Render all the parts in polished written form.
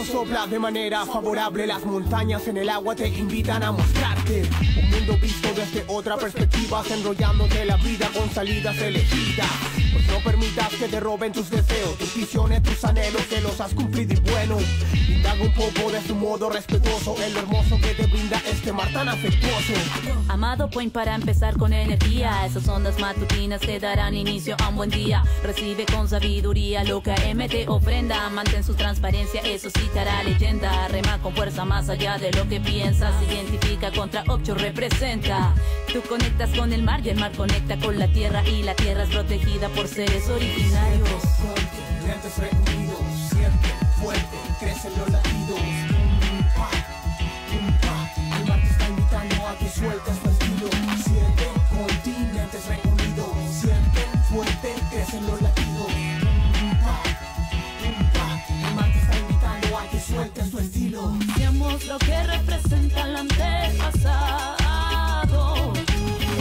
viento sopla de manera favorable, las montañas en el agua te invitan a mostrarte un mundo visto desde otra perspectiva, enrollándote la vida con salidas elegidas. Pues no permitas que te roben tus deseos, tus visiones, tus anhelos, que los has cumplido y bueno, indaga un poco de su modo respetuoso en lo hermoso que te brinda este mar tan afectuoso. Amado point para empezar con energía, esas ondas matutinas te darán inicio a un buen día. Recibe con sabiduría lo que AM te ofrenda, mantén su transparencia, eso sí te hará leyenda. Rema con fuerza más allá de lo que piensas, identifica contra Ocho representa. Tú conectas con el mar y el mar conecta con la tierra, y la tierra es protegida por seres originarios. Continentes reunidos, siente fuerte, crecen los latidos. El mar te está invitando a que sueltes tu estilo. 7 continentes reunidos, siente fuerte, crecen los latidos. El mar te está invitando a que sueltes tu estilo. Seamos lo que representa el antepasado.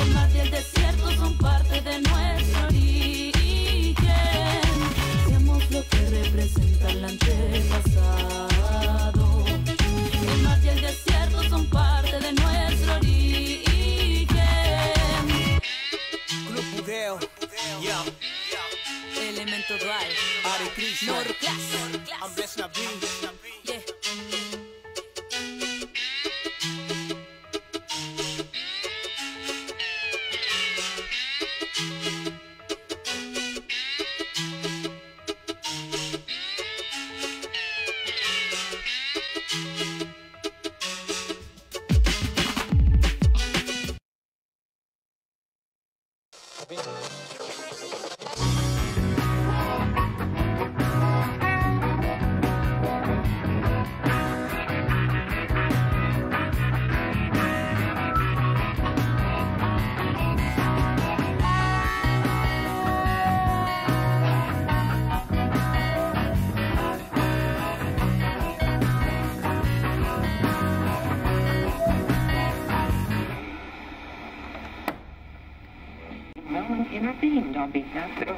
El mar y el desierto son parte de nuestro origen. Seamos lo que representa el antepasado. El mar y el desierto son parte de nuestro origen. Club Budeo, yeah. Elemento Drive, Hare Krishna, Norclass, I'm blessed to be. yeah. No one intervened on behalf of...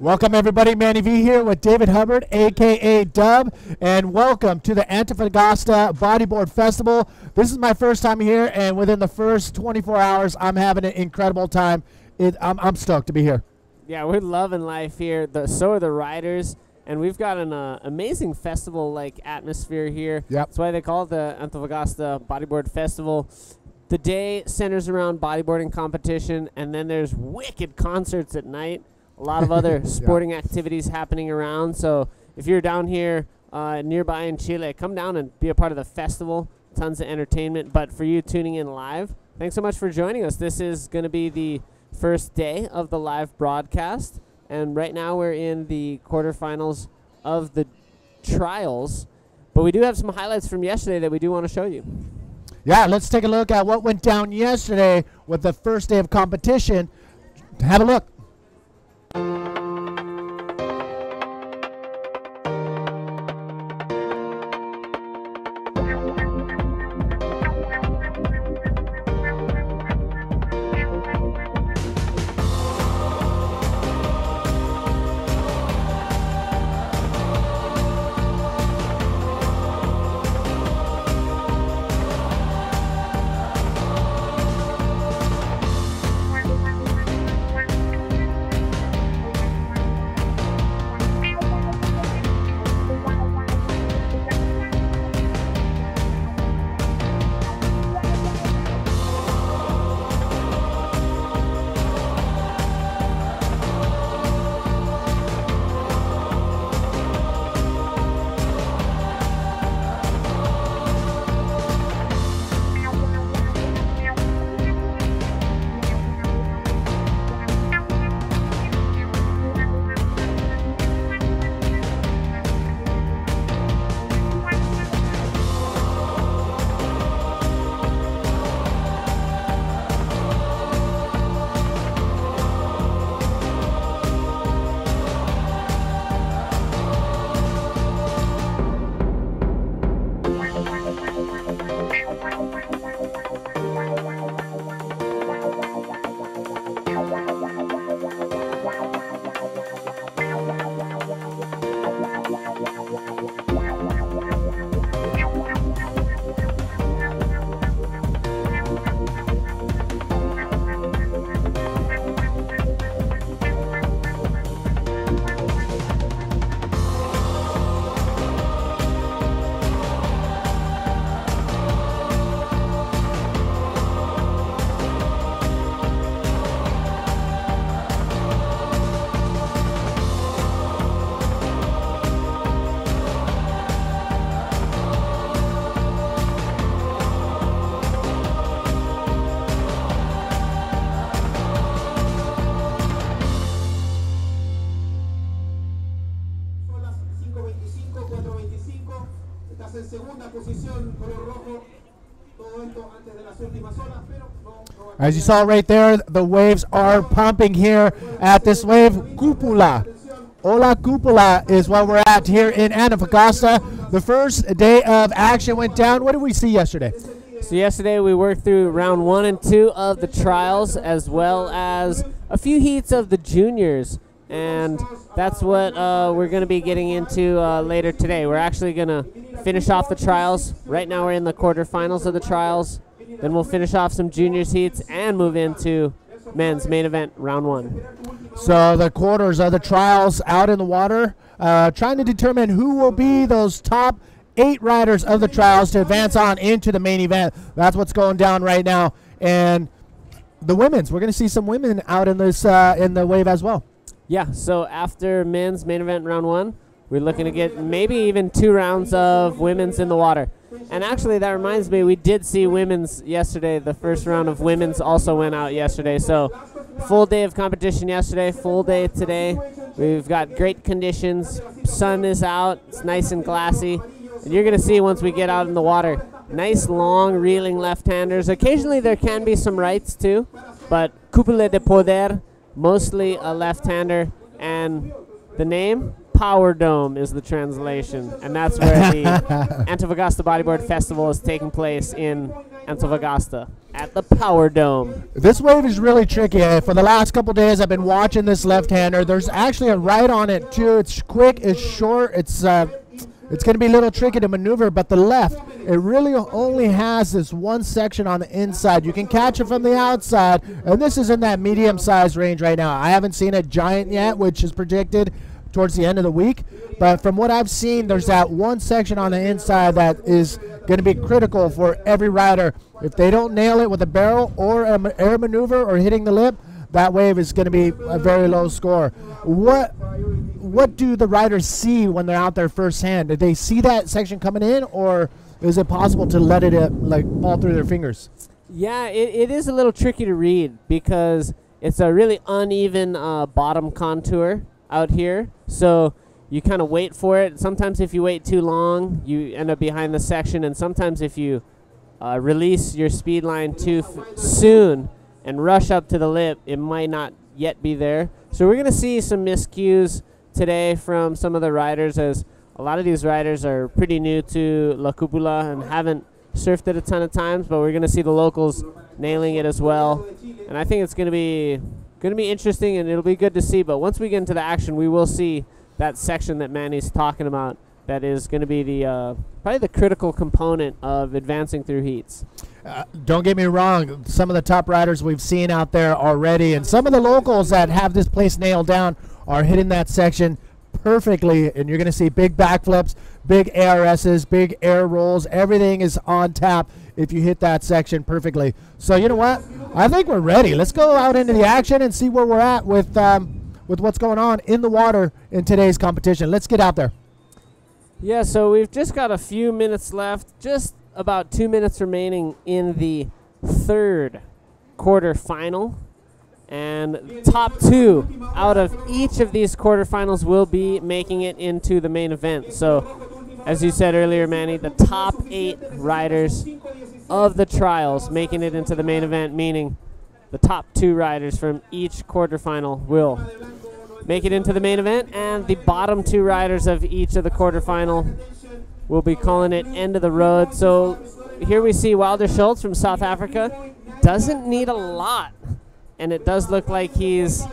Welcome everybody, Manny V here with David Hubbard, aka Dub, and welcome to the Antofagasta Bodyboard Festival. This is my first time here, and within the first 24 hours, I'm having an incredible time. I'm stoked to be here. Yeah, we're loving life here. So are the riders, and we've got an amazing festival-like atmosphere here. Yep. That's why they call it the Antofagasta Bodyboard Festival. The day centers around bodyboarding competition, and then there's wicked concerts at night. A lot of other sporting activities happening around. So if you're down here nearby in Chile, come down and be a part of the festival. Tons of entertainment. But for you tuning in live, thanks so much for joining us. This is going to be the first day of the live broadcast, and right now we're in the quarterfinals of the trials. But we do have some highlights from yesterday that we do want to show you. Yeah, let's take a look at what went down yesterday with the first day of competition. Have a look. As you saw right there, the waves are pumping here at this wave cupola. Ola Cupola is what we're at here in Antofagasta. The first day of action went down. What did we see yesterday? So yesterday we worked through round 1 and 2 of the trials, as well as a few heats of the juniors. And that's what we're going to be getting into later today. We're actually going to finish off the trials. Right now we're in the quarterfinals of the trials. Then we'll finish off some juniors heats and move into men's main event round 1. So the quarters of the trials out in the water, trying to determine who will be those top 8 riders of the trials to advance on into the main event. That's what's going down right now. And the women's, we're going to see some women out in this in the wave as well. Yeah, so after men's main event round 1, we're looking to get maybe even 2 rounds of women's in the water. And actually, that reminds me, we did see women's yesterday. The first round of women's also went out yesterday. So full day of competition yesterday, full day today. We've got great conditions. Sun is out. It's nice and glassy. And you're going to see once we get out in the water, nice long reeling left-handers. Occasionally there can be some rights too, but Cupola de Poder, mostly a left-hander. And the name? Power Dome is the translation, and that's where the Antofagasta Bodyboard Festival is taking place in Antofagasta at the Power Dome. This wave is really tricky. For the last couple days, I've been watching this left-hander. There's actually a right on it too. It's quick, it's short, it's going to be a little tricky to maneuver, but the left, it really only has this one section on the inside. You can catch it from the outside, and this is in that medium-sized range right now. I haven't seen a giant yet, which is predicted towards the end of the week, but from what I've seen, there's that one section on the inside that is going to be critical for every rider. If they don't nail it with a barrel or an air maneuver or hitting the lip, that wave is going to be a very low score. What what do the riders see when they're out there firsthand? Do they see that section coming in, or is it possible to let it like fall through their fingers? Yeah, it is a little tricky to read because it's a really uneven bottom contour out here. So you kind of wait for it. Sometimes if you wait too long, you end up behind the section, and sometimes if you release your speed line too soon and rush up to the lip, it might not yet be there. So we're going to see some miscues today from some of the riders, as a lot of these riders are pretty new to La Cupola and haven't surfed it a ton of times, but we're going to see the locals nailing it as well. And I think it's going to be interesting, and it'll be good to see. But once we get into the action, we will see that section that Manny's talking about. That is going to be the probably the critical component of advancing through heats. Don't get me wrong, some of the top riders we've seen out there already, and some of the locals that have this place nailed down are hitting that section perfectly, and you're going to see big backflips, big ARSs, big air rolls. Everything is on tap if you hit that section perfectly. So you know what? I think we're ready. Let's go out into the action and see where we're at with what's going on in the water in today's competition. Let's get out there. Yeah, so we've just got a few minutes left, just about 2 minutes remaining in the third quarterfinal. And top two out of each of these quarterfinals will be making it into the main event. So, as you said earlier, Manny, the top 8 riders of the trials making it into the main event, meaning the top 2 riders from each quarterfinal will make it into the main event, and the bottom 2 riders of each of the quarterfinal will be calling it end of the road. So here we see Wilder Schultz from South Africa. Doesn't need a lot, and it does look like he's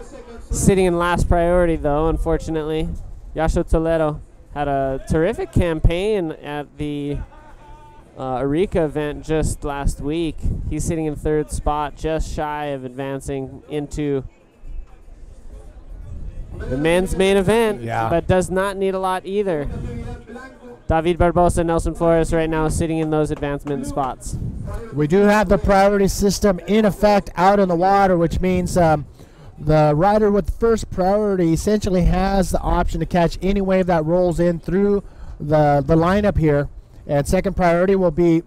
sitting in last priority, though, unfortunately. Yasho Toledo had a terrific campaign at the Eureka event just last week. He's sitting in third spot, just shy of advancing into the men's main event, but does not need a lot either. David Barbosa, Nelson Flores right now sitting in those advancement spots. We do have the priority system in effect out in the water, which means the rider with first priority essentially has the option to catch any wave that rolls in through the lineup here. And second priority will be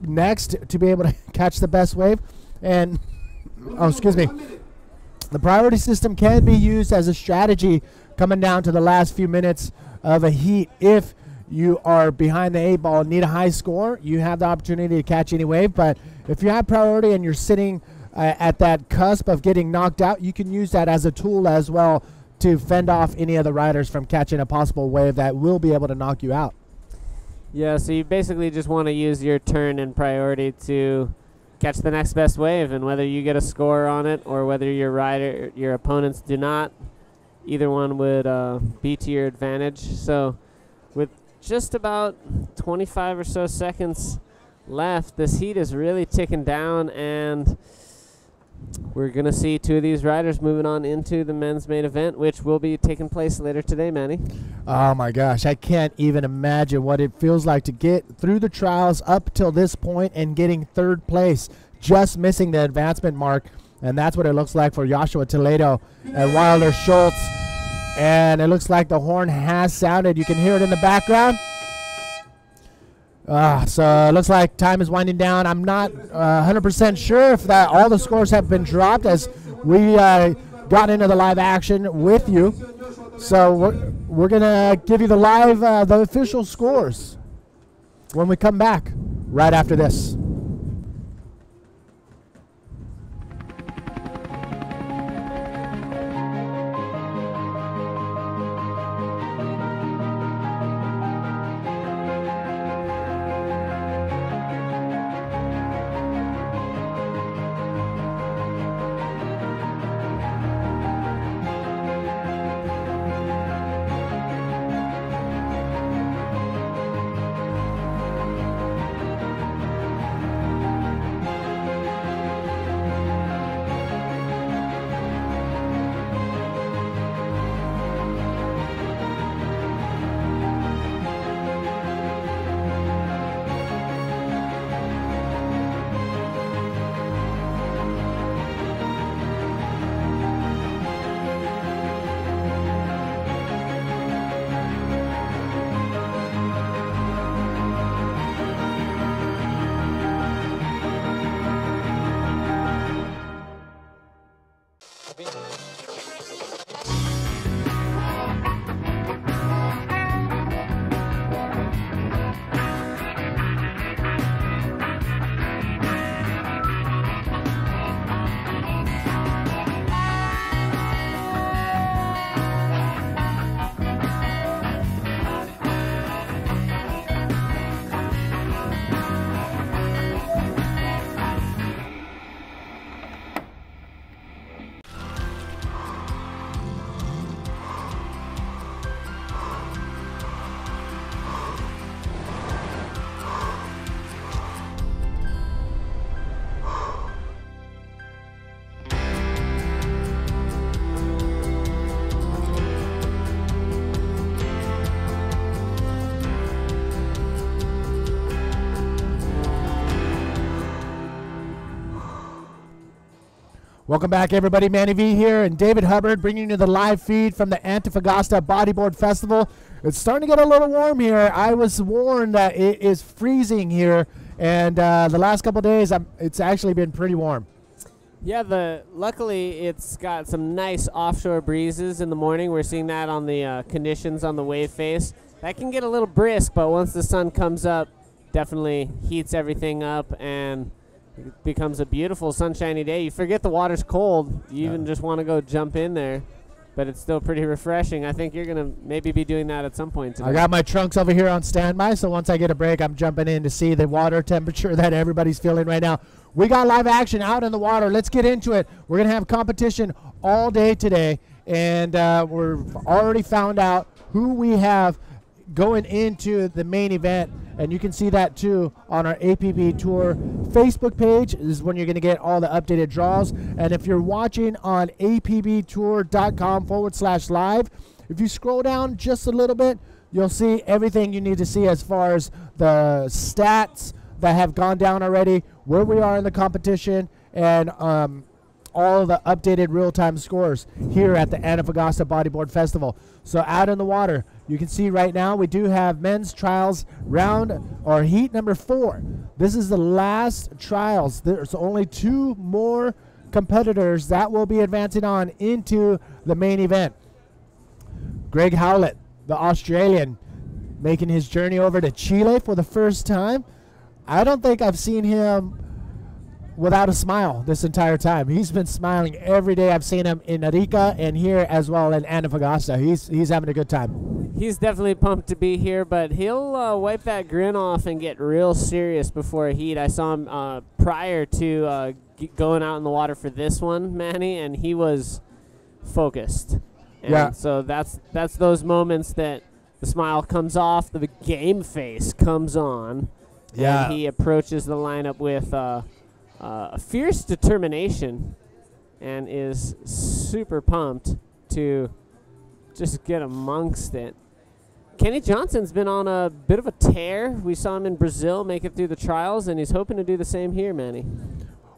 next to be able to catch the best wave. And, the priority system can be used as a strategy coming down to the last few minutes of a heat. If you are behind the 8 ball and need a high score, you have the opportunity to catch any wave. But if you have priority and you're sitting at that cusp of getting knocked out, you can use that as a tool as well to fend off any of the riders from catching a possible wave that will be able to knock you out. Yeah, so you basically just want to use your turn and priority to catch the next best wave, and whether you get a score on it or whether your opponents do not, either one would be to your advantage. So with just about 25 or so seconds left, this heat is really ticking down, and we're going to see 2 of these riders moving on into the men's main event, which will be taking place later today, Manny. Oh my gosh, I can't even imagine what it feels like to get through the trials up till this point and getting third place, just missing the advancement mark. And that's what it looks like for Joshua Toledo and Wilder Schultz. And it looks like the horn has sounded. You can hear it in the background. So it looks like time is winding down. I'm not 100% sure if that all the scores have been dropped as we got into the live action with you. So we're going to give you the live, the official scores when we come back right after this. Welcome back, everybody. Manny V here and David Hubbard bringing you the live feed from the Antofagasta Bodyboard Festival. It's starting to get a little warm here. I was warned that it is freezing here, and the last couple days it's actually been pretty warm. Yeah, luckily it's got some nice offshore breezes in the morning. We're seeing that on the conditions on the wave face. That can get a little brisk, but once the sun comes up, definitely heats everything up, and it becomes a beautiful sunshiny day. You forget the water's cold. You even just want to go jump in there, but it's still pretty refreshing. I think you're going to maybe be doing that at some point today. I got my trunks over here on standby, so once I get a break, I'm jumping in to see the water temperature that everybody's feeling right now. We got live action out in the water. Let's get into it. We're going to have competition all day today, and we've already found out who we have going into the main event, and you can see that too on our APB Tour Facebook page. This is when you're going to get all the updated draws. And if you're watching on apbtour.com/live, if you scroll down just a little bit, you'll see everything you need to see as far as the stats that have gone down already, where we are in the competition, and all of the updated real-time scores here at the Antofagasta Bodyboard Festival. So out in the water, you can see right now we do have men's trials heat number 4. This is the last trials. There's only 2 more competitors that will be advancing on into the main event. Greg Howlett, the Australian, making his journey over to Chile for the first time. I don't think I've seen him without a smile this entire time. He's been smiling every day. I've seen him in Arica and here as well in Antofagasta. He's having a good time. He's definitely pumped to be here, but he'll wipe that grin off and get real serious before a heat. I saw him prior to going out in the water for this one, Manny, and he was focused. And yeah. So that's those moments that the smile comes off, the game face comes on, yeah. And he approaches the lineup with a fierce determination and is super pumped to just get amongst it. Kenny Johnson's been on a bit of a tear. We saw him in Brazil make it through the trials, and he's hoping to do the same here, Manny.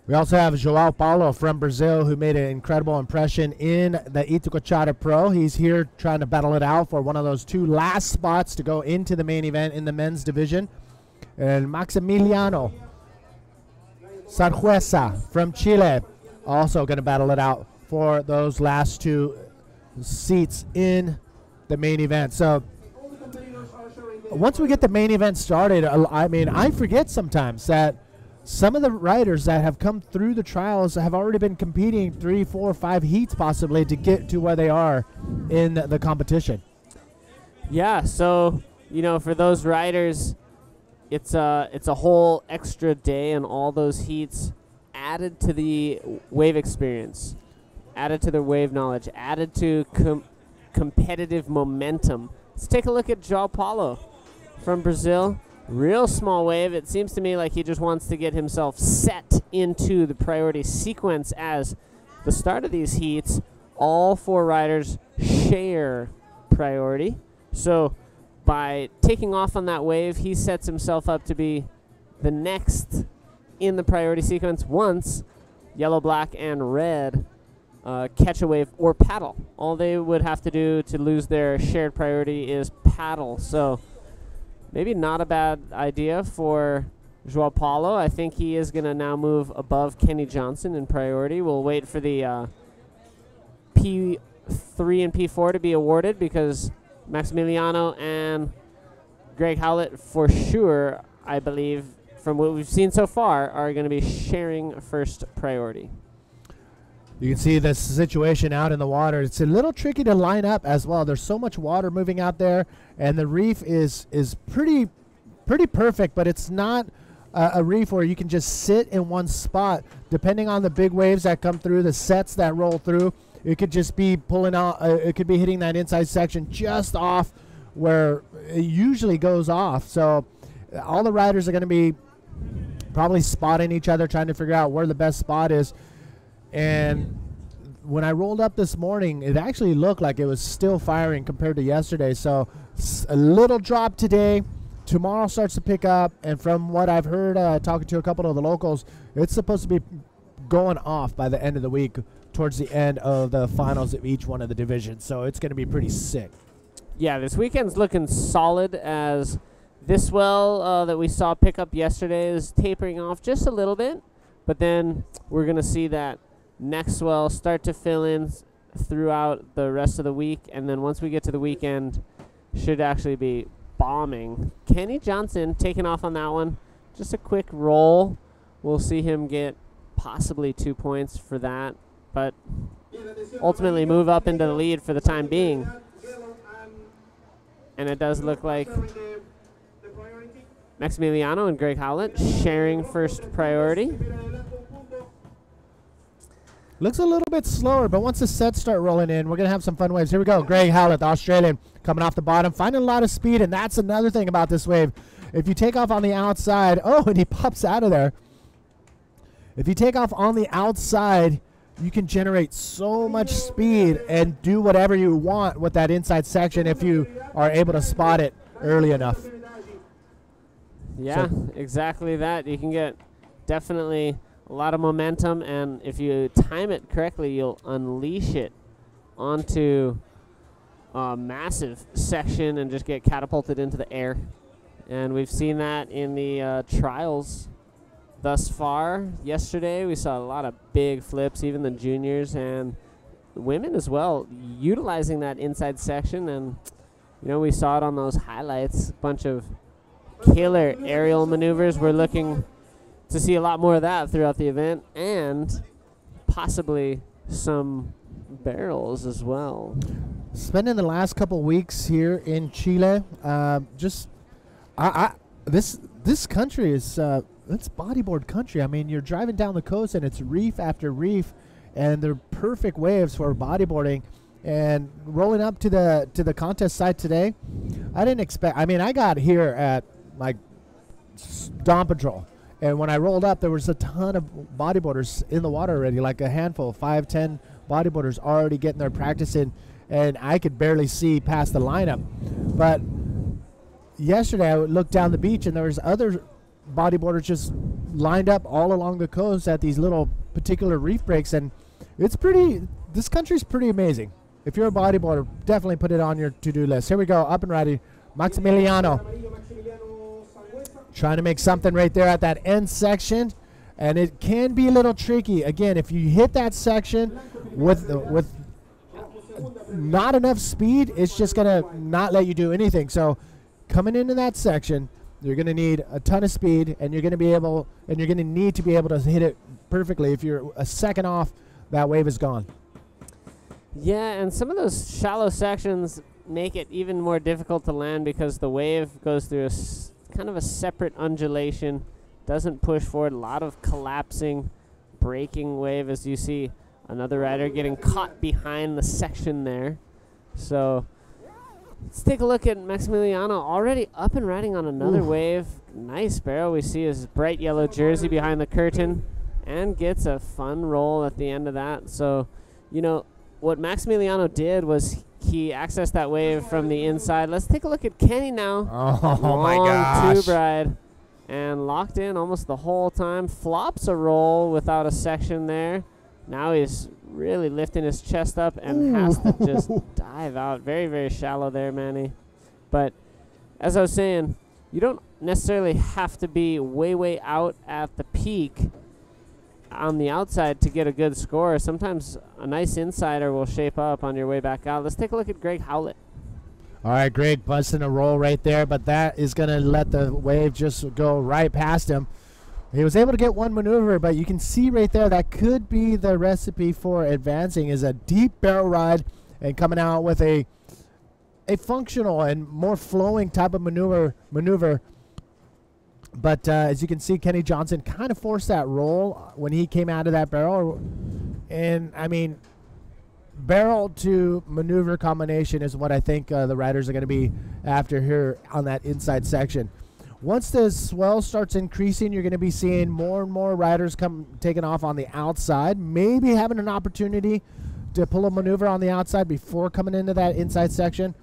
We also have João Paulo from Brazil, who made an incredible impression in the Ituquachara Pro. He's here trying to battle it out for one of those 2 last spots to go into the main event in the men's division. And Maximiliano Sarjuesa from Chile also going to battle it out for those last 2 seats in the main event. So once we get the main event started, I mean, I forget sometimes that some of the riders that have come through the trials have already been competing 3, 4, 5 heats possibly to get to where they are in the competition. Yeah, so, you know, for those riders, it's a whole extra day, and all those heats added to the wave experience, added to their wave knowledge, added to competitive momentum. Let's take a look at João Paulo from Brazil. Real small wave. It seems to me like he just wants to get himself set into the priority sequence as the start of these heats. All 4 riders share priority. So by taking off on that wave, he sets himself up to be the next in the priority sequence once yellow, black, and red catch a wave or paddle. All they would have to do to lose their shared priority is paddle. So maybe not a bad idea for João Paulo. I think he is going to now move above Kenny Johnson in priority. We'll wait for the P3 and P4 to be awarded, because Maximiliano and Greg Howlett, for sure, I believe, from what we've seen so far, are going to be sharing first priority. You can see this situation out in the water. It's a little tricky to line up as well. There's so much water moving out there, and the reef is pretty perfect, but it's not a reef where you can just sit in one spot. Depending on the big waves that come through, the sets that roll through, it could just be pulling out, it could be hitting that inside section just off where it usually goes off. So all the riders are going to be probably spotting each other, trying to figure out where the best spot is. And when I rolled up this morning, it actually looked like it was still firing compared to yesterday. So a little drop today. Tomorrow starts to pick up. And from what I've heard, talking to a couple of the locals, it's supposed to be going off by the end of the week towards the end of the finals of each one of the divisions. So it's going to be pretty sick. Yeah, this weekend's looking solid as this swell that we saw pick up yesterday is tapering off just a little bit. But then we're going to see that next swell start to fill in throughout the rest of the week. And then once we get to the weekend, should actually be bombing. Kenny Johnson taking off on that one. Just a quick roll. We'll see him get possibly 2 points for that, but ultimately move up into the lead for the time being. And it does look like Maximiliano and Greg Howlett sharing first priority. Looks a little bit slower, but once the sets start rolling in, we're going to have some fun waves. Here we go. Greg Howlett, the Australian, coming off the bottom, finding a lot of speed, and that's another thing about this wave. If you take off on the outside, oh, and he pops out of there. If you take off on the outside, you can generate so much speed and do whatever you want with that inside section if you are able to spot it early enough. Yeah, so exactly that. You can get definitely a lot of momentum, and if you time it correctly, you'll unleash it onto a massive section and just get catapulted into the air. And we've seen that in the trials thus far. Yesterday, we saw a lot of big flips, even the juniors and the women as well, utilizing that inside section. And, you know, we saw it on those highlights, a bunch of killer aerial maneuvers. We're looking to see a lot more of that throughout the event, and possibly some barrels as well. Spending the last couple weeks here in Chile, this country is it's bodyboard country. I mean, you're driving down the coast and it's reef after reef, and they're perfect waves for bodyboarding. And rolling up to the contest site today, I didn't expect. I mean, I got here at like Dawn Patrol, and when I rolled up, there was a ton of bodyboarders in the water already, like a handful, 5, 10 bodyboarders already getting their practice in, and I could barely see past the lineup. But yesterday, I would look down the beach, and there was other bodyboarders just lined up all along the coast at these little particular reef breaks, and it's pretty. This country's pretty amazing. If you're a bodyboarder, definitely put it on your to-do list. Here we go, up and ready. Maximiliano trying to make something right there at that end section, and it can be a little tricky. Again, if you hit that section with not enough speed, it's just gonna not let you do anything. So coming into that section, you're gonna need a ton of speed, and you're gonna need to be able to hit it perfectly. If you're a second off, that wave is gone. Yeah, and some of those shallow sections make it even more difficult to land because the wave goes through kind of a separate undulation, doesn't push forward, a lot of collapsing, breaking wave as you see another rider getting caught behind the section there. So let's take a look at Maximiliano already up and riding on another wave. Nice barrel. We see his bright yellow jersey behind the curtain and gets a fun roll at the end of that. So, you know, what Maximiliano did was he accessed that wave from the inside. Let's take a look at Kenny now. Oh my gosh. Tube ride and locked in almost the whole time. Flops a roll without a section there. Now he's really lifting his chest up and has to just dive out. Very, very shallow there, Manny. But as I was saying, you don't necessarily have to be way, way out at the peak on the outside to get a good score. Sometimes a nice insider will shape up on your way back out. Let's take a look at Greg Howlett. All right, Greg busting a roll right there, but that is going to let the wave just go right past him. He was able to get one maneuver, but you can see right there that could be the recipe for advancing, is a deep barrel ride and coming out with a functional and more flowing type of maneuver. But as you can see, Kenny Johnson kind of forced that roll when he came out of that barrel. And, I mean, barrel to maneuver combination is what I think the riders are going to be after here on that inside section. Once the swell starts increasing, you're going to be seeing more and more riders taking off on the outside, maybe having an opportunity to pull a maneuver on the outside before coming into that inside section.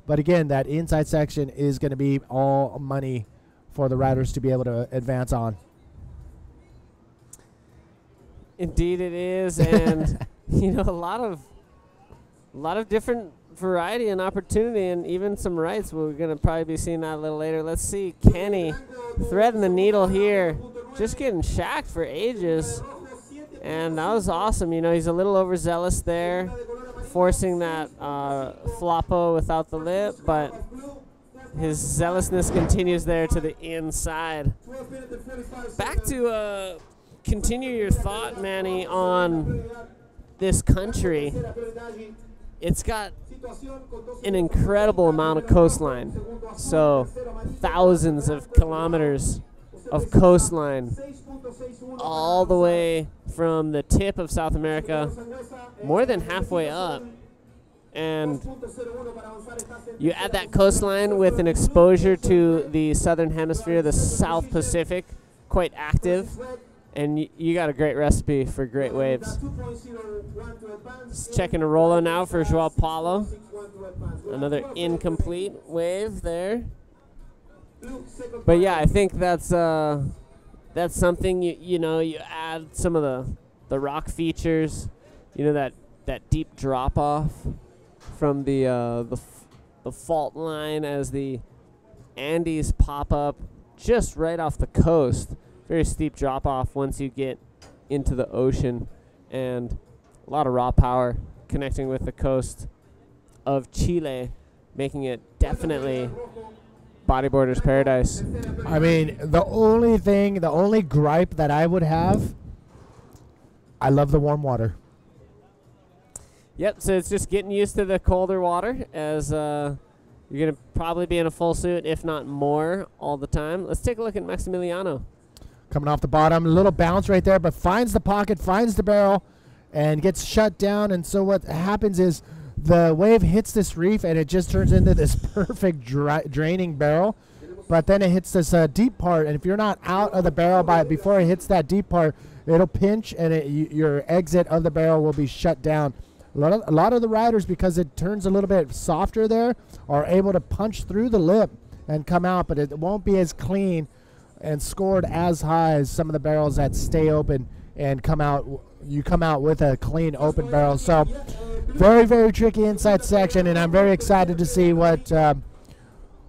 But, again, that inside section is going to be all money for the riders to be able to advance on. Indeed it is, and you know, a lot of different variety and opportunity, and even some rights. We're going to probably be seeing that a little later. Let's see Kenny threading the needle here, just getting shacked for ages, and that was awesome. You know, he's a little overzealous there, forcing that floppo without the lip, but his zealousness continues there to the inside. Back to continue your thought, Manny, on this country. It's got an incredible amount of coastline. So thousands of kilometers of coastline all the way from the tip of South America, more than halfway up. And you add that coastline with an exposure to the southern hemisphere, the South Pacific, quite active, and you got a great recipe for great waves. Just checking a Rolo now for Joao Paulo. Another incomplete wave there. But yeah, I think that's something you know, you add some of the rock features, you know, that deep drop off from the fault line as the Andes pop up just right off the coast. Very steep drop off once you get into the ocean, and a lot of raw power connecting with the coast of Chile, making it definitely bodyboarder's paradise. I mean, the only gripe that I would have, I love the warm water. Yep, so it's just getting used to the colder water, as you're going to probably be in a full suit, if not more, all the time. Let's take a look at Maximiliano. Coming off the bottom, a little bounce right there, but finds the pocket, finds the barrel, and gets shut down. And so what happens is the wave hits this reef, and it just turns into this perfect draining barrel. But then it hits this deep part, and if you're not out of the barrel before it hits that deep part, it'll pinch, and your exit of the barrel will be shut down. A lot of the riders, because it turns a little bit softer there, are able to punch through the lip and come out, but it won't be as clean and scored as high as some of the barrels that stay open and come out. You come out with a clean open barrel. So very, very tricky inside section, and I'm very excited to see what the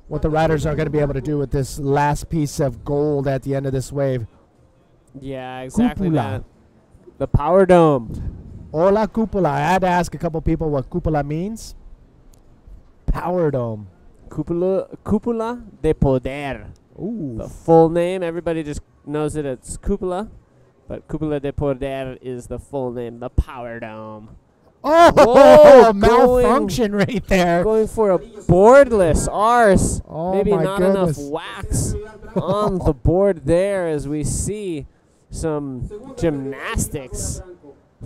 riders are going to be able to do with this last piece of gold at the end of this wave. Yeah, exactly Cupola. that. The power dome. Hola cupola. I had to ask a couple people what cupola means. Power dome. Cupola de poder. Ooh. The full name, everybody just knows it as cupola, but Cupola de Poder is the full name, the power dome. Oh, whoa, malfunction right there. Going for a boardless arse. Oh, maybe my not goodness. enough wax on the board there, as we see some gymnastics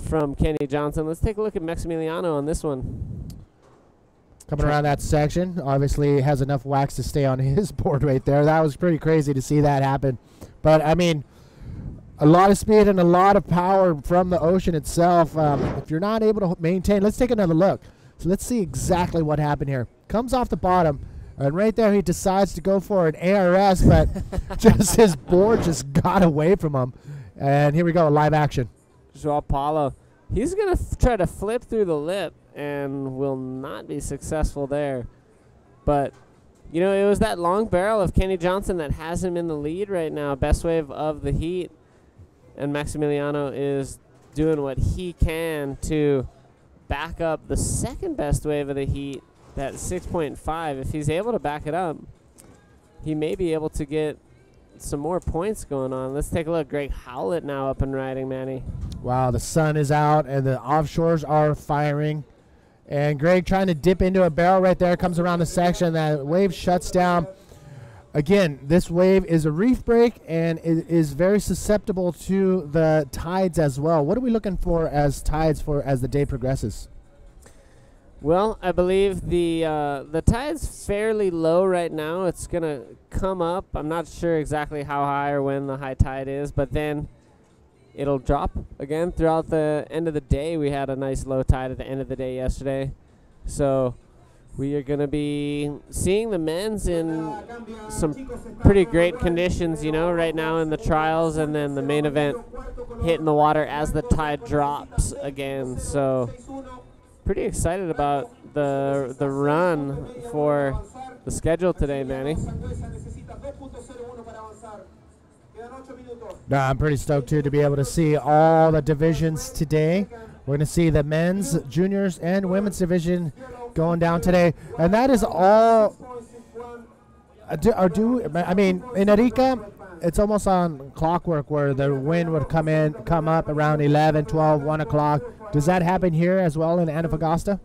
from Kenny Johnson. Let's take a look at Maximiliano on this one. Coming around that section, obviously has enough wax to stay on his board right there. That was pretty crazy to see that happen. But, I mean, a lot of speed and a lot of power from the ocean itself. If you're not able to maintain, let's take another look. So let's see exactly what happened here. Comes off the bottom, and right there he decides to go for an ARS, but just his board just got away from him. And here we go, live action. Joao Paulo. He's going to try to flip through the lip and will not be successful there. But, you know, it was that long barrel of Kenny Johnson that has him in the lead right now. Best wave of the heat. And Maximiliano is doing what he can to back up the second best wave of the heat, that 6.5. If he's able to back it up, he may be able to get some more points going on. Let's take a look. Greg Howlett now up and riding, Manny. Wow, the sun is out and the offshores are firing. And Greg trying to dip into a barrel right there, comes around the section. That wave shuts down. Again, this wave is a reef break and it is very susceptible to the tides as well. What are we looking for as tides as the day progresses? Well, I believe the tide's fairly low right now. It's going to come up. I'm not sure exactly how high or when the high tide is, but then it'll drop again throughout the end of the day. We had a nice low tide at the end of the day yesterday. So we are going to be seeing the men's in some pretty great conditions, you know, right now in the trials, and then the main event hitting the water as the tide drops again. So pretty excited about the run for the schedule today, Manny. No, I'm pretty stoked too to be able to see all the divisions today. We're going to see the men's, juniors, and women's division going down today, and that is all. I mean, in Arica, it's almost on clockwork where the wind would come up around 11, 12, 1 o'clock. Does that happen here as well in Antofagasta?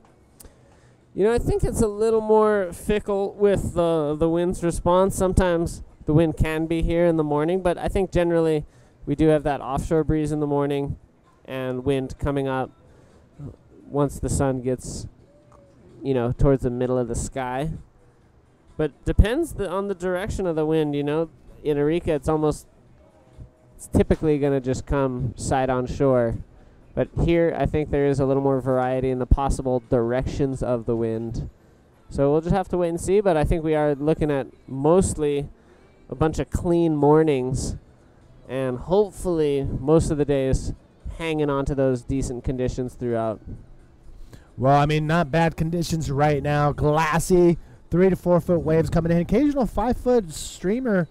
You know, I think it's a little more fickle with the wind's response. Sometimes the wind can be here in the morning, but I think generally we do have that offshore breeze in the morning and wind coming up once the sun gets, you know, towards the middle of the sky. But depends on the direction of the wind, you know. In Arica, it's typically going to just come side on shore. But here, I think there is a little more variety in the possible directions of the wind. So we'll just have to wait and see, but I think we are looking at mostly a bunch of clean mornings, and hopefully most of the days hanging on to those decent conditions throughout. Well, I mean, not bad conditions right now. Glassy, 3 to 4 foot waves coming in. Occasional 5 foot streamer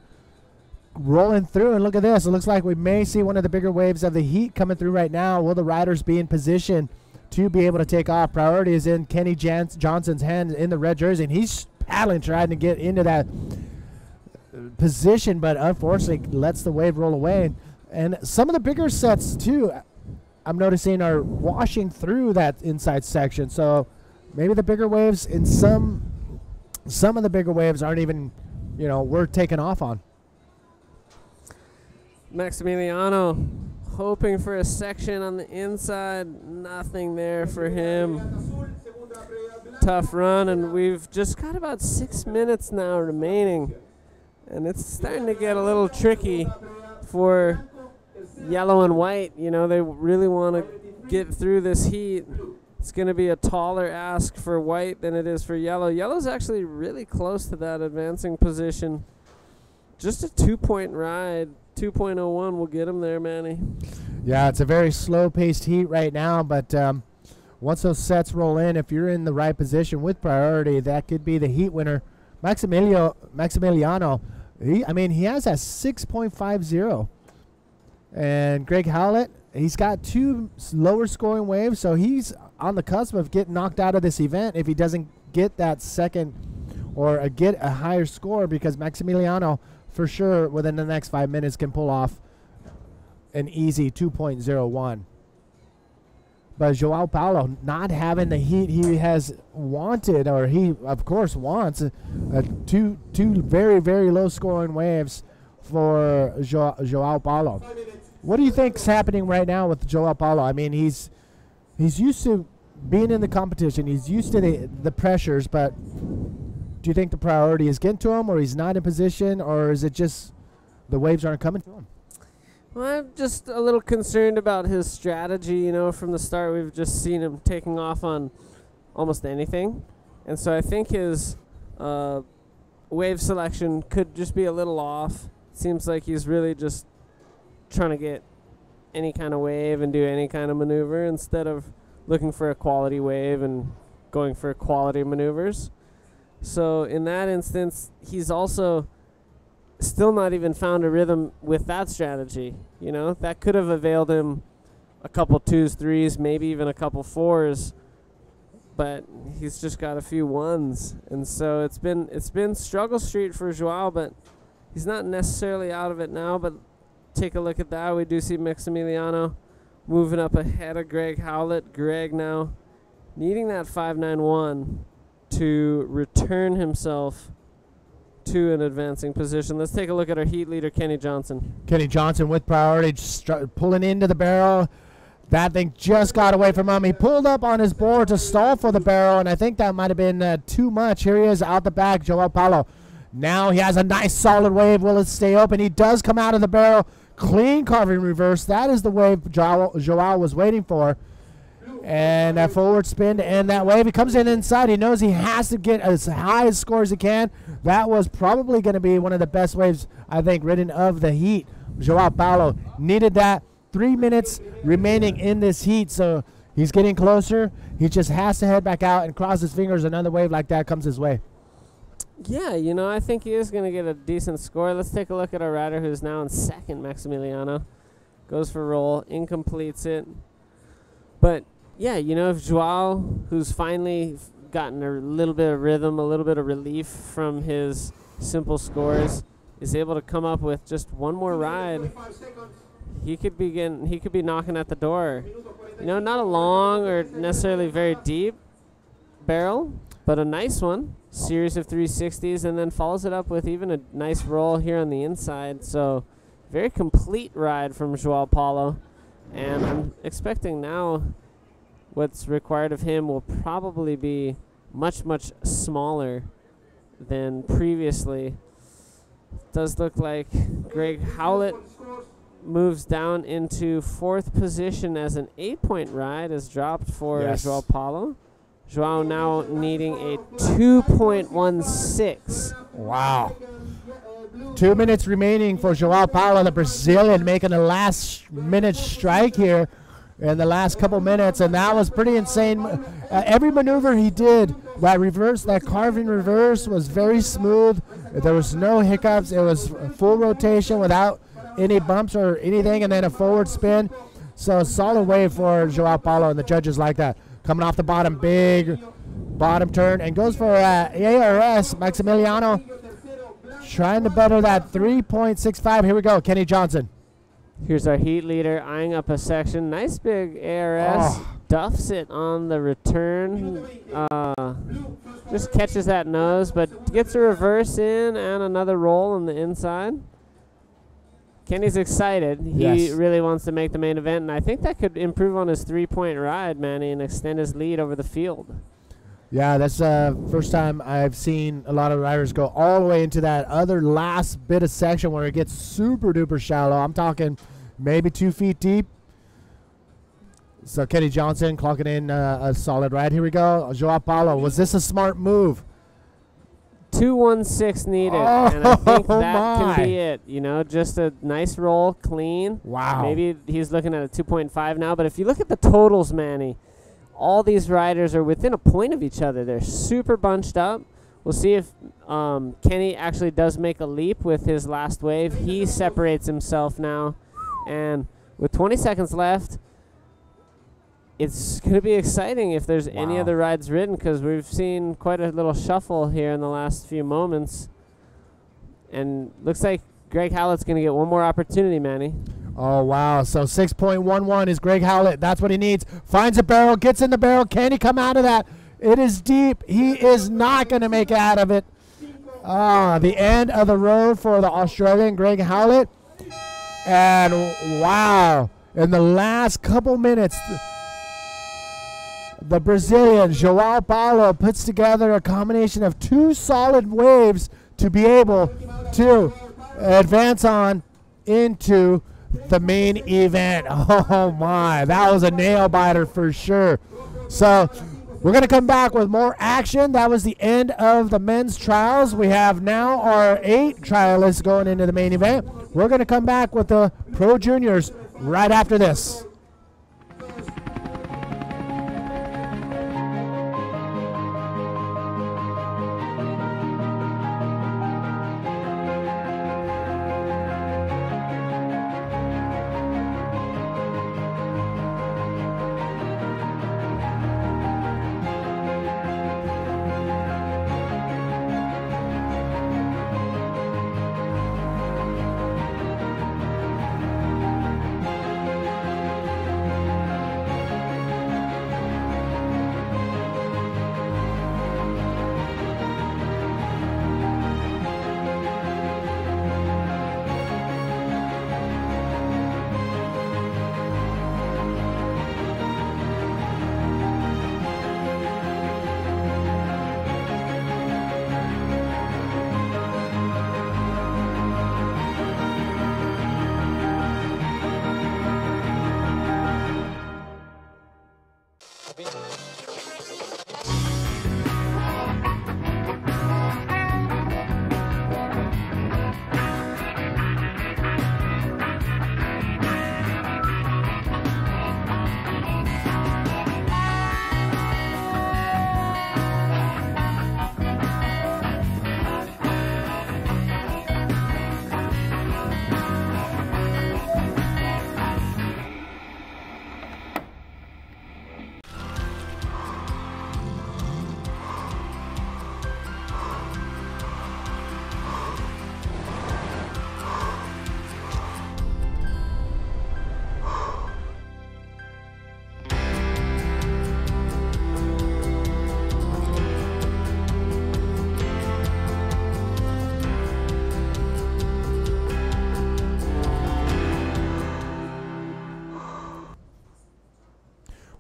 rolling through. And look at this. It looks like we may see one of the bigger waves of the heat coming through right now. Will the riders be in position to be able to take off? Priority is in Kenny Johnson's hand in the red jersey, and he's paddling, trying to get into that position, but unfortunately lets the wave roll away. And some of the bigger sets too, I'm noticing, are washing through that inside section. So maybe the bigger waves in some of the bigger waves aren't even, you know, worth taking off on. Maximiliano hoping for a section on the inside. Nothing there for him. Tough run, and we've just got about 6 minutes now remaining. And it's starting to get a little tricky for yellow and white. You know, they really want to get through this heat. It's going to be a taller ask for white than it is for yellow. Yellow's actually really close to that advancing position. Just a 2-point ride. 2.01 will get him there, Manny. Yeah, it's a very slow-paced heat right now, but once those sets roll in, if you're in the right position with priority, that could be the heat winner. Maximiliano, he has a 6.50. And Greg Howlett, he's got 2 lower scoring waves, so he's on the cusp of getting knocked out of this event if he doesn't get that second or get a higher score, because Maximiliano, for sure, within the next 5 minutes, can pull off an easy 2.01. But Joao Paulo not having the heat he has wanted, or he, of course, wants, two very, very low-scoring waves for Joao Paulo. What do you think's happening right now with Joao Paulo? I mean, he's used to being in the competition. He's used to the pressures, but do you think the priority is getting to him, or he's not in position, or is it just the waves aren't coming to him? Well, I'm just a little concerned about his strategy. You know, from the start, we've just seen him taking off on almost anything. And so I think his wave selection could just be a little off. It seems like he's really just trying to get any kind of wave and do any kind of maneuver instead of looking for a quality wave and going for quality maneuvers. So in that instance, he's also still not even found a rhythm with that strategy. You know, that could have availed him a couple 2s, 3s, maybe even a couple 4s, but he's just got a few 1s. And so it's been struggle street for Joao, but he's not necessarily out of it now. But take a look at that. We do see Maximiliano moving up ahead of Greg Howlett. Greg now needing that 5.91 to return himself to an advancing position. Let's take a look at our heat leader, Kenny Johnson. Kenny Johnson with priority, pulling into the barrel. That thing just got away from him. He pulled up on his board to stall for the barrel, and I think that might have been too much. Here he is out the back, Joao Paulo. Now he has a nice solid wave. Will it stay open? He does come out of the barrel. Clean carving reverse. That is the wave Joao was waiting for. And that forward spin to end that wave. He comes in inside. He knows he has to get as high a score as he can. That was probably going to be one of the best waves, I think, ridden of the heat. Joao Paulo needed that. 3 minutes remaining in this heat, so he's getting closer. He just has to head back out and cross his fingers. Another wave like that comes his way. Yeah, you know, I think he is going to get a decent score. Let's take a look at our rider who's now in second, Maximiliano. Goes for roll, incompletes it. But, yeah, you know, if Joao, who's finally gotten a little bit of rhythm, a little bit of relief from his simple scores, is able to come up with just one more ride, he could be knocking at the door. You know, not a long or necessarily very deep barrel, but a nice one. Series of 360s, and then follows it up with even a nice roll here on the inside. So very complete ride from Joao Paulo. And I'm expecting now what's required of him will probably be much, much smaller than previously. Does look like Greg Howlett moves down into 4th position as an 8-point ride is dropped for Joao Paulo. Joao now needing a 2.16. Wow. 2 minutes remaining for Joao Paulo, the Brazilian, making a last-minute strike here in the last couple minutes, and that was pretty insane. Every maneuver he did, that carving reverse was very smooth. There was no hiccups. It was full rotation without any bumps or anything, and then a forward spin. So a solid wave for Joao Paulo, and the judges like that. Coming off the bottom, big bottom turn, and goes for ARS. Maximiliano trying to better that 3.65. Here we go, Kenny Johnson. Here's our heat leader eyeing up a section. Nice big ARS. Duffs it on the return. Just catches that nose, but gets a reverse in and another roll on the inside. Kenny's excited. He really wants to make the main event, and I think that could improve on his 3-point ride, Manny, and extend his lead over the field. Yeah, that's the first time I've seen a lot of riders go all the way into that other last bit of section where it gets super duper shallow. I'm talking maybe 2 feet deep. So Kenny Johnson clocking in a solid ride. Here we go. Joao Paulo, was this a smart move? 2.16 needed, and I think that can be it. You know, just a nice roll, clean. Wow. Maybe he's looking at a 2.5 now, but if you look at the totals, Manny, all these riders are within a point of each other. They're super bunched up. We'll see if Kenny actually does make a leap with his last wave. He separates himself now, and with 20 seconds left, it's going to be exciting if there's any other rides ridden, because we've seen quite a little shuffle here in the last few moments. And looks like Greg Howlett's going to get one more opportunity, Manny. Oh, wow. So 6.11 is Greg Howlett. That's what he needs. Finds a barrel, gets in the barrel. Can he come out of that? It is deep. He is not going to make it out of it. The end of the road for the Australian, Greg Howlett. And, wow, in the last couple minutes, the Brazilian, Joao Paulo, puts together a combination of 2 solid waves to be able to advance on into the main event. Oh, my. That was a nail-biter for sure. So we're going to come back with more action. That was the end of the men's trials. We have now our 8 trialists going into the main event. We're going to come back with the Pro Juniors right after this.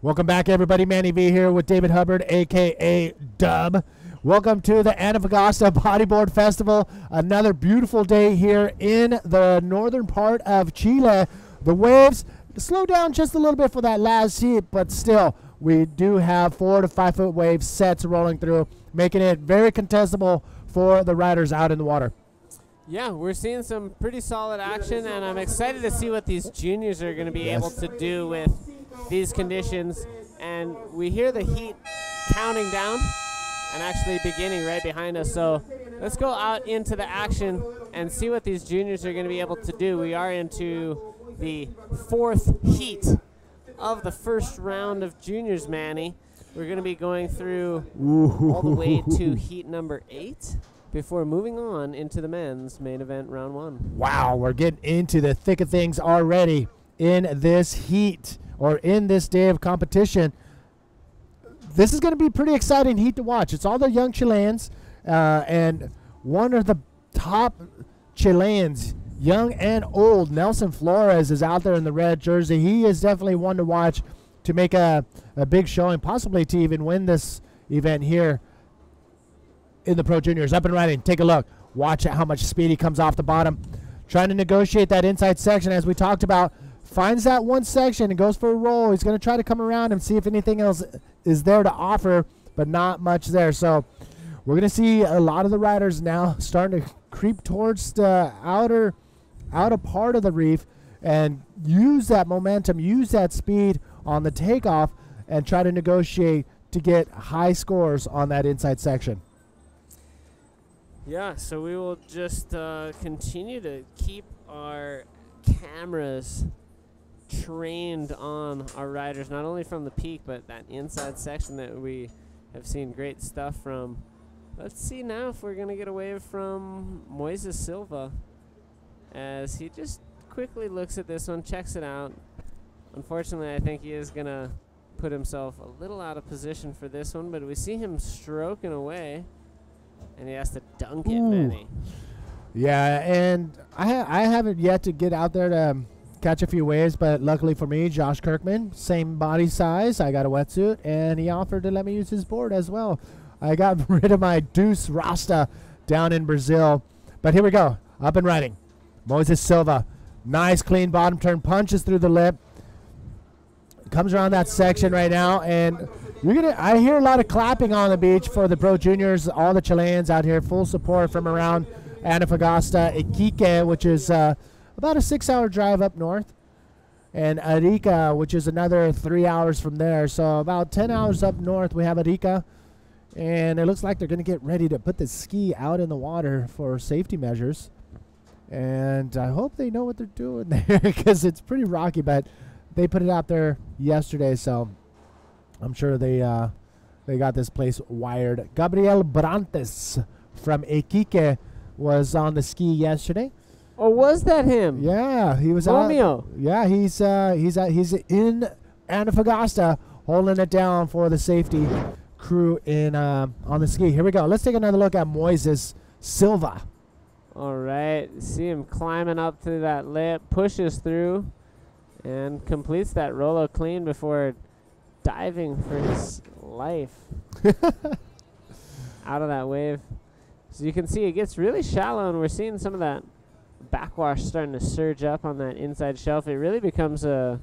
Welcome back, everybody. Manny V here with David Hubbard, a.k.a. Dub. Welcome to the Antofagasta Bodyboard Festival. Another beautiful day here in the northern part of Chile. The waves slow down just a little bit for that last heat, but still, we do have 4 to 5 foot wave sets rolling through, making it very contestable for the riders out in the water. Yeah, we're seeing some pretty solid action, and I'm excited to see what these juniors are going to be able to do with these conditions. And we hear the heat counting down and actually beginning right behind us. So let's go out into the action and see what these juniors are going to be able to do. We are into the 4th heat of the first round of juniors, Manny. We're going to be going through all the way to heat number 8 before moving on into the men's main event round 1. Wow, we're getting into the thick of things already in this heat, or in this day of competition. This is going to be a pretty exciting heat to watch. It's all the young Chileans, and one of the top Chileans, young and old, Nelson Flores, is out there in the red jersey. He is definitely one to watch to make a big showing, possibly to even win this event here in the Pro Juniors. Up and riding. Take a look. Watch how much speed he comes off the bottom. Trying to negotiate that inside section, as we talked about. Finds that one section and goes for a roll. He's going to try to come around and see if anything else is there to offer, but not much there. So we're going to see a lot of the riders now starting to creep towards the outer part of the reef and use that momentum, use that speed on the takeoff, and try to negotiate to get high scores on that inside section. Yeah, so we will just continue to keep our cameras trained on our riders, not only from the peak, but that inside section that we have seen great stuff from. Let's see now if we're going to get a wave from Moises Silva, as he just quickly looks at this one, checks it out. Unfortunately, I think he is going to put himself a little out of position for this one, but we see him stroking away, and he has to dunk it, Manny. Yeah, and I haven't yet to get out there to catch a few waves, but luckily for me, Josh Kirkman, same body size, I got a wetsuit, and he offered to let me use his board as well. I got rid of my Deuce Rasta down in Brazil. But here we go, up and riding. Moises Silva, nice clean bottom turn, punches through the lip, comes around that section right now, and I hear a lot of clapping on the beach for the Pro Juniors, all the Chileans out here, full support from around Antofagasta, Iquique, which is about a 6-hour drive up north, and Arica, which is another 3 hours from there. So about 10 hours up north, we have Arica, and it looks like they're going to get ready to put the ski out in the water for safety measures. And I hope they know what they're doing there, because it's pretty rocky, but they put it out there yesterday, so I'm sure they got this place wired. Gabriel Brantes from Iquique was on the ski yesterday. Oh, was that him? Yeah, he was Romeo. Yeah, he's in Antofagasta holding it down for the safety crew in on the ski. Here we go. Let's take another look at Moises Silva. All right, see him climbing up through that lip, pushes through, and completes that Rolo clean before diving for his life out of that wave. So you can see it gets really shallow, and we're seeing some of that backwash starting to surge up on that inside shelf. It really becomes an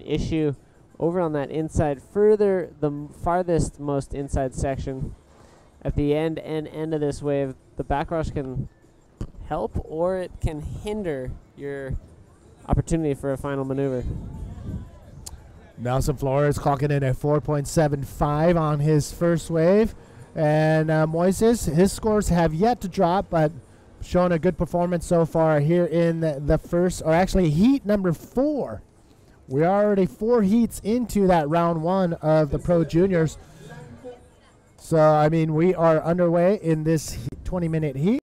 issue over on that inside, further the farthest most inside section. At the end of this wave, the backwash can help or it can hinder your opportunity for a final maneuver. Nelson Flores clocking in at 4.75 on his first wave. And Moises, his scores have yet to drop, but showing a good performance so far here in the first, or actually heat number 4. We're already 4 heats into that round 1 of the Pro Juniors. So, I mean, we are underway in this 20-minute heat.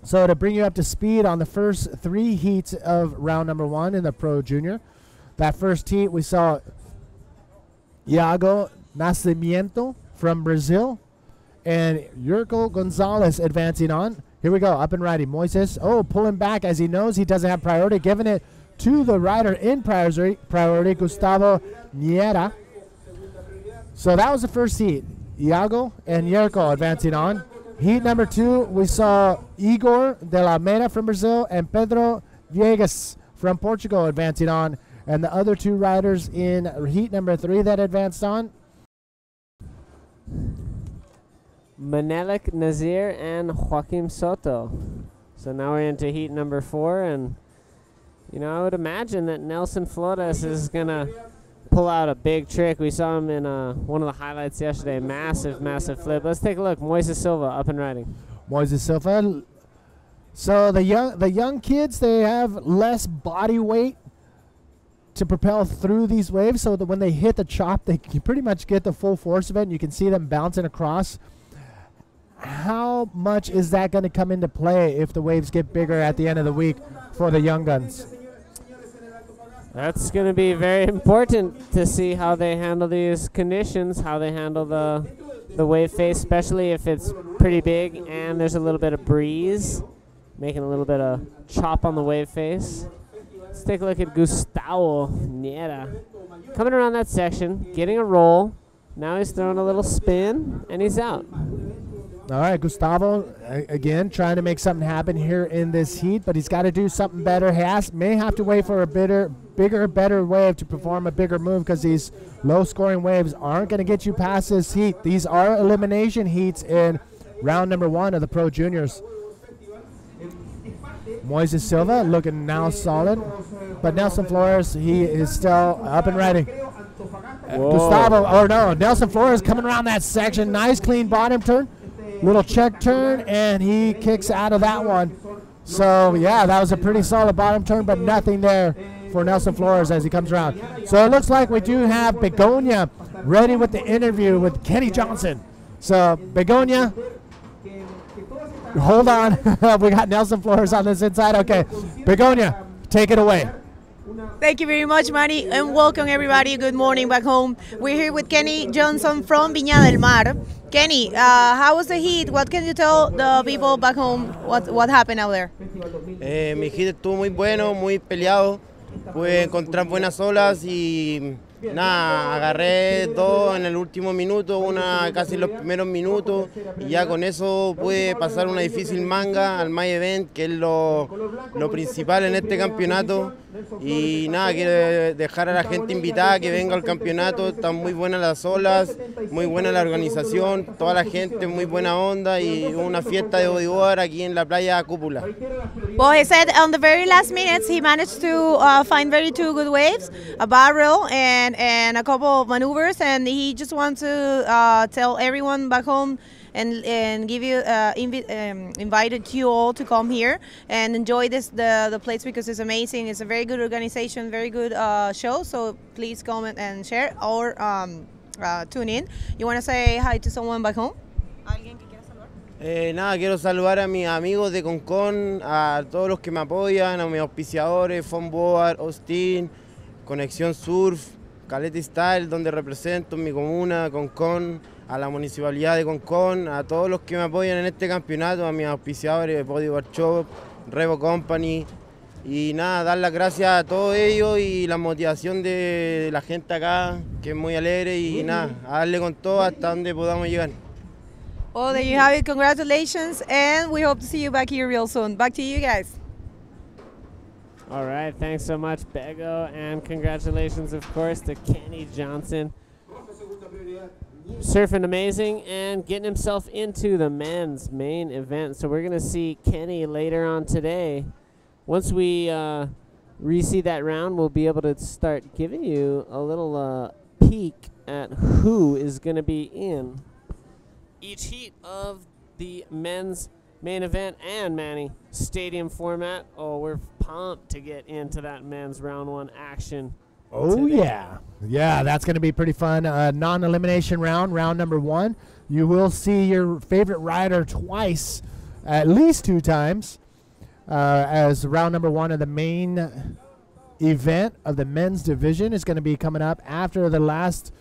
So, to bring you up to speed on the first 3 heats of round number 1 in the Pro Junior, that first heat we saw Iago Nascimento from Brazil and Yurko Gonzalez advancing on. Here we go, up and riding. Moises, pulling back as he knows he doesn't have priority, giving it to the rider in priority, Gustavo Niera. So that was the first heat. Iago and Yerko advancing on. Heat number 2, we saw Igor de la Mena from Brazil and Pedro Viegas from Portugal advancing on. And the other 2 riders in heat number 3 that advanced on. Menelik Nazir and Joaquim Soto. So now we're into heat number 4, and I would imagine that Nelson Flores is gonna pull out a big trick. We saw him in one of the highlights yesterday. Massive flip. Let's take a look. Moises Silva up and riding. Moises Silva. So the young kids, they have less body weight to propel through these waves, so that when they hit the chop, they can pretty much get the full force of it, and you can see them bouncing across. How much is that going to come into play if the waves get bigger at the end of the week for the young guns? That's going to be very important to see how they handle these conditions, how they handle the wave face, especially if it's pretty big and there's a little bit of breeze, making a little bit of chop on the wave face. Let's take a look at Gustavo Niera. Coming around that section, getting a roll. Now he's throwing a little spin, and he's out. All right, Gustavo, again, trying to make something happen here in this heat, but he's got to do something better. May have to wait for a bigger, better wave to perform a bigger move, because these low-scoring waves aren't going to get you past this heat. These are elimination heats in round number 1 of the Pro Juniors. Moises Silva looking now solid, but Nelson Flores, he is still up and riding. Nelson Flores coming around that section. Nice, clean bottom turn. Little check turn, and he kicks out of that one. So, yeah, that was a pretty solid bottom turn, but nothing there for Nelson Flores as he comes around. So it looks like we do have Begonia ready with the interview with Kenny Johnson. So, Begonia, hold on. We got Nelson Flores on this inside. Okay, Begonia, take it away. Thank you very much, Manny, and welcome everybody. Good morning back home. We're here with Kenny Johnson from Viña del Mar. Kenny, how was the heat? What can you tell the people back home? What happened out there? Mi heat estuvo muy bueno, muy peleado. Pude encontrar buenas olas y nada, agarré 2 en el último minuto, una casi en los primeros minutos, y ya con eso pude pasar una difícil manga al My Event, que es lo principal en este campeonato. Y nada, quiero dejar a la gente invitada que venga al campeonato. Están muy buenas las olas, muy buena la organización, toda la gente muy buena onda, y una fiesta de bodyboard aquí en la playa Cúpula. Well, he said on the very last minutes he managed to find 2 good waves, a barrel and a couple of maneuvers, and he just wants to tell everyone back home and give you invited you all to come here and enjoy the place, because it's amazing. It's a very good organization, very good show. So please comment and share or tune in. You want to say hi to someone back home? ¿Alguien que quiera saludar? Nada, quiero saludar a mis amigos de Concon, a todos los que me apoyan, a mis auspiciadores, Bodyboard, Austin, Conexión Surf, Caleta Style, donde represento mi comuna, Concon, a la municipalidad de Concon, a todos los que me apoyan en este campeonato, a mis auspiciadores, Bodyboard Shop, Revo Company, y nada, dar las gracias a todos ellos y la motivación de la gente acá, que es muy alegre, y nada, a darle con todo hasta donde podamos llegar. Well, there you have it. Congratulations, and we hope to see you back here real soon. Back to you guys. All right, thanks so much, Bego, and congratulations, of course, to Kenny Johnson. Surfing amazing and getting himself into the men's main event. So we're going to see Kenny later on today. Once we re-see that round, we'll be able to start giving you a little peek at who is going to be in each heat of the men's main event and, Manny, stadium format. Oh, we're pumped to get into that men's round 1 action. Oh, today. Yeah, that's going to be pretty fun. Non-elimination round number 1. You will see your favorite rider twice, at least 2 times, as round number 1 of the main event of the men's division is going to be coming up after the last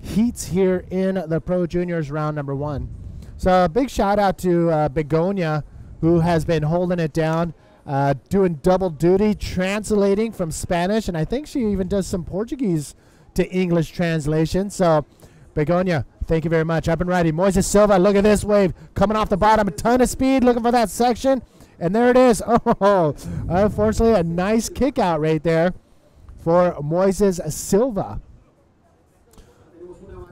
heats here in the Pro Juniors round number 1. So a big shout out to Begonia, who has been holding it down, doing double duty, translating from Spanish, and I think she even does some Portuguese to English translation. So Begonia, thank you very much. I've been riding Moises Silva. Look at this wave coming off the bottom. A ton of speed looking for that section. And there it is. Oh, unfortunately, a nice kick out right there for Moises Silva.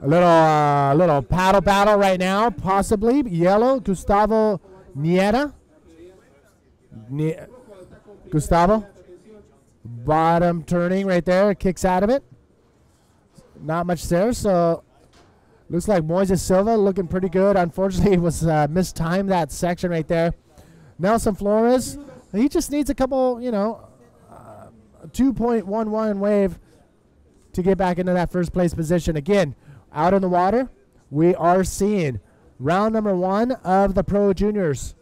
A little paddle battle right now, possibly. Yellow, Gustavo Nieta. Gustavo. Bottom turning right there. Kicks out of it. Not much there, so looks like Moises Silva looking pretty good. Unfortunately, it was mistimed that section right there. Nelson Flores, he just needs a couple, 2.11 wave to get back into that first place position. Again, out in the water, we are seeing round number 1 of the Pro Juniors.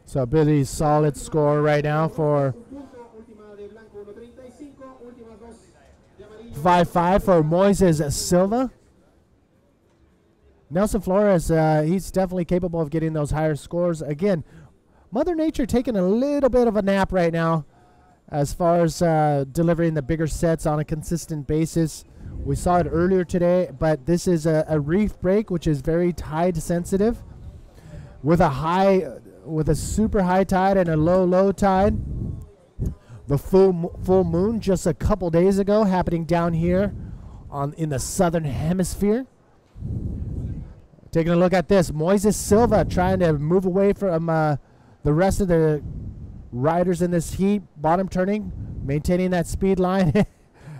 So a pretty solid score right now for 5-5 for Moises Silva. Nelson Flores, he's definitely capable of getting those higher scores. Again, Mother Nature taking a little bit of a nap right now as far as delivering the bigger sets on a consistent basis. We saw it earlier today, but this is a reef break, which is very tide sensitive, with a super high tide and a low tide. The full moon just a couple days ago happening down here in the southern hemisphere. Taking a look at this, Moises Silva trying to move away from the rest of the riders in this heat. Bottom turning, maintaining that speed line.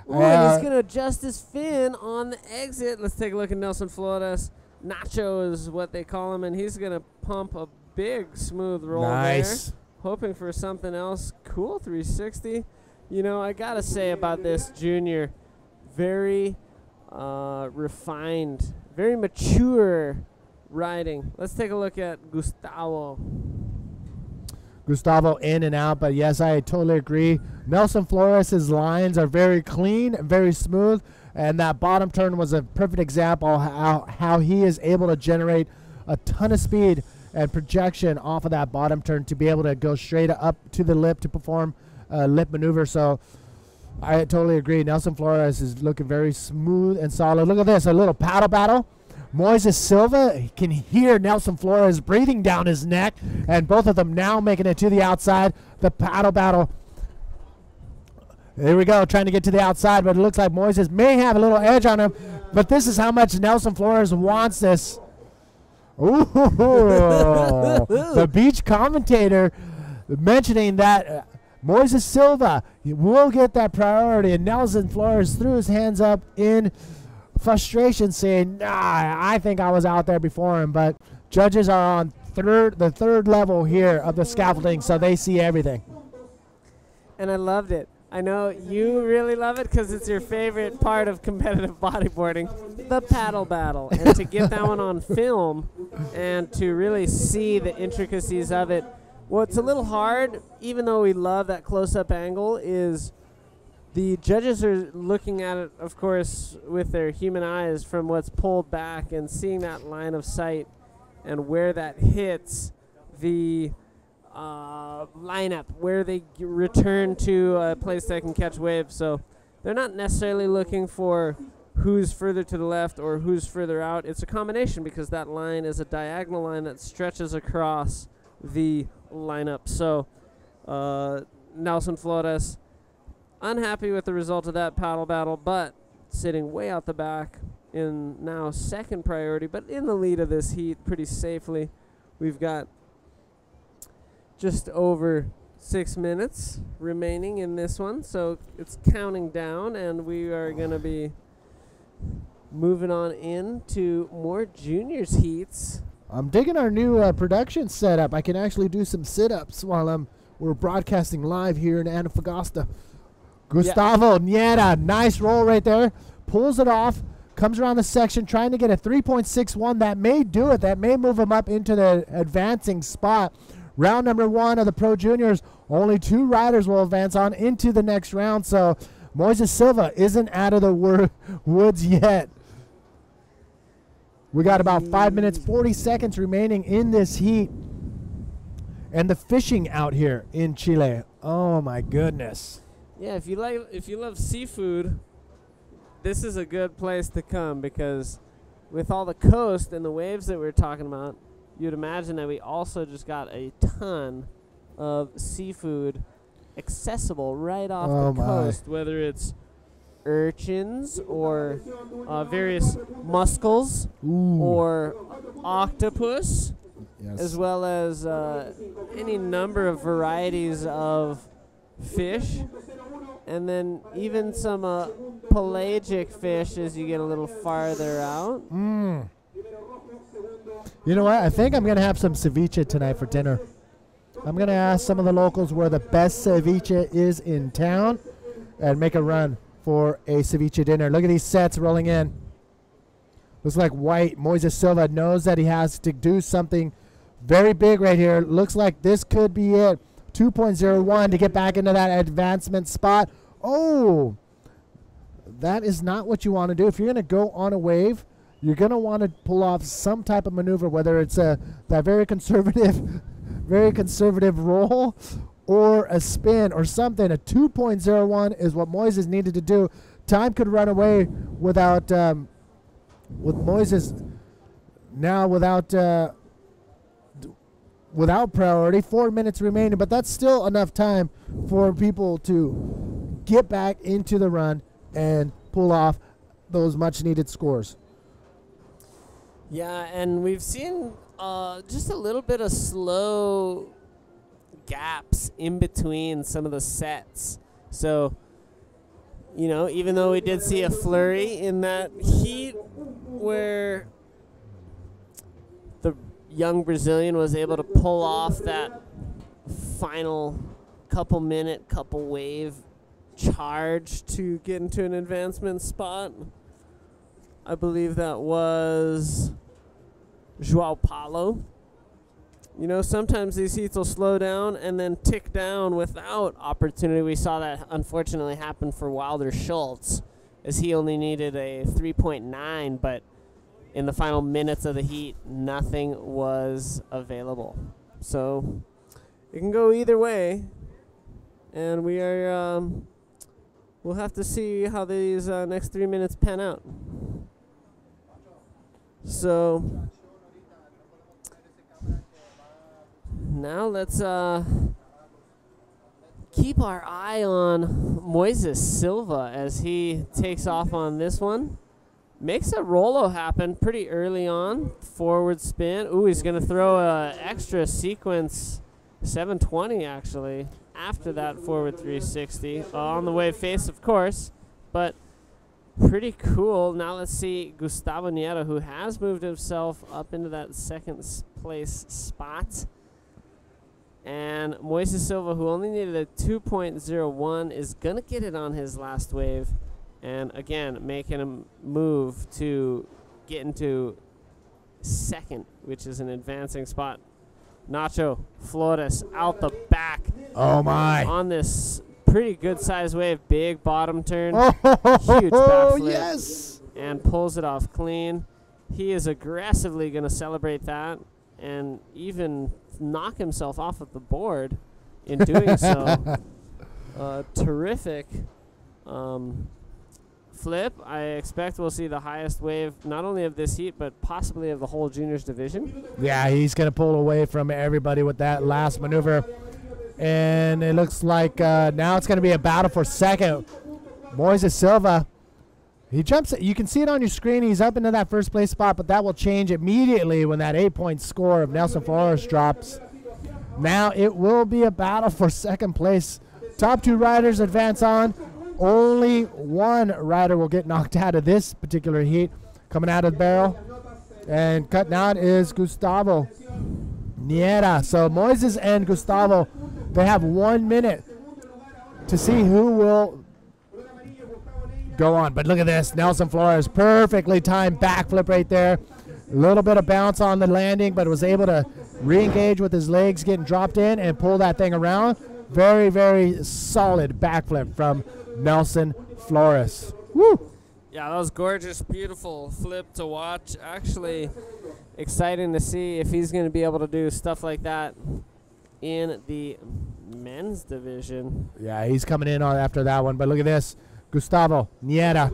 Ooh, and he's going to adjust his fin on the exit. Let's take a look at Nelson Flores. Nacho is what they call him, and he's going to pump a big smooth roll there. Hoping for something else. Cool 360. I got to say about this junior, very refined, very mature riding. Let's take a look at Gustavo. Gustavo in and out, but yes, I totally agree. Nelson Flores' lines are very clean, very smooth, and that bottom turn was a perfect example of how he is able to generate a ton of speed and projection off of that bottom turn to be able to go straight up to the lip to perform a lip maneuver. So I totally agree. Nelson Flores is looking very smooth and solid. Look at this, a little paddle battle. Moises Silva can hear Nelson Flores breathing down his neck, and both of them now making it to the outside. The paddle battle. There we go, trying to get to the outside, but it looks like Moises may have a little edge on him, but this is how much Nelson Flores wants this. Ooh, the beach commentator mentioning that Moises Silva will get that priority, and Nelson Flores threw his hands up in frustration saying, I think I was out there before him, but judges are on the third level here of the scaffolding, so they see everything. And I loved it. I know you really love it because it's your favorite part of competitive bodyboarding, the paddle battle. And to get that one on film and to really see the intricacies of it, what's a little hard, even though we love that close-up angle, is the judges are looking at it, of course, with their human eyes from what's pulled back and seeing that line of sight and where that hits the lineup, where they return to a place that can catch waves. So they're not necessarily looking for who's further to the left or who's further out. It's a combination because that line is a diagonal line that stretches across the lineup. So Nelson Flores, unhappy with the result of that paddle battle, but sitting way out the back in now second priority, but in the lead of this heat pretty safely. We've got just over 6 minutes remaining in this one, so it's counting down, and we are going to be moving on into more juniors heats. I'm digging our new production setup. I can actually do some sit-ups while we're broadcasting live here in Antofagasta. Gustavo Nieta, nice roll right there. Pulls it off, comes around the section, trying to get a 3.61. That may do it. That may move him up into the advancing spot. Round number 1 of the Pro Juniors. Only 2 riders will advance on into the next round. So Moises Silva isn't out of the woods yet. We got about 5 minutes, 40 seconds remaining in this heat. And the fishing out here in Chile. Oh, my goodness. Yeah, if you love seafood, this is a good place to come, because with all the coast and the waves that we're talking about, you'd imagine that we also just got a ton of seafood accessible right off the coast, whether it's urchins or various mussels or octopus, as well as any number of varieties of fish, and then even some pelagic fish as you get a little farther out. You know what? I think I'm going to have some ceviche tonight for dinner. I'm going to ask some of the locals where the best ceviche is in town and make a run for a ceviche dinner. Look at these sets rolling in. Looks like White Moises Silva knows that he has to do something very big right here. Looks like this could be it. 2.01 to get back into that advancement spot. Oh, that is not what you want to do. If you're going to go on a wave, you're going to want to pull off some type of maneuver, whether it's that very conservative roll or a spin or something. A 2.01 is what Moises needed to do. Time could run away without with Moises now without priority. 4 minutes remaining, but that's still enough time for people to get back into the run and pull off those much needed scores. Yeah, and we've seen just a little bit of slow gaps in between some of the sets. So, you know, even though we did see a flurry in that heat where the young Brazilian was able to pull off that final couple wave charge to get into an advancement spot. I believe that was João Paulo. You know, sometimes these heats will slow down and then tick down without opportunity. We saw that unfortunately happen for Wilder Schultz, as he only needed a 3.9, but in the final minutes of the heat, nothing was available. So it can go either way, and we are we'll have to see how these next 3 minutes pan out. So now let's keep our eye on Moises Silva as he takes off on this one. Makes a Rolo happen pretty early on. Forward spin. Ooh, he's going to throw a extra sequence 720 actually after that forward 360. On the wave face, of course, but pretty cool. Now let's see Gustavo Nieto, who has moved himself up into that second place spot. And Moises Silva, who only needed a 2.01, is going to get it on his last wave. And again, making a move to get into second, which is an advancing spot. Nacho Flores out the back. Oh, my. On this pretty good size wave. Big bottom turn. Huge backflip. Yes. And pulls it off clean. He is aggressively going to celebrate that and even knock himself off of the board in doing so. Terrific flip. I expect we'll see the highest wave not only of this heat but possibly of the whole juniors division. Yeah, he's going to pull away from everybody with that last maneuver. And it looks like now it's going to be a battle for second. Moises Silva, he jumps. You can see it on your screen. He's up into that first place spot, but that will change immediately when that 8-point score of Nelson Flores drops. Now it will be a battle for second place. Top two riders advance on. Only one rider will get knocked out of this particular heat. Coming out of the barrel and cutting out is Gustavo Nieto. So Moises and Gustavo, they have 1 minute to see who will go on. But look at this. Nelson Flores, perfectly timed backflip right there. A little bit of bounce on the landing, but was able to re-engage with his legs getting dropped in and pull that thing around. Very, very solid backflip from Nelson Flores. Woo! Yeah, that was gorgeous, beautiful flip to watch. Actually, exciting to see if he's going to be able to do stuff like that in the men's division. Yeah, he's coming in on after that one. But look at this. Gustavo Nieta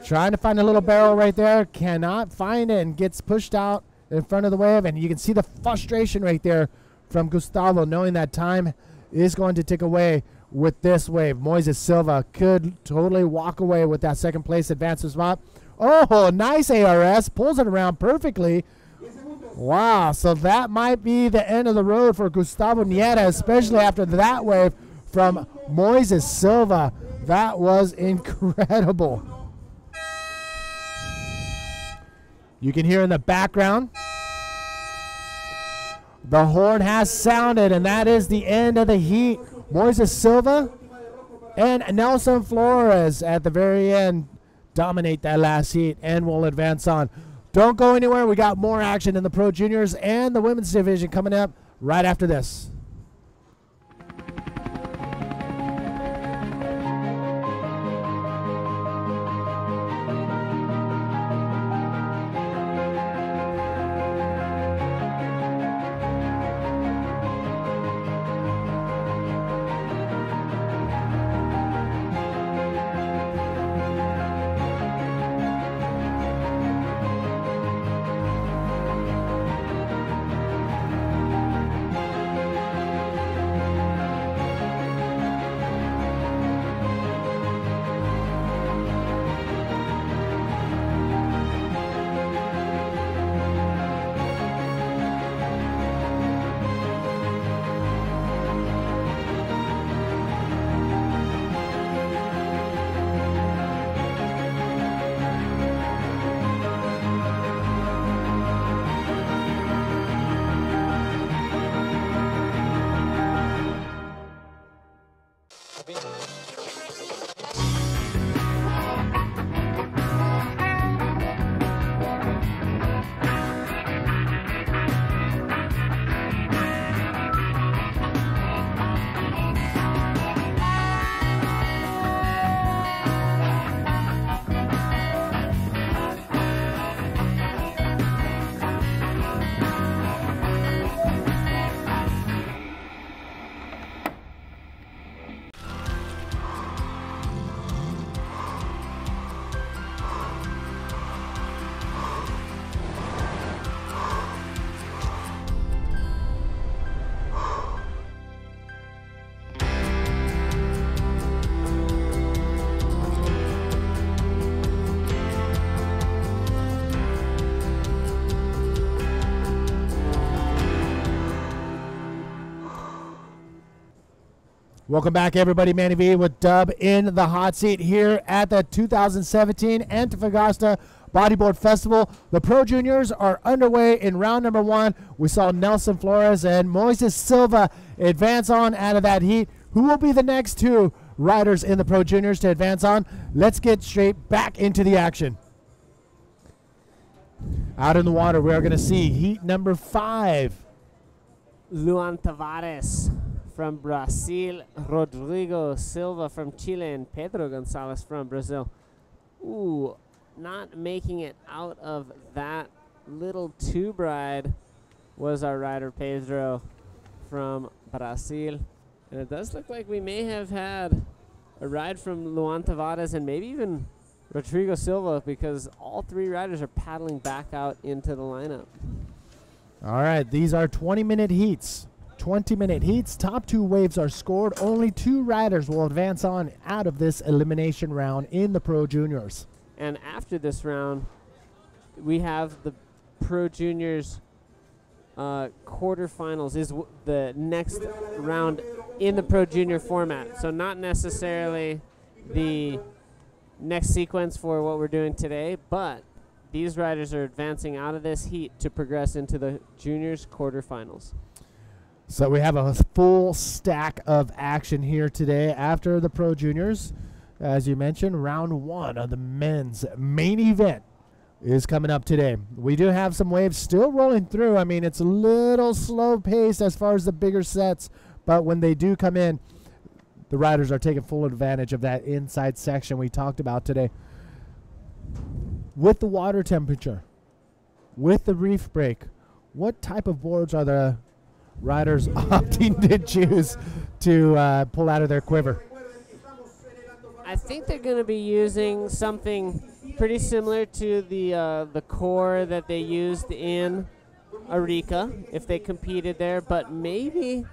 trying to find a little barrel right there. Cannot find it and gets pushed out in front of the wave. And you can see the frustration right there from Gustavo, knowing that time is going to tick away with this wave. Moises Silva could totally walk away with that second place advancement spot. Oh, nice ARS. Pulls it around perfectly. Wow, so that might be the end of the road for Gustavo Nieta, especially after that wave from Moises Silva. That was incredible. You can hear in the background, the horn has sounded, and that is the end of the heat. Moises Silva and Nelson Flores at the very end dominate that last heat and will advance on. Don't go anywhere. We got more action in the Pro Juniors and the women's division coming up right after this. Welcome back, everybody. Manny V with Dub in the hot seat here at the 2017 Antofagasta Bodyboard Festival. The Pro Juniors are underway in round number 1. We saw Nelson Flores and Moises Silva advance on out of that heat. Who will be the next two riders in the Pro Juniors to advance on? Let's get straight back into the action. Out in the water, we are going to see heat number 5. Luan Tavares from Brazil, Rodrigo Silva from Chile, and Pedro Gonzalez from Brazil. Ooh, not making it out of that little tube ride was our rider Pedro from Brazil. And it does look like we may have had a ride from Luan Tavares and maybe even Rodrigo Silva, because all three riders are paddling back out into the lineup. All right, these are 20-minute heats. 20-minute heats. Top 2 waves are scored. Only 2 riders will advance on out of this elimination round in the Pro Juniors. And after this round, we have the Pro Juniors quarterfinals is the next round in the Pro Junior format. So not necessarily the next sequence for what we're doing today, but these riders are advancing out of this heat to progress into the Juniors quarterfinals. So we have a full stack of action here today after the Pro Juniors. As you mentioned, round 1 of the men's main event is coming up today. We do have some waves still rolling through. I mean, it's a little slow paced as far as the bigger sets, but when they do come in, the riders are taking full advantage of that inside section we talked about today. With the water temperature, with the reef break, what type of boards are the riders opting to choose to pull out of their quiver? I think they're going to be using something pretty similar to the core that they used in Arica if they competed there, but maybe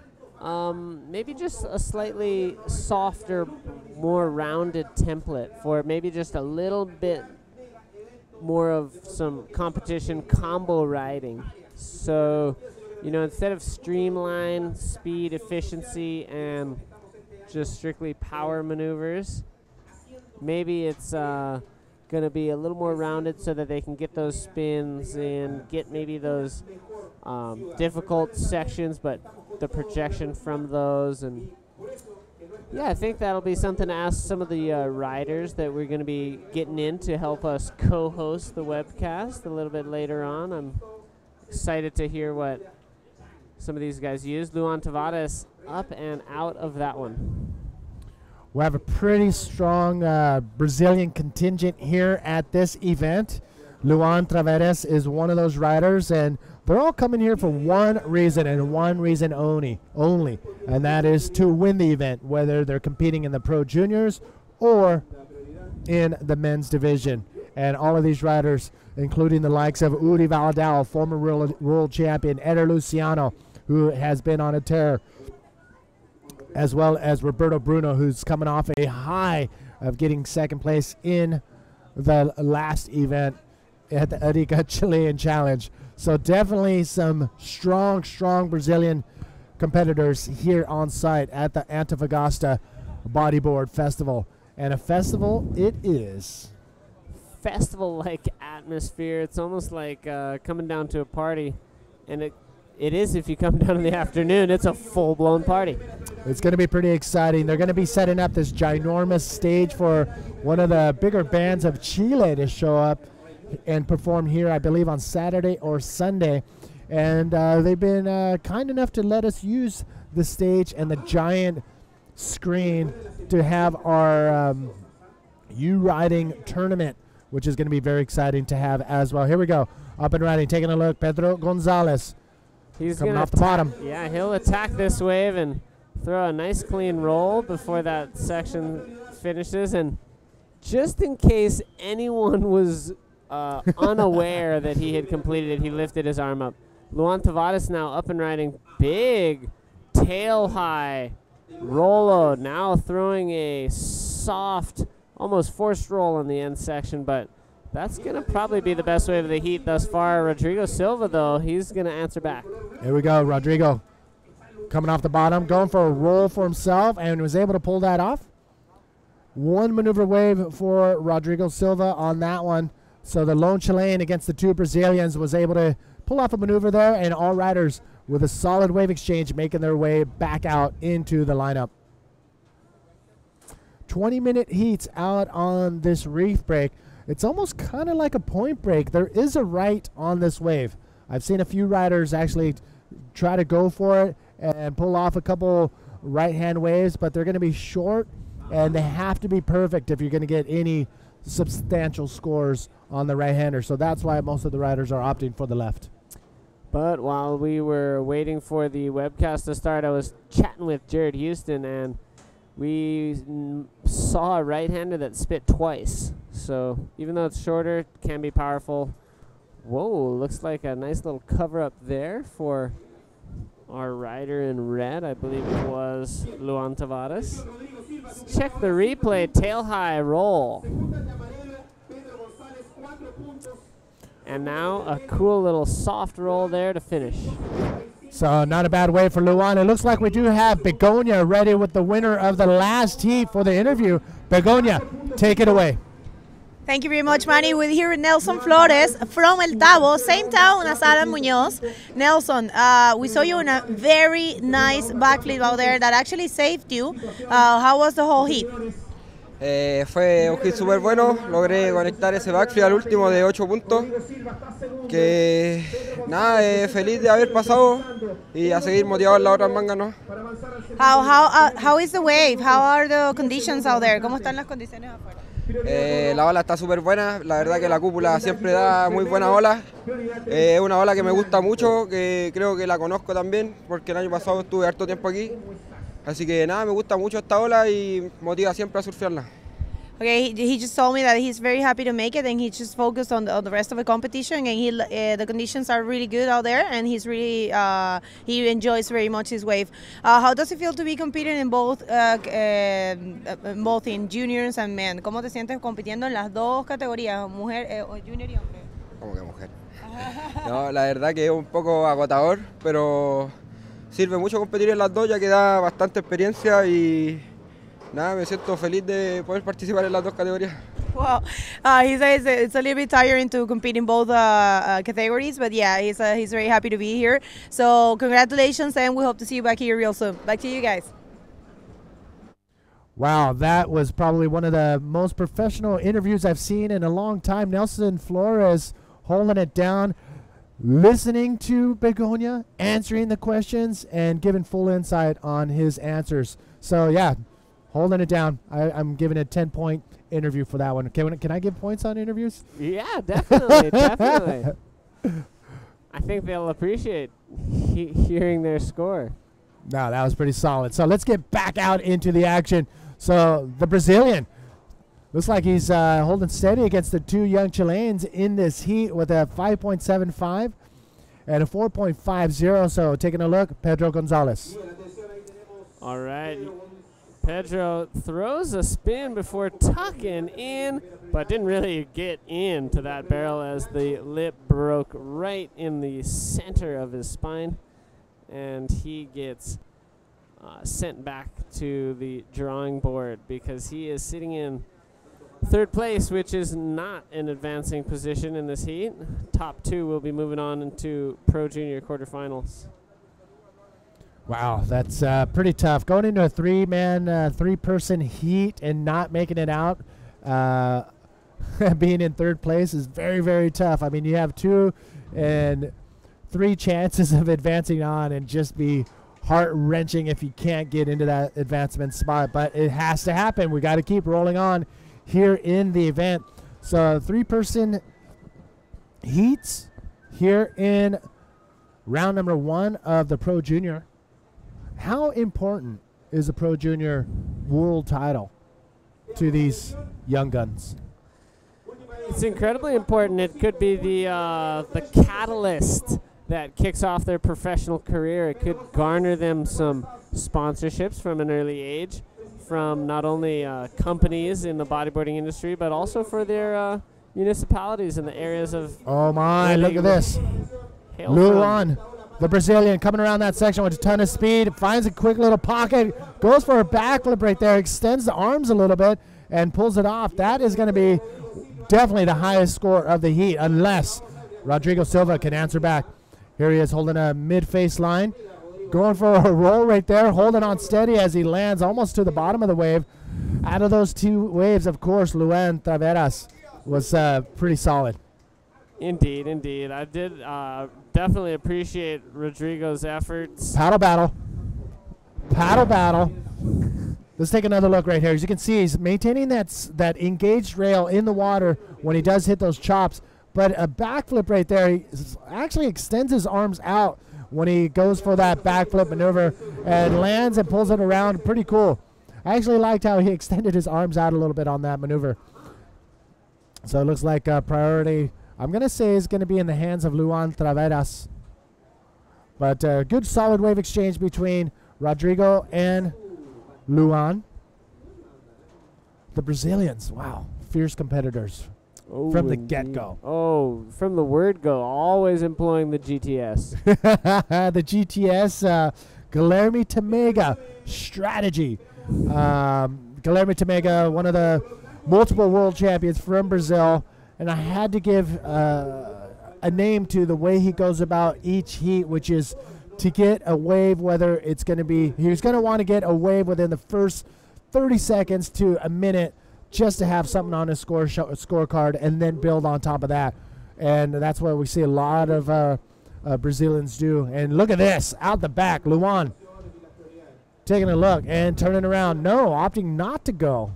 just a slightly softer, more rounded template for maybe just a little bit more of some competition combo riding. So, you know, instead of streamline, speed, efficiency, and just strictly power maneuvers, maybe it's going to be a little more rounded so that they can get those spins and get maybe those difficult sections, but the projection from those. And yeah, I think that'll be something to ask some of the riders that we're going to be getting in to help us co-host the webcast a little bit later on. I'm excited to hear what some of these guys use. Luan Tavares up and out of that one. We have a pretty strong Brazilian contingent here at this event. Luan Tavares is one of those riders, and they're all coming here for one reason and one reason only, and that is to win the event, whether they're competing in the Pro Juniors or in the men's division. And all of these riders, including the likes of Uri Valdao, former world champion, Eder Luciano, who has been on a tear, as well as Roberto Bruno, who's coming off a high of getting second place in the last event at the Arica Chilean Challenge. So definitely some strong Brazilian competitors here on site at the Antofagasta Bodyboard Festival. And a festival it is. Festival-like atmosphere. It's almost like coming down to a party, and it is if you come down in the afternoon. It's a full-blown party. It's going to be pretty exciting. They're going to be setting up this ginormous stage for one of the bigger bands of Chile to show up and perform here, I believe, on Saturday or Sunday. And they've been kind enough to let us use the stage and the giant screen to have our U-Riding tournament, which is going to be very exciting to have as well. Here we go. Up and riding, taking a look. Pedro Gonzalez. He's coming off the bottom. Yeah, he'll attack this wave and throw a nice clean roll before that section finishes. And just in case anyone was unaware that he had completed it, he lifted his arm up. Luan Tavares now up and riding. Big tail high Rolo, now throwing a soft, almost forced roll on the end section, but that's going to probably be the best wave of the heat thus far. Rodrigo Silva, though, he's going to answer back. Here we go. Rodrigo coming off the bottom, going for a roll for himself, and was able to pull that off. One maneuver wave for Rodrigo Silva on that one. So the lone Chilean against the two Brazilians was able to pull off a maneuver there, and all riders with a solid wave exchange making their way back out into the lineup. 20-minute heats out on this reef break. It's almost kind of like a point break. There is a right on this wave. I've seen a few riders actually try to go for it and pull off a couple right-hand waves, but they're going to be short, and they have to be perfect if you're going to get any substantial scores on the right-hander. So that's why most of the riders are opting for the left. But while we were waiting for the webcast to start, I was chatting with Jared Houston, and we saw a right-hander that spit twice. So even though it's shorter, it can be powerful. Whoa, looks like a nice little cover-up there for our rider in red. I believe it was Luan Tavares. Let's check the replay. Tail high roll. And now a cool little soft roll there to finish. So not a bad way for Luan. It looks like we do have Begonia ready with the winner of the last heat for the interview. Begonia, take it away. Thank you very much, Manny. We're here with Nelson Flores from El Tabo, same town as Alan Muñoz. Nelson, we saw you in a very nice backflip out there that actually saved you. How was the whole heat? Fue un hit súper bueno, logré conectar ese backflip al último de 8 puntos, que nada, feliz de haber pasado y a seguir motivado en la otra manga, ¿no? How is the wave? How are the conditions out there? ¿Cómo están las condiciones afuera? La ola está súper buena, la verdad que la cúpula siempre da muy buena ola. Es una ola que me gusta mucho, que creo que la conozco también, porque el año pasado estuve harto tiempo aquí. Así que nada, me gusta mucho esta ola y motiva siempre a surfearla. Okay, he just told me that he's very happy to make it, and he just focused on the rest of the competition, and the conditions are really good out there, and he's really he enjoys very much his wave. How does it feel to be competing in both in juniors and men? ¿Cómo te sientes compitiendo en las dos categorías, mujer o junior y hombre? ¿Cómo que mujer? No, la verdad que es un poco agotador, pero sirve mucho competir en las dos, ya que da bastante experiencia y nada, me siento feliz de poder participar en las dos categorías. Well, he says it's a little bit tiring to compete in both categories, but yeah, he's very happy to be here. So congratulations, and we hope to see you back here real soon. Back to you guys. Wow, that was probably one of the most professional interviews I've seen in a long time. Nelson Flores holding it down, listening to Begonia, answering the questions, and giving full insight on his answers. So yeah, holding it down. I'm giving a 10-point interview for that one. Can I give points on interviews? Yeah, definitely, definitely. I think they'll appreciate hearing their score. No, that was pretty solid. So let's get back out into the action. So the Brazilian looks like he's holding steady against the two young Chileans in this heat with a 5.75 and a 4.50. So taking a look, Pedro Gonzalez. All right. Pedro throws a spin before tucking in, but didn't really get into that barrel as the lip broke right in the center of his spine, and he gets sent back to the drawing board because he is sitting in third place, which is not an advancing position in this heat. Top two will be moving on into Pro Junior quarterfinals. Wow, that's pretty tough. Going into a three-person heat and not making it out, being in third place is very, very tough. I mean, you have 2 and 3 chances of advancing on, and just be heart-wrenching if you can't get into that advancement spot. But it has to happen. We got to keep rolling on here in the event. So 3-person heats here in round number 1 of the Pro Junior. How important is the Pro Junior world title to these young guns? It's incredibly important. It could be the catalyst that kicks off their professional career. It could garner them some sponsorships from an early age, from not only companies in the bodyboarding industry, but also for their municipalities in the areas of. Oh my! Look at this, Luan. The Brazilian coming around that section with a ton of speed, finds a quick little pocket, goes for a backflip right there, extends the arms a little bit, and pulls it off. That is going to be definitely the highest score of the heat, unless Rodrigo Silva can answer back. Here he is holding a mid-face line, going for a roll right there, holding on steady as he lands almost to the bottom of the wave. Out of those 2 waves, of course, Luan Taveras was pretty solid. Indeed, indeed. I did definitely appreciate Rodrigo's efforts. Paddle battle. Paddle battle. Let's take another look right here. As you can see, he's maintaining that engaged rail in the water when he does hit those chops. But a backflip right there, he actually extends his arms out when he goes for that backflip maneuver and lands and pulls it around. Pretty cool. I actually liked how he extended his arms out a little bit on that maneuver. So it looks like priority, I'm going to say, is going to be in the hands of Luan Taveras. But good solid wave exchange between Rodrigo and Luan. The Brazilians, wow, fierce competitors from the get-go. Oh, from the word go, always employing the GTS. The GTS, Guilherme Tamega strategy. Guilherme Tamega, one of the multiple world champions from Brazil. And I had to give a name to the way he goes about each heat, which is to get a wave, whether it's going to be, he's going to want to get a wave within the first 30 seconds to a minute just to have something on his scorecard and then build on top of that. And that's what we see a lot of Brazilians do. And look at this, out the back, Luan taking a look and turning around. No, opting not to go.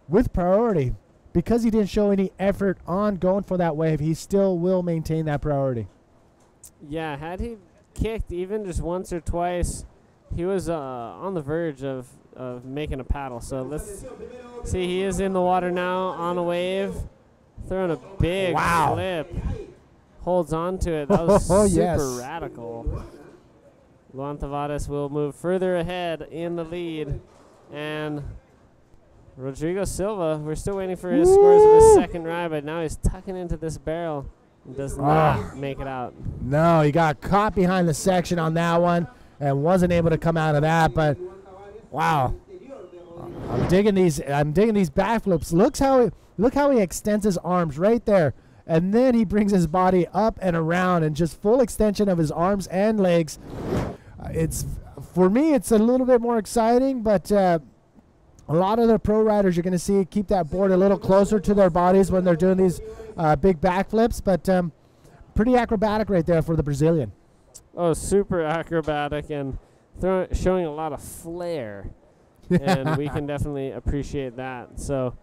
with priority. Because he didn't show any effort on going for that wave, he still will maintain that priority. Yeah, had he kicked even just once or twice, he was on the verge of making a paddle. So let's see. He is in the water now on a wave, throwing a big flip. Holds on to it. That was super radical. Antofagasta will move further ahead in the lead. And Rodrigo Silva, we're still waiting for his scores of his second ride, but now he's tucking into this barrel and does not make it out. No, he got caught behind the section on that one and wasn't able to come out of that. But wow, I'm digging these backflips. Look how he extends his arms right there, and then he brings his body up and around, and just full extension of his arms and legs. For me, it's a little bit more exciting, but a lot of the pro riders you're going to see keep that board a little closer to their bodies when they're doing these big backflips, but pretty acrobatic right there for the Brazilian. Oh, super acrobatic and showing a lot of flair, and we can definitely appreciate that. So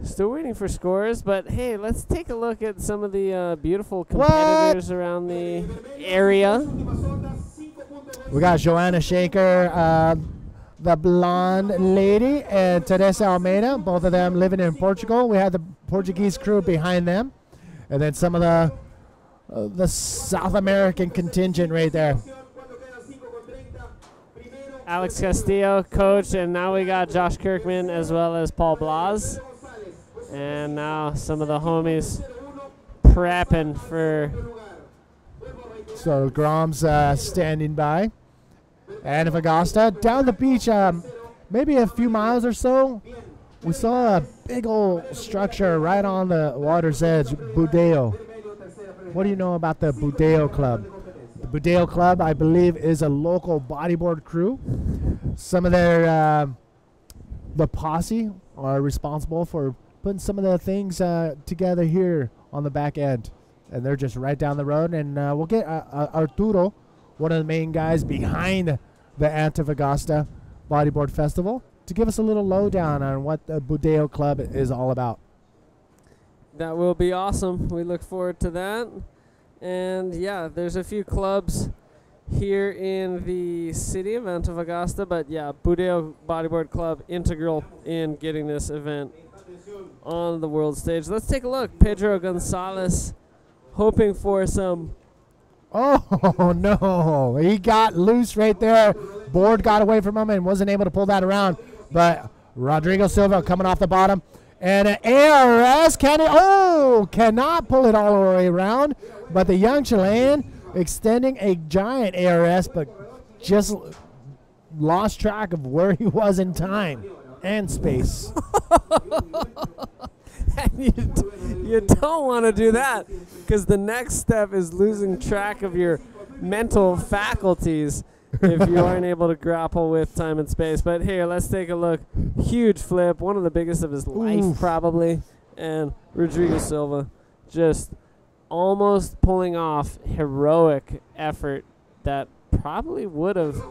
still waiting for scores, but hey, let's take a look at some of the beautiful competitors around the area. We got Joanna Shaker, the blonde lady, and Teresa Almeida, both of them living in Portugal. We had the Portuguese crew behind them, and then some of the South American contingent right there. Alex Castillo, coach, and now we got Josh Kirkman as well as Paul Blas. And now some of the homies prepping for. So Grom's standing by. Antofagasta down the beach, maybe a few miles or so. We saw a big old structure right on the water's edge, Budeo. What do you know about the Budeo Club? The Budeo Club, I believe, is a local bodyboard crew. Some of their, the posse are responsible for putting some of the things together here on the back end. And they're just right down the road. And we'll get Arturo, one of the main guys behind the Antofagasta Bodyboard Festival, to give us a little lowdown on what the Budeo Club is all about. That will be awesome. We look forward to that. And yeah, there's a few clubs here in the city of Antofagasta, but yeah, Budeo Bodyboard Club integral in getting this event on the world stage. Let's take a look. Pedro Gonzalez hoping for some. Oh, no. He got loose right there. Board got away from him and wasn't able to pull that around. But Rodrigo Silva coming off the bottom. And an ARS. Cannot pull it all the way around. But the young Chilean extending a giant ARS, but just lost track of where he was in time and space. You don't want to do that, because the next step is losing track of your mental faculties if you aren't able to grapple with time and space. But here, let's take a look. Huge flip, one of the biggest of his life probably, and Rodrigo Silva just almost pulling off heroic effort that probably would have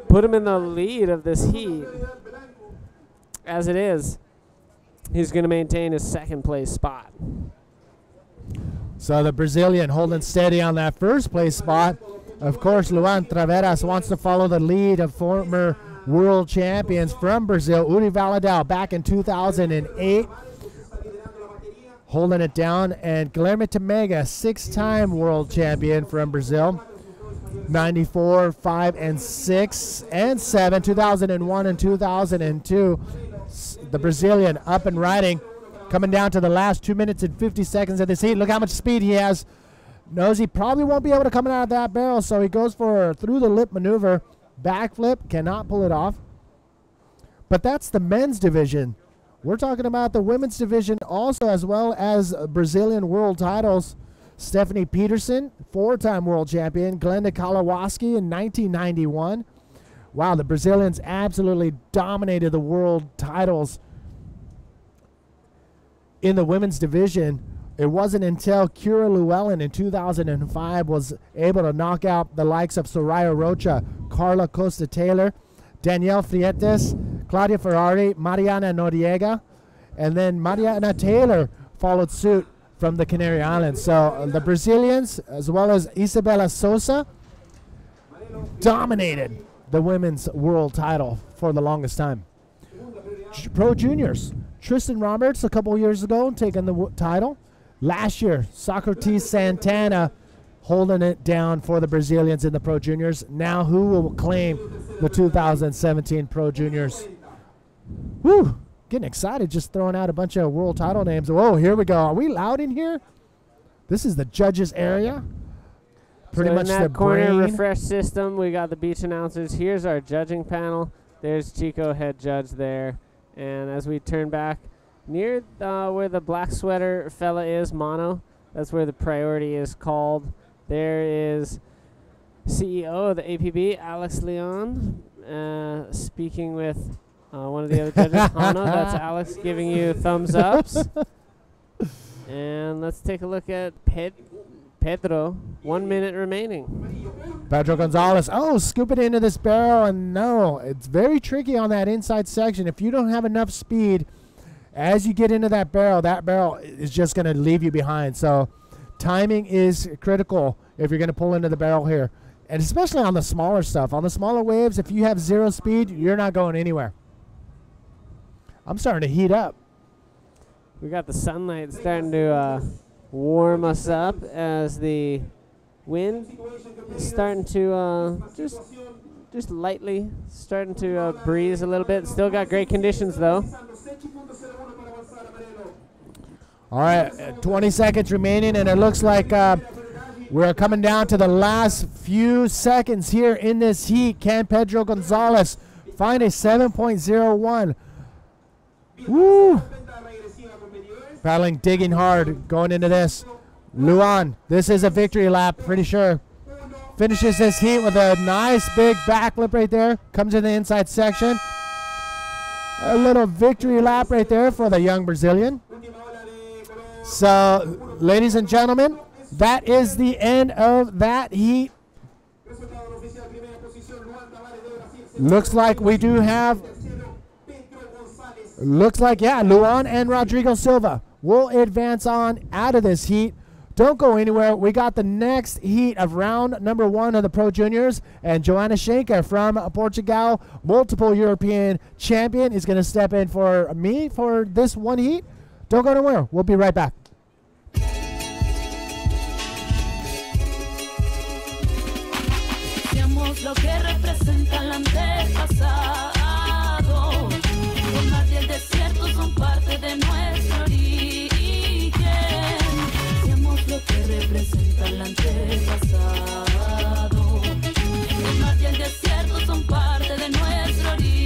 put him in the lead of this heat. As it is, he's going to maintain his second place spot. So the Brazilian holding steady on that first place spot. Of course, Luan Traveras wants to follow the lead of former world champions from Brazil, Uri Valadão, back in 2008, holding it down. And Guilherme Temega, six-time world champion from Brazil, 94, 5, and 6, and 7, 2001 and 2002. The Brazilian up and riding, coming down to the last 2 minutes and 50 seconds of this heat. Look how much speed he has. Knows he probably won't be able to come out of that barrel, so he goes for a through the lip maneuver. Backflip, cannot pull it off. But that's the men's division. We're talking about the women's division also, as well as Brazilian world titles. Stephanie Peterson, four-time world champion. Glenda Kalawaski in 1991. Wow, the Brazilians absolutely dominated the world titles in the women's division. It wasn't until Kira Llewellyn in 2005 was able to knock out the likes of Soraya Rocha, Carla Costa-Taylor, Danielle Frietes, Claudia Ferrari, Mariana Noriega, and then Mariana Taylor followed suit from the Canary Islands. So the Brazilians, as well as Isabela Sosa, dominated the women's world title for the longest time. Pro Juniors, Tristan Roberts a couple years ago taking the title. Last year, Socrates Santana holding it down for the Brazilians in the Pro Juniors. Now who will claim the 2017 Pro Juniors? Woo! Getting excited just throwing out a bunch of world title names. Whoa, here we go. Are we loud in here? This is the judges area. Pretty so much in that the corner brain. refresh system, we got the beach announcers. Here's our judging panel. There's Chico, head judge there. And as we turn back, near where the black sweater fella is, Mono, that's where the priority is called. There is CEO of the APB, Alex Leon, speaking with one of the other judges, Hano. That's Alex giving you thumbs ups. And let's take a look at Pedro. 1 minute remaining. Pedro Gonzalez. Oh, scoop it into this barrel, and no, it's very tricky on that inside section. If you don't have enough speed, as you get into that barrel is just going to leave you behind. So timing is critical if you're going to pull into the barrel here. And especially on the smaller stuff. On the smaller waves, if you have zero speed, you're not going anywhere. I'm starting to heat up. We got the sunlight starting to warm us up as the wind is starting to just lightly starting to breeze a little bit. Still got great conditions though. All right, 20 seconds remaining, and it looks like we're coming down to the last few seconds here in this heat. Can Pedro Gonzalez find a 7.01? Woo! Paddling, digging hard, going into this. Luan, this is a victory lap, pretty sure. Finishes this heat with a nice big backflip right there. Comes in the inside section. A little victory lap right there for the young Brazilian. So, ladies and gentlemen, that is the end of that heat. Looks like we do have, yeah, Luan and Rodrigo Silva will advance on out of this heat. Don't go anywhere. We got the next heat of round number 1 of the Pro Juniors, and Joanna Schenker from Portugal, multiple European champion, is going to step in for me for this one heat. Don't go anywhere. We'll be right back. Lo que representa el antepasado, el mar y el desierto son parte de nuestro origen. Seamos lo que representa el antepasado, el mar y el desierto son parte de nuestro origen.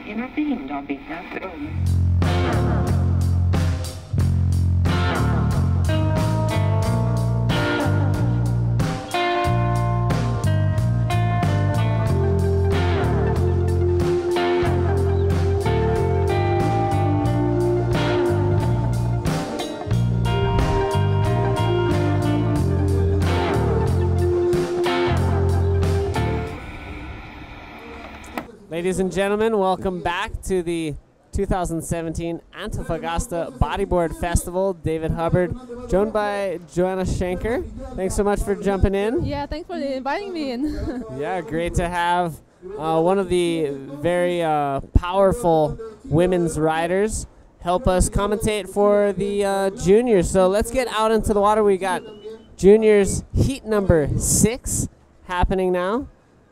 Intervened on behalf of Ladies and gentlemen, welcome back to the 2017 Antofagasta Bodyboard Festival. David Hubbard, joined by Joanna Schenker. Thanks so much for jumping in. Yeah, thanks for inviting me in. Yeah, great to have one of the very powerful women's riders help us commentate for the juniors. So let's get out into the water. We got juniors heat number 6 happening now.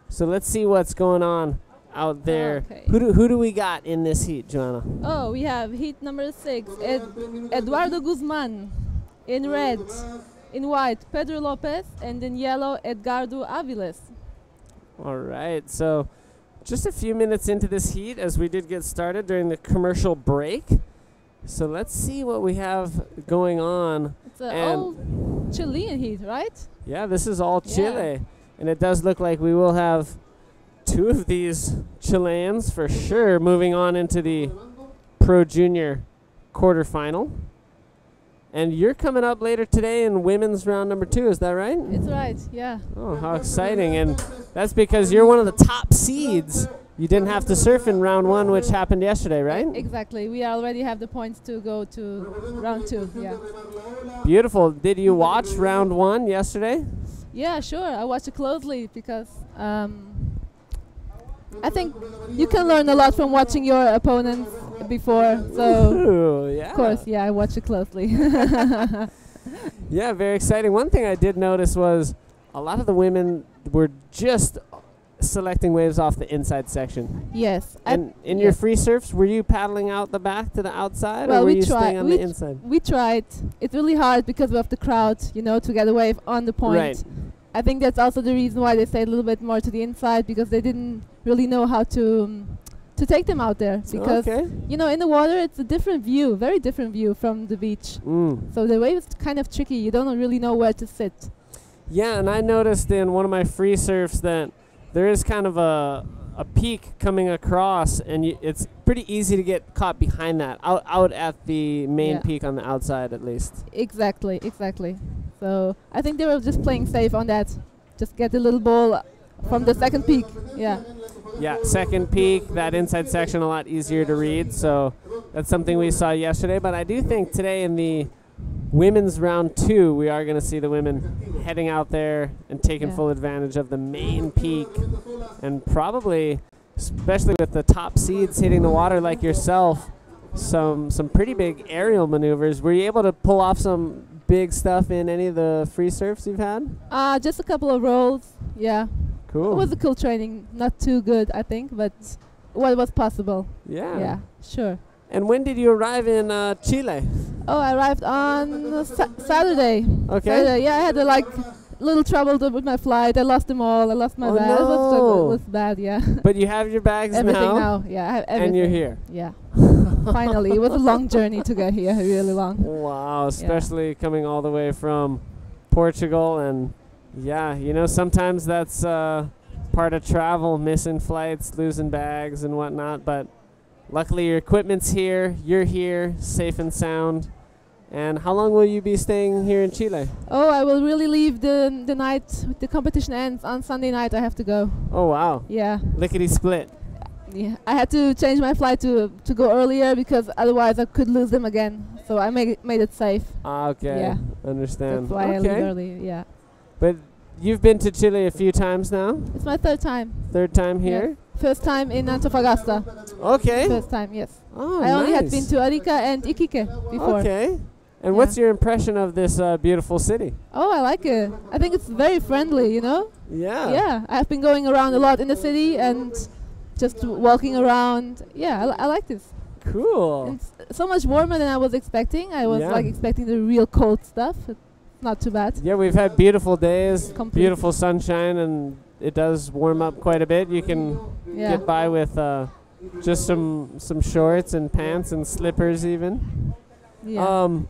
So let's see what's going on out there. Okay. Who do we got in this heat, Joanna? Oh, we have heat number 6, Eduardo Guzman in red, in white, Pedro Lopez, and in yellow, Edgardo Aviles. All right, so just a few minutes into this heat as we did get started during the commercial break. So let's see what we have going on. It's all Chilean heat, right? Yeah, this is all Chile. And it does look like we will have 2 of these Chileans for sure moving on into the Pro Junior quarterfinal. And you're coming up later today in women's round number 2, is that right? It's right, yeah. Oh, how exciting. And that's because you're one of the top seeds. You didn't have to surf in round 1, which happened yesterday, right? Exactly. We already have the points to go to round 2, yeah. Beautiful. Did you watch round 1 yesterday? Yeah, sure. I watched it closely because I think you can learn a lot from watching your opponents before. So, ooh, yeah. Of course, yeah, I watched it closely. Yeah, very exciting. One thing I did notice was a lot of the women were just selecting waves off the inside section. Yes. And in your free surfs, were you paddling out the back to the outside, or were you staying on the inside? We tried. It's really hard because of the crowd, you know, to get a wave on the point. Right. I think that's also the reason why they stayed a little bit more to the inside, because they didn't really know how to take them out there. Because, you know, in the water, it's a different view, very different view from the beach. So the wave is kind of tricky. You don't really know where to sit. Yeah, and I noticed in one of my free surfs that there is kind of a peak coming across, and it's pretty easy to get caught behind that, out at the main peak on the outside at least. Exactly, exactly. So I think they were just playing safe on that. Just get the little ball from the second peak, yeah. Yeah, second peak, that inside section a lot easier to read, so that's something we saw yesterday. But I do think today in the women's round 2, we are going to see the women heading out there and taking full advantage of the main peak, and probably, especially with the top seeds hitting the water like yourself, some pretty big aerial maneuvers. Were you able to pull off some big stuff in any of the free surfs you've had? Just a couple of rolls, yeah. Cool. It was a cool training, not too good, I think, but what was possible. Yeah. Yeah, sure. And when did you arrive in Chile? Oh, I arrived on Saturday. Okay. Saturday. Yeah, I had a little trouble with my flight. I lost them all. I lost my bag. No. It was bad, yeah. But you have your bags everything now. Yeah, I have everything. And you're here. Yeah. Finally, it was a long journey to get here, really long. Wow, especially coming all the way from Portugal. And yeah, you know, sometimes that's part of travel, missing flights, losing bags and whatnot. But luckily your equipment's here, you're here, safe and sound. And how long will you be staying here in Chile? Oh, I will really leave the night the competition ends. On Sunday night I have to go. Oh, wow. Yeah. Lickety split. Yeah, I had to change my flight to go earlier because otherwise I could lose them again. So I made it safe. Okay. Yeah. Understand. That's why I leave early, yeah. But you've been to Chile a few times now? It's my 3rd time. 3rd time here? Yeah. First time in Antofagasta. Okay. First time, yes. Oh, I only had been to Arica and Iquique before. Okay. And what's your impression of this beautiful city? Oh, I like it. I think it's very friendly, you know? Yeah. Yeah, I've been going around a lot in the city and just walking around. Yeah, I like this. Cool. It's so much warmer than I was expecting. I was expecting the real cold stuff. It's not too bad. Yeah, we've had beautiful days, beautiful sunshine, and it does warm up quite a bit. You can get by with just some shorts and pants and slippers even. Yeah.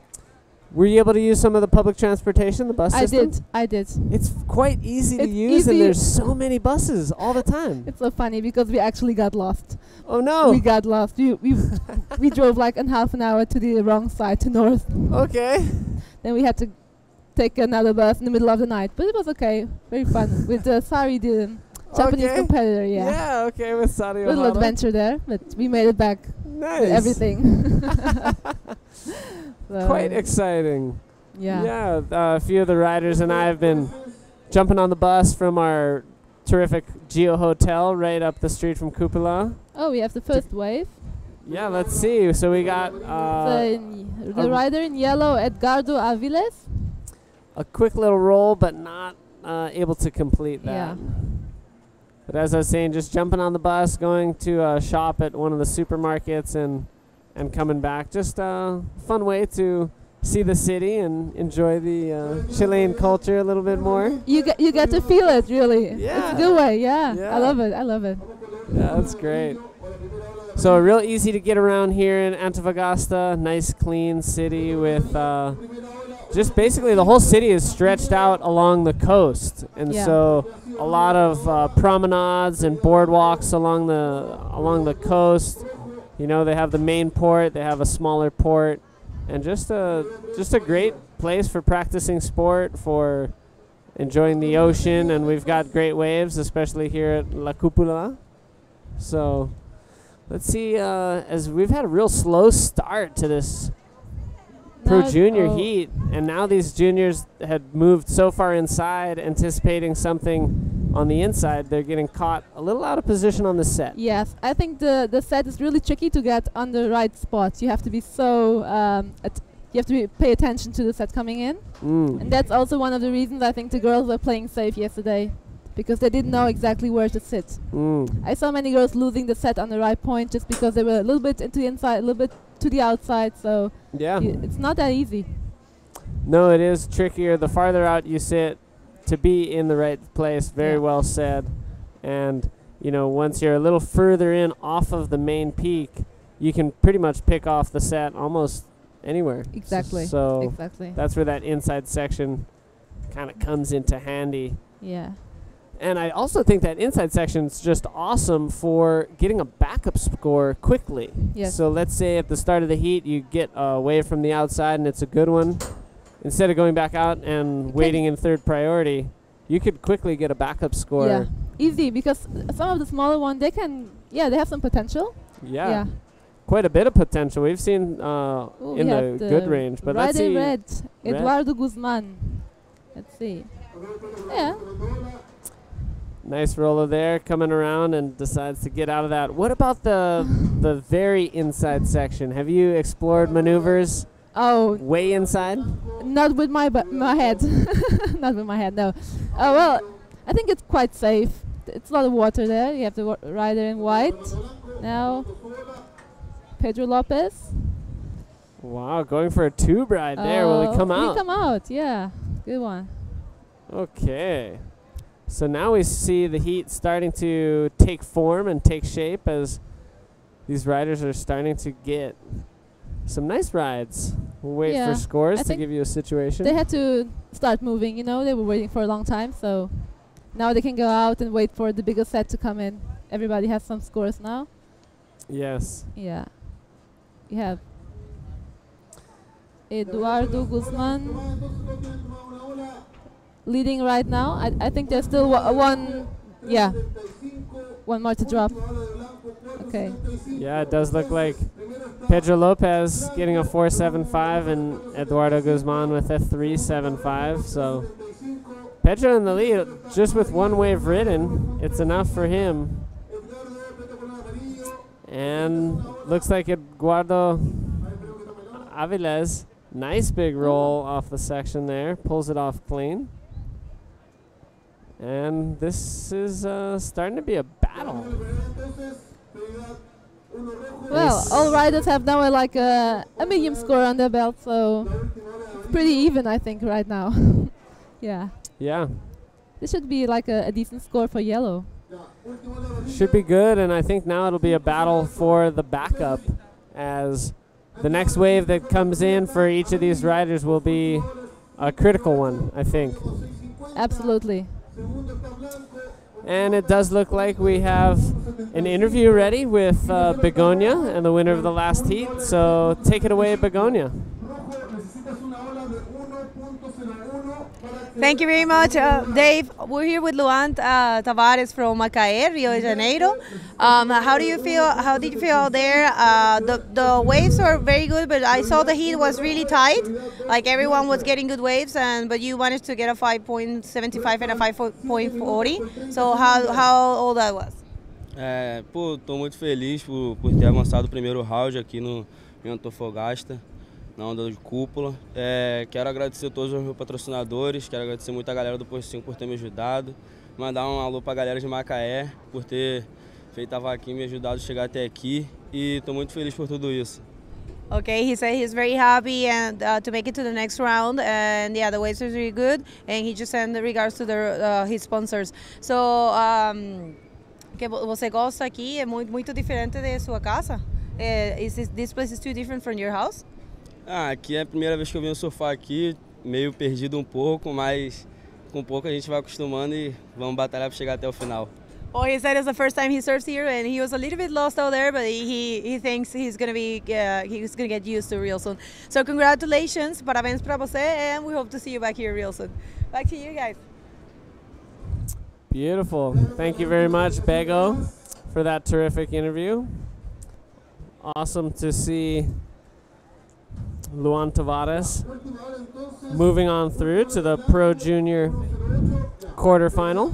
Were you able to use some of the public transportation, the bus system? I did. It's quite easy to use, and there's so many buses all the time. It's so funny because we actually got lost. Oh, no. We got lost. We drove like a half an hour to the wrong side, to north. Okay. Then we had to take another bus in the middle of the night. But it was okay. Very fun. With Sari, Japanese competitor, yeah. Yeah, okay, with Sari Ohara. Little adventure there, but we made it back. Nice. With everything. So Quite exciting. Yeah. Yeah, a few of the riders and I have been jumping on the bus from our terrific Geo Hotel right up the street from Kupila. Oh, we have the first wave. Yeah, let's see. So we got The rider in yellow, Edgardo Aviles. a quick little roll, but not able to complete that. Yeah. But as I was saying, just jumping on the bus, going to shop at one of the supermarkets and coming back. Just a fun way to see the city and enjoy the Chilean culture a little bit more. You get to feel it, really. Yeah. It's a good way, yeah. Yeah. I love it, I love it. Yeah, that's great. So real easy to get around here in Antofagasta. Nice, clean city with just basically the whole city is stretched out along the coast, and so a lot of promenades and boardwalks along the coast. You know, they have the main port, they have a smaller port, and just a great place for practicing sport, for enjoying the ocean, and we've got great waves, especially here at La Cúpula. So let's see, as we've had a real slow start to this Pro Junior heat, and now these juniors had moved so far inside, anticipating something on the inside. They're getting caught a little out of position on the set. Yes, I think the set is really tricky to get on the right spots. You have to be so, you have to pay attention to the set coming in. And that's also one of the reasons I think the girls were playing safe yesterday, because they didn't know exactly where to sit. I saw many girls losing the set on the right point just because they were a little bit into the inside, a little bit to the outside, so yeah, it's not that easy. No, it is trickier the farther out you sit to be in the right place. Very well said. And you know, once you're a little further in off of the main peak, you can pretty much pick off the set almost anywhere. Exactly. So exactly. That's where that inside section kind of comes into handy. Yeah. And I also think that inside section is just awesome for getting a backup score quickly. Yes. So let's say at the start of the heat you get a wave from the outside and it's a good one. Instead of going back out and waiting in third priority, you could quickly get a backup score. Yeah, easy, because some of the smaller ones, they have some potential. Yeah. Quite a bit of potential. We've seen in the good range. But let's see. Red, Eduardo Guzman. Let's see. Yeah. Nice roller there, coming around and decides to get out of that. What about the very inside section? Have you explored maneuvers? Oh, way inside? Not with my head. Not with my head, no. Oh, well, I think it's quite safe. It's a lot of water there. You have the rider in white. Now, Pedro Lopez. Wow, going for a tube ride there. Will he come out? He come out, yeah. Good one. Okay. So now we see the heat starting to take form and take shape as these riders are starting to get some nice rides. We'll wait for scores to give you a situation. They had to start moving, you know. They were waiting for a long time, so now they can go out and wait for the bigger set to come in. Everybody has some scores now. Yes. Yeah. You have Eduardo Guzman leading right now. I think there's still one more to drop. Okay. Yeah, it does look like Pedro Lopez getting a 4.75 and Eduardo Guzman with a 3.75. So Pedro in the lead, just with one wave ridden. It's enough for him. And looks like Eduardo Aviles, nice big roll off the section there, pulls it off clean. And this is starting to be a battle. Well, all riders have now a medium score on their belt, so it's pretty even, I think, right now. Yeah. Yeah. This should be like a decent score for yellow. Should be good, and I think now it'll be a battle for the backup, as the next wave that comes in for each of these riders will be a critical one, I think. Absolutely. And it does look like we have an interview ready with Begonia and the winner of the last heat. So take it away, Begonia. Thank you very much, Dave. We're here with Luan Tavares from Macaé, Rio de Janeiro. How do you feel? How did you feel out there? The waves are very good, but I saw the heat was really tight. Like everyone was getting good waves, but you managed to get a 5.75 and a 5.40. So how all that was? Pô, tô muito feliz por ter avançado o primeiro round aqui em Antofagasta, na onda de cúpula. Quero agradecer a todos os meus patrocinadores, quero agradecer muito a galera do Posto 5 por ter me ajudado, mandar um alô para a galera de Macaé por ter feito a vaquinha e me ajudado a chegar até aqui, e tô muito feliz por tudo isso. Okay, he said he's very happy and to make it to the next round, and yeah, the waves are really good, and he just sent the regards to his sponsors. So, que você gosta aqui é muito diferente de sua casa? This place is too different from your house? Aqui é a primeira vez que eu venho surfar aqui, meio perdido um pouco, mas com pouco a gente vai acostumando e vamos batalhar para chegar até o final. Well, he said it's the first time he surfs here, and he was a little bit lost out there, but he thinks he's gonna get used to real soon. So congratulations, parabéns para você, and we hope to see you back here real soon. Back to you guys. Beautiful. Thank you very much, Bego, for that terrific interview. Awesome to see Luan Tavares moving on through to the Pro Junior quarterfinal.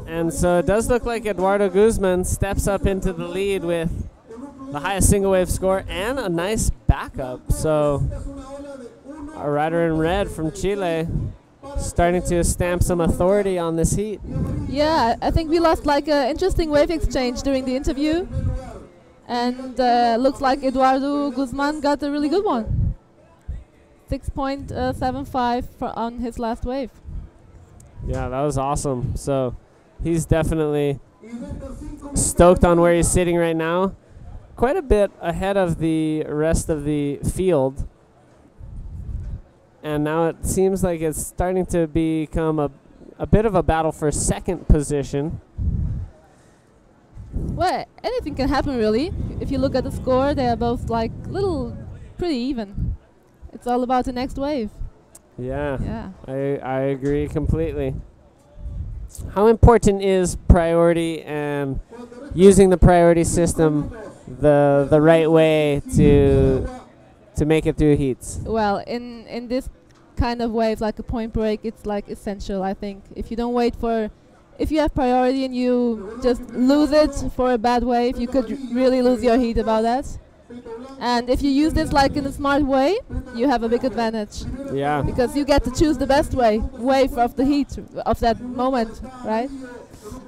And so it does look like Eduardo Guzman steps up into the lead with the highest single wave score and a nice backup. So our rider in red from Chile starting to stamp some authority on this heat. Yeah, I think we lost like an interesting wave exchange during the interview, and looks like Eduardo Guzman got a really good one. 6.75 on his last wave. Yeah, that was awesome. So he's definitely stoked on where he's sitting right now. Quite a bit ahead of the rest of the field. And now it seems like it's starting to become a bit of a battle for second position. Well, anything can happen really. If you look at the score, they are both like pretty even. It's all about the next wave. Yeah. I agree completely. How important is priority and using the priority system the right way to make it through heats? Well, in this kind of wave, like a point break, it's like essential, I think. If you don't wait if you have priority and you just lose it for a bad wave, you could really lose your heat about that. And if you use this like in a smart way, you have a big advantage. Yeah. Because you get to choose the best wave of the heat of that moment, right?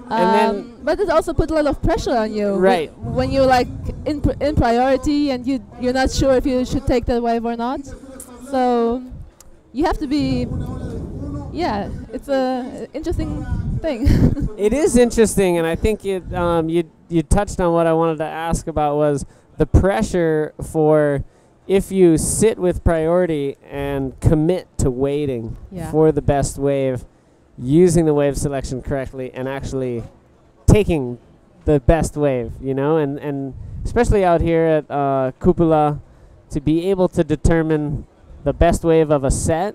But it also puts a lot of pressure on you. Right. When you're like in priority and you're not sure if you should take that wave or not. So you have to be, it's a interesting thing. It is interesting, and I think you touched on what I wanted to ask about was the pressure for if you sit with priority and commit to waiting for the best wave, using the wave selection correctly, and actually taking the best wave, and especially out here at Cupola, to be able to determine the best wave of a set,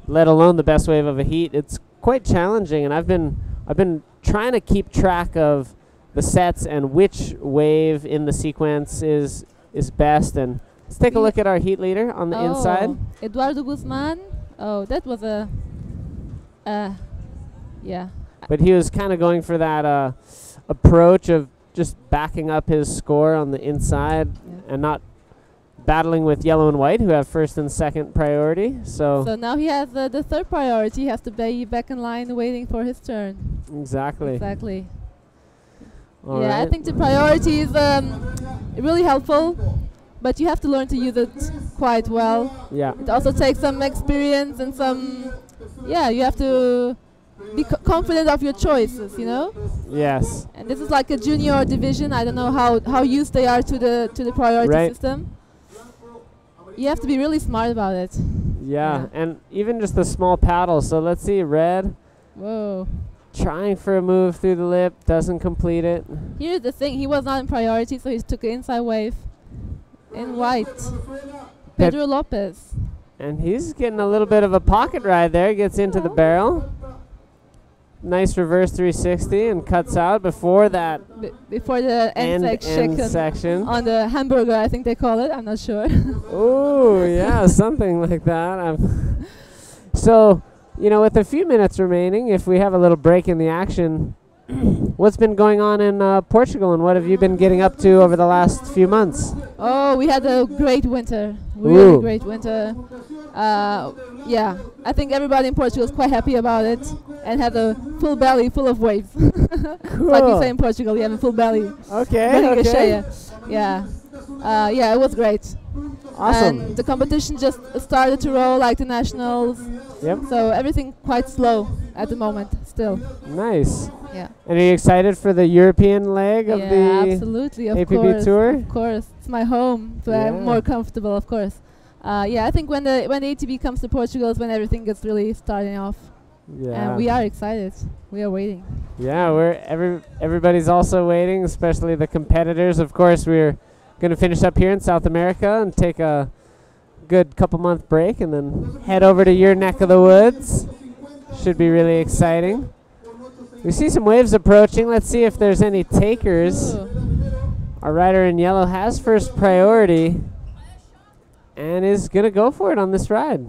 let alone the best wave of a heat, it's quite challenging, and I've been trying to keep track of the sets and which wave in the sequence is best. And let's take a look at our heat leader on the inside. Eduardo Guzman. Oh, that was But he was kind of going for that approach of just backing up his score on the inside and not battling with yellow and white, who have first and second priority. So now he has the third priority. He has to be back in line waiting for his turn. Exactly. All right. I think the priority is really helpful, but you have to learn to use it quite well. Yeah. It also takes some experience and you have to be confident of your choices, Yes. And this is like a junior division. I don't know how used they are to the priority system. You have to be really smart about it. Yeah, and even just the small paddle. So let's see, red. Whoa. Trying for a move through the lip, doesn't complete it. Here's the thing, he was not in priority, so he took an inside wave. In white. Pedro Lopez. And he's getting a little bit of a pocket ride there, gets into the barrel. Nice reverse 360 and cuts out before that. Before the end section. On the hamburger, I think they call it. I'm not sure. Ooh, yeah, something like that. So, you know, with a few minutes remaining, if we have a little break in the action, what's been going on in Portugal, and what have you been getting up to over the last few months? Oh, we had a great winter. Really great winter. Yeah, I think everybody in Portugal is quite happy about it and had a full belly full of waves. Cool. Like we say in Portugal, you have a full belly. Okay. Yeah. Yeah, it was great. Awesome. And the competition just started to roll like the nationals. Yep. So everything quite slow at the moment still. Nice. Yeah. And are you excited for the European leg of the absolutely, of APB course, Tour? Of course. It's my home, so I'm more comfortable, of course. Yeah, I think when the ATB comes to Portugal is when everything gets really starting off. Yeah. And we are excited. We are waiting. Yeah, everybody's also waiting, especially the competitors. Of course, we're going to finish up here in South America and take a good couple-month break and then head over to your neck of the woods. Should be really exciting. We see some waves approaching. Let's see if there's any takers. Our rider in yellow has first priority and is going to go for it on this ride.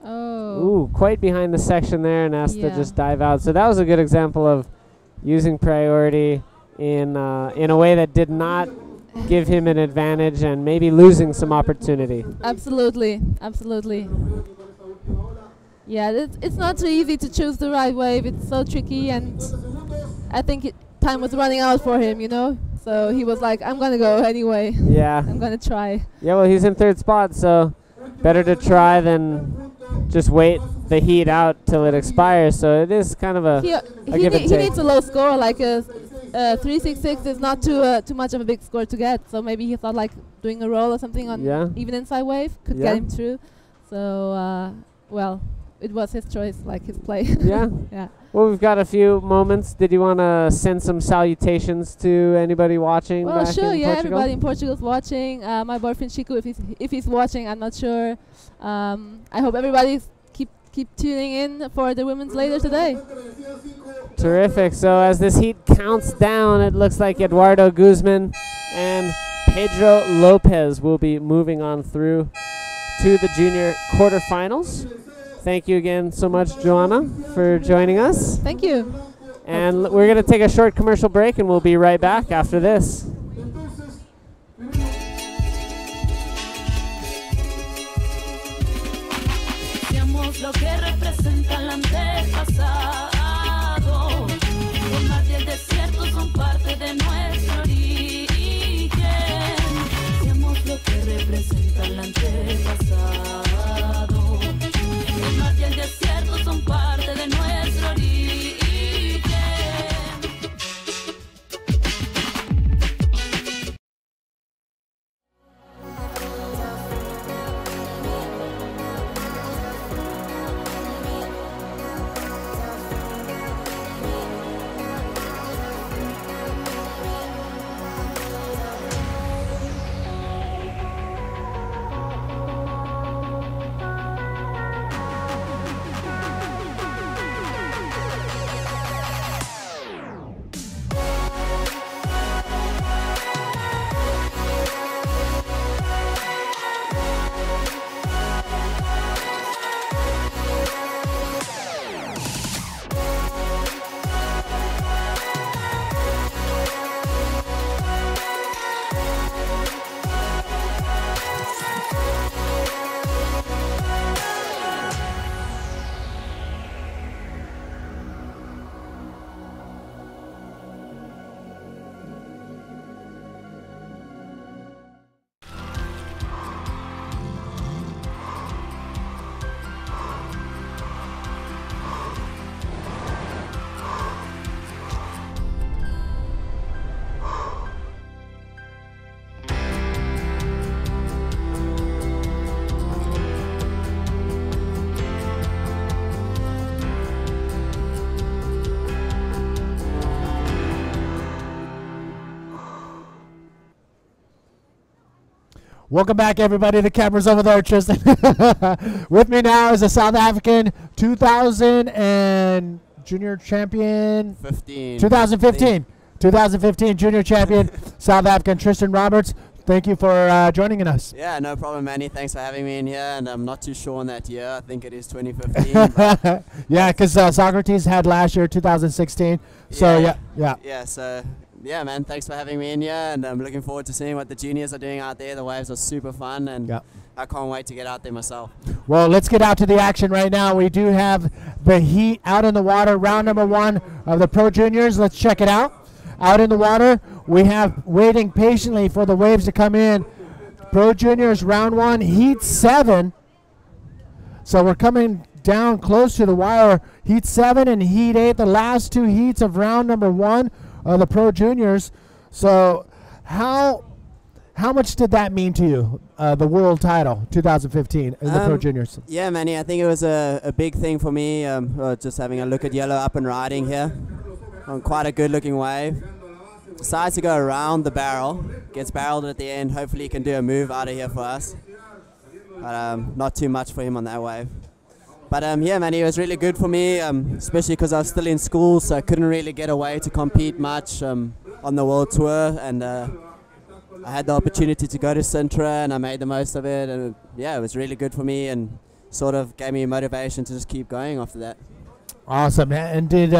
Oh. Ooh, quite behind the section there and has to just dive out. So that was a good example of using priority in a way that did not give him an advantage and maybe losing some opportunity. Absolutely, absolutely. Yeah, it's not too easy to choose the right wave. It's so tricky, and I think time was running out for him, you know? So he was like, I'm going to go anyway. Yeah. I'm going to try. Yeah, well, he's in third spot, so better to try than just wait the heat out till it expires. So it is kind of a give and take. He needs a low score, like a 366 is not too much of a big score to get. So maybe he thought like doing a roll or something on even inside wave could get him through. So, well, it was his choice, like his play. Yeah. Yeah. Well, we've got a few moments. Did you want to send some salutations to anybody watching? Well, back sure. in Yeah, Portugal? everybody in Portugal is watching. My boyfriend Chico, if he's watching, I'm not sure. I hope everybody keep tuning in for the women's later today. Terrific. So as this heat counts down, it looks like Eduardo Guzman and Pedro Lopez will be moving on through to the junior quarterfinals. Thank you again so much, Joanna, for joining us. Thank you. And we're going to take a short commercial break, and we'll be right back after this. Lo que representa el antepasado, los mares y el desierto son parte de nuestro origen. Seamos lo que representa el antepasado, los mares y el desierto son parte de nuestro origen. Welcome back, everybody. The camera's over there, Tristan. With me now is a South African 2000 and junior champion. 2015 junior champion, South African Tristan Roberts. Thank you for joining us. Yeah, no problem, Manny. Thanks for having me in here. And I'm not too sure on that year. I think it is 2015. Yeah, because Socrates had last year, 2016. So, yeah. Yeah, so... Yeah, man, thanks for having me in here, and I'm looking forward to seeing what the juniors are doing out there. The waves are super fun, and I can't wait to get out there myself. Well, let's get out to the action right now. We do have the heat out in the water, round number 1 of the Pro Juniors. Let's check it out. Out in the water, we have waiting patiently for the waves to come in. Pro Juniors, round 1, heat 7. So we're coming down close to the wire. Heat 7 and heat 8, the last 2 heats of round number 1. The Pro Juniors. So how much did that mean to you, the world title 2015 in the Pro Juniors? Yeah, Manny, I think it was a big thing for me, just having a look at yellow up and riding here on quite a good looking wave. Decides to go around the barrel, gets barreled at the end. Hopefully he can do a move out of here for us, but not too much for him on that wave. But yeah, man, it was really good for me, especially because I was still in school, so I couldn't really get away to compete much on the world tour. And I had the opportunity to go to Sintra, and I made the most of it. And yeah, it was really good for me, and sort of gave me motivation to just keep going after that. Awesome. And did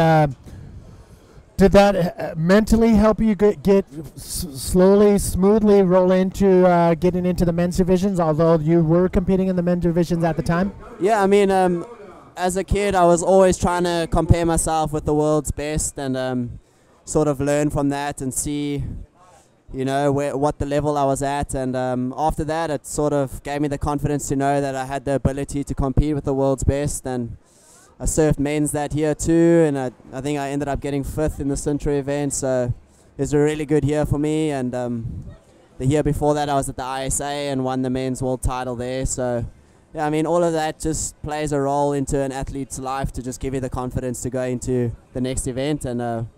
that mentally help you get slowly, smoothly roll into getting into the men's divisions, although you were competing in the men's divisions at the time? Yeah, I mean, as a kid, I was always trying to compare myself with the world's best and sort of learn from that and see, you know, what the level I was at. And after that, it sort of gave me the confidence to know that I had the ability to compete with the world's best. And I surfed men's that year too, and I think I ended up getting 5th in the Sintra event, so it was a really good year for me. And the year before that I was at the ISA and won the men's world title there. So yeah, I mean, all of that just plays a role into an athlete's life to just give you the confidence to go into the next event. And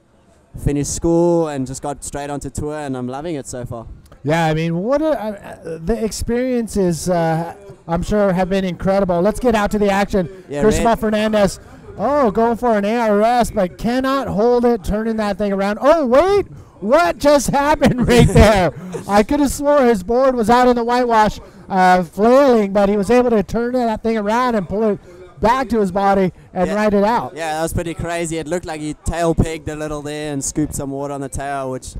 finish school and just got straight onto tour, and I'm loving it so far. Yeah, I mean, what the experiences, I'm sure, have been incredible. Let's get out to the action. Yeah, Cristobal Fernandez, going for an ARS, but cannot hold it, turning that thing around. Oh, wait, what just happened right there? I could have swore his board was out in the whitewash, flailing, but he was able to turn that thing around and pull it back to his body and ride it out. Yeah, that was pretty crazy. It looked like he tail pegged a little there and scooped some water on the tail, which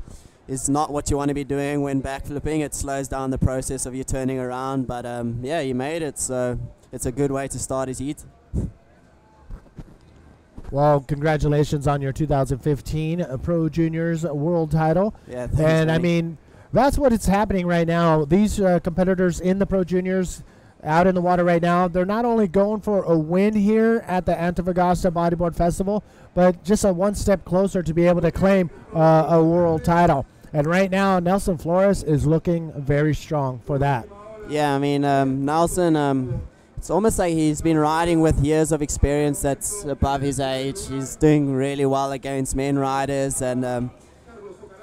is not what you want to be doing when backflipping. It slows down the process of you turning around, but yeah, he made it, so it's a good way to start his heat. Well, congratulations on your 2015 Pro Juniors World title. Yeah, thanks, and buddy. I mean, that's what it's happening right now. These competitors in the Pro Juniors out in the water right now, they're not only going for a win here at the Antofagasta Bodyboard Festival, but just a one step closer to be able to claim a world title. And right now, Nelson Flores is looking very strong for that. Yeah, I mean, Nelson, it's almost like he's been riding with years of experience that's above his age. He's doing really well against men riders, and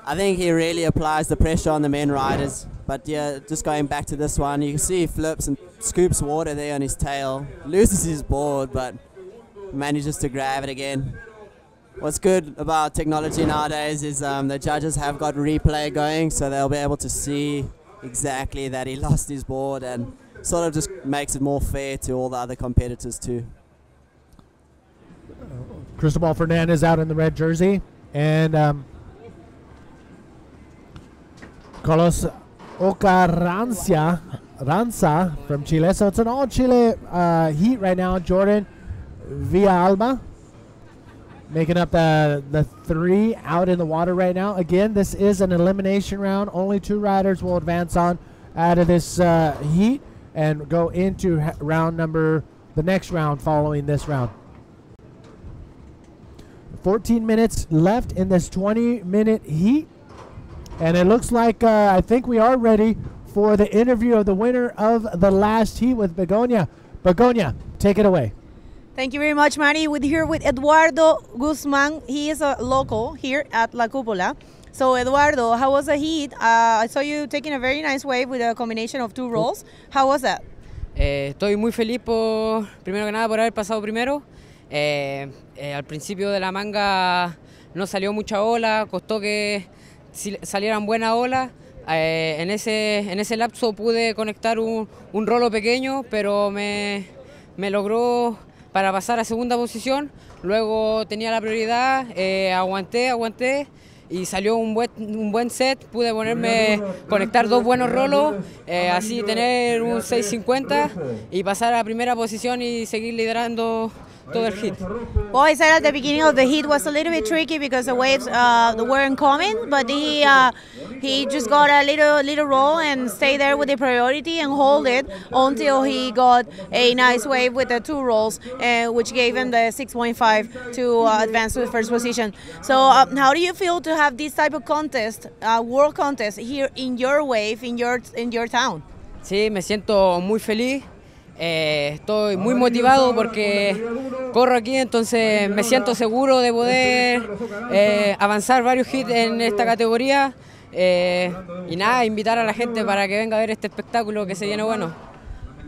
I think he really applies the pressure on the men riders. But yeah, just going back to this one, you can see he flips and scoops water there on his tail, loses his board, but manages to grab it again. What's good about technology nowadays is the judges have got replay going, so they'll be able to see exactly that he lost his board, and sort of just makes it more fair to all the other competitors too. Cristobal Fernandez out in the red jersey, and Carlos Ocarranza from Chile. So it's an all Chile heat right now. Jordan Villalba making up the 3 out in the water right now. Again, this is an elimination round. Only 2 riders will advance on out of this heat and go into the next round following this round. 14 minutes left in this 20-minute heat. And it looks like I think we are ready for the interview of the winner of the last heat with Begonia. Begonia, take it away. Thank you very much, Manny. We're here with Eduardo Guzman. He is a local here at La Cupola. So Eduardo, how was the heat? I saw you taking a very nice wave with a combination of 2 rolls. How was that? Estoy muy feliz primero que nada por haber pasado primero. Al principio de la manga no salió mucha ola, costó que salieran buenas olas. En ese lapso pude conectar un rolo pequeño, pero me logró para pasar a segunda posición. Luego tenía la prioridad, aguanté y salió un buen set. Pude conectar 2 buenos rolos, así tener un 6.50 y pasar a primera posición y seguir liderando todo el hit. Well, I said at the beginning of the heat was a little bit tricky because the waves weren't coming, but he just got a little roll and stayed there with the priority and hold it until he got a nice wave with the 2 rolls, which gave him the 6.5 to advance to the first position. So how do you feel to have this type of contest, world contest, here in your wave, in your town? Sí, me siento muy feliz. Estoy muy motivado porque corro aquí, entonces me siento seguro de poder avanzar varios hits en esta categoría y nada, invitar a la gente para que venga a ver este espectáculo que se viene bueno.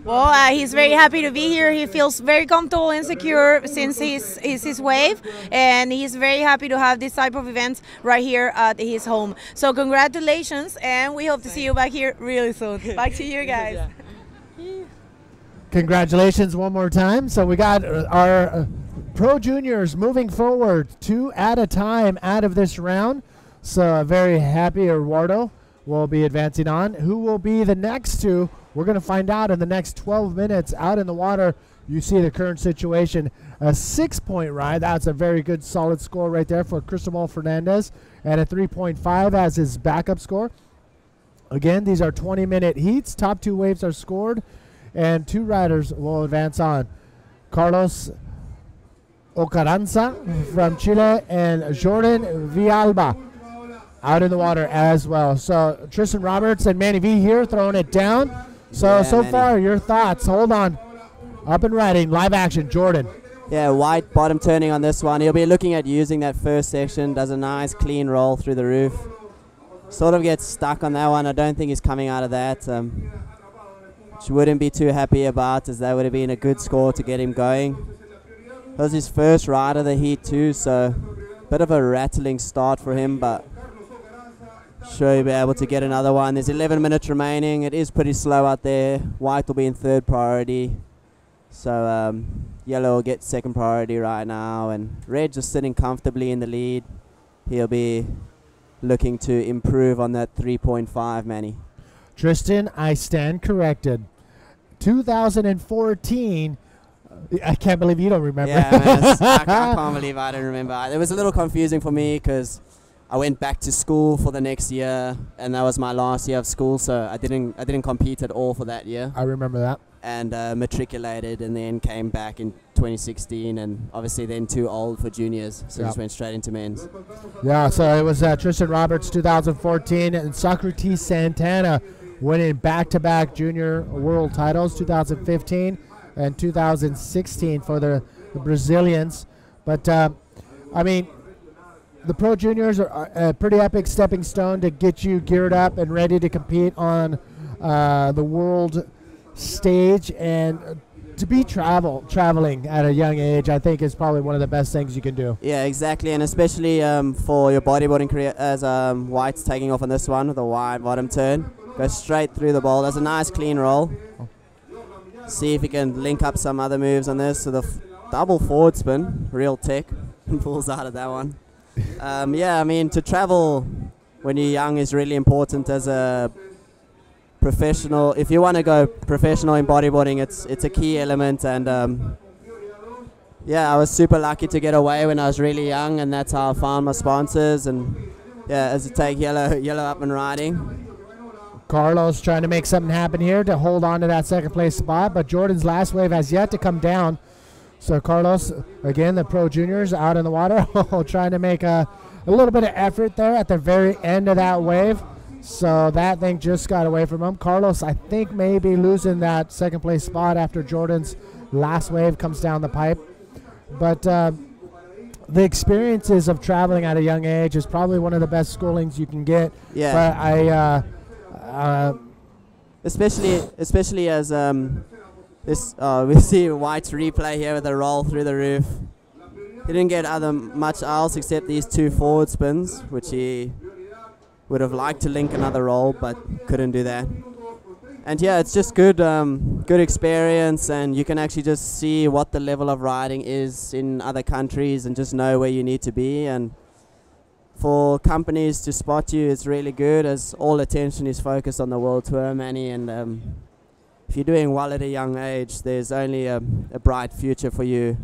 Well, he's very happy to be here. He feels very comfortable and secure since his wave, and he's very happy to have this type of events right here at his home. So congratulations, and we hope to see you back here really soon. Back to you guys. Congratulations one more time. So we got our pro juniors moving forward 2 at a time out of this round. So very happy Eduardo will be advancing on. Who will be the next 2? We're going to find out in the next 12 minutes out in the water. You see the current situation. A 6-point ride. That's a very good solid score right there for Cristobal Fernandez. And a 3.5 as his backup score. Again, these are 20-minute heats. Top 2 waves are scored. And 2 riders will advance on. Carlos Ocaranza from Chile and Jordan Villalba out in the water as well. So Tristan Roberts and Manny V here throwing it down. So far, your thoughts. Hold on. Up and riding. Live action. Jordan. Yeah, White bottom turning on this one. He'll be looking at using that first section. Does a nice clean roll through the roof. Sort of gets stuck on that one. I don't think he's coming out of that. Which wouldn't be too happy about, as that would have been a good score to get him going. That was his first ride of the heat too, so bit of a rattling start for him, but sure he'll be able to get another one. There's 11 minutes remaining. It is pretty slow out there. White will be in 3rd priority, so yellow will get 2nd priority right now, and red just sitting comfortably in the lead. He'll be looking to improve on that 3.5, Manny. Tristan, I stand corrected. 2014. I can't believe you don't remember. Yeah, man, I can't believe I don't remember. It was a little confusing for me because I went back to school for the next year, and that was my last year of school, so I didn't compete at all for that year. I remember that. And matriculated, and then came back in 2016, and obviously then too old for juniors, so just went straight into men's. Yeah, so it was Tristan Roberts 2014 and Socrates Santana winning back-to-back junior world titles, 2015 and 2016 for the Brazilians. But, I mean, the pro juniors are a pretty epic stepping stone to get you geared up and ready to compete on the world stage, and to be traveling at a young age, I think is probably one of the best things you can do. Yeah, exactly, and especially for your bodyboarding career, as White's taking off on this one with a wide bottom turn. Goes straight through the bowl. That's a nice clean roll. See if he can link up some other moves on this. So the double forward spin, real tech, pulls out of that one. Yeah, I mean, to travel when you're young is really important as a professional. If you want to go professional in bodyboarding, it's a key element. And yeah, I was super lucky to get away when I was really young, and that's how I found my sponsors. And yeah, as to take yellow up and riding. Carlos trying to make something happen here to hold on to that 2nd place spot, but Jordan's last wave has yet to come down. So Carlos, again, the pro juniors out in the water, trying to make a little bit of effort there at the very end of that wave. So that thing just got away from him. Carlos, I think, may be losing that 2nd place spot after Jordan's last wave comes down the pipe. But the experiences of traveling at a young age is probably one of the best schoolings you can get. Yeah. But especially as we see White's replay here with a roll through the roof. He didn't get much else except these 2 forward spins, which he would have liked to link another roll, but couldn't do that. And yeah, it's just good experience, and you can actually just see what the level of riding is in other countries and just know where you need to be. And for companies to spot you, it's really good, as all attention is focused on the World Tour, Manny. And if you're doing well at a young age, there's only a bright future for you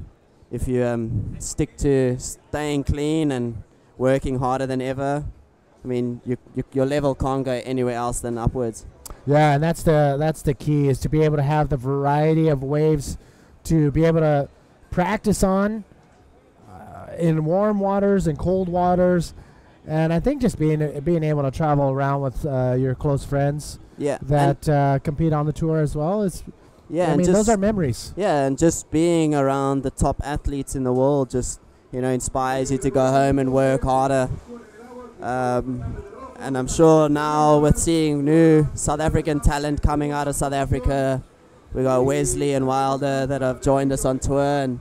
if you stick to staying clean and working harder than ever. I mean, your level can't go anywhere else than upwards. Yeah, and that's the key, is to be able to have the variety of waves to be able to practice on in warm waters and cold waters. And I think just being able to travel around with your close friends that compete on the tour as well is, yeah, I mean, those are memories. Yeah, and just being around the top athletes in the world just, inspires you to go home and work harder. And I'm sure now with seeing new South African talent coming out of South Africa, we got Wesley and Wilder that have joined us on tour, and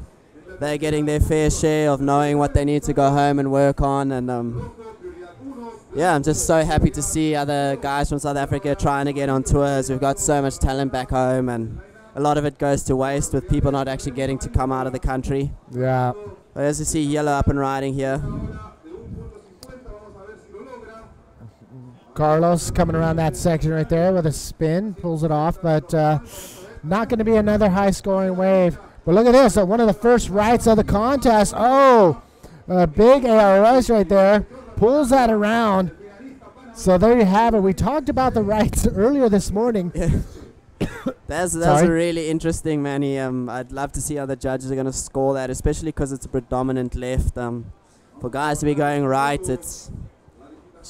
they're getting their fair share of knowing what they need to go home and work on. And yeah, I'm just so happy to see other guys from South Africa trying to get on tours. We've got so much talent back home, and a lot of it goes to waste with people not actually getting to come out of the country. Yeah. But as you see, Yellow up and riding here. Carlos coming around that section right there with a spin, pulls it off, but not going to be another high-scoring wave. But look at this, one of the first rights of the contest. Oh, a big ARS right there, pulls that around. So there you have it. We talked about the rights earlier this morning. That's really interesting, Manny. I'd love to see how the judges are going to score that, especially because it's a predominant left. For guys to be going right, it's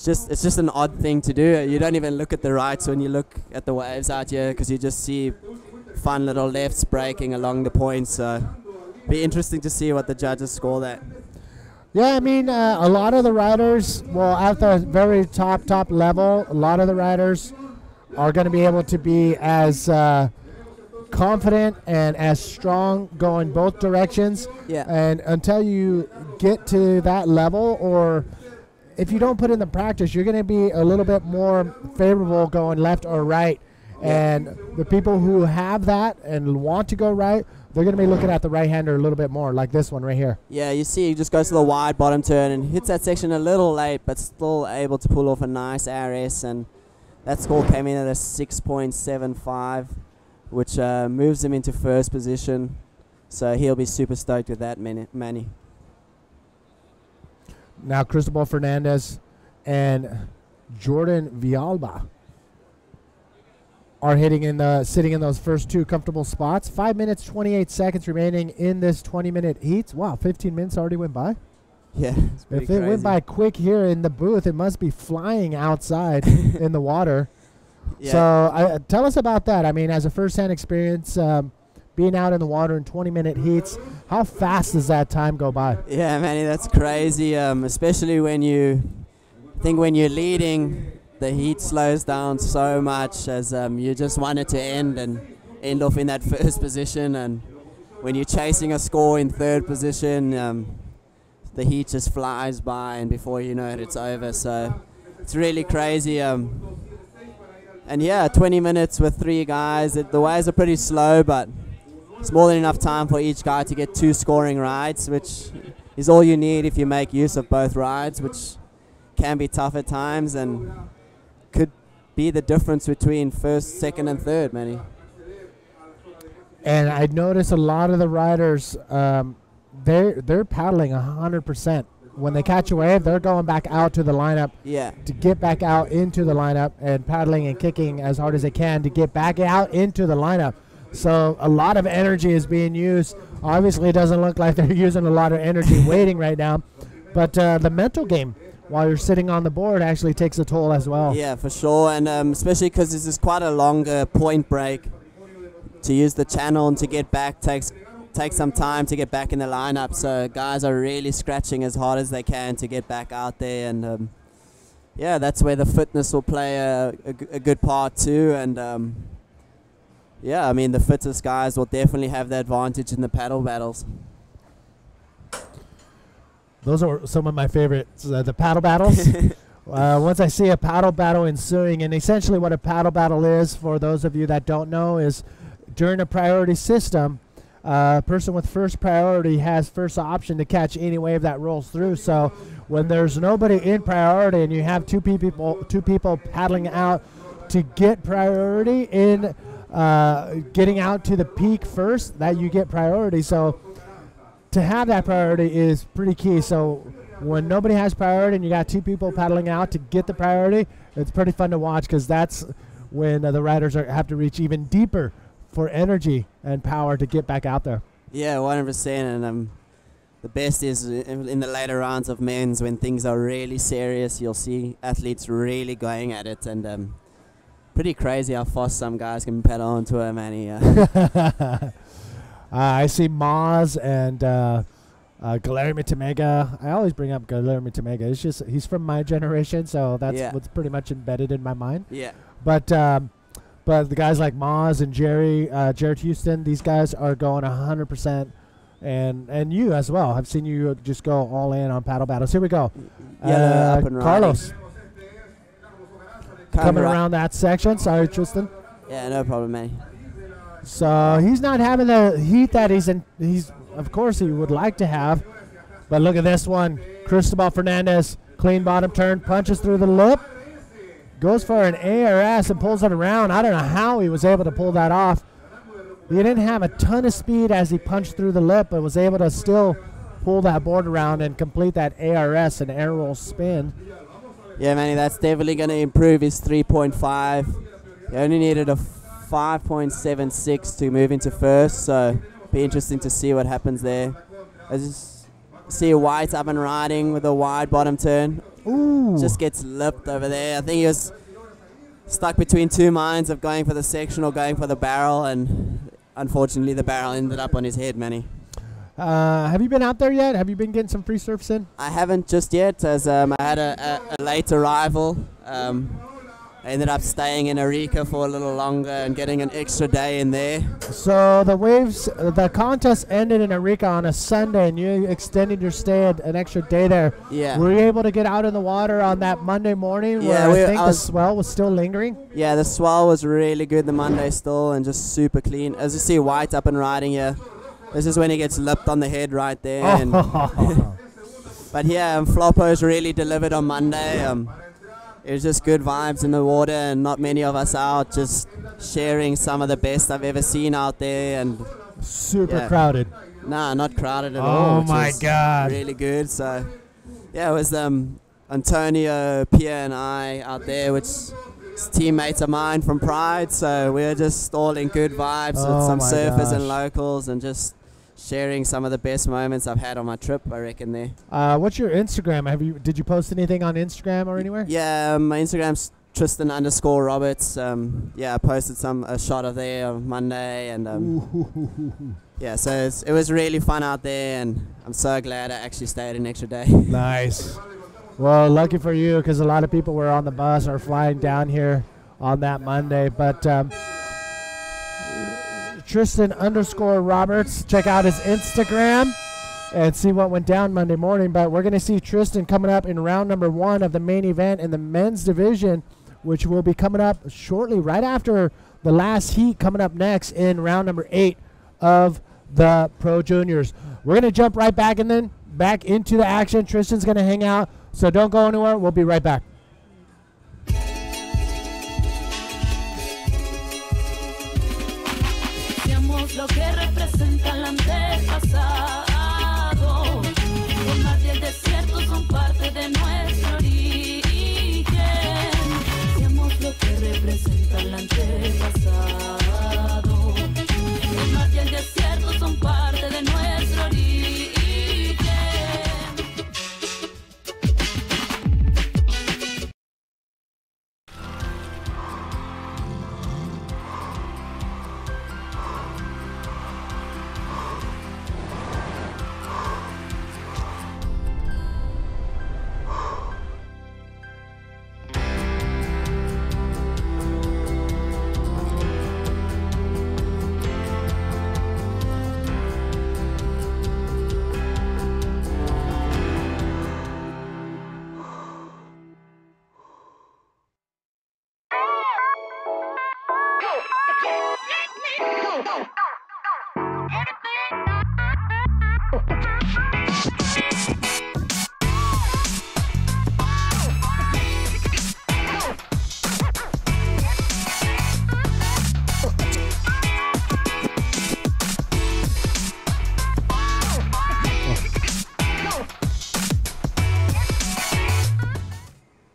just an odd thing to do. You don't even look at the rights when you look at the waves out here, because you just see fun little lefts breaking along the points. So be interesting to see what the judges score that. Yeah, I mean, a lot of the riders, well, at the very top level, a lot of the riders are going to be able to be as confident and as strong going both directions. Yeah. And until you get to that level, or if you don't put in the practice, you're going to be a little bit more favorable going left or right. Yeah. And the people who have that and want to go right, they're going to be looking at the right-hander a little bit more, like this one right here. Yeah, you see he just goes to the wide bottom turn and hits that section a little late, but still able to pull off a nice RS. And that score came in at a 6.75, which moves him into first position. So he'll be super stoked with that, Manny. Now Cristobal Fernandez and Jordan Villalba are sitting in those first 2 comfortable spots. 5 minutes, 28 seconds remaining in this 20-minute heat. Wow, 15 minutes already went by. Yeah, it's pretty if it went by quick here in the booth, it must be flying outside in the water. Yeah. So tell us about that. I mean, as a first-hand experience, being out in the water in 20-minute heats, how fast does that time go by? Yeah, Manny, that's crazy, especially when you're leading. The heat slows down so much, as you just want it to end off in that first position. And when you're chasing a score in third position, the heat just flies by, and before you know it, it's over. So it's really crazy. And yeah, 20 minutes with 3 guys. The waves are pretty slow, but it's more than enough time for each guy to get 2 scoring rides, which is all you need if you make use of both rides, which can be tough at times and could be the difference between first, second, and third, Manny. And I notice a lot of the riders, they're paddling 100%. When they catch a wave, they're going back out to the lineup to get back out into the lineup, and paddling and kicking as hard as they can to get back out into the lineup. So a lot of energy is being used. Obviously, it doesn't look like they're using a lot of energy waiting right now, but the mental game while you're sitting on the board actually takes a toll as well. Yeah, for sure, and especially because this is quite a longer point break. To use the channel and to get back takes takes some time to get back in the lineup. So guys are really scratching as hard as they can to get back out there, and yeah, that's where the fitness will play a good part too. And yeah, I mean, the fittest guys will definitely have the advantage in the paddle battles. Those are some of my favorites, the paddle battles. Once I see a paddle battle ensuing, and essentially what a paddle battle is, for those of you that don't know, is during a priority system, a person with first priority has first option to catch any wave that rolls through. So when there's nobody in priority and you have two people paddling out to get priority in getting out to the peak first, that you get priority. So to have that priority is pretty key. So when nobody has priority and you got two people paddling out to get the priority, it's pretty fun to watch, because that's when the riders have to reach even deeper for energy and power to get back out there. Yeah, 100%. And the best is in the later rounds of men's, when things are really serious, you'll see athletes really going at it, and pretty crazy how fast some guys can paddle onto a man. I see Maz and Guilherme Temega. I always bring up Guilherme Temega. It's just he's from my generation, so that's what's pretty much embedded in my mind. Yeah. But the guys like Maz and Jared Houston, these guys are going 100%, and you as well. I've seen you just go all in on paddle battles. Here we go. Yeah, up and Carlos. Coming around that section. Sorry, Tristan. Yeah, no problem, man. So he's not having the heat that he's of course he would like to have. But look at this one. Cristobal Fernandez, clean bottom turn, punches through the lip, goes for an ARS and pulls it around. I don't know how he was able to pull that off. He didn't have a ton of speed as he punched through the lip, but was able to still pull that board around and complete that ARS, an air roll spin. Yeah, Manny, that's definitely going to improve his 3.5. He only needed a 5.76 to move into first, so be interesting to see what happens there. I just see White up and riding with a wide bottom turn. Ooh. Just gets lipped over there. I think he was stuck between two minds of going for the section or going for the barrel, and unfortunately the barrel ended up on his head, Manny. Have you been out there yet? Have you been getting some free surfs in? I haven't just yet, as I had a late arrival. I ended up staying in Arica for a little longer and getting an extra day in there. So the contest ended in Arica on a Sunday, and you extended your stay an extra day there. Yeah. Were you able to get out in the water on that Monday morning where I think the swell was still lingering? Yeah, the swell was really good the Monday still, and just super clean. As you see White up and riding here, this is when he gets lipped on the head right there. And but yeah, Floppo's really delivered on Monday. It was just good vibes in the water, and not many of us out, just sharing some of the best I've ever seen out there. And super crowded. Nah, not crowded at all. Oh my God. Really good. So yeah, it was Antonio, Pierre and I out there, which is teammates of mine from Pride. So we were just all in good vibes with some surfers and locals, and just sharing some of the best moments I've had on my trip, I reckon there. What's your Instagram? Did you post anything on Instagram or anywhere? Yeah, my Instagram's Tristan_Roberts. Yeah, I posted a shot of there on Monday, and yeah, so it was really fun out there, and I'm so glad I actually stayed an extra day. Nice. Well, lucky for you, because a lot of people were on the bus or flying down here on that Monday, but Tristan_Roberts. Check out his Instagram and see what went down Monday morning. But we're going to see Tristan coming up in round number 1 of the main event in the men's division, which will be coming up shortly, right after the last heat, coming up next in round number 8 of the Pro Juniors. We're going to jump right back into the action. Tristan's going to hang out, so don't go anywhere. We'll be right back. Lo que representa el antepasado, el mar y el desierto son parte de nuestro origen. Seamos lo que representa el antepasado, el mar y el desierto son parte de nuestro origen.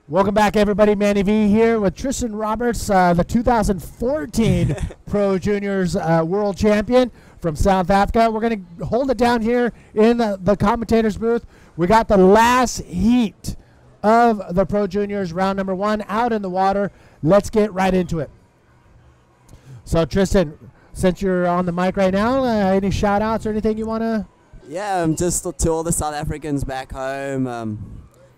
Welcome back, everybody. Manny V here with Tristan Roberts, the 2014 Pro Juniors World Champion from South Africa. We're going to hold it down here in the commentator's booth. We got the last heat of the Pro Juniors, round number 1, out in the water. Let's get right into it. So, Tristan, since you're on the mic right now, any shout-outs or anything you want to? Yeah, just to all the South Africans back home.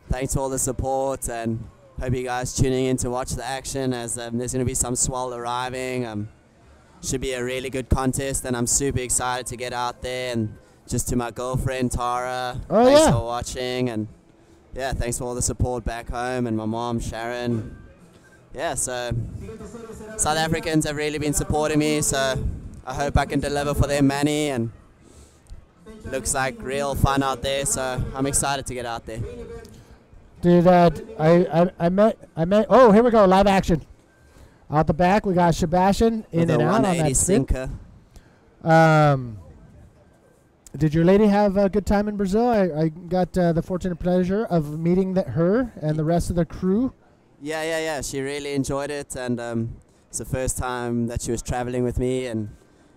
Thanks for all the support, and hope you guys tuning in to watch the action, as there's going to be some swell arriving. Should be a really good contest, and I'm super excited to get out there. And just to my girlfriend Tara, thanks for watching, and yeah, thanks for all the support back home, and my mom Sharon. Yeah, so South Africans have really been supporting me, so I hope I can deliver for them, Manny, and looks like real fun out there, so I'm excited to get out there. Dude, I met. Oh, here we go, live action. Out the back, we got Sebastian in and out on that sinker. Did your lady have a good time in Brazil? I got the fortunate pleasure of meeting her and the rest of the crew. Yeah. She really enjoyed it, and it's the first time that she was traveling with me, and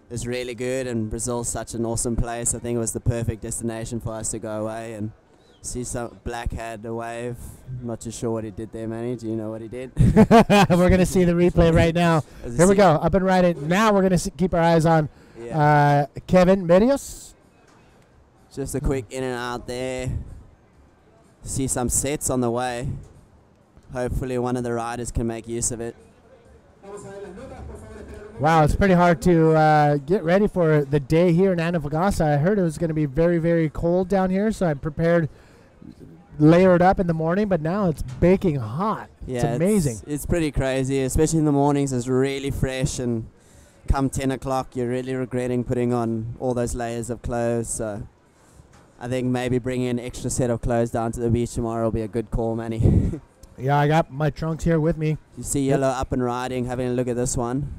it was really good. And Brazil's such an awesome place. I think it was the perfect destination for us to go away and see some black had a wave. I'm not too sure what he did there, Manny. Do you know what he did? We're going to see the replay right now. Here we go, up and right. Now we're going to keep our eyes on Kevin Medios. Just a quick in and out there. See some sets on the way. Hopefully one of the riders can make use of it. Wow, it's pretty hard to get ready for the day here in Antofagasta. I heard it was going to be very, very cold down here, so I'm prepared, layered up in the morning, but now it's baking hot. Yeah, it's amazing. It's pretty crazy, especially in the mornings. It's really fresh, and come 10 o'clock, you're really regretting putting on all those layers of clothes. So I think maybe bringing an extra set of clothes down to the beach tomorrow will be a good call, Manny. Yeah, I got my trunks here with me. You see Yellow up and riding, having a look at this one.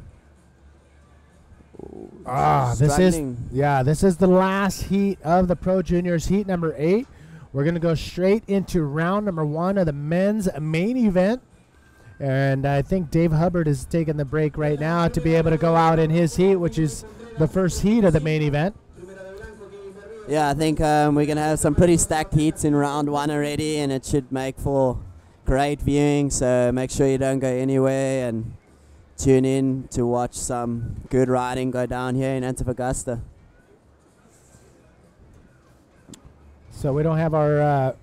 This is the last heat of the Pro Juniors, heat number 8. We're going to go straight into round number 1 of the men's main event. And I think Dave Hubbard is taking the break right now to be able to go out in his heat, which is the first heat of the main event. Yeah, I think we're going to have some pretty stacked heats in round 1 already, and it should make for great viewing. So make sure you don't go anywhere and tune in to watch some good riding go down here in Antofagasta. So we don't have our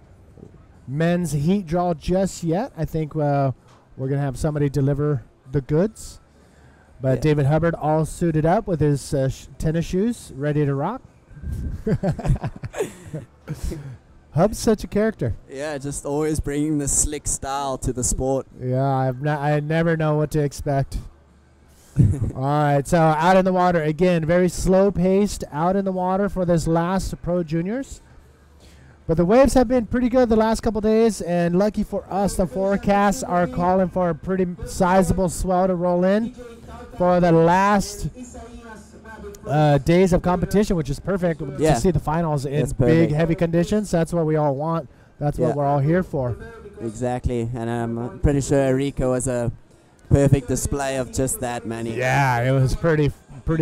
men's heat draw just yet. I think we're going to have somebody deliver the goods. But David Hubbard all suited up with his tennis shoes, ready to rock. Hub's such a character. Yeah, just always bringing the slick style to the sport. Yeah, I never know what to expect. All right, so out in the water again, very slow paced out in the water for this last Pro Juniors. But the waves have been pretty good the last couple days, and lucky for us, the forecasts are calling for a pretty sizable swell to roll in for the last days of competition, which is perfect to see the finals in big, heavy conditions. That's what we all want. That's what we're all here for. Exactly, and I'm pretty sure Rico was a perfect display of just that, Manny. Yeah, it was pretty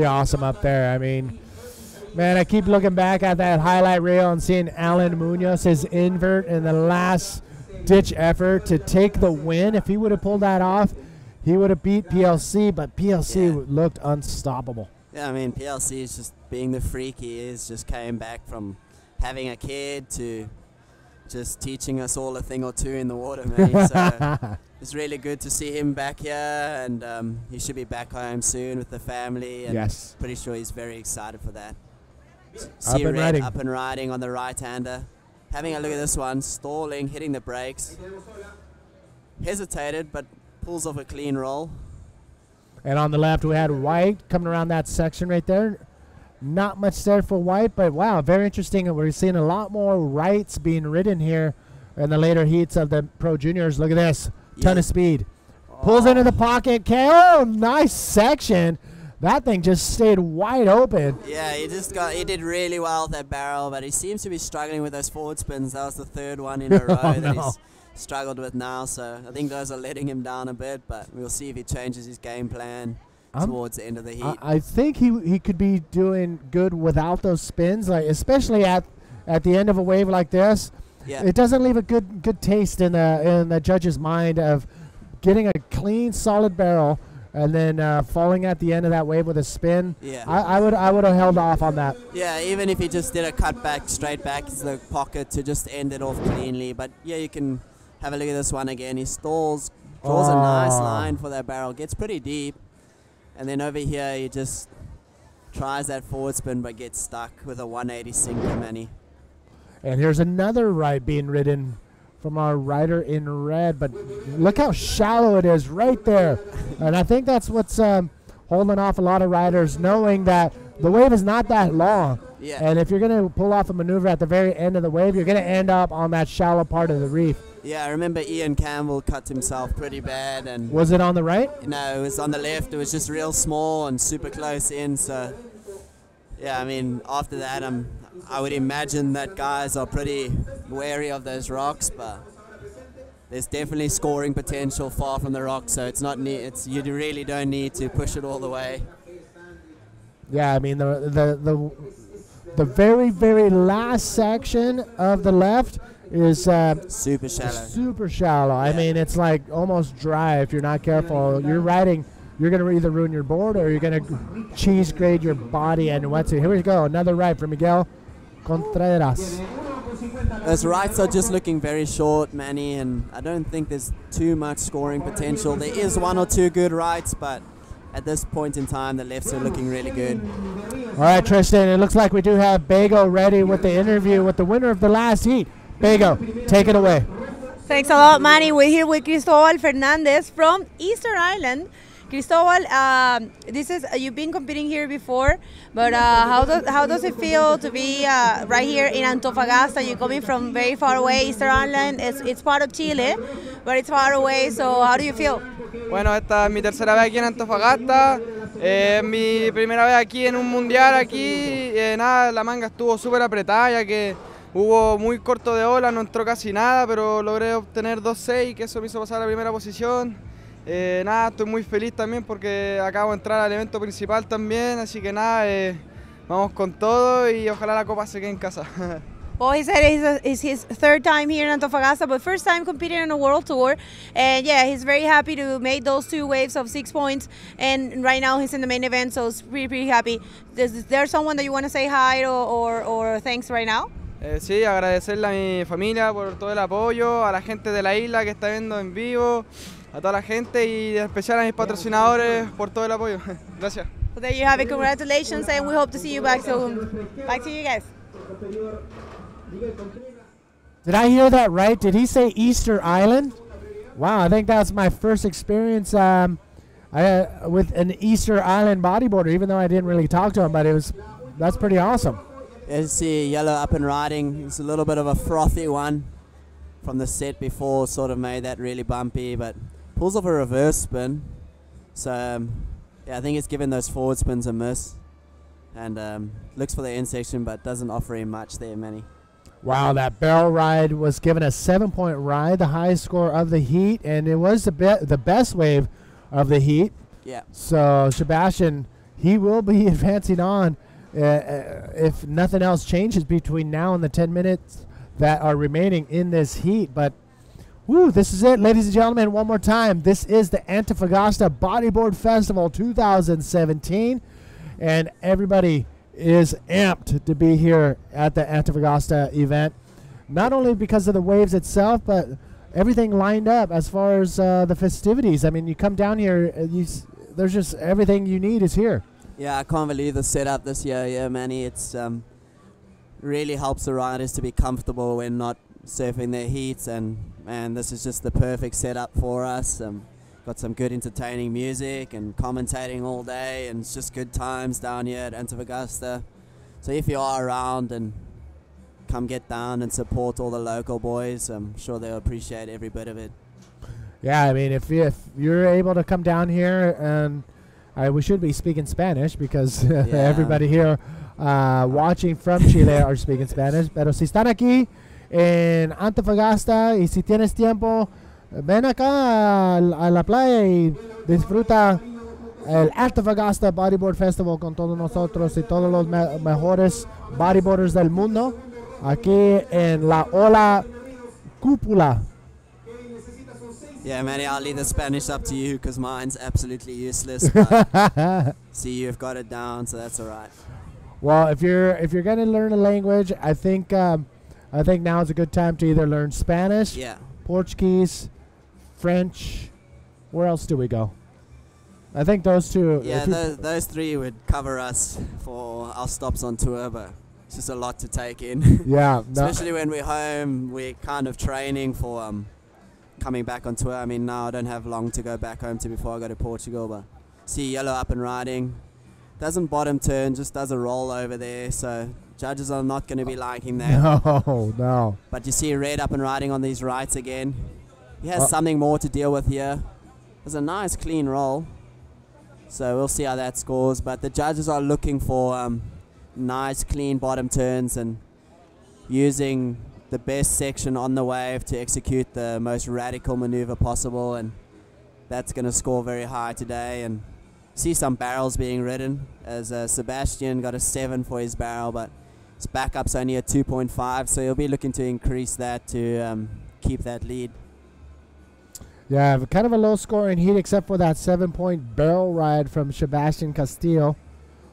awesome up there. I mean, man, I keep looking back at that highlight reel and seeing Alan Munoz, his invert in the last ditch effort to take the win. If he would have pulled that off, he would have beat PLC, but PLC looked unstoppable. Yeah, I mean, PLC is just being the freak he is, just came back from having a kid to just teaching us all a thing or two in the water, man. So it's really good to see him back here, and he should be back home soon with the family, and pretty sure he's very excited for that. See Red up and riding on the right-hander. Having a look at this one, stalling, hitting the brakes. Hesitated, but pulls off a clean roll. And on the left, we had White coming around that section right there. Not much there for White, but wow, very interesting. We're seeing a lot more rights being ridden here in the later heats of the Pro Juniors. Look at this. Ton of speed. Pulls into the pocket. Oh, nice section. That thing just stayed wide open. Yeah, he did really well with that barrel, but he seems to be struggling with those forward spins. That was the third one in a row that he's struggled with now, so I think those are letting him down a bit, but we'll see if he changes his game plan towards the end of the heat. I think he could be doing good without those spins, like especially at the end of a wave like this. Yeah. It doesn't leave a good taste in the judge's mind of getting a clean, solid barrel and then falling at the end of that wave with a spin. Yeah. I would have held off on that. Yeah, even if he just did a cut back, straight back to the pocket to just end it off cleanly. But yeah, you can have a look at this one again. He stalls, draws a nice line for that barrel, gets pretty deep. And then over here, he just tries that forward spin but gets stuck with a 180 sinker, Manny. And here's another right being ridden from our rider in red, but look how shallow it is right there. And I think that's what's holding off a lot of riders, knowing that the wave is not that long. Yeah. And if you're going to pull off a maneuver at the very end of the wave, you're going to end up on that shallow part of the reef. Yeah, I remember Ian Campbell cut himself pretty bad. And was it on the right? No, it was on the left. It was just real small and super close in. So, yeah, I mean, after that, I would imagine that guys are pretty wary of those rocks, but there's definitely scoring potential far from the rock, so it's not you really don't need to push it all the way. Yeah, I mean the very, very last section of the left is super shallow. Super shallow. Yeah. I mean, it's like almost dry if you're not careful. You're riding. You're going to either ruin your board or you're going to cheese grade your body and wetsuit. Here we go. Another right for Miguel Contreras. Those rights are just looking very short, Manny, and I don't think there's too much scoring potential. There is one or two good rights, but at this point in time, the lefts are looking really good. All right, Tristan, it looks like we do have Bego ready with the interview with the winner of the last heat. Bego, take it away. Thanks a lot, Manny. We're here with Cristobal Fernandez from Easter Island. Cristobal, you've been competing here before, but how does it feel to be right here in Antofagasta? You're coming from very far away. Easter Island, it's part of Chile, but it's far away, so how do you feel? Bueno, esta es mi tercera vez aquí en Antofagasta, mi primera vez aquí en un mundial aquí, nada, la manga estuvo súper apretada ya que hubo muy corto de ola, no entró casi nada, pero logré obtener 2.6, que eso me hizo pasar a la primera posición. Nada, estoy muy feliz también porque acabo de entrar al evento principal también, así que nada, vamos con todo y ojalá la copa se quede en casa. Well, he said it's his third time here in Antofagasta, but first time competing on a world tour. And yeah, he's very happy to make those 2 waves of 6 points. And right now he's in the main event, so he's pretty happy. Is there someone that you want to say hi or thanks right now? Sí, agradecerle a mi familia por todo el apoyo, a la gente de la isla que está viendo en vivo, a toda la gente y en especial a mis patrocinadores por todo el apoyo. Gracias. Well, there you have it. Congratulations, and we hope to see you back soon. Back to you guys. Did I hear that right? Did he say Easter Island? Wow, I think that's my first experience with an Easter Island bodyboarder, even though I didn't really talk to him, but that's pretty awesome. You see Yellow up and riding. It's a little bit of a frothy one from the set before, sort of made that really bumpy, but pulls off a reverse spin. So yeah, I think it's given those forward spins a miss, and looks for the end section, but doesn't offer him much there, Manny. Wow, that barrel ride was given a 7-point ride, the highest score of the heat, and it was the best wave of the heat. Yeah. So Sebastian, he will be advancing on if nothing else changes between now and the 10 minutes that are remaining in this heat. But woo, this is it, ladies and gentlemen. One more time, this is the Antofagasta Bodyboard Festival 2017, and everybody is amped to be here at the Antofagasta event, not only because of the waves itself, but everything lined up as far as the festivities. I mean, you come down here, there's just everything you need is here. Yeah, I can't believe the setup this year. Yeah, Manny, it's really helps the riders to be comfortable when not surfing their heats, and man, this is just the perfect setup for us. Got got some good entertaining music and commentating all day, and it's just good times down here at Antofagasta. So if you are around, and come get down and support all the local boys, I'm sure they'll appreciate every bit of it. Yeah, I mean, if you're able to come down here, and we should be speaking Spanish because everybody here watching from Chile are speaking Spanish. Pero si están aquí en Antofagasta y si tienes tiempo, ven acá a la playa y disfruta el Antofagasta Bodyboard Festival con todos nosotros y todos los mejores bodyboarders del mundo aquí en la Ola Cúpula. Yeah, Manny, I'll leave the Spanish up to you because mine's absolutely useless. But see, you've got it down, so that's all right. Well, if you're gonna learn a language, I think now is a good time to either learn Spanish, Portuguese, French. Where else do we go? I think those two. Yeah, those three would cover us for our stops on tour, but it's just a lot to take in. Yeah, especially when we're home, we're kind of training for coming back on tour. I mean, now I don't have long to go back home to before I go to Portugal, but see Yellow up and riding. Doesn't bottom turn, just does a roll over there, so judges are not going to be liking that. No. But you see Red up and riding on these rights again. He has something more to deal with here. There's a nice clean roll, so we'll see how that scores. But the judges are looking for nice clean bottom turns and using the best section on the wave to execute the most radical maneuver possible, and that's going to score very high today. And see some barrels being ridden, as Sebastian got a 7 for his barrel, but his backup's only a 2.5, so he'll be looking to increase that to keep that lead. Yeah, kind of a low scoring heat except for that 7-point barrel ride from Sebastian Castillo.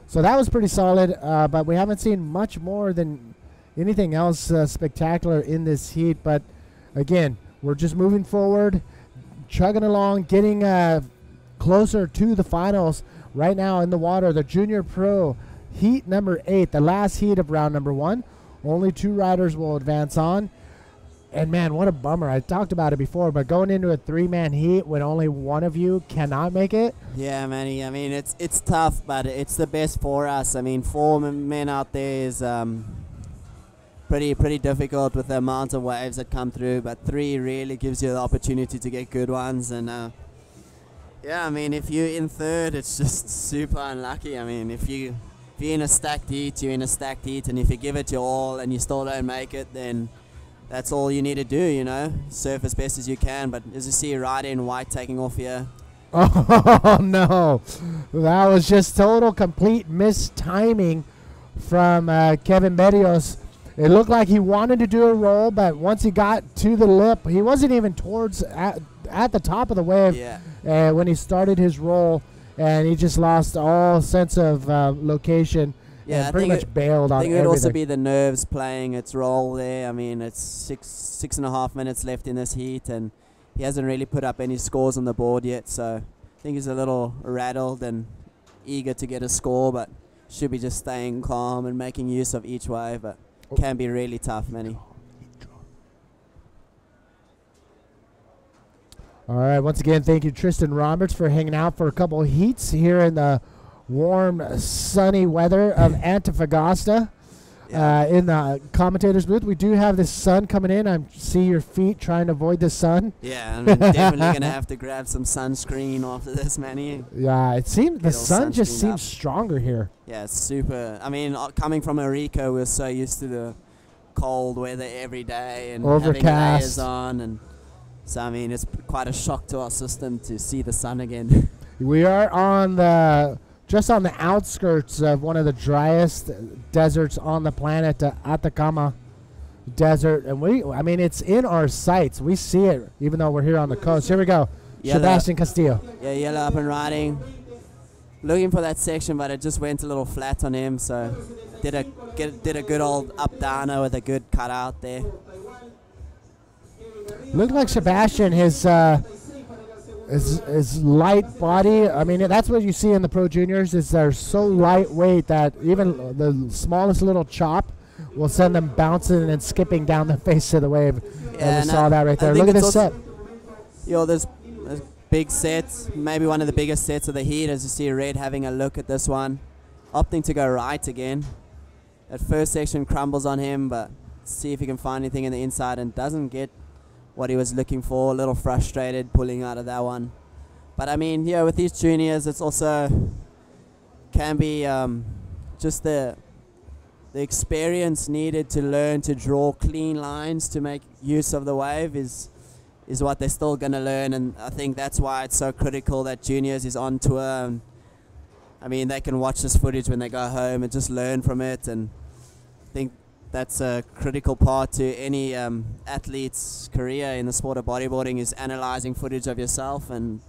So that was pretty solid, but we haven't seen much more than anything else spectacular in this heat. But again, we're just moving forward, chugging along, getting closer to the finals. Right now in the water, the Junior Pro heat number 8, the last heat of round number 1. Only 2 riders will advance on. And man, what a bummer. I talked about it before, but going into a 3-man heat when only one of you cannot make it. Yeah, Manny, I mean, it's tough, but it's the best for us. I mean, 4 men out there is pretty difficult with the amount of waves that come through, but 3 really gives you the opportunity to get good ones. And yeah, I mean, if you're in 3rd, it's just super unlucky. I mean, if you're in a stacked heat, you're in a stacked heat, and if you give it your all and you still don't make it, then that's all you need to do, you know, surf as best as you can. But as you see, Ryder in white taking off here. Oh, no. That was just total, complete mistiming from Kevin Berrios. It looked like he wanted to do a roll, but once he got to the lip, he wasn't even towards at the top of the wave when he started his roll, and he just lost all sense of location. Yeah, and pretty much bailed on everything. I think it would also be the nerves playing its role there. I mean, it's six and a half minutes left in this heat, and he hasn't really put up any scores on the board yet. So I think he's a little rattled and eager to get a score, but should be just staying calm and making use of each wave. But can be really tough, Manny. All right, once again, thank you, Tristan Roberts, for hanging out for a couple of heats here in the warm, sunny weather of Antofagasta. In the commentator's booth, we do have the sun coming in. I see your feet trying to avoid the sun. Yeah, I'm definitely going to have to grab some sunscreen after this, Manny. Yeah, it seems the sun just seems stronger here. Yeah, it's super. I mean, coming from Arica, we're so used to the cold weather every day and overcast, having layers on, and so I mean, it's quite a shock to our system to see the sun again. We are on just on the outskirts of one of the driest deserts on the planet, the Atacama Desert, and I mean, it's in our sights. We see it, even though we're here on the coast. Here we go, Sebastian Castillo. Yeah, Yellow up and riding, looking for that section, but it just went a little flat on him. So did a good old up downer with a good cutout there. Looked like Sebastian, his light body, I mean, that's what you see in the Pro Juniors, is they're so lightweight that even the smallest little chop will send them bouncing and skipping down the face of the wave. Yeah, and we saw that right there. Look at this set. There's big set, maybe one of the biggest sets of the heat, as you see Red having a look at this one, opting to go right again. That first section crumbles on him, but see if he can find anything in the inside, and doesn't get what he was looking for. A little frustrated pulling out of that one. But I mean, yeah, with these juniors, it's also can be just the experience needed to learn to draw clean lines to make use of the wave is what they're still going to learn, and I think that's why it's so critical that juniors is on tour. I mean, they can watch this footage when they go home and just learn from it, and I think that's a critical part to any athlete's career in the sport of bodyboarding, is analyzing footage of yourself and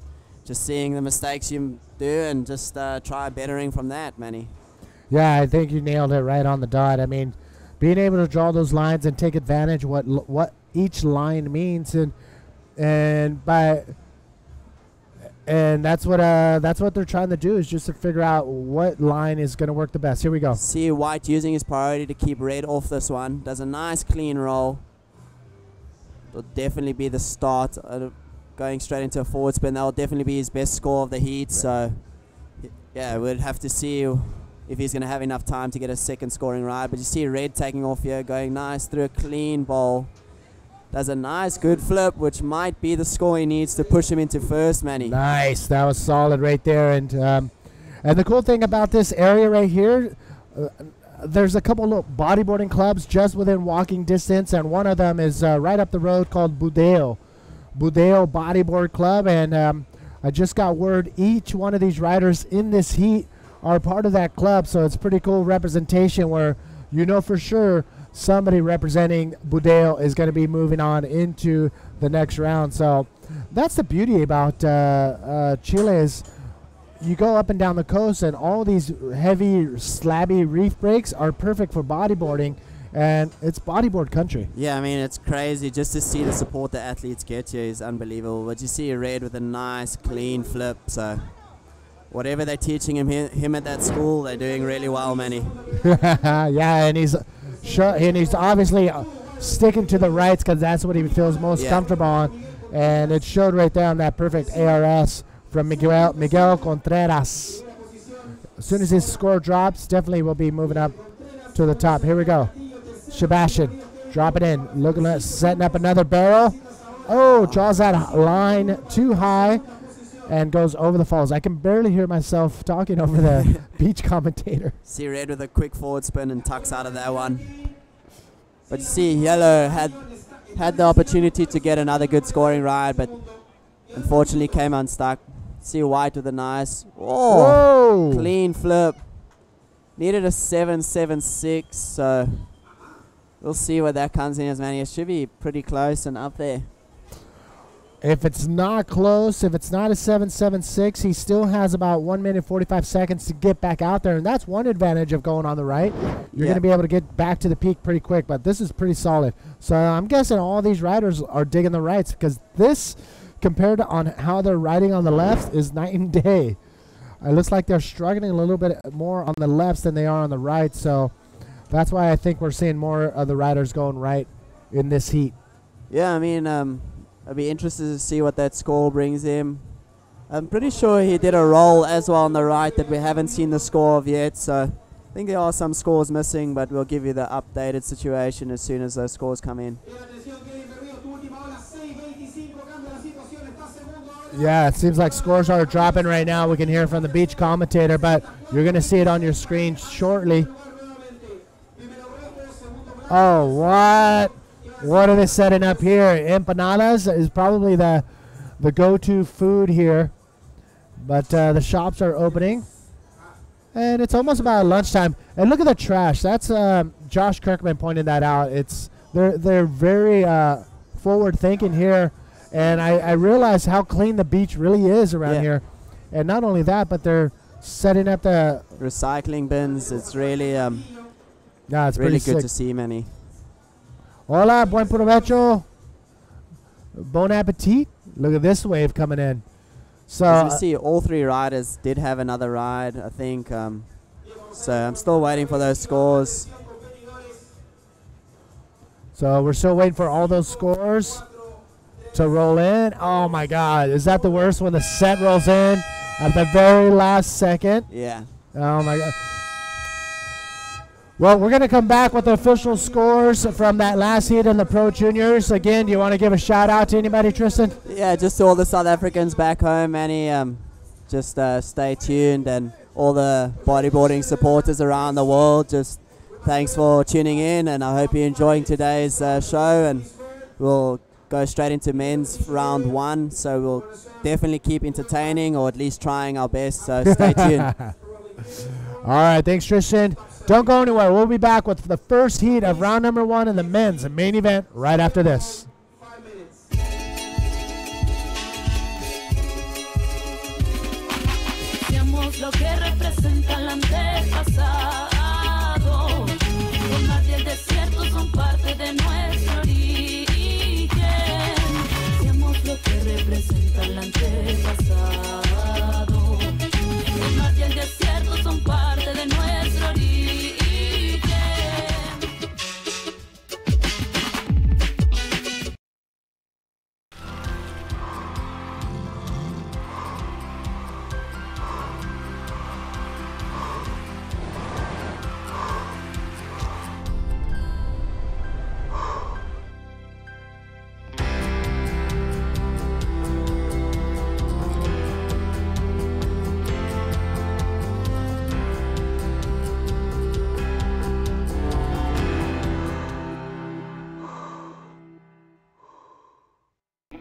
just seeing the mistakes you do and just try bettering from that, Manny. Yeah, I think you nailed it right on the dot. I mean, being able to draw those lines and take advantage what each line means, and that's what they're trying to do, is just to figure out what line is going to work the best. Here we go. See White using his priority to keep Red off this one. Does a nice clean roll. It'll definitely be the start. Going straight into a forward spin, that'll definitely be his best score of the heat. So, yeah, we'd have to see if he's going to have enough time to get a second scoring ride. But you see Red taking off here, going nice through a clean bowl. Does a nice good flip, which might be the score he needs to push him into first, Manny. Nice, that was solid right there. And the cool thing about this area right here, there's a couple of bodyboarding clubs just within walking distance, and one of them is right up the road called Budeo Bodyboard Club. And I just got word each one of these riders in this heat are part of that club, so it's pretty cool representation where you know for sure somebody representing Budeo is going to be moving on into the next round. So that's the beauty about Chile, is you go up and down the coast, and all these heavy slabby reef breaks are perfect for bodyboarding, and it's bodyboard country. Yeah, I mean, it's crazy just to see the support the athletes get here is unbelievable. But you see Red with a nice clean flip, so whatever they're teaching him at that school, they're doing really well, Manny. Yeah, and he's obviously sticking to the rights because that's what he feels most comfortable on, and it showed right there on that perfect ARS from Miguel Contreras. As soon as his score drops, definitely will be moving up to the top. Here we go. Sebastian, drop it in, looking at setting up another barrel. Oh, draws that line too high and goes over the falls. I can barely hear myself talking over the beach commentator. See Red with a quick forward spin and tucks out of that one. But you see Yellow had the opportunity to get another good scoring ride, but unfortunately came unstuck. See White with a nice, clean flip. Needed a 7.76, so we'll see what that comes in as, Manny. It should be pretty close and up there. If it's not close, if it's not a 7.76, he still has about 1 minute 45 seconds to get back out there, and that's one advantage of going on the right. You're going to be able to get back to the peak pretty quick, but this is pretty solid. So I'm guessing all these riders are digging the rights, because this, compared to on how they're riding on the left, is night and day. It looks like they're struggling a little bit more on the lefts than they are on the right, so that's why I think we're seeing more of the riders going right in this heat. Yeah, I mean, I'd be interested to see what that score brings him. I'm pretty sure he did a roll as well on the right that we haven't seen the score of yet, so I think there are some scores missing, but we'll give you the updated situation as soon as those scores come in. Yeah, it seems like scores are dropping right now. We can hear from the beach commentator, but you're going to see it on your screen shortly. Oh, what? What are they setting up here? Empanadas is probably the go-to food here. But the shops are opening. And it's almost about lunchtime. And look at the trash. That's Josh Kirkman pointed that out. They're very forward-thinking here. And I realize how clean the beach really is around here. And not only that, but they're setting up the recycling bins. It's really it's really good to see, Manny. Hola, buen provecho. Bon appetit. Look at this wave coming in. So as we see, all three riders did have another ride, I think. So I'm still waiting for those scores. So we're still waiting for all those scores. to roll in. Oh my God, is that the worst when the set rolls in at the very last second? Yeah. Oh my God. Well, we're going to come back with the official scores from that last heat in the Pro Juniors. Again, do you want to give a shout out to anybody, Tristan? Yeah, just to all the South Africans back home, Manny. Just stay tuned, and all the bodyboarding supporters around the world, just thanks for tuning in, and I hope you're enjoying today's show, and we'll go straight into men's round 1, so we'll definitely keep entertaining, or at least trying our best, so stay tuned. All right, thanks, Tristan. Don't go anywhere. We'll be back with the first heat of round number 1 in the men's main event right after this. Lo que representa el antepasado, los mares y el desierto son parte de nuestro origen. Seamos lo que representa el antepasado, los mares y el desierto son parte de nuestro origen.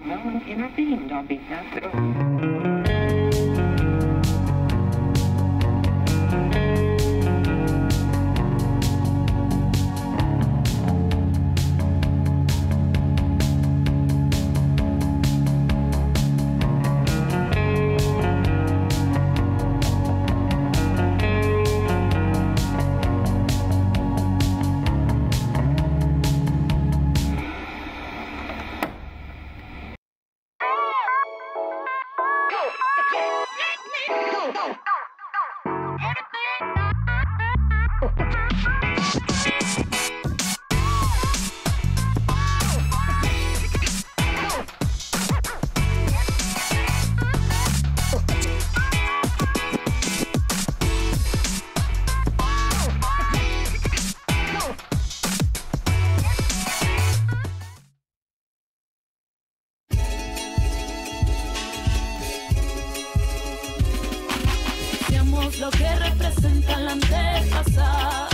No one intervened on behalf of... Lo que representa el antepasado,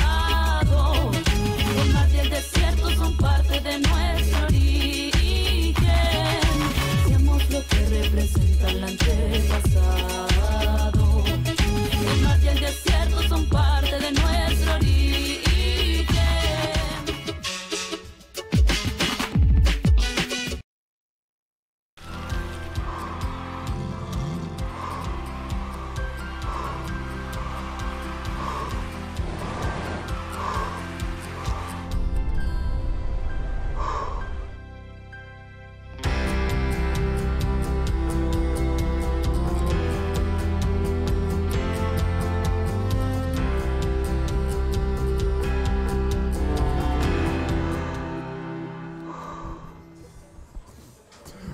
los mares y el desierto son parte de nuestro origen. Seamos lo que representa el antepasado, los mares y el desierto son parte de nuestro origen.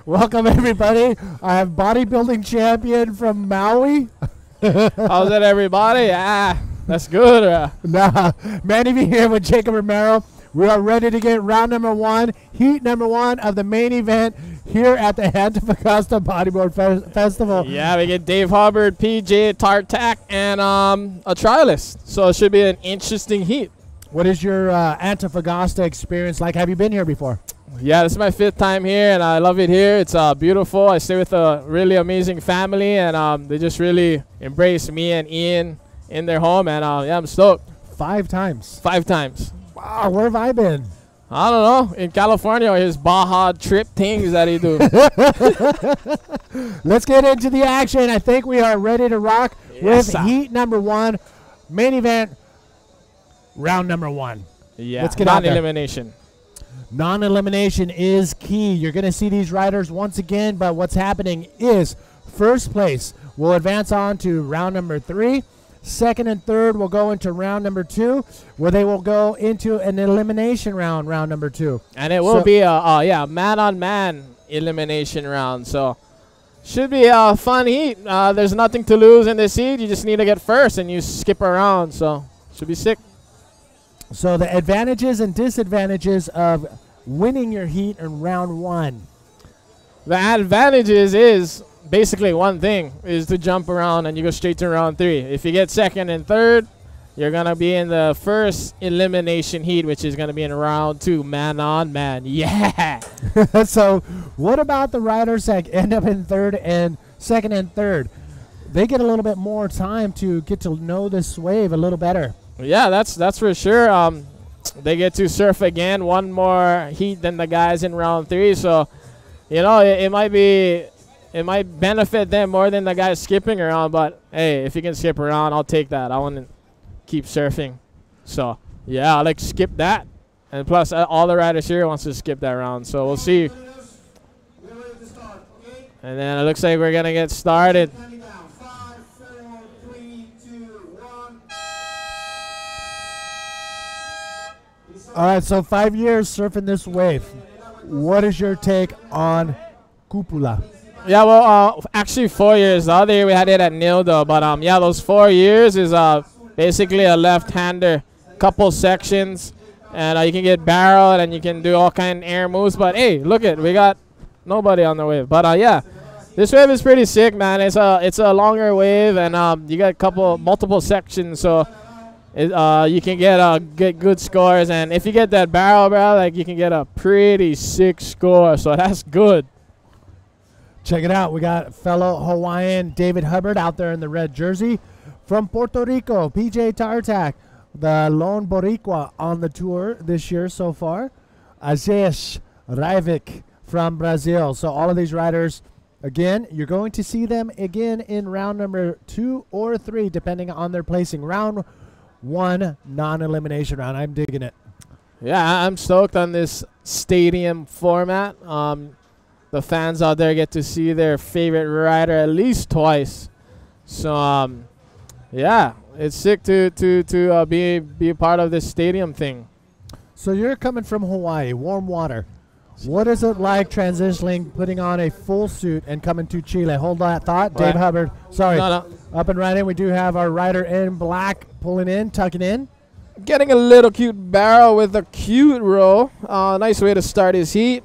Welcome, everybody. I have bodybuilding champion from Maui. How's it, everybody? That's good. Nah, Manny V here with Jacob Romero. We are ready to get round number 1, heat number 1 of the main event here at the Antofagasta Bodyboard Festival. Yeah, we get Dave Hubbard, PJ, Tartak, and a trialist. So it should be an interesting heat. What is your Antofagasta experience like? Have you been here before? Yeah, this is my 5th time here, and I love it here. It's beautiful. I stay with a really amazing family, and they just really embrace me and Ian in their home, and yeah, I'm stoked. 5 times? 5 times. Wow, where have I been? I don't know. In California, his Baja trip things that he do. Let's get into the action. I think we are ready to rock with heat number 1, main event, round number 1. Yeah, let's get out there. Non-elimination. Non-elimination is key. You're going to see these riders once again, but what's happening is first place will advance on to round number 3. Second and third will go into round number 2, where they will go into an elimination round number 2. And it will be a man-on-man elimination round. So should be a fun heat. There's nothing to lose in this heat. You just need to get first and you skip around. So should be sick. So the advantages and disadvantages of winning your heat in round 1. The advantages is basically one thing, is to jump around and you go straight to round 3. If you get second and third, you're going to be in the first elimination heat, which is going to be in round 2, man on man. Yeah! So what about the riders that end up in second and third? They get a little bit more time to get to know this wave a little better. Yeah, that's for sure. They get to surf again, one more heat than the guys in round 3. So, you know, it might benefit them more than the guys skipping around. But hey, if you can skip around, I'll take that. I want to keep surfing. So yeah, I'll skip that. And plus, all the riders here wants to skip that round. So we'll see. And then it looks like we're gonna get started. All right, so 5 years surfing this wave. What is your take on Cupola? Yeah, well, actually 4 years. The other year we had it at Nildo, but yeah, those 4 years is basically a left-hander, couple sections, and you can get barreled and you can do all kind of air moves. But hey, look it, we got nobody on the wave. But yeah, this wave is pretty sick, man. It's a longer wave, and you got multiple sections, so you can get good scores. And if you get that barrel, like you can get a pretty sick score. So that's good. Check it out. We got fellow Hawaiian David Hubbard out there in the red jersey. From Puerto Rico, PJ Tartak, the lone Boricua on the tour this year so far. Azesh Raivik from Brazil. So all of these riders, again, you're going to see them again in round number 2 or 3, depending on their placing. Round 1, non-elimination round. I'm digging it. Yeah, I'm stoked on this stadium format. The fans out there get to see their favorite rider at least twice. So, yeah, it's sick to be a part of this stadium thing. So you're coming from Hawaii, warm water. What is it like transitioning, putting on a full suit and coming to Chile? Hold that thought. Dave Hubbard, sorry. No. Up and running. We do have our rider in black pulling in, tucking in. Getting a little cute barrel with a cute roll. Nice way to start his heat.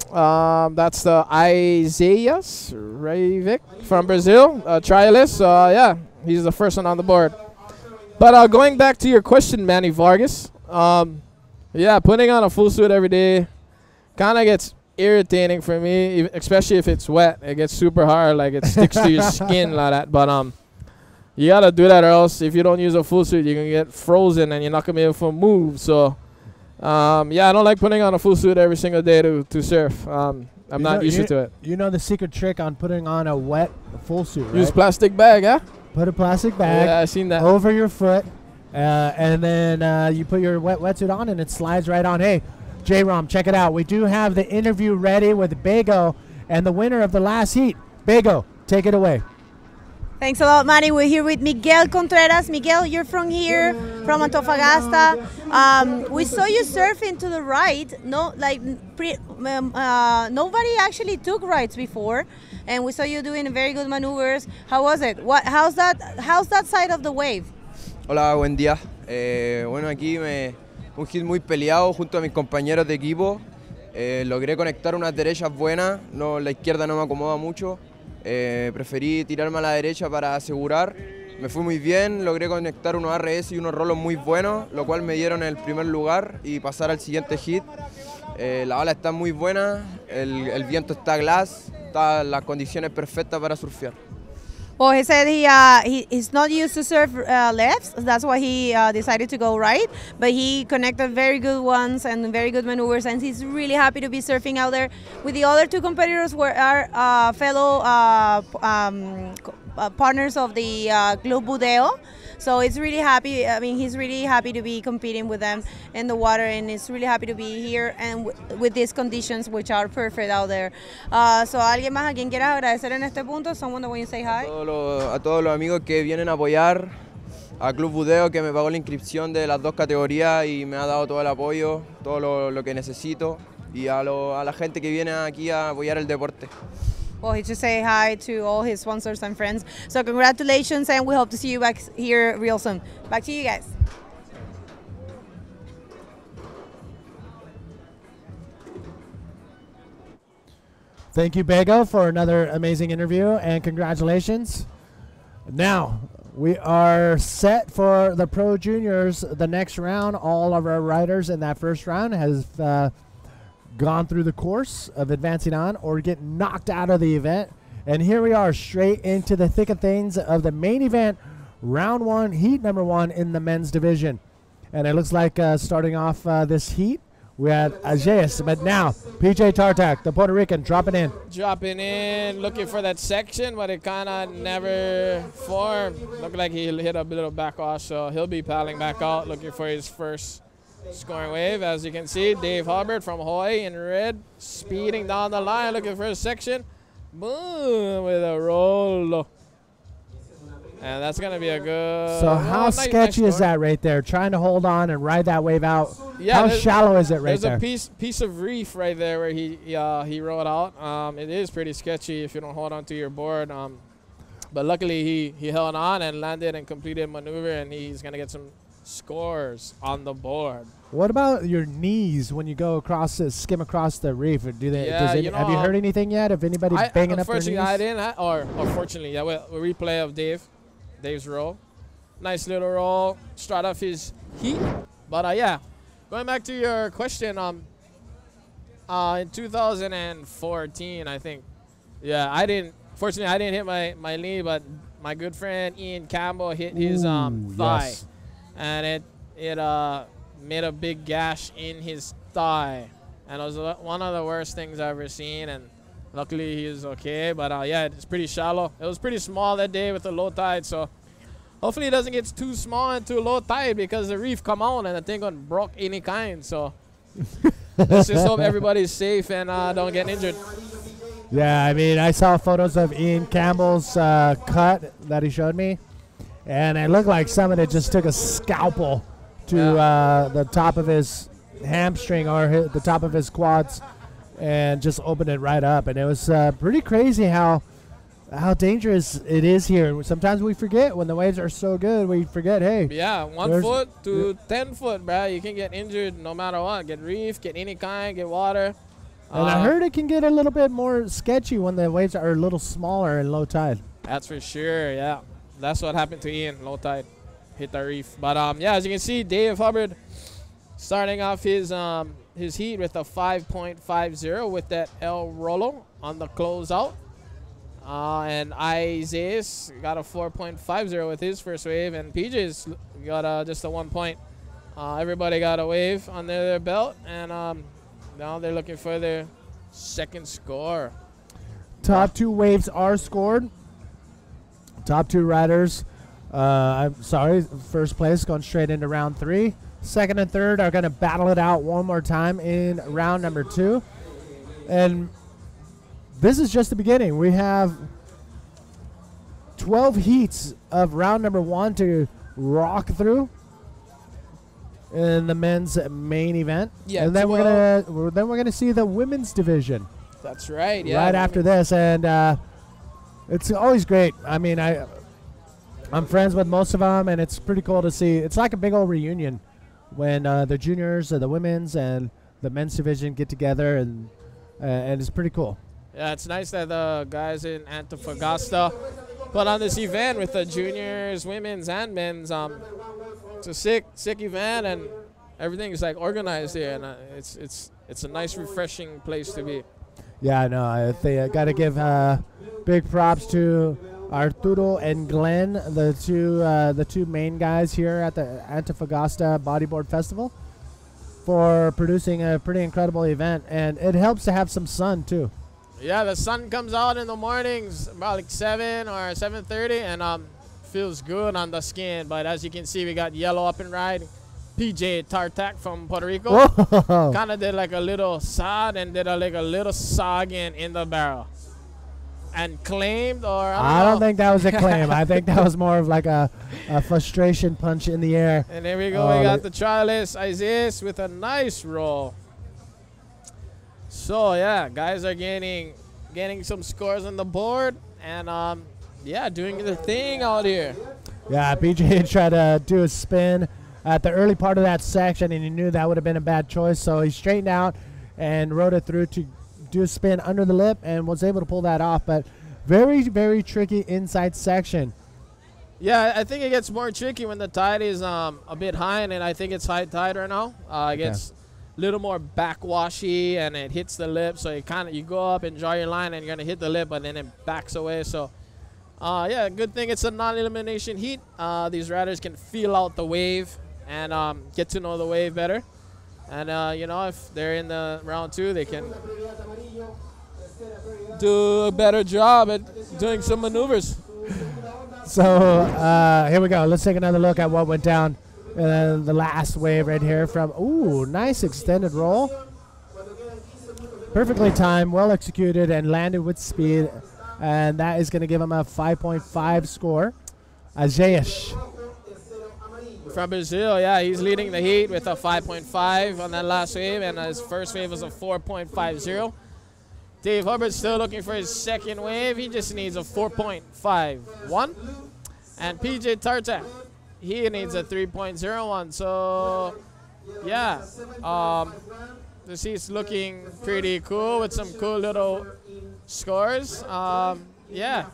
That's the Isaias Raivik from Brazil, trialist. Yeah, he's the first one on the board. But going back to your question, Manny Vargas. Yeah, putting on a full suit every day kind of gets irritating for me, especially if it's wet. It gets super hard, like it sticks to your skin like that. But you gotta do that, or else if you don't use a full suit, you can get frozen and you're not gonna be able to move. So yeah, I don't like putting on a full suit every single day to surf. I'm not used to it. You know the secret trick on putting on a wet full suit, right? Use plastic bag, yeah? Put a plastic bag I seen that. over your foot, and then you put your wetsuit on and it slides right on. Hey, J-Rom, check it out. We do have the interview ready with Bego and the winner of the last heat. Bego, take it away. Thanks a lot, Manny. We're here with Miguel Contreras. Miguel, you're from here, from Antofagasta. We saw you surfing to the right. Nobody actually took rights before, and we saw you doing very good maneuvers. How was it? How's that side of the wave? Hola, buen día. Bueno, aquí un hit muy peleado junto a mis compañeros de equipo. Logré conectar unas derechas buenas. La izquierda no me acomoda mucho. Preferí tirarme a la derecha para asegurar. Me fui muy bien, logré conectar unos RS y unos rolos muy buenos, lo cual me dieron el primer lugar y pasar al siguiente hit. La ola está muy buena, el viento está glass, las condiciones perfectas para surfear. Well, he said he's not used to surf lefts. That's why he decided to go right. But he connected very good ones and very good maneuvers, and he's really happy to be surfing out there with the other two competitors who are fellow partners of the Club Budeo. So it's really happy. I mean, he's really happy to be competing with them in the water, and he's really happy to be here and with these conditions, which are perfect out there. So, ¿alguien más a quien quieras agradecer en este punto? Someone that when you say hi. A todos los amigos que vienen a apoyar, a Club Budeo que me pagó la inscripción de las dos categorías y me ha dado todo el apoyo, todo lo que necesito. y a la gente que viene aquí a apoyar el deporte. Well, he just say hi to all his sponsors and friends. So congratulations, and we hope to see you back here real soon. Back to you guys. Thank you, Bego, for another amazing interview, and congratulations. Now, we are set for the Pro Juniors the next round. All of our riders in that first round has gone through the course of advancing on or getting knocked out of the event. And here we are straight into the thick of things of the main event, round one, heat number one in the men's division. And it looks like starting off this heat, we had Ajeas, but now PJ Tartak, the Puerto Rican, dropping in. Dropping in, looking for that section, but it kind of never formed. Looked like he hit a little back off, so he'll be paddling back out, looking for his first scoring wave. As you can see, Dave Hubbard from Hawaii in red, speeding down the line, looking for a section. Boom, with a roll. And that's going to be a good... So how sketchy is that right there? Trying to hold on and ride that wave out. Yeah, how shallow is it right there? There's a piece of reef right there where he rode out. It is pretty sketchy if you don't hold on to your board. But luckily he held on and landed and completed maneuver, and he's going to get some scores on the board. What about your knees when you go across, skim across the reef? Do they? Yeah, have you heard anything yet? If anybody's banging up their knees? Unfortunately, I didn't. Or fortunately, yeah. Well, a replay of Dave's roll. Nice little roll. Start off his heat. But yeah, going back to your question. In 2014, I think. Yeah, fortunately, I didn't hit my knee, but my good friend Ian Campbell hit his thigh, yes. And it made a big gash in his thigh, and it was one of the worst things I've ever seen. And luckily he's okay, but yeah, it's pretty shallow. It was pretty small that day with the low tide, so hopefully it doesn't get too small and too low tide, because the reef come out and the thing gonna broke any kind. So let's just hope everybody's safe and don't get injured. Yeah, I mean, I saw photos of Ian Campbell's cut that he showed me, and it looked like somebody just took a scalpel to the top of his hamstring or the top of his quads and just opened it right up. And it was pretty crazy how dangerous it is here. Sometimes we forget when the waves are so good. We forget, hey. Yeah, 1 foot to 10 foot, bro. You can get injured no matter what. Get reef, get any kind, get water. And I heard it can get a little bit more sketchy when the waves are a little smaller in low tide. That's for sure, yeah. That's what happened to Ian, low tide. Hit the reef. But yeah, as you can see, Dave Hubbard starting off his heat with a 5.50 with that El Rolo on the closeout. And Isaias got a 4.50 with his first wave, and PJ's got just a 1 point. Everybody got a wave under their belt, and now they're looking for their second score. Top two waves are scored. Top two riders, I'm sorry, first place going straight into round three. Second and third are going to battle it out one more time in round number two. And this is just the beginning. We have 12 heats of round number one to rock through in the men's main event. Yeah, and then we're gonna see the women's division. That's right. Yeah. Right after this, and it's always great. I mean, I'm friends with most of them, and it's pretty cool to see. It's like a big old reunion when the juniors, the women's, and the men's division get together, and it's pretty cool. Yeah, it's nice that the guys in Antofagasta put on this event with the juniors, women's, and men's. It's a sick event, and everything is like organized here, and it's a nice, refreshing place to be. Yeah, I know. I got to give big props to Arturo and Glenn, the two main guys here at the Antofagasta Bodyboard Festival, for producing a pretty incredible event, and it helps to have some sun too. Yeah, the sun comes out in the mornings about like 7 or 7:30, and feels good on the skin. But as you can see, we got yellow up and riding. PJ Tartak from Puerto Rico kind of did like a little sod and did like a little saw again in the barrel. And claimed, or I don't think that was a claim. I think that was more of like a frustration punch in the air. And there we go. We got the trialist Isaias with a nice roll. So yeah, guys are getting some scores on the board, and yeah, doing the thing out here. Yeah, BJ tried to do a spin at the early part of that section, and he knew that would have been a bad choice, so he straightened out and rode it through to do a spin under the lip and was able to pull that off. But very, very tricky inside section. Yeah, I think it gets more tricky when the tide is a bit high, and I think it's high tide right now. It gets a little more backwashy, and it hits the lip, so you go up and draw your line, and you're gonna hit the lip, but then it backs away. So yeah, good thing it's a non-elimination heat. These riders can feel out the wave and get to know the wave better. And you know, if they're in the round 2, they can do a better job at doing some maneuvers. So here we go. Let's take another look at what went down the last wave right here from, ooh, nice extended roll. Perfectly timed, well executed, and landed with speed. And that is going to give him a 5.5 score. Azeas from Brazil, yeah, he's leading the heat with a 5.5 on that last wave, and his first wave was a 4.50. Dave Hubbard's still looking for his second wave. He just needs a 4.51. And PJ Tartak, he needs a 3.01. So, yeah, this heat's looking pretty cool with some cool little scores. Yeah,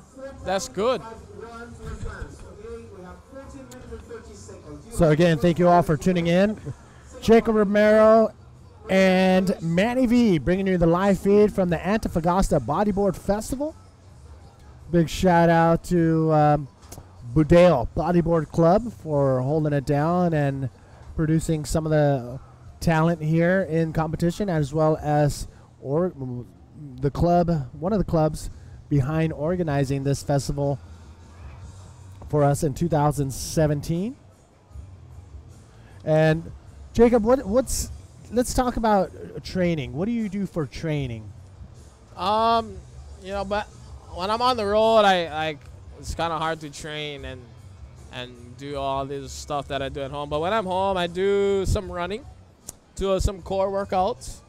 that's good. So again, thank you all for tuning in. Jacob Romero and Manny V bringing you the live feed from the Antofagasta Bodyboard Festival. Big shout out to Budale Bodyboard Club for holding it down and producing some of the talent here in competition, as well as the club, one of the clubs behind organizing this festival for us in 2017. And Jacob, let's talk about training. What do you do for training? You know, but when I'm on the road, it's kind of hard to train and do all this stuff that I do at home. But when I'm home, I do some running, do some core workouts,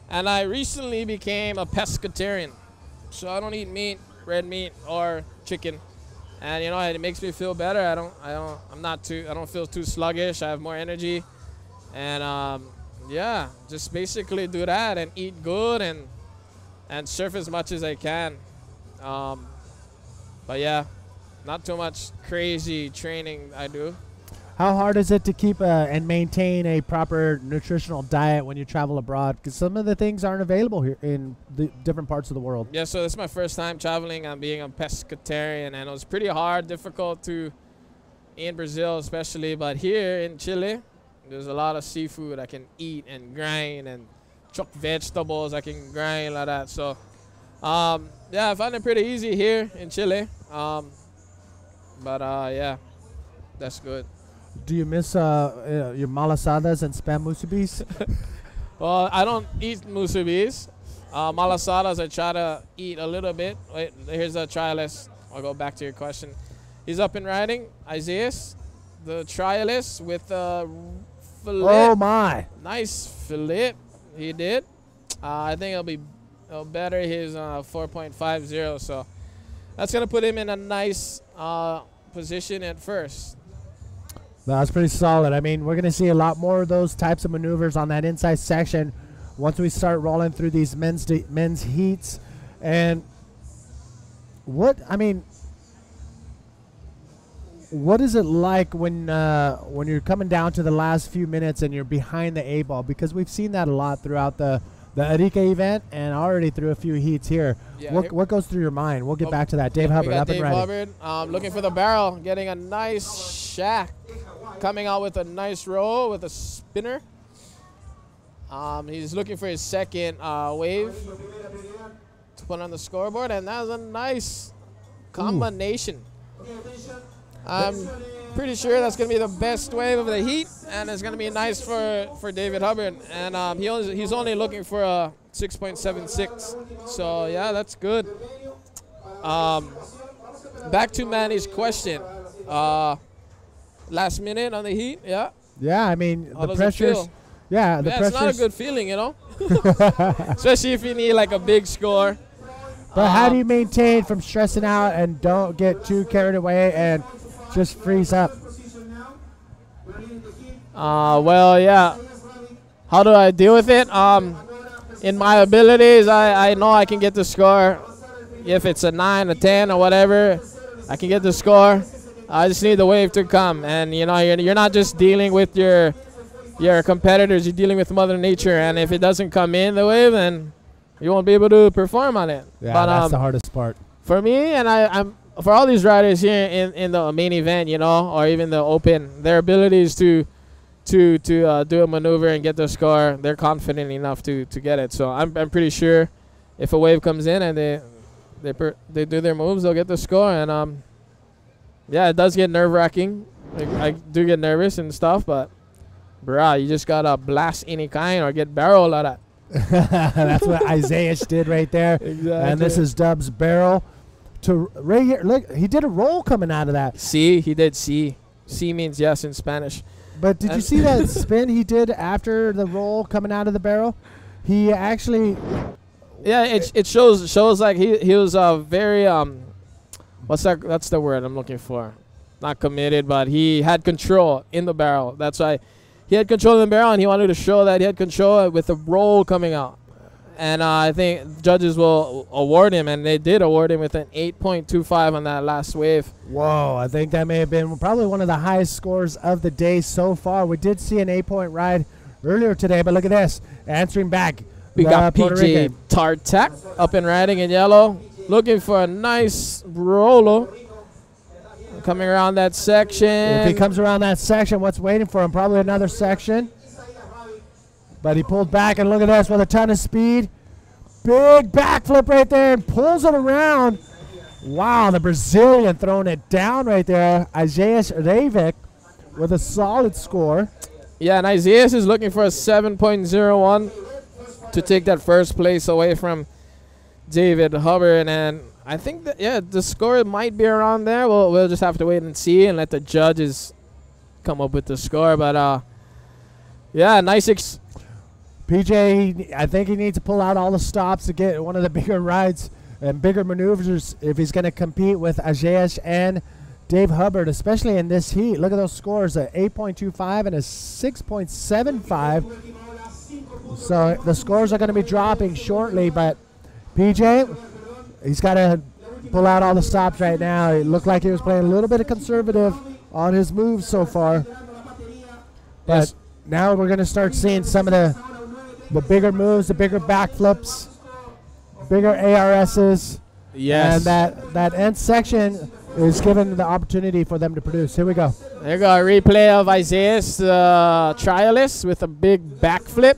and I recently became a pescatarian. So I don't eat meat, red meat, or chicken. And you know, it makes me feel better. I don't feel too sluggish. I have more energy, and yeah, just basically do that and eat good and surf as much as I can. But yeah, not too much crazy training I do. How hard is it to keep and maintain a proper nutritional diet when you travel abroad? Because some of the things aren't available here in the different parts of the world. Yeah, so this is my first time traveling and being a pescatarian, and it was pretty hard, difficult in Brazil especially, but here in Chile, there's a lot of seafood I can eat and grind, and chopped vegetables I can grind like that. So yeah, I find it pretty easy here in Chile. But yeah, that's good. Do you miss your malasadas and spam musubis? Well, I don't eat musubis. Malasadas I try to eat a little bit. Wait, here's a trialist. I'll go back to your question. He's up and riding. Azeas, the trialist with a fillet. Oh my! Nice fillet. He did. I think it'll better his 4.50. So that's gonna put him in a nice position at first. That's pretty solid. I mean, we're going to see a lot more of those types of maneuvers on that inside section once we start rolling through these men's heats. And what is it like when you're coming down to the last few minutes and you're behind the A ball? Because we've seen that a lot throughout the Arica event and already through a few heats here. Yeah, what goes through your mind? We'll get back to that. Dave Hubbard, up and ready. Dave Hubbard, looking for the barrel, getting a nice shack. Coming out with a nice roll with a spinner. He's looking for his second wave to put on the scoreboard, and that was a nice combination. I'm pretty sure that's going to be the best wave of the heat, and it's going to be nice for David Hubbard. And he's only looking for a 6.76. So, yeah, that's good. Back to Manny's question. Last minute on the heat, yeah. Yeah, I mean, the pressures. Yeah, the pressures. It's not a good feeling, you know. especially if you need like a big score. But how do you maintain from stressing out and don't get too carried away and just freeze up? Well, yeah. How do I deal with it? In my abilities, I know I can get the score. If it's a 9, a 10, or whatever, I can get the score. I just need the wave to come. And, you know, you're not just dealing with your competitors. You're dealing with Mother Nature. And if it doesn't come in the wave, then you won't be able to perform on it. Yeah, but, that's the hardest part. For me, and I'm for all these riders here in the main event, you know, or even the open, their abilities to do a maneuver and get the score, they're confident enough to get it. So I'm pretty sure if a wave comes in and they do their moves, they'll get the score. And yeah, it does get nerve-wracking. I do get nervous and stuff, but bruh, you just gotta blast any kind or get barrel out of that. That's what Isaiah did right there. Exactly. And this is Dub's barrel. To right here, look, he did a roll coming out of that. See, he did see. See means yes in Spanish. But did you see that spin he did after the roll coming out of the barrel? He actually, yeah, it shows like he was very what's that? That's the word I'm looking for. Not committed, but he had control in the barrel. That's why he had control in the barrel, and he wanted to show that he had control with the roll coming out. And I think judges will award him, and they did award him with an 8.25 on that last wave. Whoa, I think that may have been probably one of the highest scores of the day so far. We did see an 8-point ride earlier today, but look at this. Answering back. We got PJ Tartak up and riding in yellow, looking for a nice rolo. Coming around that section. If he comes around that section, what's waiting for him? Probably another section. But he pulled back, and look at this with a ton of speed. Big backflip right there and pulls it around. Wow, the Brazilian throwing it down right there. Isaiah Reivik with a solid score. Yeah, and Isaiah is looking for a 7.01 to take that first place away from David Hubbard. And I think that, yeah, the score might be around there. We'll just have to wait and see and let the judges come up with the score. But, yeah, nice. PJ, I think he needs to pull out all the stops to get one of the bigger rides and bigger maneuvers if he's going to compete with Ajesh and Dave Hubbard, especially in this heat. Look at those scores, a 8.25 and a 6.75. So the scores are going to be dropping shortly, but PJ, he's got to pull out all the stops right now. It looked like he was playing a little bit of conservative on his moves so far. But now we're going to start seeing some of the bigger moves, the bigger backflips, bigger ARSs. Yes. And that end section is given the opportunity for them to produce. Here we go. There you go, a replay of Isaiah's trialist with a big backflip.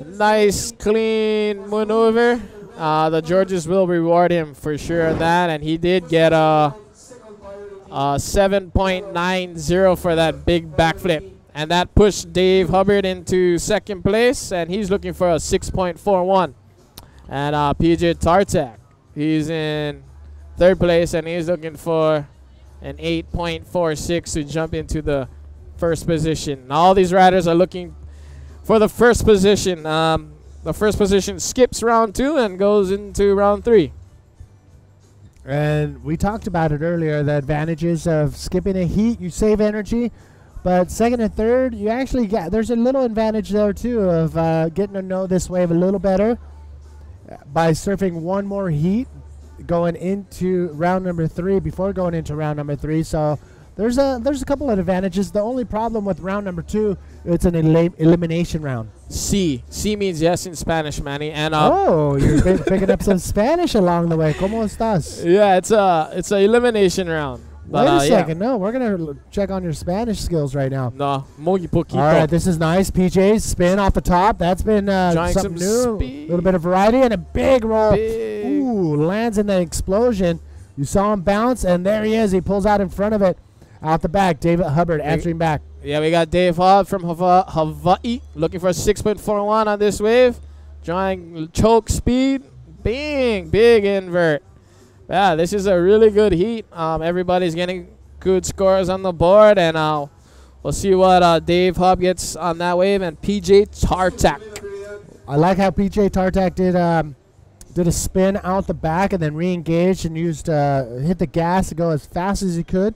Nice, clean maneuver. The Georges will reward him for sure on that, and he did get a 7.90 for that big backflip. And that pushed Dave Hubbard into second place, and he's looking for a 6.41. And PJ Tartak, he's in third place, and he's looking for an 8.46 to jump into the first position. All these riders are looking for the first position. The first position skips round 2 and goes into round 3. And we talked about it earlier, the advantages of skipping a heat. You save energy. But second and third, you actually get, there's a little advantage there too of getting to know this wave a little better by surfing one more heat going into round number 3 before going into round number 3. So there's a couple of advantages. The only problem with round number 2, it's an elimination round. C means yes in Spanish, Manny. And oh, you're picking up some Spanish along the way. ¿Cómo estás? Yeah, it's a elimination round. But wait a second. Yeah. No, we're going to check on your Spanish skills right now. No, muy poquito. All right, this is nice. PJ's spin off the top. That's been something new. A little bit of variety and a big roll. Ooh, lands in the explosion. You saw him bounce, and there he is. He pulls out in front of it. Out the back, David Hubbard answering back. Yeah, we got Dave Hubbard from Hawaii looking for a 6.41 on this wave. Drawing choke speed. Big invert. Yeah, this is a really good heat. Everybody's getting good scores on the board, and we'll see what Dave Hub gets on that wave, and PJ Tartak I like how PJ Tartak did a spin out the back and then re-engaged and used hit the gas to go as fast as he could.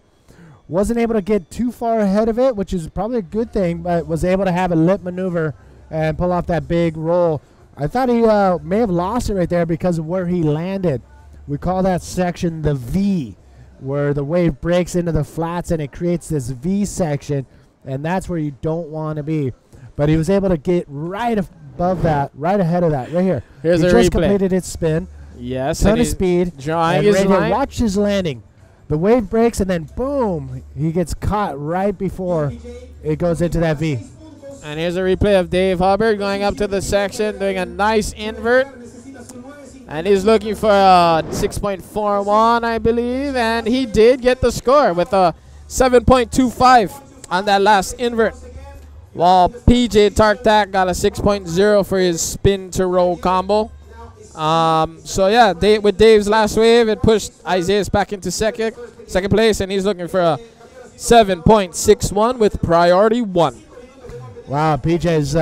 Wasn't able to get too far ahead of it, which is probably a good thing, but was able to have a lip maneuver and pull off that big roll. I thought he may have lost it right there because of where he landed. We call that section the V, where the wave breaks into the flats and it creates this V section, and that's where you don't want to be. But he was able to get right above that, right ahead of that, right here. Here's he a just replay. completed its spin. Yes. Ton of speed. Drawing and his right line. here, watch his landing. The wave breaks and then boom, he gets caught right before it goes into that V. And here's a replay of Dave Hubbard going up to the section, doing a nice invert. And he's looking for a 6.41, I believe. And he did get the score with a 7.25 on that last invert. While PJ Tartak got a 6.0 for his spin to roll combo. So yeah, with Dave's last wave, it pushed Isaias back into second place. And he's looking for a 7.61 with priority 1. Wow, PJ's,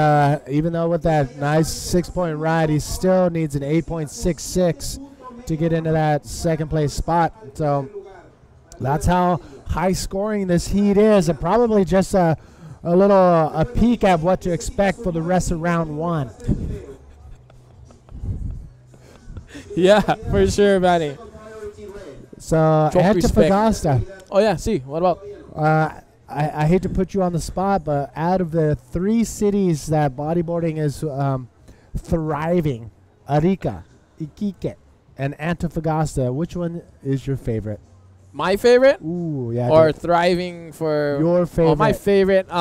even though with that nice 6-point ride, he still needs an 8.66 to get into that second place spot. So that's how high scoring this heat is, and probably just a peek at what to expect for the rest of round 1. Yeah, for sure, Manny. So Antofagasta. Oh yeah, see, what about? I hate to put you on the spot, but out of the 3 cities that bodyboarding is thriving, Arica, Iquique, and Antofagasta, which one is your favorite? My favorite? Ooh, yeah. Or thriving for your favorite? Oh, my favorite. You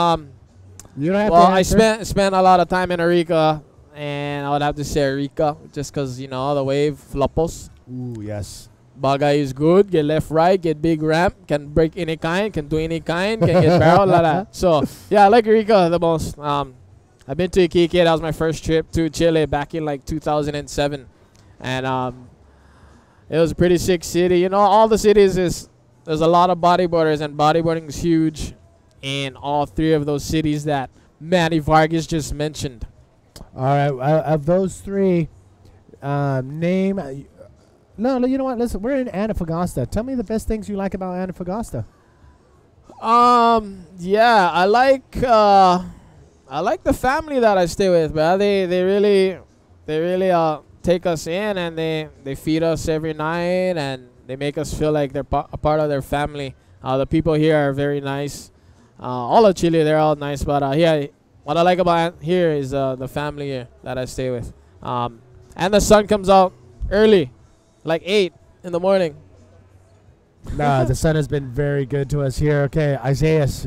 don't have well, to I spent a lot of time in Arica, and I would have to say Arica, just because, you know, the wave, flopos. Ooh, yes. Bagay is good, get left, right, get big ramp, can break any kind, can do any kind, can get barrel, la la. So, yeah, I like Arica the most. I've been to Iquique. That was my first trip to Chile back in like 2007. And it was a pretty sick city. You know, all the cities there's a lot of bodyboarders, and bodyboarding is huge in all 3 of those cities that Manny Vargas just mentioned. All right, of those 3, name... No, you know what? Listen, we're in Antofagasta. Tell me the best things you like about Antofagasta. Yeah, I like the family that I stay with, bro. They really take us in, and they feed us every night, and they make us feel like they're a part of their family. The people here are very nice. All of Chile, they're all nice, but yeah, what I like about here is the family here that I stay with. And the sun comes out early. Like 8 in the morning. Nah, the sun has been very good to us here. Okay, Isaias,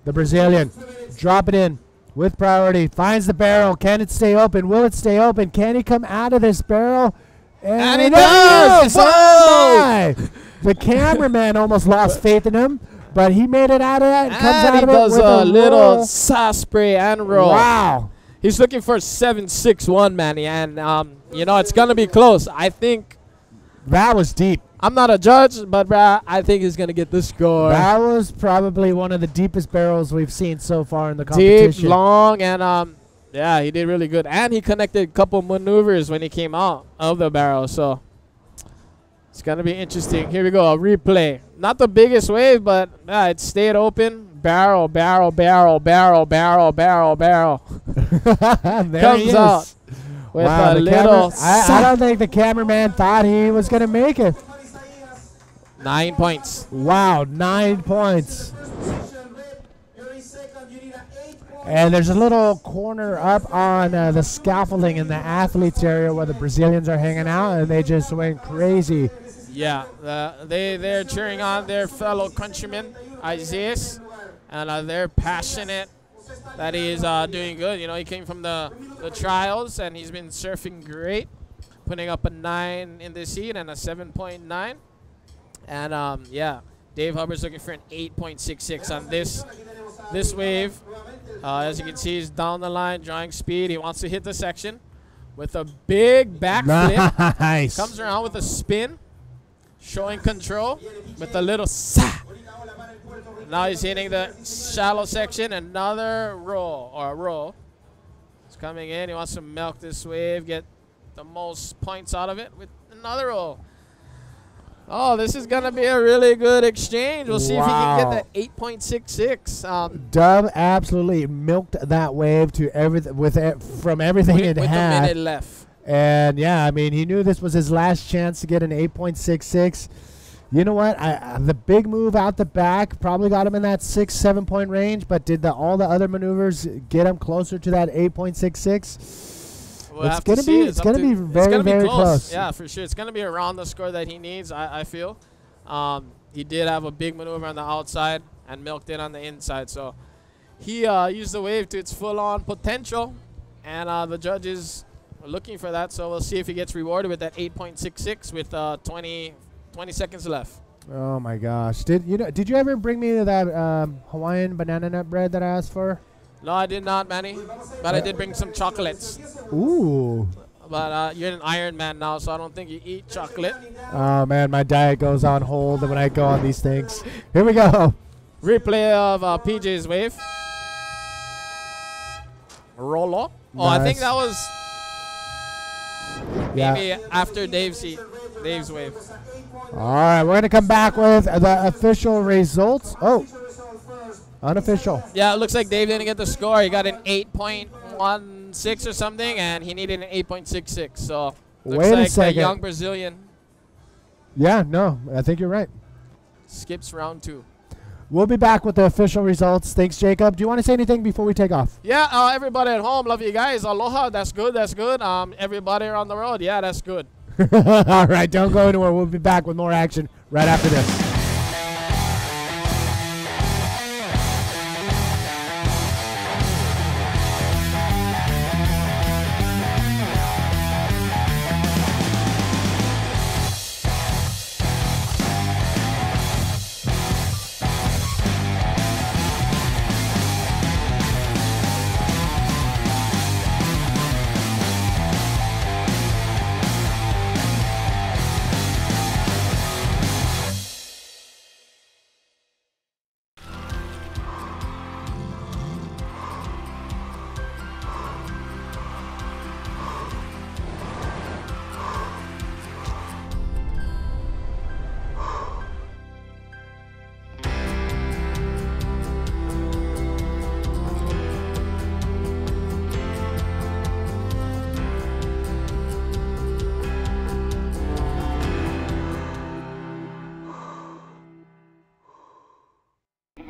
the Brazilian, drop it in with priority. Finds the barrel. Can it stay open? Will it stay open? Can he come out of this barrel? And he does! Oh, the cameraman almost lost faith in him, but he made it out of that and comes out of it does with a little roll. saw spray and roll. Wow. He's looking for 7.61, Manny, and you know, it's going to be close. I think that was deep. I'm not a judge, but I think he's going to get the score. That was probably one of the deepest barrels we've seen so far in the competition. Deep, long, and yeah, he did really good. And he connected a couple maneuvers when he came out of the barrel, so it's going to be interesting. Here we go, a replay. Not the biggest wave, but it stayed open. Barrel, barrel, barrel, barrel, barrel, barrel, barrel. There Comes he is. out. With a little I don't think the cameraman thought he was going to make it. 9 points. Wow, 9 points. And there's a little corner up on the scaffolding in the athletes area where the Brazilians are hanging out, and they just went crazy. Yeah, they're cheering on their fellow countryman, Isaias, and they're passionate that he is doing good. You know, he came from the trials, and he's been surfing great, putting up a 9 in this heat and a 7.9. And yeah, Dave Hubbard's looking for an 8.66 on this wave. As you can see, he's down the line, drawing speed. He wants to hit the section with a big backflip. Nice. Comes around with a spin, showing control with a little sa. Now he's hitting the shallow section, another roll, or a roll. He's coming in. He wants to milk this wave, get the most points out of it with another roll. Oh, this is going to be a really good exchange. We'll see if he can get that 8.66. Dub absolutely milked that wave to everything from everything it had. With a minute left. And, yeah, I mean, he knew this was his last chance to get an 8.66. You know what? The big move out the back probably got him in that 6-7 point range, but did all the other maneuvers get him closer to that 8.66? It's going to be very close. Yeah, for sure. It's going to be around the score that he needs, I feel. He did have a big maneuver on the outside and milked it on the inside. So he used the wave to its full-on potential, and the judges are looking for that. So we'll see if he gets rewarded with that 8.66 with 20 seconds left. Oh, my gosh. Did you ever bring me that Hawaiian banana nut bread that I asked for? No, I did not, Manny. But I did bring some chocolates. Ooh. But you're an Iron Man now, so I don't think you eat chocolate. Oh, man, my diet goes on hold when I go on these things. Here we go. Replay of PJ's wave. Roll up. Oh, nice. I think that was maybe after Dave's wave. All right, we're going to come back with the official results. Oh. Unofficial. Yeah, it looks like Dave didn't get the score. He got an 8.16 or something, and he needed an 8.66. So looks like a young Brazilian. Yeah, no, I think you're right. Skips round 2. We'll be back with the official results. Thanks, Jacob. Do you want to say anything before we take off? Yeah, everybody at home, love you guys. Aloha, that's good, that's good. Everybody on the road, yeah, that's good. All right, don't go anywhere. We'll be back with more action right after this.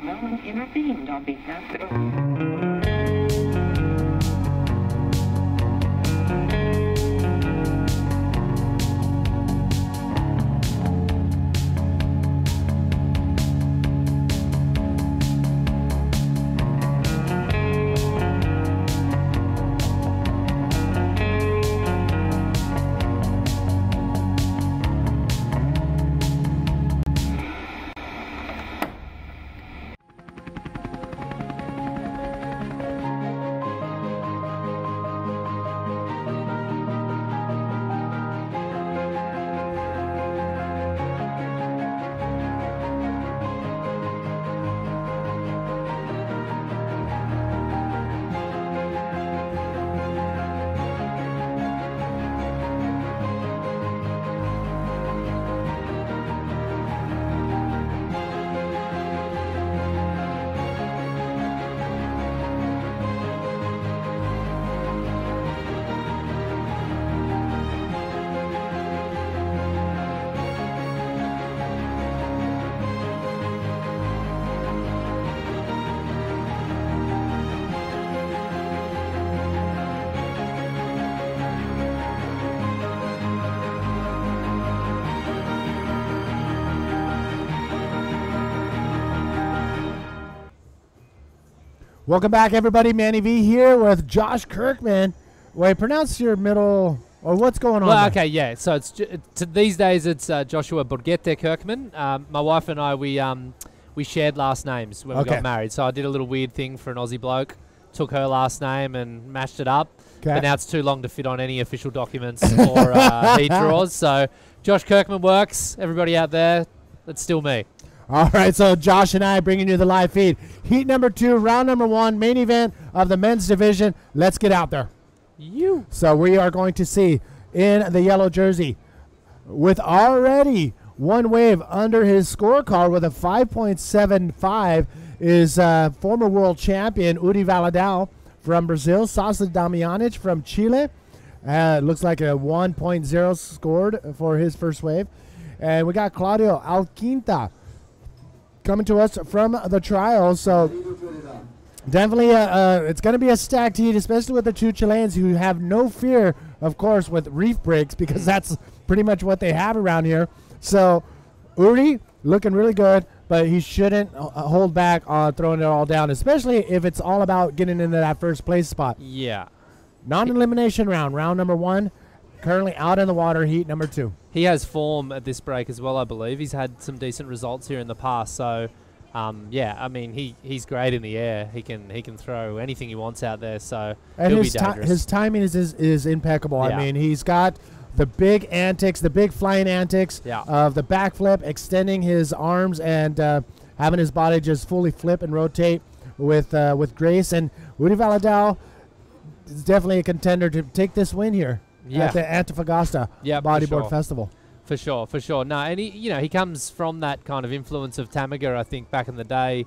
No one intervened on behalf of... Welcome back, everybody. Manny V here with Josh Kirkman. Wait, pronounce your middle, or what's going on? Well, okay, yeah. So it's these days it's Joshua Borghete Kirkman. My wife and I, we shared last names when we got married. So I did a little weird thing for an Aussie bloke, took her last name and mashed it up. But now it's too long to fit on any official documents or heat draws. So Josh Kirkman works. Everybody out there, it's still me. All right, so Josh and I bringing you the live feed. Heat number 2, round number 1, main event of the men's division. Let's get out there. So we are going to see in the yellow jersey with already one wave under his scorecard with a 5.75 is former world champion Uri Valadao from Brazil, Sasa Damianic from Chile. Looks like a 1.0 scored for his first wave. And we got Claudio Alquinta coming to us from the trials. So definitely it's going to be a stacked heat, especially with the two Chileans who have no fear, of course, with reef breaks, because that's pretty much what they have around here. So Uri looking really good, but he shouldn't hold back on throwing it all down, especially if it's all about getting into that first place spot. Yeah. Non-elimination round, round number 1, currently out in the water, heat number 2. He has form at this break as well, I believe. He's had some decent results here in the past. So, yeah, I mean, he's great in the air. He can throw anything he wants out there. So and he'll be dangerous. His timing is impeccable. Yeah. I mean, he's got the big antics, the big flying antics of the backflip, extending his arms and having his body just fully flip and rotate with grace. And Uri Valadao is definitely a contender to take this win here at the Antofagasta Bodyboard Festival. For sure. No, and he comes from that kind of influence of Tamaga, I think, back in the day.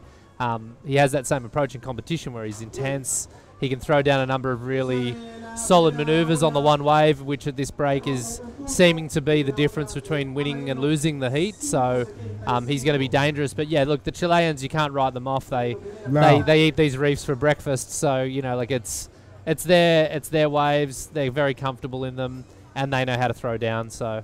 He has that same approach in competition where he's intense. He can throw down a number of really solid maneuvers on the one wave, which at this break is seeming to be the difference between winning and losing the heat. So he's going to be dangerous. But yeah, look, the Chileans, you can't write them off. They eat these reefs for breakfast. So it's their waves. They're very comfortable in them, and they know how to throw down. So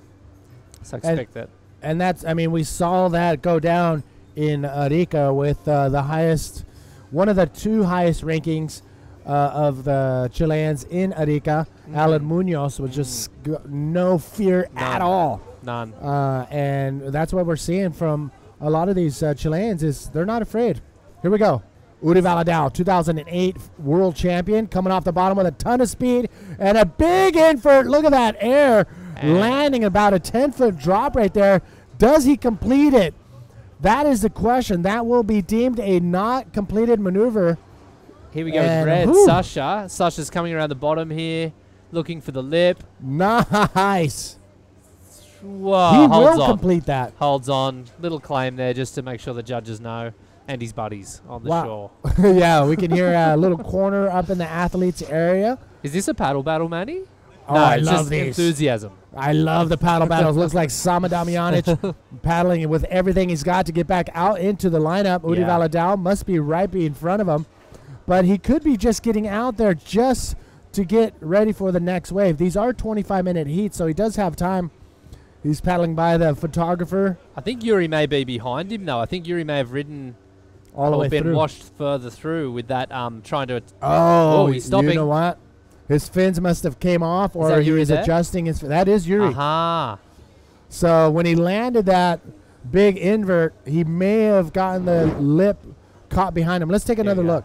expect that. And that's, I mean, we saw that go down in Arica with the highest, one of the 2 highest rankings of the Chileans in Arica. Alan Munoz was just no fear at all. None. And that's what we're seeing from a lot of these Chileans is they're not afraid. Here we go. Uri Valadao, 2008 world champion, coming off the bottom with a ton of speed and a big invert. Look at that air landing about a 10-foot drop right there. Does he complete it? That is the question. That will be deemed a not completed maneuver. Here we go with red. Sasha. Sasha's coming around the bottom here, looking for the lip. Nice. Whoa, he will complete that. Holds on. Little claim there just to make sure the judges know. And his buddies on the shore. Yeah, we can hear a little corner up in the athletes area. Is this a paddle battle, Manny? Oh, no, I it's love just these. Enthusiasm. I love the paddle battles. Looks like Sama Damianic paddling with everything he's got to get back out into the lineup. Uri Valadao must be right in front of him. But he could be just getting out there just to get ready for the next wave. These are 25-minute heats, so he does have time. He's paddling by the photographer. I think Yuri may be behind him, though. I think Yuri may have ridden all the way been through. Washed further through with that trying to... he's stopping. You know what? His fins must have came off, or he was adjusting his... That is Yuri. Aha. So when he landed that big invert, he may have gotten the lip caught behind him. Let's take another look.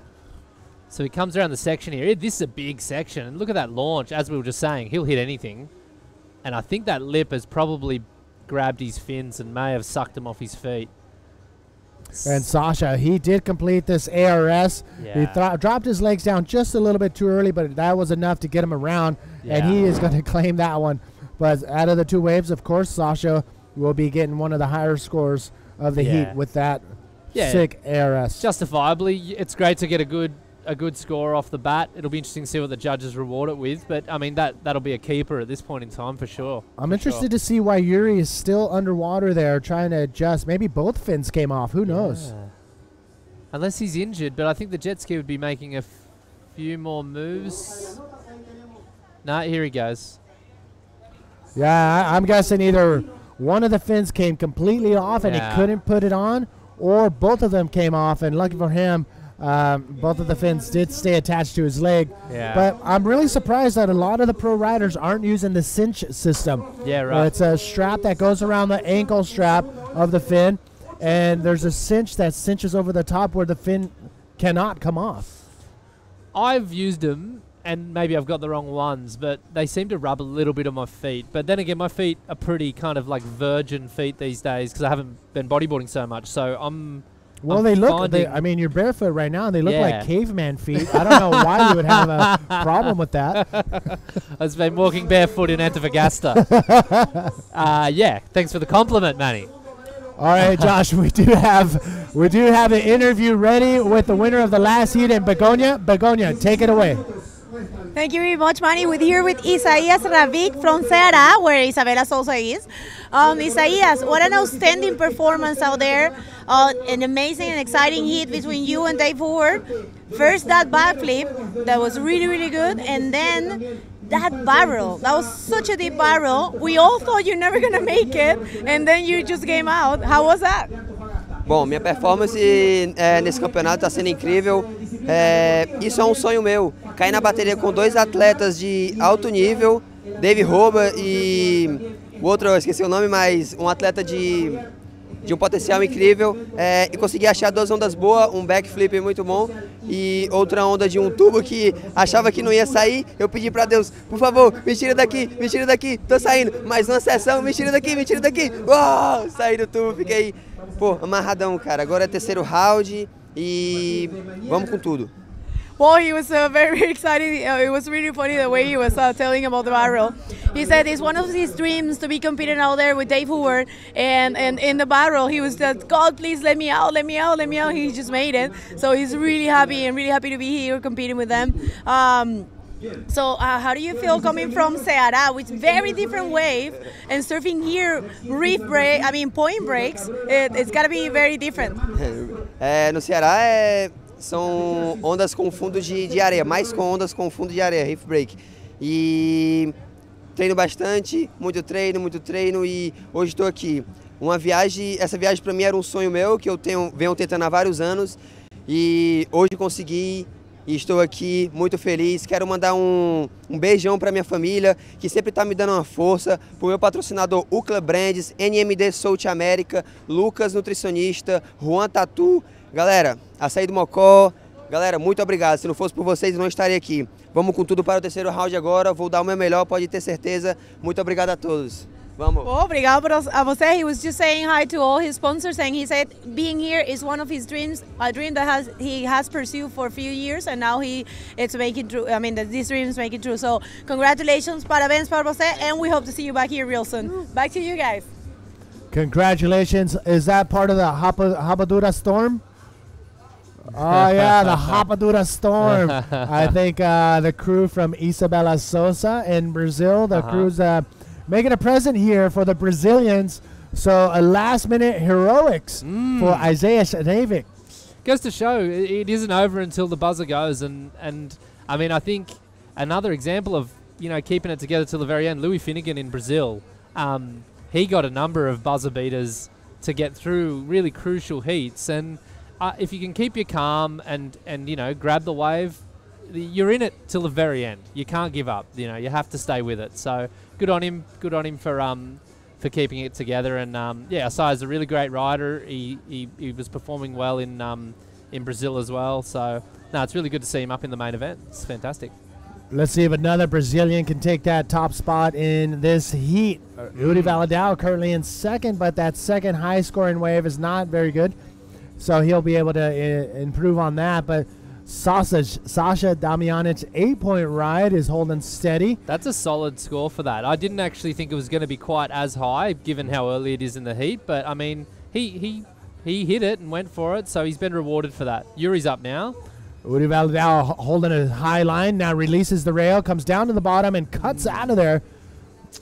So he comes around the section here. This is a big section. And look at that launch. As we were just saying, he'll hit anything. And I think that lip has probably grabbed his fins and may have sucked him off his feet. And Sasha, he did complete this ARS. He dropped his legs down just a little bit too early, but that was enough to get him around, and he is going to claim that one. But out of the 2 waves, of course, Sasha will be getting one of the higher scores of the heat with that sick ARS. Justifiably, it's great to get a good score off the bat. It'll be interesting to see what the judges reward it with, but I mean that'll be a keeper at this point in time for sure. I'm interested to see why Yuri is still underwater there trying to adjust. Maybe both fins came off. Who knows? Unless he's injured, but I think the jet ski would be making a few more moves. Nah, here he goes. Yeah, I'm guessing either one of the fins came completely off and he couldn't put it on, or both of them came off, and lucky for him, both of the fins did stay attached to his leg. But I'm really surprised that a lot of the pro riders aren't using the cinch system. Yeah, right. It's a strap that goes around the ankle strap of the fin, and there's a cinch that cinches over the top where the fin cannot come off. I've used them, and maybe I've got the wrong ones, but they seem to rub a little bit on my feet. But then again, my feet are pretty kind of like virgin feet these days because I haven't been bodyboarding so much. So Well, they look. I mean, you're barefoot right now, and they look like caveman feet. I don't know why you would have a problem with that. I've been walking barefoot in Antofagasta. Yeah, thanks for the compliment, Manny. All right, Josh, we do have an interview ready with the winner of the last heat in Begonia. Begonia, take it away. Thank you very much, Manny. We're here with Isaías Ravik from Ceará, where Isabela also is. Isaías, what an outstanding performance out there. An amazing and exciting heat between you and Dave Howard. First, that backflip, that was really, really good. And then that barrel, that was such a deep barrel. We all thought you're never going to make it. And then you just came out. How was that? Bom, minha performance nesse campeonato está sendo incrível. Isso é sonho meu. Cair na bateria com 2 atletas de alto nível, Dave Howard e o outro, eu esqueci o nome, mas um atleta de um potencial incrível. E consegui achar 2 ondas boas, um backflip muito bom e outra onda de um tubo que achava que não ia sair. Eu pedi para Deus, por favor, me tira daqui, tô saindo. Mais uma sessão, me tira daqui. Uau, saí do tubo, fiquei amarradão, cara. Agora é 3º round e vamos com tudo. Well, he was very excited. It was really funny the way he was telling about the barrel. He said it's one of his dreams to be competing out there with Dave Howard. And in the barrel, he was just, God, please let me out. He just made it. So he's really happy to be here competing with them. So how do you feel coming from Ceará with very different wave and surfing here point breaks? It's got to be very different. No Ceará são ondas com fundo de areia, mais com ondas com fundo de areia, reef break. E treino bastante, muito treino e hoje estou aqui. Essa viagem para mim era um sonho meu que eu venho tentando há vários anos e hoje consegui e estou aqui muito feliz. Quero mandar um beijão para minha família que sempre está me dando uma força, para o meu patrocinador Ucla Brands, NMD South America, Lucas Nutricionista, Juan Tatu. Galera, Açaí do Mocó, galera, muito obrigado. Se não fosse por vocês, eu não estaria aqui. Vamos com tudo para o 3º round agora. Vou dar o meu melhor, pode ter certeza. Muito obrigado a todos. Vamos. Well, obrigado a você. He was just saying hi to all his sponsors, and he said being here is one of his dreams, a dream that he has pursued for a few years, and now it's making true. I mean, this dream is making true. So, congratulations, parabéns para você, and we hope to see you back here real soon. Back to you guys. Congratulations. Is that part of the Rapadura Storm? Oh, yeah, the Rapadura Storm. I think the crew from Isabela Sousa in Brazil, the crew's making a present here for the Brazilians. So a last-minute heroics for Isaias Ravik. Goes to show it isn't over until the buzzer goes. And I mean, I think another example of, keeping it together till the very end, Louis Finnegan in Brazil, he got a number of buzzer beaters to get through really crucial heats. And if you can keep your calm and grab the wave, you're in it till the very end. You can't give up. You have to stay with it. So good on him. Good on him for keeping it together. And Asai's a really great rider. He was performing well in Brazil as well. So it's really good to see him up in the main event. It's fantastic. Let's see if another Brazilian can take that top spot in this heat. Uri Valadao currently in 2nd, but that 2nd high-scoring wave is not very good. So he'll be able to improve on that. But Sasha Damjanic's 8-point ride is holding steady. That's a solid score for that. I didn't actually think it was going to be quite as high, given how early it is in the heat. But, I mean, he hit it and went for it, so he's been rewarded for that. Yuri's up now. Uri Valadao holding a high line, now releases the rail, comes down to the bottom and cuts out of there.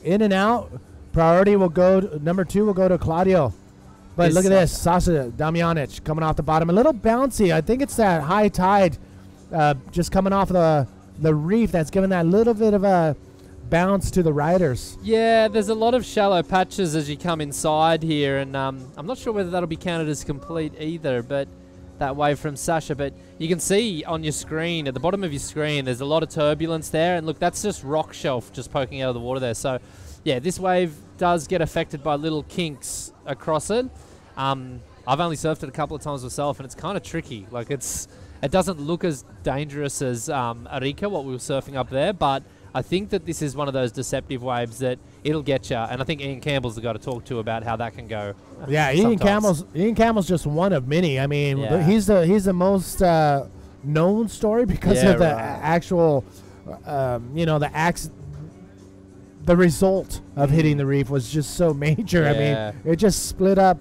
In and out. Priority will go to, number 2 will go to Claudio. But look at this, Sasha Damjanic coming off the bottom. A little bouncy. I think it's that high tide just coming off the reef that's giving that little bit of a bounce to the riders. Yeah, there's a lot of shallow patches as you come inside here. And I'm not sure whether that'll be counted as complete either, but that wave from Sasha. But you can see on your screen, at the bottom of your screen, there's a lot of turbulence there. And look, that's just rock shelf just poking out of the water there. So, yeah, this wave does get affected by little kinks across it. I've only surfed it a couple of times myself, and it's kind of tricky. Like, it's It doesn't look as dangerous as Arica, what we were surfing up there, but I think that this is one of those deceptive waves that it'll get you. And I think Ian Campbell's the guy to talk to about how that can go. Yeah, Ian Campbell's just one of many. I mean, he's the most known story because of the actual, the result of hitting the reef was just so major. Yeah. I mean, it just split open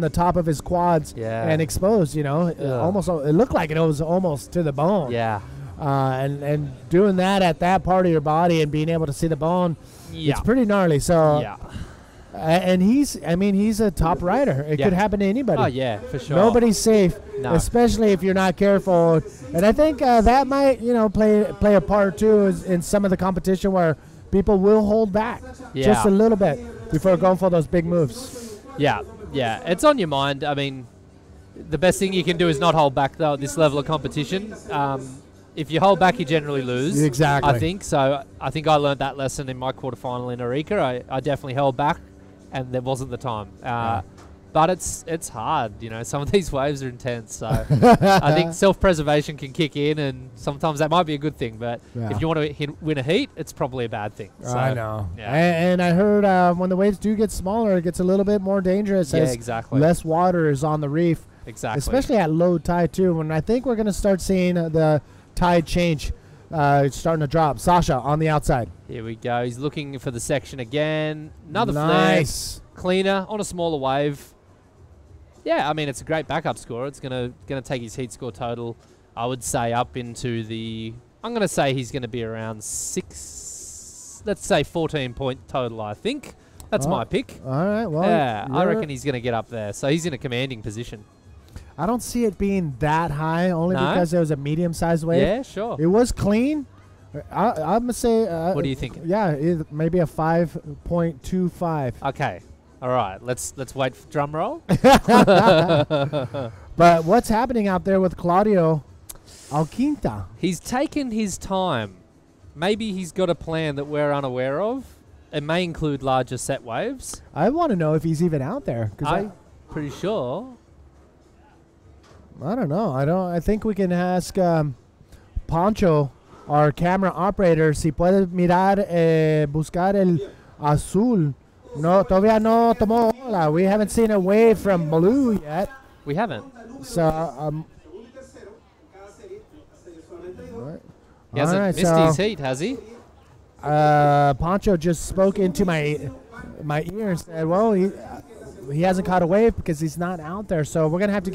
the top of his quads and exposed, almost, it looked like it was almost to the bone. Yeah. And doing that at that part of your body and being able to see the bone, it's pretty gnarly. So, and he's a top rider. It could happen to anybody. Oh, yeah, for sure. Nobody's safe, especially if you're not careful. And I think that might, play a part too in some of the competition where people will hold back just a little bit before going for those big moves. Yeah, it's on your mind. I mean, the best thing you can do is not hold back though at this level of competition. If you hold back, you generally lose. Exactly. I think so. I think I learned that lesson in my quarterfinal in Arica. I definitely held back, and there wasn't the time. But it's hard, Some of these waves are intense. So I think self-preservation can kick in, and sometimes that might be a good thing. But if you want to win a heat, it's probably a bad thing. So, I know. Yeah. And I heard when the waves do get smaller, it gets a little bit more dangerous. Yeah, as exactly. Less water is on the reef. Exactly. Especially at low tide too. When I think we're going to start seeing the tide change, it's starting to drop. Sasha on the outside. Here we go. He's looking for the section again. Another nice flare. Cleaner on a smaller wave. Yeah, I mean, it's a great backup score. It's gonna take his heat score total, I would say, up into the... I'm going to say he's going to be around 14-point total, I think. That's my pick. All right, well... Yeah, I reckon he's going to get up there. So he's in a commanding position. I don't see it being that high, only because it was a medium-sized wave. Yeah, sure. It was clean. I'm going to say... what do you think? Yeah, maybe a 5.25. Okay. All right, let's wait for drum roll. But what's happening out there with Claudio Alquinta? He's taken his time. Maybe he's got a plan that we're unaware of. It may include larger set waves. I want to know if he's even out there. I'm pretty sure. I don't know. I think we can ask Pancho, our camera operator, si puede mirar, buscar el azul. No, todavía no tomó ola. We haven't seen a wave from blue yet. We haven't. So, he hasn't missed his heat, has he? Pancho just spoke into my ear and said, well, he hasn't caught a wave because he's not out there. So we're going to have to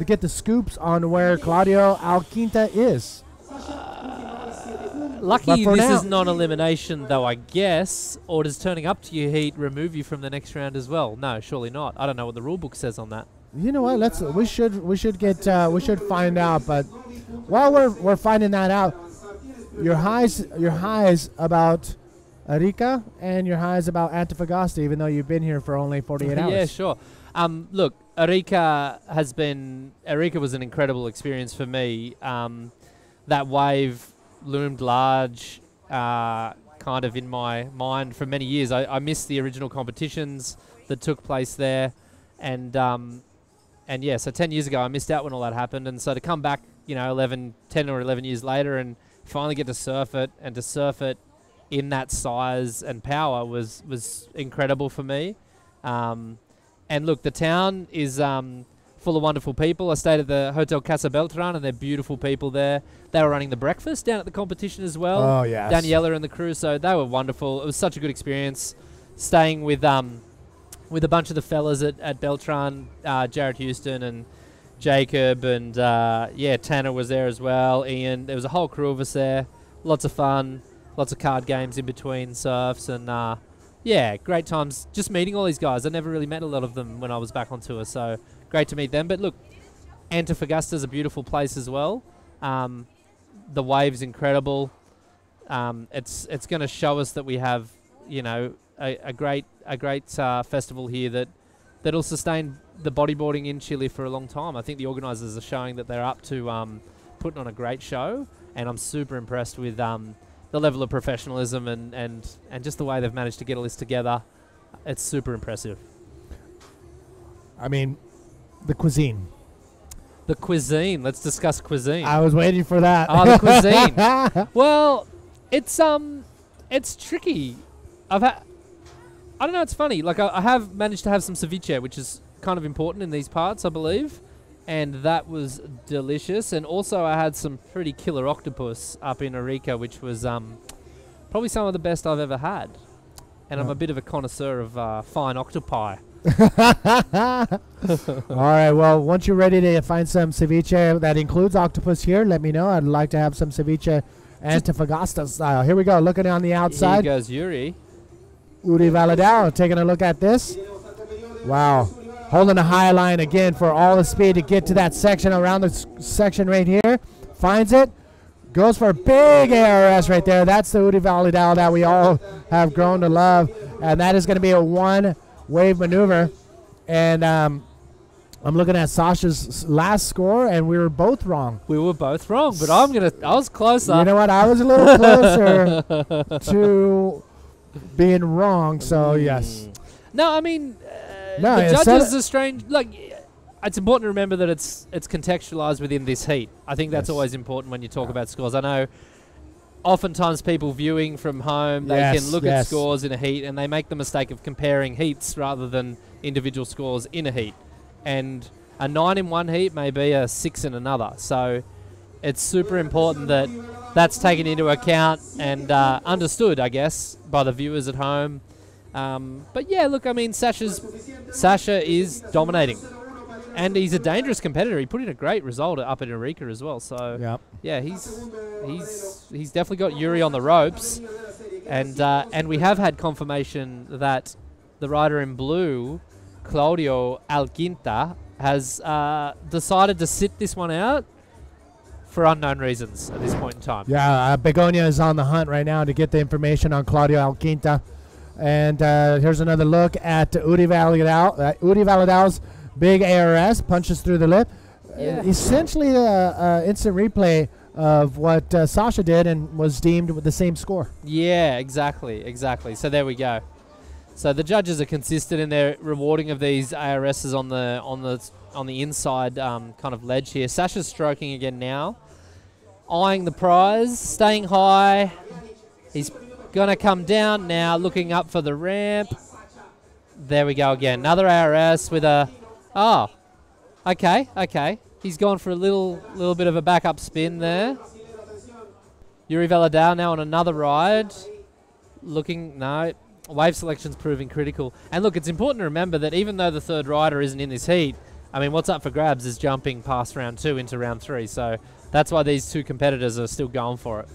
get the scoops on where Claudio Alquinta is. Lucky this is non-elimination, though, I guess. Or does turning up to your heat remove you from the next round as well? No, surely not. I don't know what the rule book says on that. You know what? We should find out. But while we're finding that out, your highs about Arica and your highs about Antofagasta, even though you've been here for only 48 hours. Yeah, sure. Look, Arica was an incredible experience for me. That wave loomed large, kind of in my mind for many years. I missed the original competitions that took place there, and yeah, so 10 years ago I missed out when all that happened, and so to come back, 10 or 11 years later and finally get to surf it, and to surf it in that size and power was incredible for me. And look, the town is full of wonderful people. I stayed at the Hotel Casa Beltran, and they're beautiful people there. They were running the breakfast down at the competition as well. Oh, yes. Daniela and the crew, so they were wonderful. It was such a good experience staying with a bunch of the fellas at Beltran, Jared Houston and Jacob, and Tanner was there as well, Ian. There was a whole crew of us there. Lots of fun, lots of card games in between surfs, and great times just meeting all these guys. I never really met a lot of them when I was back on tour, so great to meet them. But look, Antofagasta is a beautiful place as well. The wave's incredible. It's going to show us that we have, a great festival here that'll sustain the bodyboarding in Chile for a long time. I think the organisers are showing that they're up to putting on a great show, and I'm super impressed with the level of professionalism and just the way they've managed to get all this together. It's super impressive. I mean, the cuisine. The cuisine. Let's discuss cuisine. I was waiting for that. Oh, the cuisine. Well, it's tricky. I don't know. It's funny. Like I have managed to have some ceviche, which is kind of important in these parts, I believe, and that was delicious. And also, I had some pretty killer octopus up in Arica, which was probably some of the best I've ever had. And I'm a bit of a connoisseur of fine octopi. All right. Well, once you're ready to find some ceviche that includes octopus here, let me know. I'd like to have some ceviche Antofagasta style. Here we go. Looking on the outside. Here goes Yuri. Uri Valadao taking a look at this. Wow. Holding a high line again for all the speed to get to that section around the section right here. Finds it. Goes for a big ARS right there. That's the Uri Valadao that we all have grown to love. And that is going to be a one-wave maneuver. And I'm looking at Sasha's last score, and we were both wrong. We were both wrong, but I was closer. You know what? I was a little closer to being wrong, so yes. No, I mean, no, the judges are strange. Like, it's important to remember that it's contextualized within this heat. I think that's always important when you talk about scores. I know oftentimes people viewing from home, they can look at scores in a heat, and they make the mistake of comparing heats rather than individual scores in a heat. And a 9 in one heat may be a 6 in another. So it's super important that that's taken into account and understood, I guess, by the viewers at home. But yeah, look, I mean, Sasha is dominating, and he's a dangerous competitor. He put in a great result up at Arica as well. So yeah, he's definitely got Yuri on the ropes, and we have had confirmation that the rider in blue, Claudio Alquinta, has decided to sit this one out for unknown reasons at this point in time. Yeah, Begonia is on the hunt right now to get the information on Claudio Alquinta. And here's another look at Uri Valadao. Uri Valadao's big ARS punches through the lip. Essentially instant replay of what Sasha did and was deemed with the same score. Yeah, exactly. So there we go. So the judges are consistent in their rewarding of these ARSs on the inside kind of ledge here. Sasha's stroking again now, eyeing the prize, staying high. He's gonna come down now, looking up for the ramp. There we go again. Another ARS with a okay. He's gone for a little bit of a backup spin there. Yuri Valadao now on another ride. Wave selection's proving critical. And look, it's important to remember that even though the third rider isn't in this heat, I mean, what's up for grabs is jumping past round 2 into round 3. So that's why these two competitors are still going for it.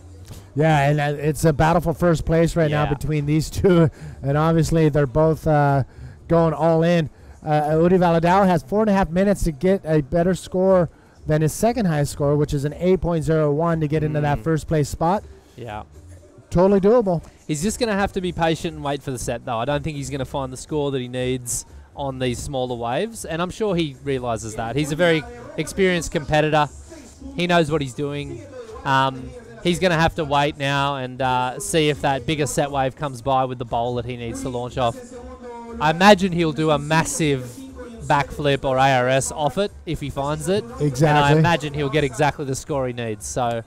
Yeah, and it's a battle for first place right now between these two. And obviously they're both going all in. Uri Valadao has 4.5 minutes to get a better score than his second highest score, which is an 8.01 to get into that first place spot. Yeah. Totally doable. He's just going to have to be patient and wait for the set, though. I don't think he's going to find the score that he needs on these smaller waves, and I'm sure he realizes that. He's a very experienced competitor. He knows what he's doing. He's going to have to wait now and see if that bigger set wave comes by with the bowl that he needs to launch off. I imagine he'll do a massive backflip or ARS off it if he finds it. Exactly. And I imagine he'll get exactly the score he needs. So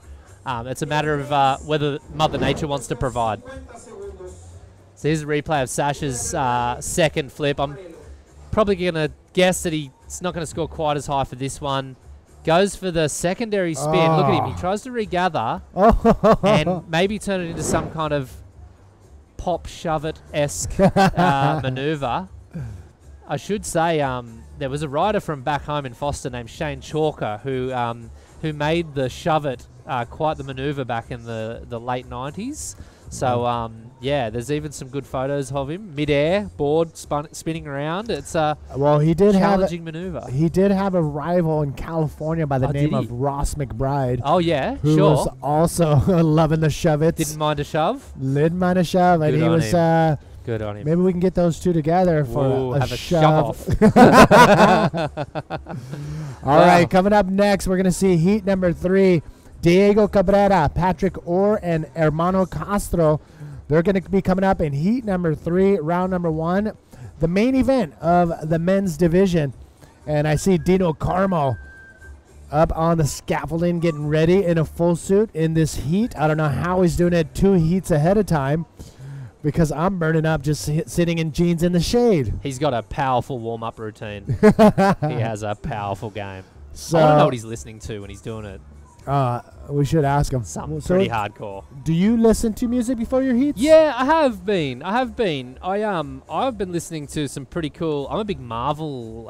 it's a matter of whether Mother Nature wants to provide. So here's a replay of Sasha's second flip. I'm probably going to guess that he's not going to score quite as high for this one. Goes for the secondary spin. Look at him. He tries to regather and maybe turn it into some kind of pop shove-it-esque maneuver. I should say there was a rider from back home in Foster named Shane Chalker who made the shove-it quite the maneuver back in the late 90s. So, yeah, there's even some good photos of him. Mid-air, board spinning around. It's a challenging maneuver. He did have a rival in California by the name of Ross McBride. Oh, yeah, who was also loving the shove-its. Didn't mind a shove? Didn't mind a shove. And he was... Good on him. Maybe we can get those two together for a shove. All right, coming up next, we're going to see heat number 3. Diego Cabrera, Patrick Orr, and Hermano Castro. They're going to be coming up in heat number 3, round number 1, the main event of the men's division. And I see Dino Carmo up on the scaffolding, getting ready in a full suit in this heat. I don't know how he's doing it 2 heats ahead of time, because I'm burning up just sitting in jeans in the shade. He's got a powerful warm-up routine. He has a powerful game. So I don't know what he's listening to when he's doing it. We should ask him. Something pretty hardcore. Do you listen to music before your heats? Yeah, I have been. I've been listening to some pretty cool. I'm a big Marvel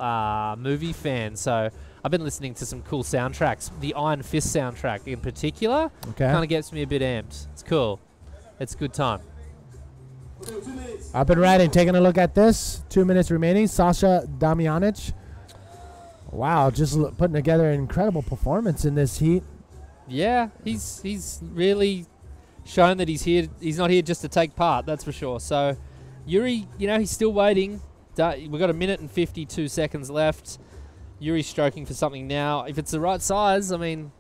movie fan, so I've been listening to some cool soundtracks. The Iron Fist soundtrack in particular kind of gets me a bit amped. It's cool. It's a good time. Up and riding, taking a look at this. 2 minutes remaining. Sasha Damjanic. Wow, just putting together an incredible performance in this heat. Yeah, he's really shown that he's here. He's not here just to take part, that's for sure. So Yuri, he's still waiting. We've got 1 minute and 52 seconds left. Yuri's stroking for something now. If it's the right size, I mean,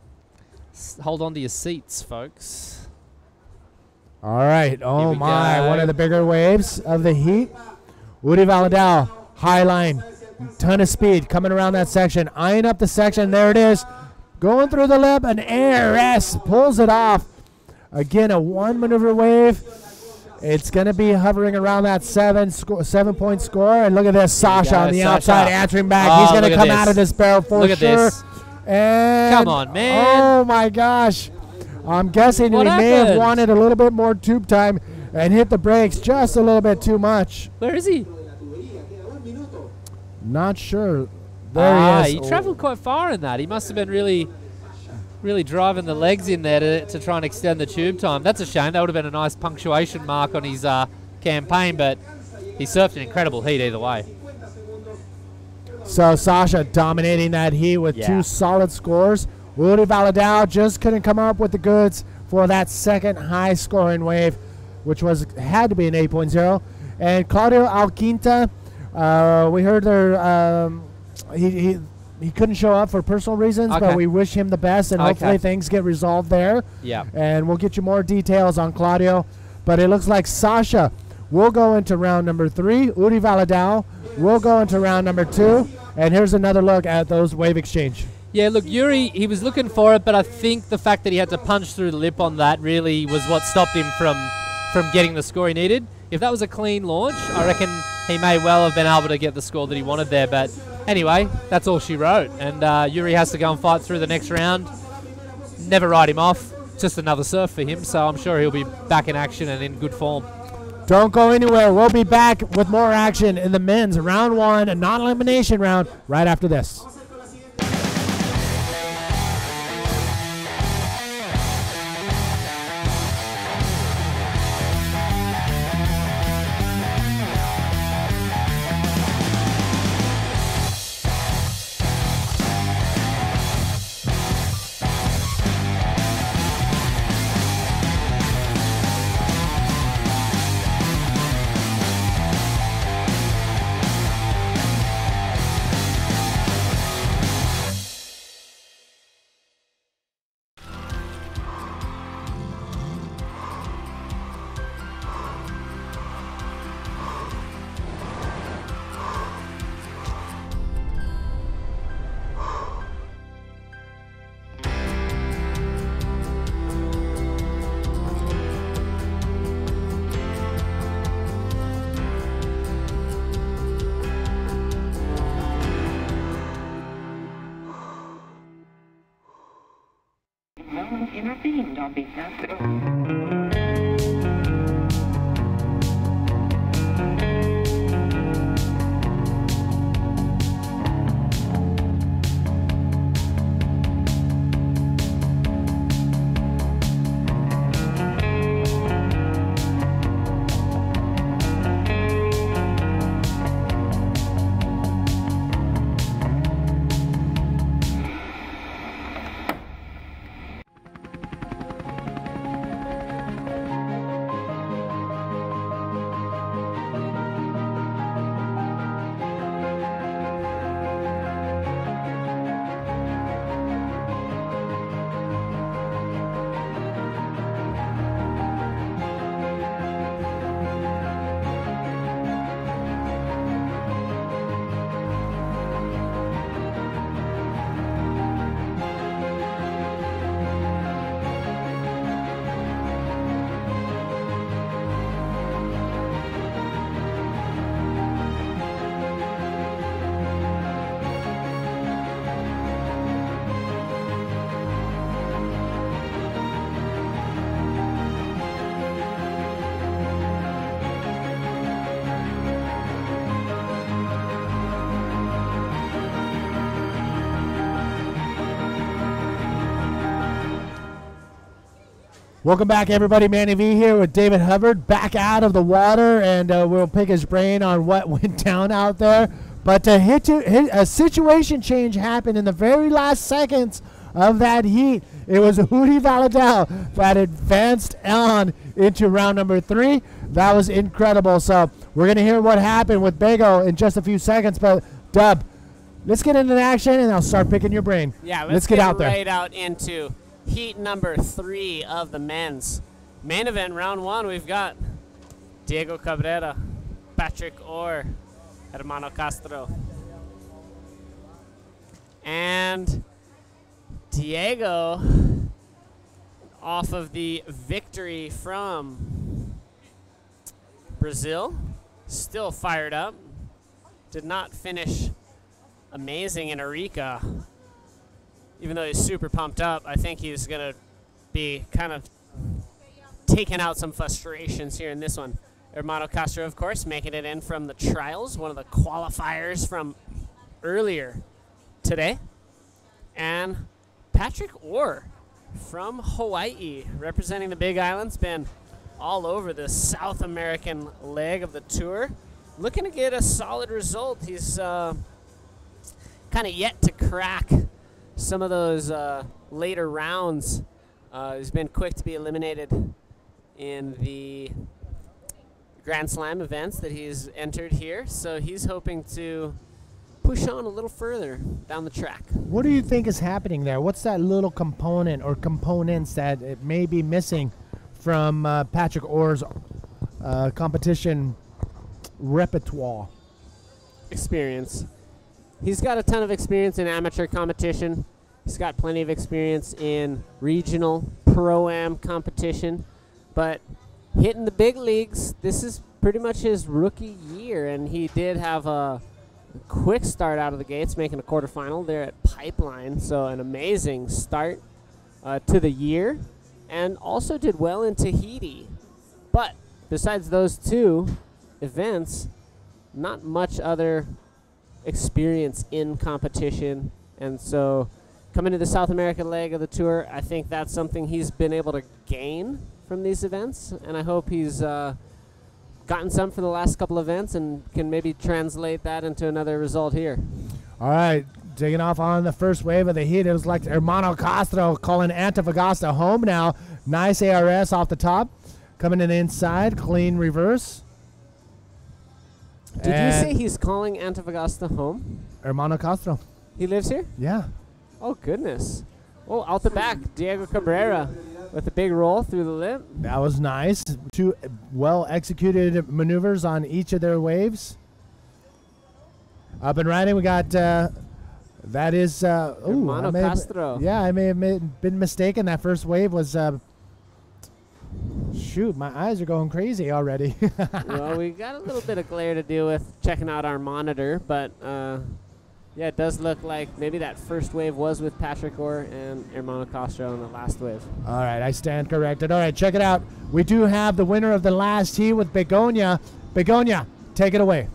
hold on to your seats, folks. All right. Oh, my. One of the bigger waves of the heat. Uri Valadao, high line. Ton of speed coming around that section. Eyeing up the section. There it is. Going through the lip. An ARS pulls it off. Again, a 1 maneuver wave. It's going to be hovering around that 7-point score. And look at this. Sasha on the outside answering back. He's going to come out of this barrel for sure. Look at this. And come on, man. Oh, my gosh. I'm guessing he may have wanted a little bit more tube time and hit the brakes just a little bit too much. Where is he? Not sure. There he is. He traveled quite far in that. He must have been really driving the legs in there to try and extend the tube time. That's a shame. That would have been a nice punctuation mark on his campaign, but he surfed an incredible heat either way. So Sasha dominating that heat with 2 solid scores. Uri Valadao just couldn't come up with the goods for that second high-scoring wave, which had to be an 8.0. And Claudio Alquinta, we heard there he couldn't show up for personal reasons, but we wish him the best, and hopefully things get resolved there. Yeah. And we'll get you more details on Claudio. But it looks like Sasha will go into round number 3. Uri Valadao will go into round number 2. And here's another look at those wave exchange. Yeah, look, Yuri, he was looking for it, but I think the fact that he had to punch through the lip on that really was what stopped him from getting the score he needed. If that was a clean launch, I reckon he may well have been able to get the score that he wanted there. But anyway, that's all she wrote. And Yuri has to go and fight through the next round. Never write him off. Just another surf for him, so I'm sure he'll be back in action and in good form. Don't go anywhere. We'll be back with more action in the men's round 1, a non-elimination round, right after this. No one intervened on behalf of... Welcome back, everybody. Manny V here with David Hubbard, back out of the water, and we'll pick his brain on what went down out there. But a situation change happened in the very last seconds of that heat. It was Uri Valadao that advanced on into round number 3. That was incredible. So we're going to hear what happened with Bego in just a few seconds. But, Dub, let's get into the action, and I'll start picking your brain. Yeah, let's get out there. Right out into heat number 3 of the men's main event, round 1. We've got Diego Cabrera, Patrick Orr, Hermano Castro. And Diego, off of the victory from Brazil, still fired up. Did not finish amazing in Arica. Even though he's super pumped up, I think he's going to be kind of taking out some frustrations here in this one. Hermano Castro, of course, making it in from the trials, one of the qualifiers from earlier today. And Patrick Orr from Hawaii, representing the Big Islands, been all over the South American leg of the tour. Looking to get a solid result. He's kind of yet to crack some of those later rounds. He's been quick to be eliminated in the Grand Slam events that he's entered here, so he's hoping to push on a little further down the track. What do you think is happening there? What's that little component or components that it may be missing from Patrick Orr's competition repertoire? Experience. He's got a ton of experience in amateur competition. He's got plenty of experience in regional pro-am competition, but hitting the big leagues, this is pretty much his rookie year, and he did have a quick start out of the gates, making a quarterfinal there at Pipeline, so an amazing start to the year, and also did well in Tahiti. But besides those 2 events, not much other experience in competition, and so coming to the South American leg of the tour, I think that's something he's been able to gain from these events, and I hope he's gotten some from the last couple events and can maybe translate that into another result here. All right, taking off on the first wave of the heat. It was like Hermano Castro calling Antofagasta home now. Nice ARS off the top. Coming in the inside, clean reverse. Did you say he's calling Antofagasta home? Hermano Castro. He lives here? Yeah. Oh, goodness. Oh, out the back, Diego Cabrera with a big roll through the lip. That was nice. 2 well-executed maneuvers on each of their waves. Up and riding, we got, that is, Hermano Castro. I may have been mistaken. That first wave was, shoot, my eyes are going crazy already. Well, we got a little bit of glare to deal with checking out our monitor, but yeah, it does look like maybe that first wave was with Patrick Orr and Hermano Castro on the last wave. All right, I stand corrected. All right, check it out. We do have the winner of the last heat with Begonia. Begonia, take it away.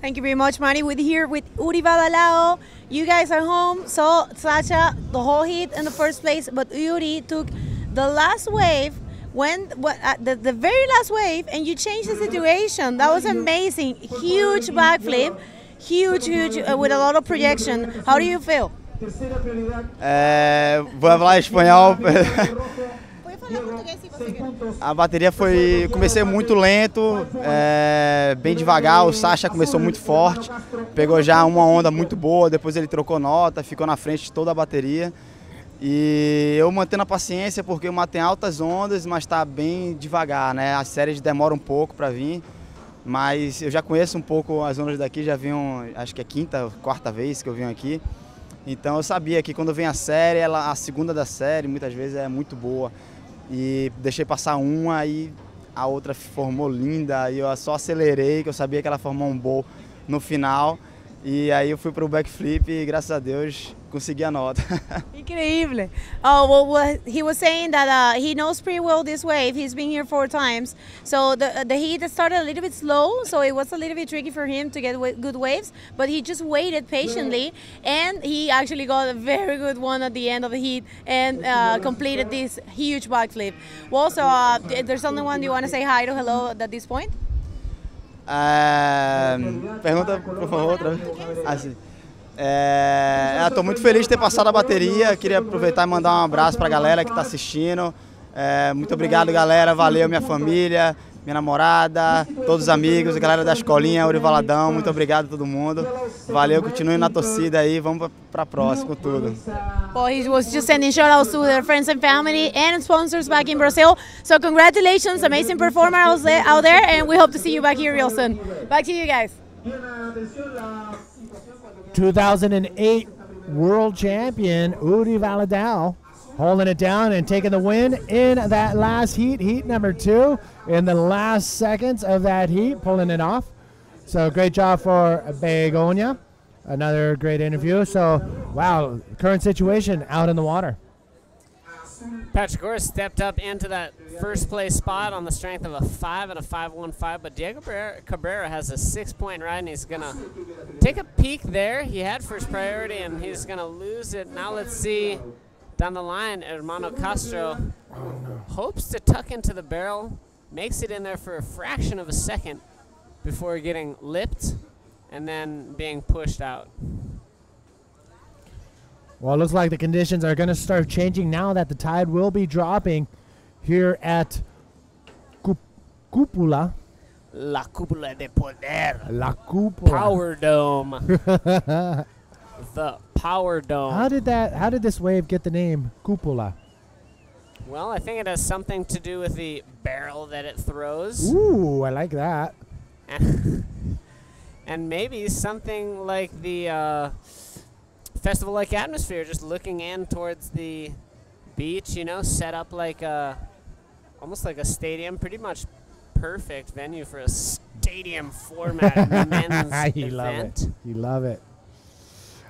Thank you very much, Manny. We're here with Uri Valadao. You guys are home. So Sacha, the whole heat in the first place, but Uri took the last wave, the very last wave, and you changed the situation. That was amazing. Huge backflip. Huge, with a lot of projection. How do you feel? Vou falar espanhol. A bateria foi... Comecei muito lento, bem devagar. O Sacha começou muito forte. Pegou já uma onda muito boa, depois ele trocou nota, ficou na frente de toda a bateria. E eu mantendo a paciência, porque o mar tem altas ondas, mas está bem devagar, né? As séries demoram um pouco para vir. Mas eu já conheço um pouco as ondas daqui, já venho, acho que é quarta vez que eu venho aqui. Então eu sabia que quando vem a série, a segunda da série, muitas vezes é muito boa. E deixei passar uma e a outra formou linda, e eu só acelerei, que eu sabia que ela formou um bowl no final. E aí eu fui pro backflip e graças a Deus consegui a nota. Increíble. Oh, well, he was saying that he knows pretty well this wave. He's been here 4 times. So the heat started a little bit slow, so it was a little bit tricky for him to get good waves, but he just waited patiently, and he actually got a very good one at the end of the heat and completed this huge backflip. Well, so there's only one you want to say hi to, hello at this point? Pergunta, por favor, outra vez. Assim. Estou muito feliz de ter passado a bateria. Queria aproveitar e mandar um abraço para a galera que está assistindo. Muito obrigado, galera. Valeu, minha família, minha namorada, todos os amigos, a galera da escolinha, Urivaladão. Muito obrigado a todo mundo. Valeu, continue na torcida aí. Vamos para a próxima com tudo. Well, he was just sending shout-outs to their friends and family and sponsors back in Brazil. So congratulations, amazing performer out there, and we hope to see you back here real soon. Back to you guys. 2008 world champion Uri Valadão holding it down and taking the win in that last heat number 2, in the last seconds of that heat, pulling it off. So great job for Begonia. Another great interview. So, wow, current situation out in the water. Patrick Orr stepped up into that first place spot on the strength of a 5 and a 5.15, but Diego Cabrera has a 6-point ride, and he's going to take a peek there. He had first priority, and he's going to lose it. Now let's see down the line, Hermano Castro hopes to tuck into the barrel, makes it in there for a fraction of a second before getting lipped and then being pushed out. Well, it looks like the conditions are going to start changing now that the tide will be dropping here at Cúpula. La Cúpula de Poder. La Cúpula. Power Dome. The Power Dome. How did this wave get the name Cúpula? Well, I think it has something to do with the barrel that it throws. Ooh, I like that. And maybe something like the festival-like atmosphere, just looking in towards the beach, you know, set up like almost like a stadium, pretty much perfect venue for a stadium format men's You event. love it. You love it.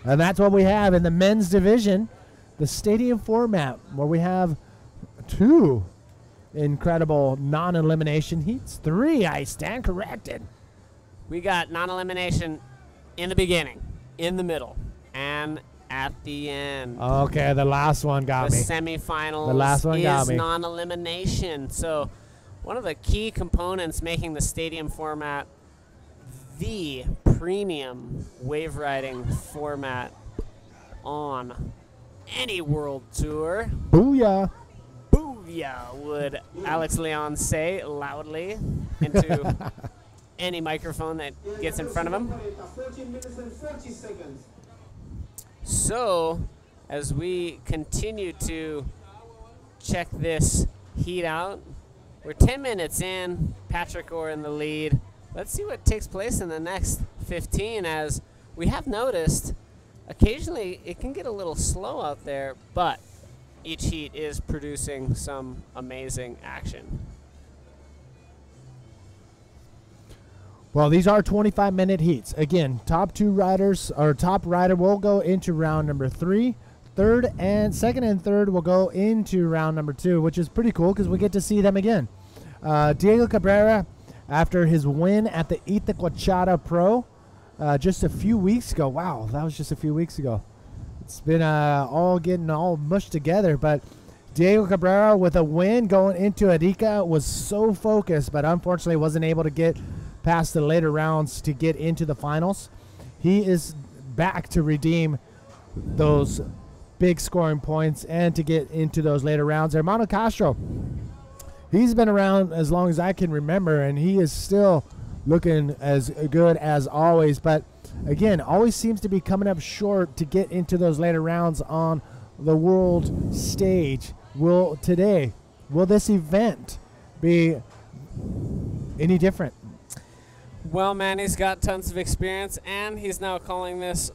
And that's what we have in the men's division, the stadium format, where we have 2 incredible non-elimination heats. 3, I stand corrected. We got non-elimination in the beginning, in the middle, and at the end. Okay, the last one got me. The semifinals The last one got is me. non-elimination. So one of the key components making the stadium format the premium wave riding format on any world tour. Booyah. Booyah, would Alex Leon say loudly into any microphone that gets in front of him. So, as we continue to check this heat out, we're 10 minutes in, Patrick Orr in the lead. Let's see what takes place in the next 15, as we have noticed occasionally it can get a little slow out there, but each heat is producing some amazing action. Well, these are 25-minute heats. Again, top 2 riders, or top rider will go into round number 3. Second and third will go into round number 2, which is pretty cool because we get to see them again. Diego Cabrera, after his win at the Itacoachara Pro just a few weeks ago. Wow, that was just a few weeks ago. It's been all getting all mushed together, but Diego Cabrera with a win going into Arica was so focused, but unfortunately wasn't able to get past the later rounds to get into the finals. He is back to redeem those big scoring points and to get into those later rounds. Hermano Castro, he's been around as long as I can remember, and he is still looking as good as always. But again, always seems to be coming up short to get into those later rounds on the world stage. Will this event be any different? Well, man, he's got tons of experience, and he's now calling this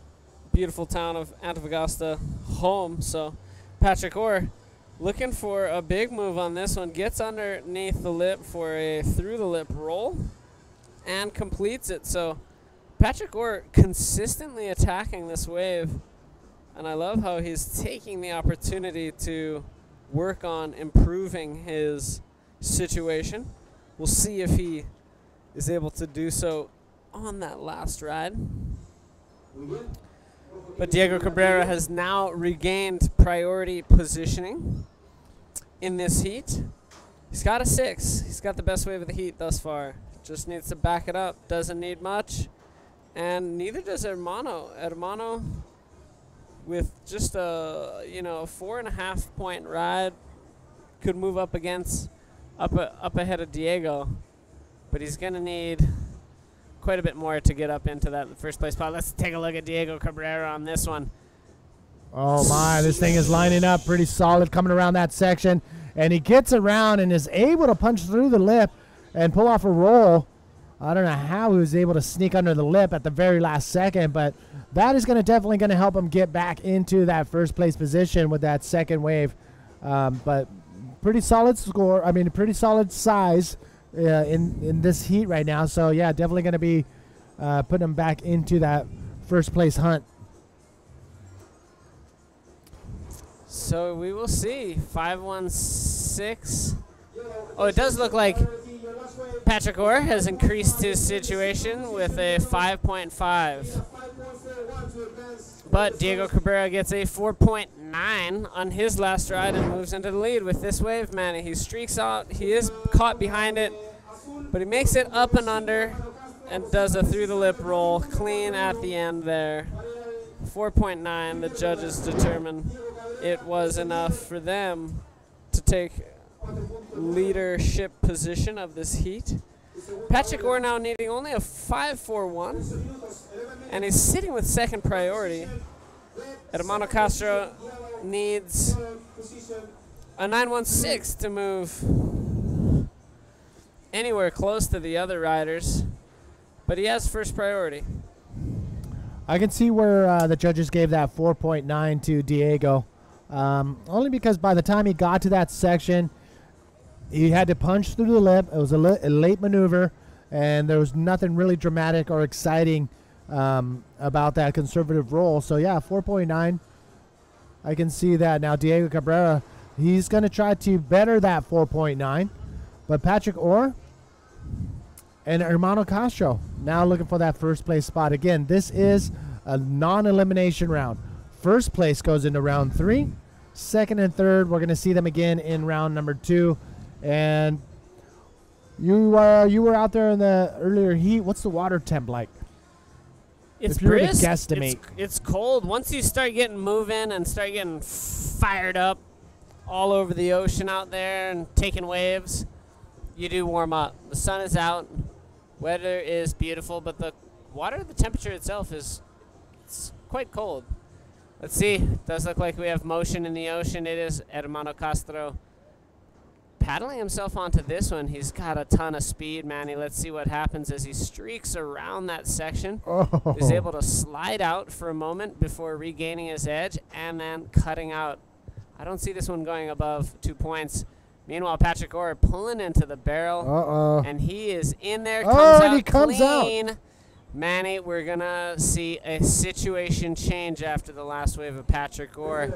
beautiful town of Antofagasta home. So Patrick Orr looking for a big move on this one, gets underneath the lip for a through the lip roll and completes it. So Patrick Orr consistently attacking this wave, and I love how he's taking the opportunity to work on improving his situation. We'll see if he is able to do so on that last ride. But Diego Cabrera has now regained priority positioning in this heat. He's got a 6. He's got the best wave of the heat thus far. Just needs to back it up. Doesn't need much. And neither does Hermano. Hermano, with just a 4.5 point ride, could move up ahead of Diego. But he's going to need quite a bit more to get up into that first place spot. Let's take a look at Diego Cabrera on this one. Oh my, this thing is lining up pretty solid coming around that section. And he gets around and is able to punch through the lip and pull off a roll. I don't know how he was able to sneak under the lip at the very last second, but that is definitely going to help him get back into that first place position with that second wave. But pretty solid score. I mean, pretty solid size in this heat right now. So, yeah, definitely going to be putting him back into that first place hunt. So we will see. 5-1-6. Oh, it does look like Patrick Orr has increased his situation with a 5.5. But Diego Cabrera gets a 4.9 on his last ride and moves into the lead with this wave, man. He streaks out. He is caught behind it, but he makes it up and under and does a through-the-lip roll clean at the end there. 4.9, the judges determine it was enough for them to take leadership position of this heat. Patrick Orr now needing only a 5.41, and he's sitting with second priority. Hermano Castro needs a 9.16 to move anywhere close to the other riders, but he has first priority. I can see where the judges gave that 4.9 to Diego, only because by the time he got to that section, he had to punch through the lip. It was a late maneuver, and there was nothing really dramatic or exciting about that conservative roll. So, yeah, 4.9. I can see that. Now, Diego Cabrera, he's going to try to better that 4.9. But Patrick Orr and Hermano Castro now looking for that first place spot. Again, this is a non-elimination round. First place goes into round 3. Second and third, we're going to see them again in round number 2. And you were out there in the earlier heat. What's the water temp like? It's brisk. It's cold. Once you start getting moving and start getting fired up all over the ocean out there and taking waves, you do warm up. The sun is out. Weather is beautiful, but the temperature itself is quite cold. Let's see. It does look like we have motion in the ocean. It is Hermano Castro paddling himself onto this one. He's got a ton of speed, Manny. Let's see what happens as he streaks around that section. Oh. He's able to slide out for a moment before regaining his edge and then cutting out. I don't see this one going above 2 points. Meanwhile, Patrick Orr pulling into the barrel. And he is in there. Comes out clean. Manny, we're going to see a situation change after the last wave of Patrick Orr.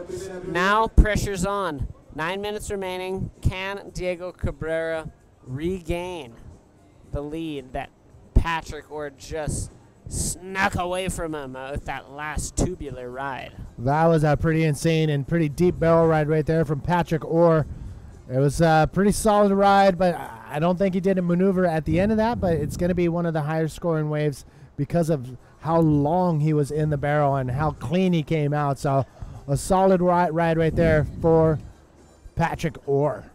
Now pressure's on. 9 minutes remaining. Can Diego Cabrera regain the lead that Patrick Orr just snuck away from him with that last tubular ride? That was a pretty insane and pretty deep barrel ride right there from Patrick Orr. It was a pretty solid ride, but I don't think he did a maneuver at the end of that, but it's going to be one of the higher scoring waves because of how long he was in the barrel and how clean he came out. So a solid ride right there for Patrick Orr.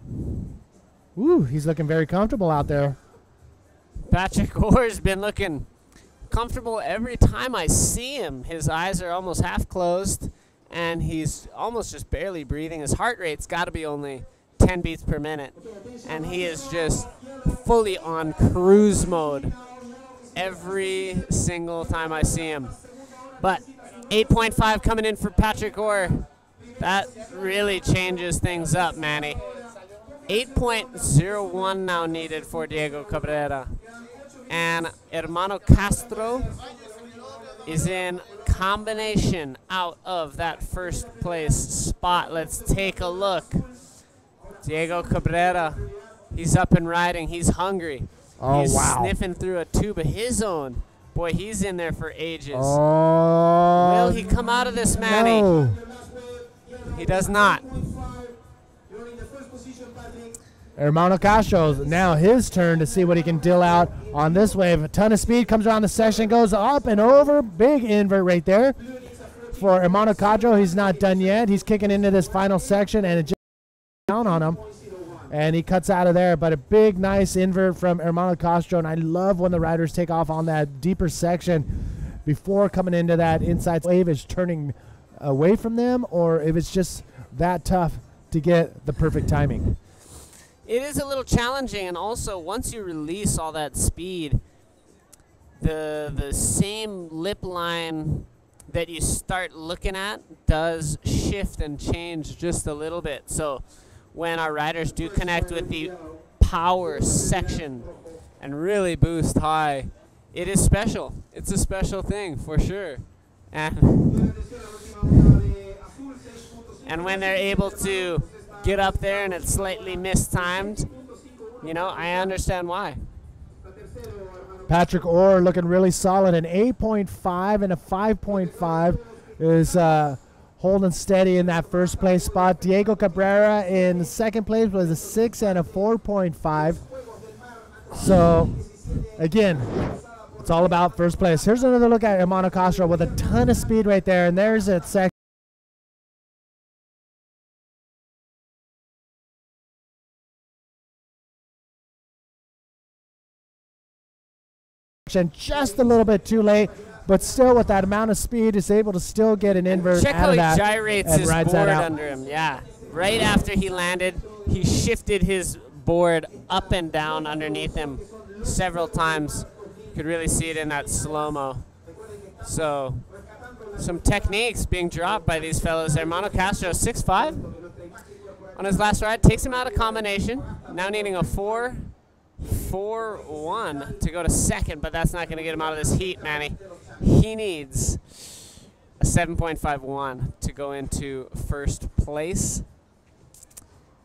Ooh, he's looking very comfortable out there. Patrick Orr's been looking comfortable every time I see him. His eyes are almost half closed, and he's almost just barely breathing. His heart rate's got to be only 10 beats per minute, and he is just fully on cruise mode every single time I see him. But 8.5 coming in for Patrick Orr. That really changes things up, Manny. 8.01 now needed for Diego Cabrera. And Hermano Castro is in combination out of that first place spot. Let's take a look. Diego Cabrera, he's up and riding. He's hungry. Oh, he's wow. sniffing through a tube of his own. Boy, he's in there for ages. Oh, will he come out of this, Manny? No. He does not. Hermano Castro, now his turn to see what he can deal out on this wave. A ton of speed, comes around the section, goes up and over. Big invert right there for Hermano Castro. He's not done yet. He's kicking into this final section, and it just down on him. And he cuts out of there. But a big, nice invert from Hermano Castro. And I love when the riders take off on that deeper section before coming into that inside wave is turning away from them, or if it's just that tough to get the perfect timing. It is a little challenging, and also once you release all that speed, the same lip line that you start looking at does shift and change just a little bit. So when our riders do connect with the power section and really boost high, it is special. It's a special thing for sure. And when they're able to get up there and it's slightly mistimed, you know, I understand why. Patrick Orr looking really solid. An 8.5 and a 5.5 is holding steady in that first place spot. Diego Cabrera in second place was a 6 and a 4.5. So, again, it's all about first place. Here's another look at Hermano Castro with a ton of speed right there, and there's that second. Just a little bit too late, but still with that amount of speed is able to still get an invert Check out how of he that gyrates and his rides board that out. under him. Yeah, right after he landed, he shifted his board up and down underneath him several times. You could really see it in that slow-mo. So some techniques being dropped by these fellows. Hermano Castro, 6'5", on his last ride, takes him out of combination, now needing a 4-1 to go to second, but that's not going to get him out of this heat, Manny. He needs a 7.51 to go into first place.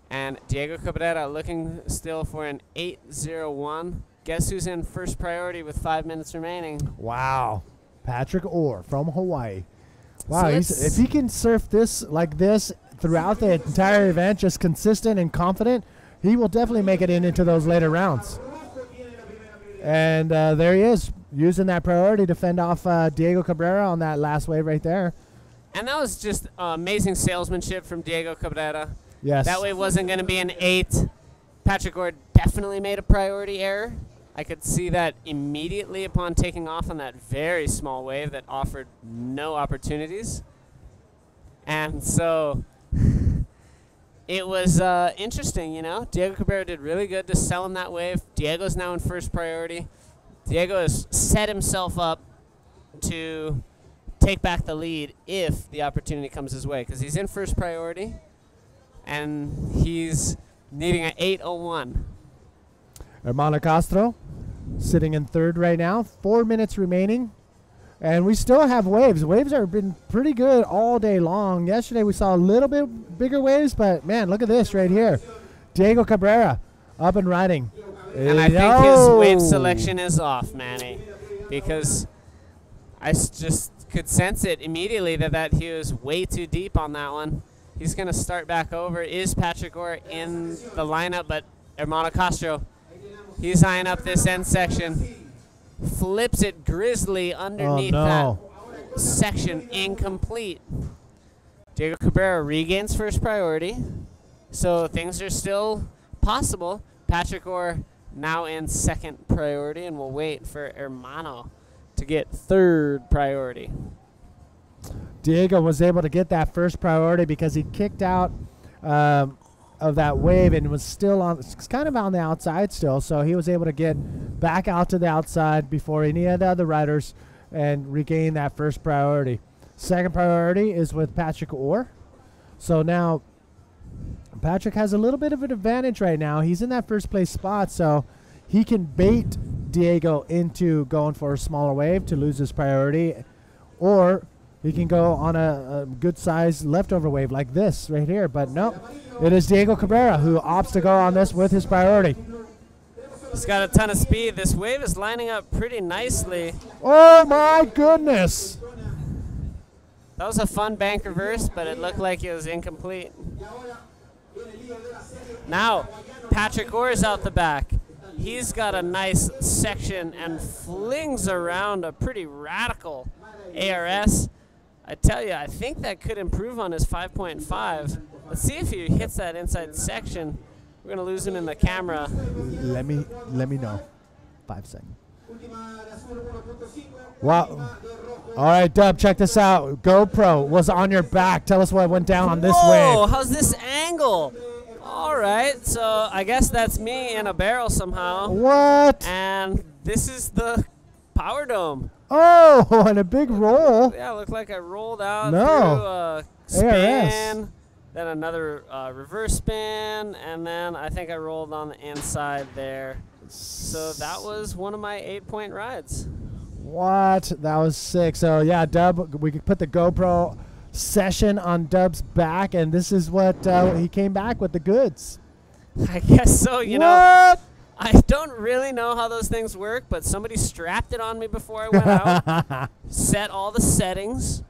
And Diego Cabrera looking still for an 8.01. Guess who's in first priority with 5 minutes remaining? Wow. Patrick Orr from Hawaii. Wow, So if he can surf this like this throughout the entire event, just consistent and confident, he will definitely make it into those later rounds. And there he is, using that priority to fend off Diego Cabrera on that last wave right there. And that was just amazing salesmanship from Diego Cabrera. Yes. That wave wasn't going to be an 8. Patrick Orr definitely made a priority error. I could see that immediately upon taking off on that very small wave that offered no opportunities. And so it was interesting, you know. Diego Cabrera did really good to sell him that wave. Diego's now in first priority. Diego has set himself up to take back the lead if the opportunity comes his way, because he's in first priority, and he's needing an 8.01. Hermano Castro sitting in third right now. 4 minutes remaining. And we still have waves. Waves have been pretty good all day long. Yesterday we saw a little bit bigger waves, but man, look at this right here. Diego Cabrera up and riding. And I think his wave selection is off, Manny, because I just could sense it immediately that he was way too deep on that one. He's going to start back over. Is Patrick Orr in the lineup? But Hermano Castro, he's eyeing up this end section. Flips it grizzly underneath that section, incomplete. Diego Cabrera regains first priority, so things are still possible. Patrick Orr now in second priority, and we'll wait for Hermano to get third priority. Diego was able to get that first priority because he kicked out of that wave and was still on, kind of on the outside still, so he was able to get back out to the outside before any of the other riders and regain that first priority. Second priority is with Patrick Orr. So now Patrick has a little bit of an advantage right now. He's in that first place spot, so he can bait Diego into going for a smaller wave to lose his priority, or he can go on a good size leftover wave like this right here. But no, it is Diego Cabrera who opts to go on this with his priority. He's got a ton of speed. This wave is lining up pretty nicely. Oh my goodness. That was a fun bank reverse, but it looked like it was incomplete. Now, Patrick Orr's out the back. He's got a nice section and flings around a pretty radical ARS. I tell you, I think that could improve on his 5.5. Let's see if he hits that inside section. We're gonna lose him in the camera. Let me know. 5 seconds. Wow. All right, Dub, check this out. GoPro was on your back. Tell us what went down on this wave. Whoa, how's this angle? All right, so I guess that's me in a barrel somehow. What? And this is the power dome. Oh, and a big roll. Yeah, it looked like I rolled out No. through a spin, ARS. then another reverse spin, and then I think I rolled on the inside there. So that was one of my 8-point rides. What? That was sick. So, yeah, Dub, we could put the GoPro session on Dub's back, and this is what he came back with the goods. I guess so. You know, I don't really know how those things work, but somebody strapped it on me before I went out, set all the settings,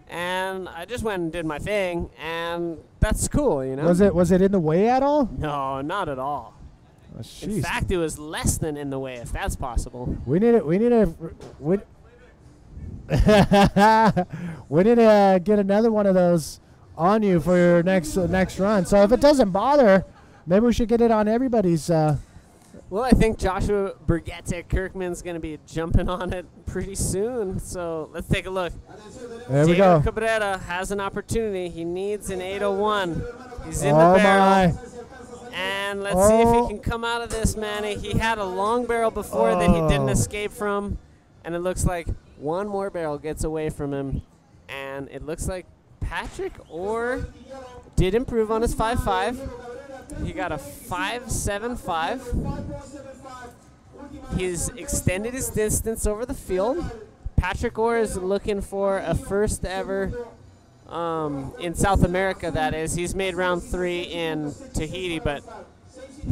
and I just went and did my thing, and that's cool, you know? Was it in the way at all? No, not at all. Oh, In fact, it was less than in the way, if that's possible. We need to get another one of those on you for your next run. So if it doesn't bother, maybe we should get it on everybody's. Well, I think Joshua Burgette Kirkman's going to be jumping on it pretty soon. So let's take a look. There we Diego go. Cabrera has an opportunity. He needs an 801. He's in Oh the barrel. my. And let's see if he can come out of this, Manny. He had a long barrel before that he didn't escape from. And it looks like one more barrel gets away from him. And it looks like Patrick Orr did improve on his 5.5. He got a 5.75. He's extended his distance over the field. Patrick Orr is looking for a first ever in South America, that is. He's made round 3 in Tahiti, but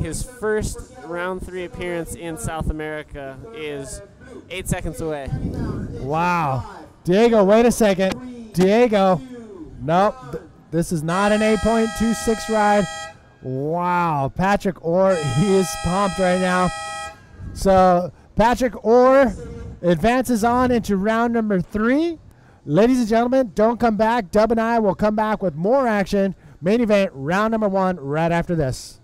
his first round 3 appearance in South America is 8 seconds away. Wow. Diego, wait a second. Diego. Nope. This is not an 8.26 ride. Wow. Patrick Orr, he is pumped right now. So Patrick Orr advances on into round number 3. Ladies and gentlemen, don't come back. Dub and I will come back with more action. Main event, round number 1, right after this.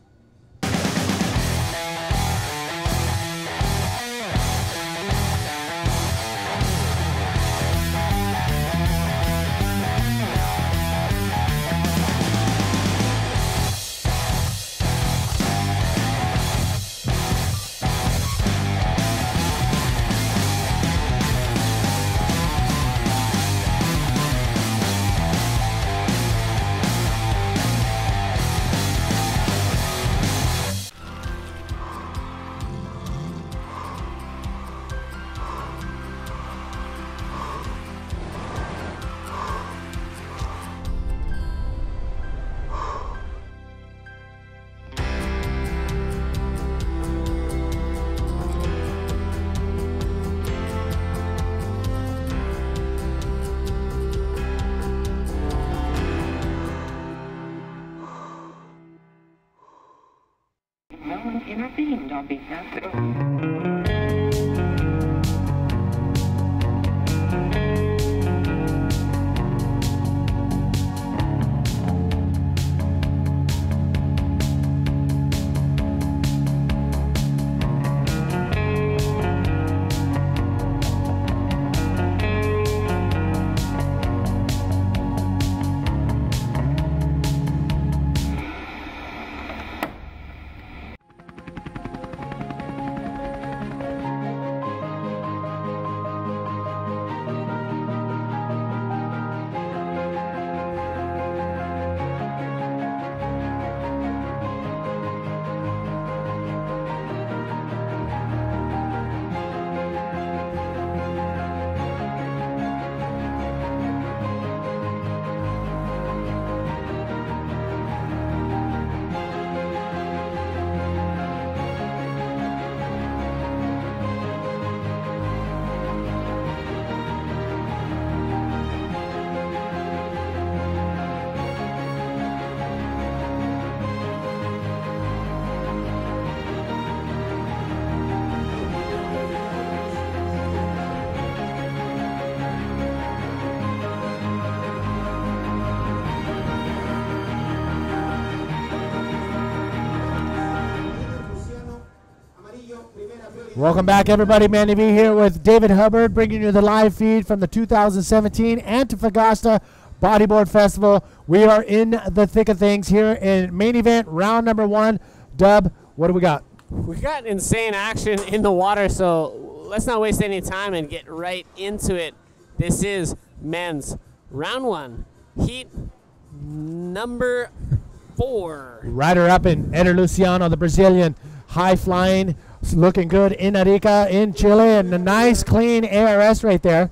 No one intervened on behalf of... Welcome back, everybody. Manny V here with David Hubbard, bringing you the live feed from the 2017 Antofagasta Bodyboard Festival. We are in the thick of things here in main event, round number 1. Dub, what do we got? We got insane action in the water, so let's not waste any time and get right into it. This is men's round 1, heat number 4. Rider up in Eder Luciano, the Brazilian, high flying, looking good in Arica in Chile, and a nice clean ARS right there.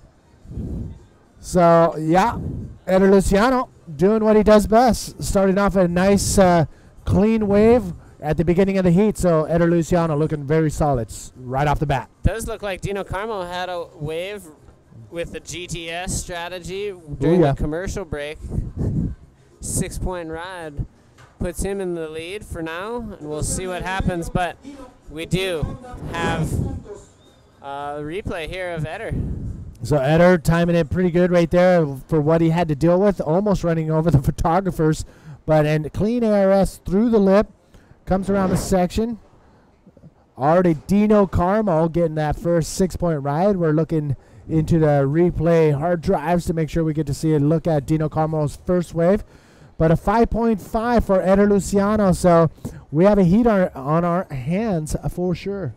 So yeah, Eder Luciano doing what he does best, starting off a nice clean wave at the beginning of the heat. So Eder Luciano looking very solid right off the bat. Does look like Dino Carmo had a wave with the GTS strategy during the commercial break. 6-point ride puts him in the lead for now, and we'll see what happens. But we do have a replay here of Eder. So Eder timing it pretty good right there for what he had to deal with, almost running over the photographers. But and clean ARS through the lip, comes around the section. Already Dino Carmo getting that first 6-point ride. We're looking into the replay hard drives to make sure we get to see a look at Dino Carmo's first wave. But a 5.5 for Eder Luciano, so we have a heat on our hands for sure.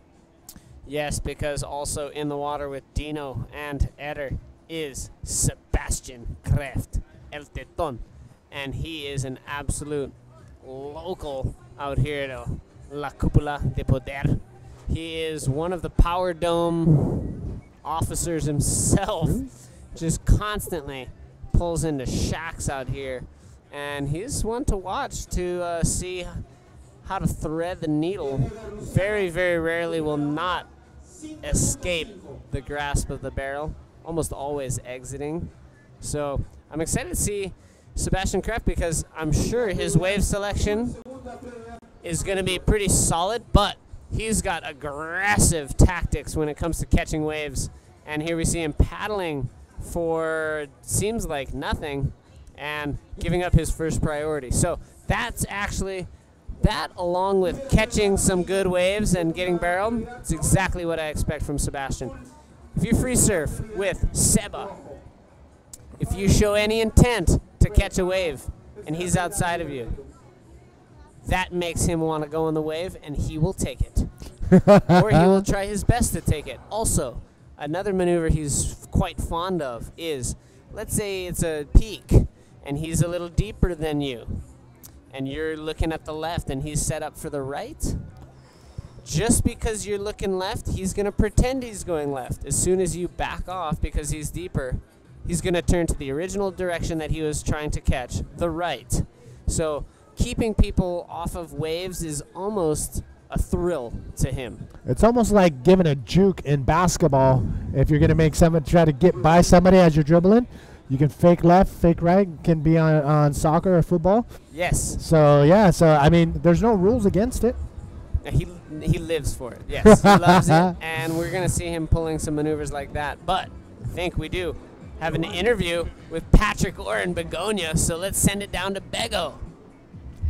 Yes, because also in the water with Dino and Eder is Sebastian Kreft, El Teton. And he is an absolute local out here at La Cúpula de Poder. He is one of the Power Dome officers himself, just constantly pulls into shacks out here. And he's one to watch to see how to thread the needle. Very, very rarely will not escape the grasp of the barrel, almost always exiting. So I'm excited to see Sebastian Kreft, because I'm sure his wave selection is going to be pretty solid, but he's got aggressive tactics when it comes to catching waves. And here we see him paddling for seems like nothing and giving up his first priority. So that's actually, that along with catching some good waves and getting barreled, it's exactly what I expect from Sebastian. If you free surf with Seba, if you show any intent to catch a wave and he's outside of you, that makes him want to go on the wave, and he will take it. Or he will try his best to take it. Also, another maneuver he's quite fond of is, let's say it's a peak and he's a little deeper than you, and you're looking at the left and he's set up for the right. Just because you're looking left, he's going to pretend he's going left. As soon as you back off because he's deeper, he's going to turn to the original direction that he was trying to catch, the right. So keeping people off of waves is almost a thrill to him. It's almost like giving a juke in basketball. If you're going to make someone try to get by somebody as you're dribbling, you can fake left, fake right, can be on soccer or football. Yes. So, yeah, so, I mean, there's no rules against it. He lives for it, yes. He loves it, and we're going to see him pulling some maneuvers like that. But I think we do have an interview with Patrick Orr and Begonia, so let's send it down to Bego.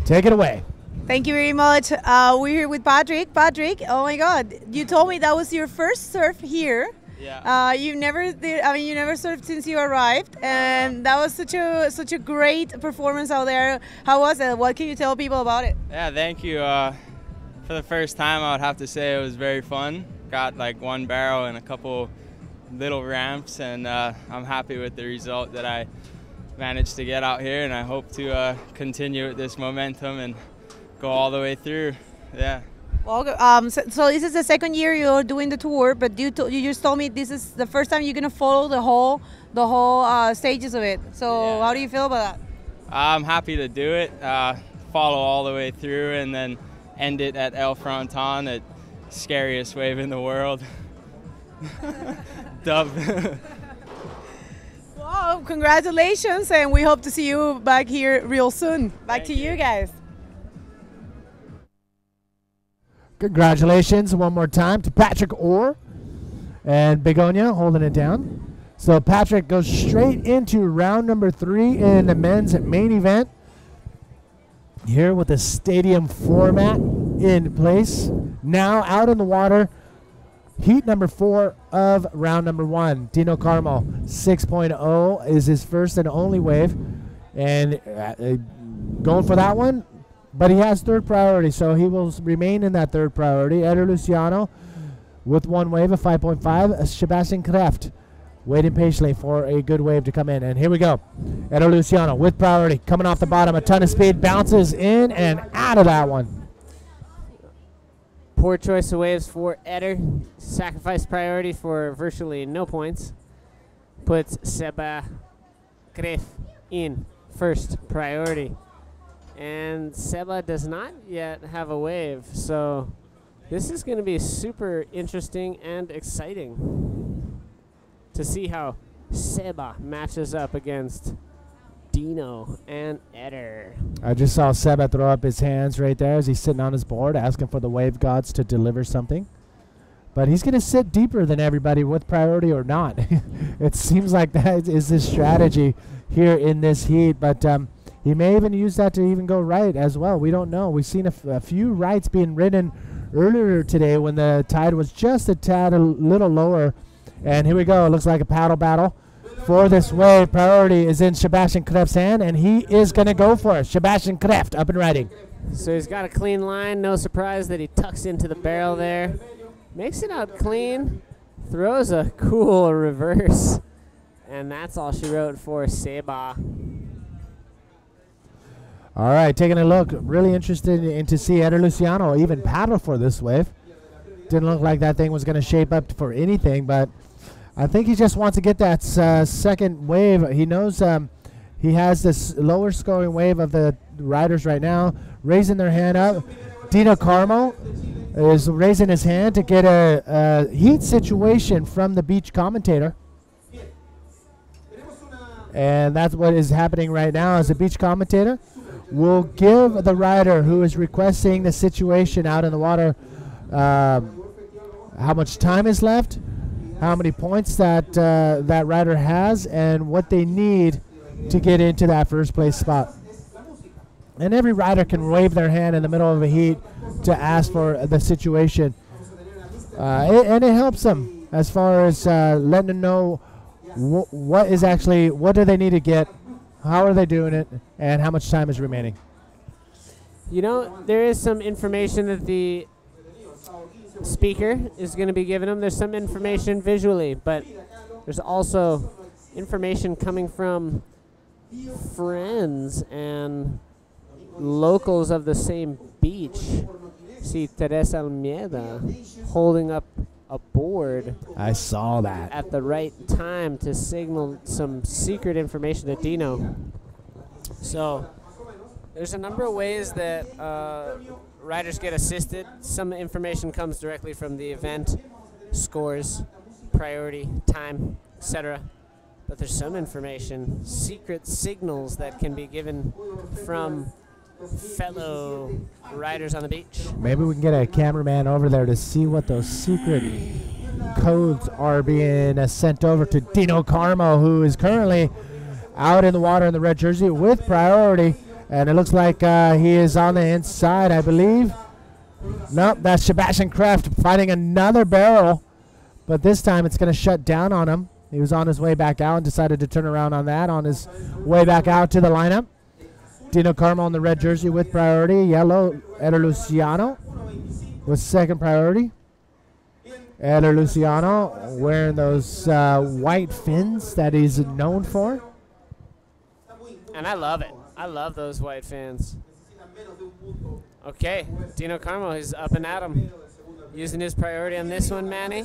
Take it away. Thank you very much. We're here with Patrick. Patrick, oh my God, you told me that was your first surf here. Yeah. You never did. I mean, you never surfed since you arrived, and that was such a great performance out there. How was it? What can you tell people about it? Yeah, thank you. For the first time, I would have to say it was very fun. Got like one barrel and a couple little ramps, and I'm happy with the result that I managed to get out here, and I hope to continue with this momentum and go all the way through. Yeah. Well, so this is the second year you're doing the tour, but you just told me this is the first time you're gonna follow the whole stages of it. So yeah. How do you feel about that? I'm happy to do it. Follow all the way through, and then end it at El Fronton, the scariest wave in the world. Dub. Well, congratulations, and we hope to see you back here real soon. Back to you guys. Congratulations one more time to Patrick Orr and Begonia holding it down. So Patrick goes straight into round number 3 in the men's main event. Here with the stadium format in place. Now out in the water, Heat number 4 of round number 1. Dino Carmo 6.0 is his first and only wave. And going for that one, but he has third priority, so he will remain in that third priority. Eder Luciano with 1 wave of 5.5. Sebastian Kreft waiting patiently for a good wave to come in. And here we go. Eder Luciano with priority, coming off the bottom, a ton of speed, bounces in and out of that one. Poor choice of waves for Eder. Sacrifice priority for virtually no points. Puts Seba Kref in first priority. And Seba does not yet have a wave, so this is going to be super interesting and exciting to see how Seba matches up against Dino and Eder. I just saw Seba throw up his hands right there as he's sitting on his board asking for the wave gods to deliver something. But he's going to sit deeper than everybody with priority or not. It seems like that is his strategy here in this heat. But he may even use that to even go right as well. We don't know. We've seen a few rights being ridden earlier today when the tide was just a little lower. And here we go. It looks like a paddle battle for this wave. Priority is in Sebastian Kreft's hand, and he is going to go for it. Sebastian Kreft up and riding. So he's got a clean line. No surprise that he tucks into the barrel there. Makes it out clean. Throws a cool reverse. And that's all she wrote for Seba. All right, taking a look. Really interested in to see Eder Luciano even paddle for this wave. Didn't look like that thing was going to shape up for anything, but I think he just wants to get that second wave. He knows he has this lower scoring wave of the riders right now, raising their hand up. Dino Carmo is raising his hand to get a heat situation from the beach commentator. And that's what is happening right now as the beach commentator will give the rider who is requesting the situation out in the water how much time is left, how many points that that rider has, and what they need to get into that first place spot. And every rider can wave their hand in the middle of a heat to ask for the situation. And it helps them as far as letting them know what do they need to get, how are they doing it, and how much time is remaining. You know, there is some information that the speaker is going to be giving them. There's some information visually, but there's also information coming from friends and locals of the same beach. See Teresa Almeida holding up a board. I saw that. At the right time to signal some secret information to Dino. So there's a number of ways that riders get assisted. Some information comes directly from the event, scores, priority, time, etc. But there's some information, secret signals that can be given from fellow riders on the beach. Maybe we can get a cameraman over there to see what those secret codes are being sent over to Dino Carmo, who is currently out in the water in the red jersey with priority. And it looks like he is on the inside, I believe. Nope, that's Sebastian Kreft fighting another barrel. But this time it's going to shut down on him. He was on his way back out and decided to turn around on that on his way back out to the lineup. Dino Carmo in the red jersey with priority. Yellow, Eder Luciano with second priority. Eder Luciano wearing those white fins that he's known for. And I love it. I love those white fins. Okay, Dino Carmo is up and at him. Using his priority on this one, Manny.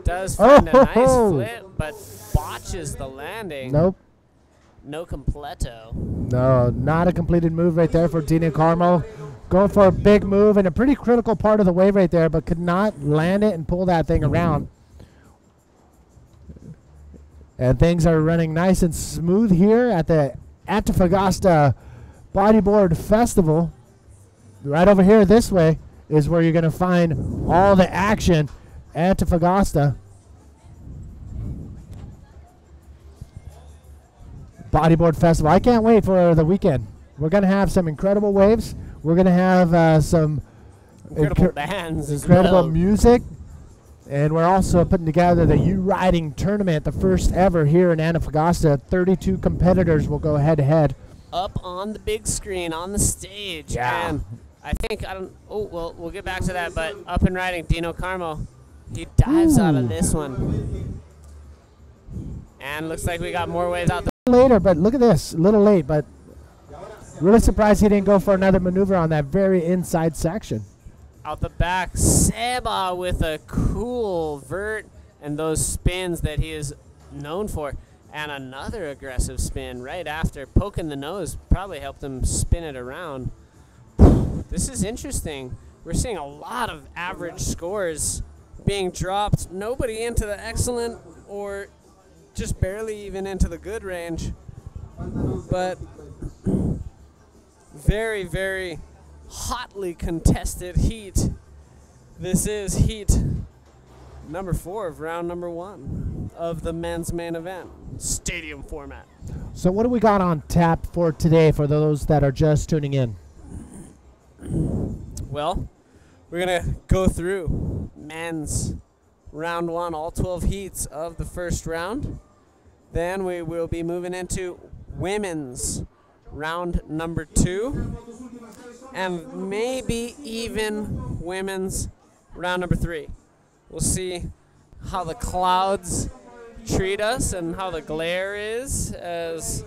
Does find a nice flip, but botches the landing. Nope. No completo. No, not a completed move right there for Dino Carmo. Going for a big move in a pretty critical part of the wave right there, but could not land it and pull that thing around. And things are running nice and smooth here at the Antofagasta Bodyboard Festival. Right over here this way is where you're going to find all the action. Antofagasta Bodyboard Festival. I can't wait for the weekend. We're going to have some incredible waves. We're going to have some incredible bands, incredible music. And we're also putting together the U-Riding tournament, the first ever here in Antofagasta. 32 competitors will go head-to-head. Up on the big screen, on the stage. Yeah. And I think, we'll get back to that, but up and riding, Dino Carmo. He dives out of this one. And looks like we got more waves out. Later, but look at this. A little late, but really surprised he didn't go for another maneuver on that very inside section. Out the back, Seba with a cool vert and those spins that he is known for. And another aggressive spin right after. Poking the nose probably helped him spin it around. This is interesting. We're seeing a lot of average scores being dropped. Nobody into the excellent or just barely even into the good range. But very, very hotly contested heat. This is heat number 4 of round number 1 of the men's main event, stadium format. So what do we got on tap for today for those that are just tuning in? Well, we're going to go through men's round 1, all 12 heats of the first round. Then we will be moving into women's round number 2. And maybe even women's round number 3. We'll see how the clouds treat us and how the glare is, as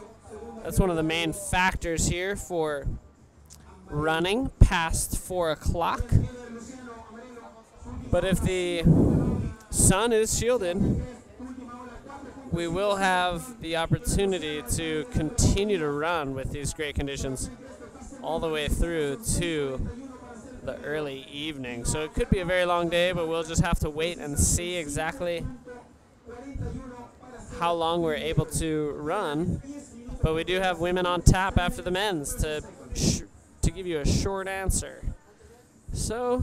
that's one of the main factors here for running past 4 o'clock. But if the sun is shielded, we will have the opportunity to continue to run with these great conditions all the way through to the early evening. So it could be a very long day, but we'll just have to wait and see exactly how long we're able to run. But we do have women on tap after the men's to give you a short answer. So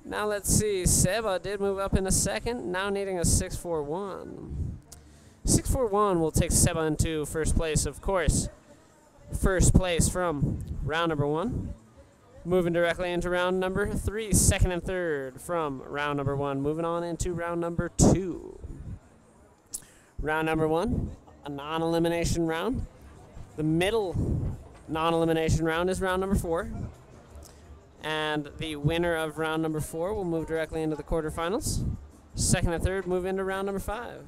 now let's see. Seba did move up in a second, now needing a 6.41. 6.41 will take Seba into first place, of course. First place from round number 1. Moving directly into round number 3, second and third from round number 1. Moving on into round number 2. Round number 1, a non-elimination round. The middle non-elimination round is round number 4. And the winner of round number 4 will move directly into the quarterfinals. Second and third move into round number 5.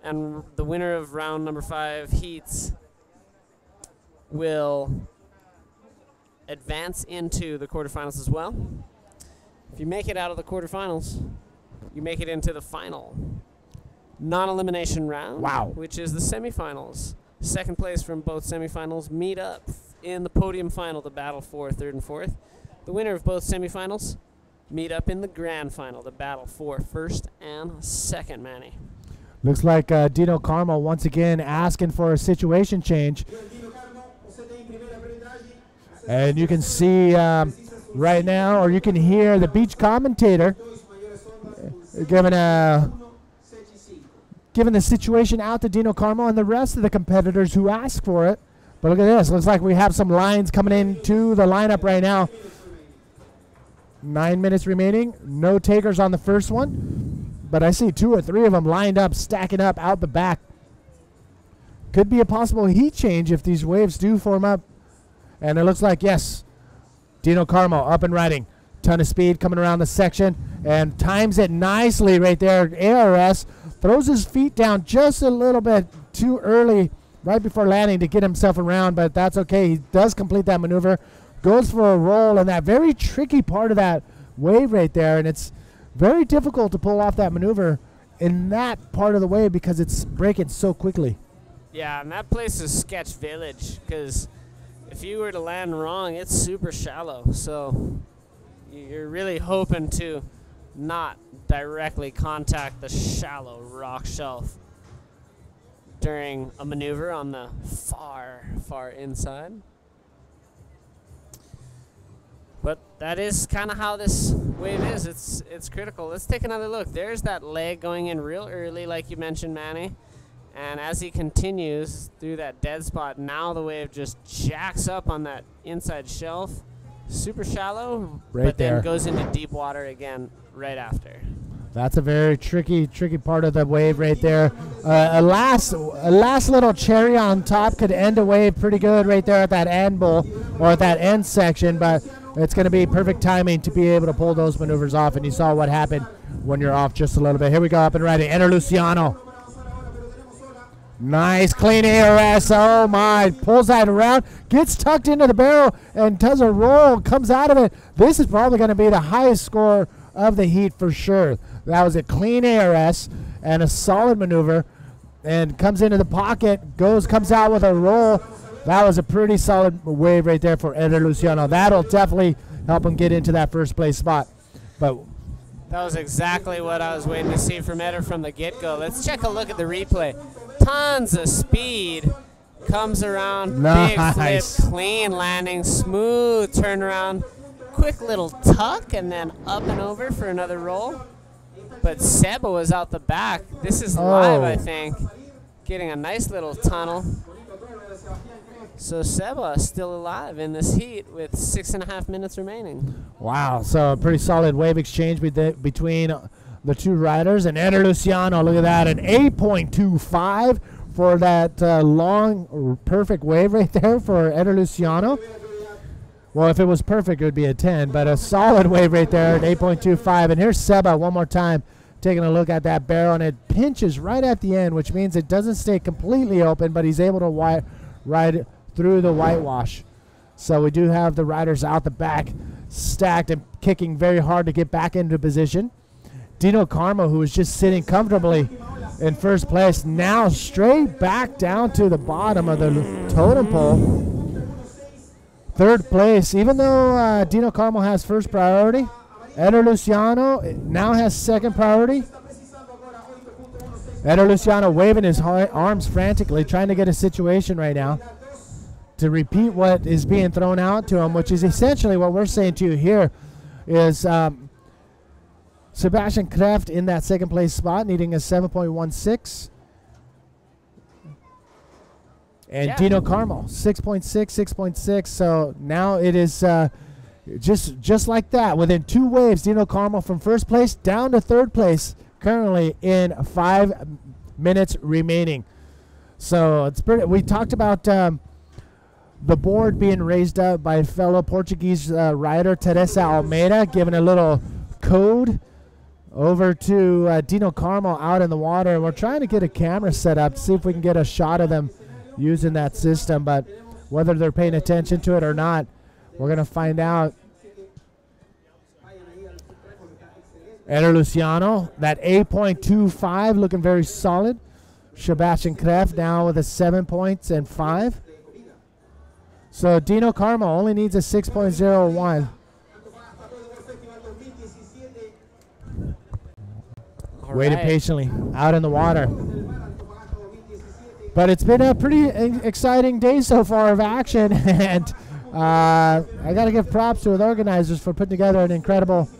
And the winner of round number 5 heats will advance into the quarterfinals as well. If you make it out of the quarterfinals, you make it into the final non-elimination round, which is the semifinals. Second place from both semifinals meet up in the podium final to battle for third and fourth. The winner of both semifinals meet up in the grand final to battle for first and second, Manny. Looks like Dino Carmo once again asking for a situation change. And you can see right now, or you can hear the beach commentator giving the situation out to Dino Carmo and the rest of the competitors who asked for it. But look at this. Looks like we have some lines coming into the lineup right now. 9 minutes remaining. No takers on the first one. But I see 2 or 3 of them lined up, stacking up out the back. Could be a possible heat change if these waves do form up. And it looks like, yes, Dino Carmo up and riding. Ton of speed coming around the section. And times it nicely right there. ARS throws his feet down just a little bit too early right before landing to get himself around. But that's okay. He does complete that maneuver. Goes for a roll in that very tricky part of that wave right there. And it's very difficult to pull off that maneuver in that part of the wave because it's breaking so quickly. Yeah, and that place is Sketch Village because if you were to land wrong, it's super shallow. So you're really hoping to not directly contact the shallow rock shelf during a maneuver on the far, far inside. But that is kind of how this wave is. It's critical. Let's take another look. There's that leg going in real early, like you mentioned, Manny. And as he continues through that dead spot, now the wave just jacks up on that inside shelf. Super shallow, right but there. Then goes into deep water again right after. That's a very tricky part of the wave right there. A last little cherry on top could end a wave pretty good right there at that end bowl or at that end section, but it's going to be perfect timing to be able to pull those maneuvers off, and you saw what happened when you're off just a little bit. Here we go, up and ready. Enter Luciano. Nice, clean ARS. Oh, my. Pulls that around, gets tucked into the barrel, and does a roll, comes out of it. This is probably going to be the highest score of the heat for sure. That was a clean ARS and a solid maneuver, and comes into the pocket, comes out with a roll. That was a pretty solid wave right there for Eder Luciano. That'll definitely help him get into that first place spot. But that was exactly what I was waiting to see from Eder from the get-go. Let's check a look at the replay. Tons of speed. Comes around, nice. Big flip, clean landing, smooth turnaround, quick little tuck, and then up and over for another roll. But Seba was out the back. This is live, I think. Getting a nice little tunnel. So Seba is still alive in this heat with 6.5 minutes remaining. Wow, so a pretty solid wave exchange between the two riders. And Eder Luciano, look at that, an 8.25 for that long, perfect wave right there for Eder Luciano. Well, if it was perfect, it would be a 10, but a solid wave right there at 8.25. And here's Seba one more time taking a look at that barrel, and it pinches right at the end, which means it doesn't stay completely open, but he's able to ride through the whitewash. So we do have the riders out the back, stacked and kicking very hard to get back into position. Dino Carmo, who was just sitting comfortably in first place, now straight back down to the bottom of the totem pole. Third place, even though Dino Carmo has first priority, Eder Luciano now has second priority. Eder Luciano waving his arms frantically, trying to get a situation right now to repeat what is being thrown out to him, which is essentially what we're saying to you here is Sebastian Kreft in that second place spot, needing a 7.16. And Dino Carmo, 6.6, 6.6. So now it is just like that. Within 2 waves, Dino Carmo from first place down to third place, currently in 5 minutes remaining. So it's pretty. We talked about the board being raised up by fellow Portuguese rider Teresa Almeida, giving a little code over to Dino Carmo out in the water. And we're trying to get a camera set up to see if we can get a shot of them using that system, but whether they're paying attention to it or not, we're going to find out. Eder Luciano, that 8.25, looking very solid. Sebastian Kreft now with a 7 points and 5. So Dino Carmo only needs a 6.01. Waited patiently out in the water. But it's been a pretty exciting day so far of action, and I got to give props to the organizers for putting together an incredible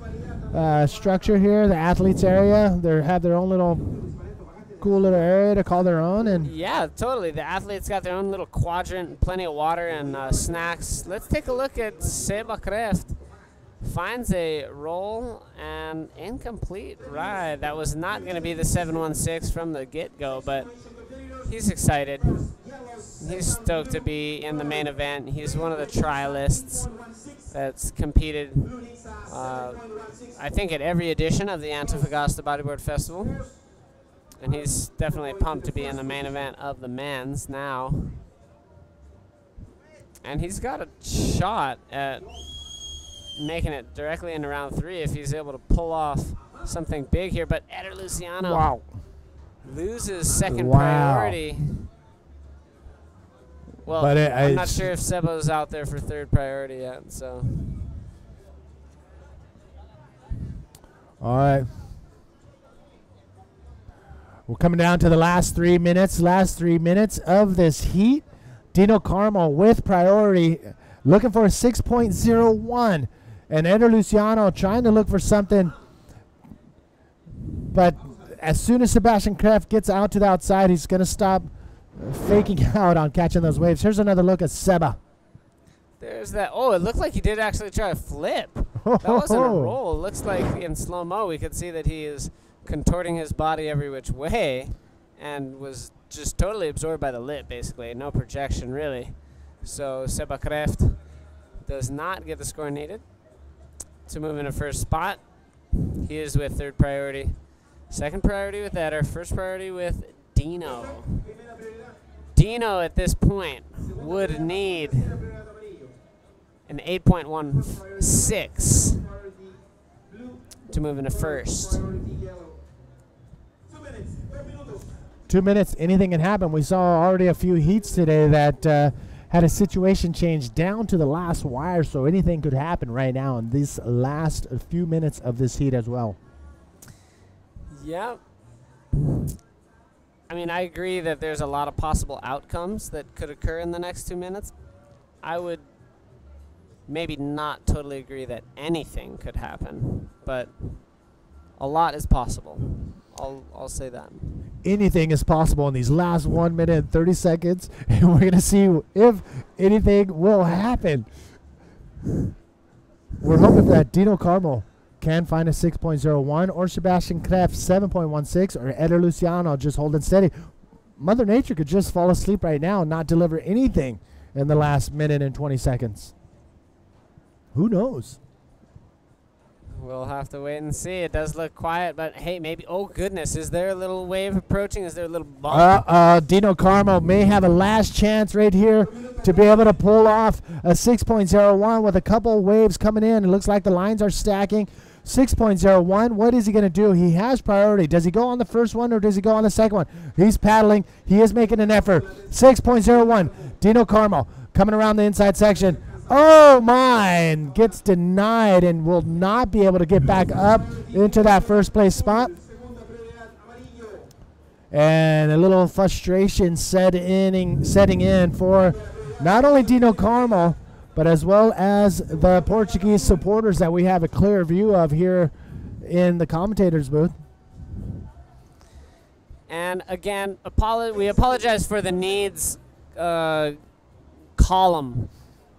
structure here. The athletes area, they have their own little cool little area to call their own. And yeah, totally. The athletes got their own little quadrant, plenty of water and snacks. Let's take a look at Seba Kreft. Finds a roll and incomplete ride. That was not going to be the 716 from the get-go, but he's excited. He's stoked to be in the main event. He's one of the trialists that's competed, I think, at every edition of the Antofagasta Bodyboard Festival. And he's definitely pumped to be in the main event of the men's now. And he's got a shot at making it directly into round 3 if he's able to pull off something big here. But Eder Luciano loses second priority. Well, but I'm not sure if Sebo's out there for third priority yet. So, all right, we're coming down to the last 3 minutes. Last 3 minutes of this heat. Dino Carmo with priority, looking for a 6.01, and Eder Luciano trying to look for something, but as soon as Sebastian Kreft gets out to the outside, he's going to stop faking out on catching those waves. Here's another look at Seba. There's that. Oh, it looked like he did actually try a flip. That wasn't a roll. Looks like in slow-mo we could see that he is contorting his body every which way and was just totally absorbed by the lip, basically. No projection, really. So Seba Kreft does not get the score needed to move into first spot. He is with third priority. Second priority with Eder. First priority with Dino. Dino at this point would need an 8.16 to move into first. 2 minutes, anything can happen. We saw already a few heats today that had a situation change down to the last wire, so anything could happen right now in these last few minutes of this heat as well. Yeah. I mean, I agree that there's a lot of possible outcomes that could occur in the next 2 minutes. I would maybe not totally agree that anything could happen, but a lot is possible. I'll say that. Anything is possible in these last 1 minute and 30 seconds, and we're going to see if anything will happen. We're hoping that Dino Carmo can find a 6.01, or Sebastian Kreft 7.16, or Eder Luciano just holding steady. Mother Nature could just fall asleep right now and not deliver anything in the last minute and 20 seconds. Who knows? We'll have to wait and see. It does look quiet, but hey, maybe. Oh, goodness. Is there a little wave approaching? Is there a little bump? Dino Carmo may have a last chance right here to be able to pull off a 6.01 with a couple waves coming in. It looks like the lines are stacking. 6.01. What is he going to do? He has priority. Does he go on the first one or does he go on the second one? He's paddling. He is making an effort. 6.01. Dino Carmo coming around the inside section. Oh, mine gets denied and will not be able to get back up into that first place spot. And a little frustration setting in for not only Dino Carmo, but as well as the Portuguese supporters that we have a clear view of here in the commentators booth. And again, we apologize for the needs column.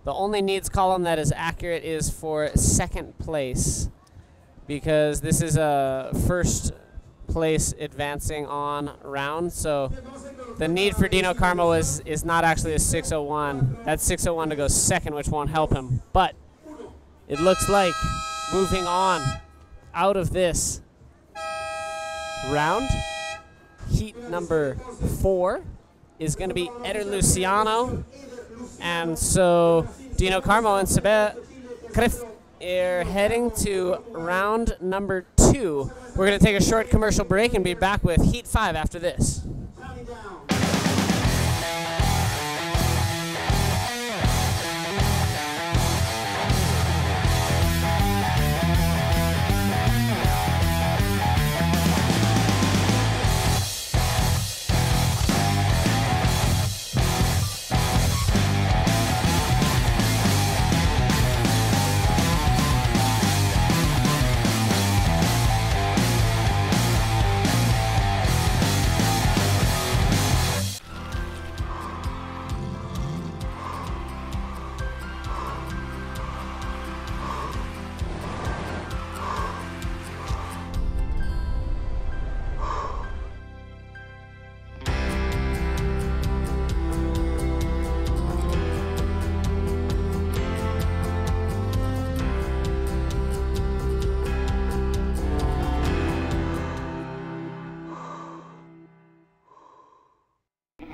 The only needs column that is accurate is for second place, because this is a first place advancing on round. So the need for Dino Carmo is not actually a 601. That's 601 to go second, which won't help him. But it looks like moving on out of this round, heat number 4 is going to be Eder Luciano. And so Dino Carmo and Sebe Kreft are heading to round number 2. We're going to take a short commercial break and be back with Heat 5 after this.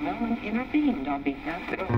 No one intervened on behalf of...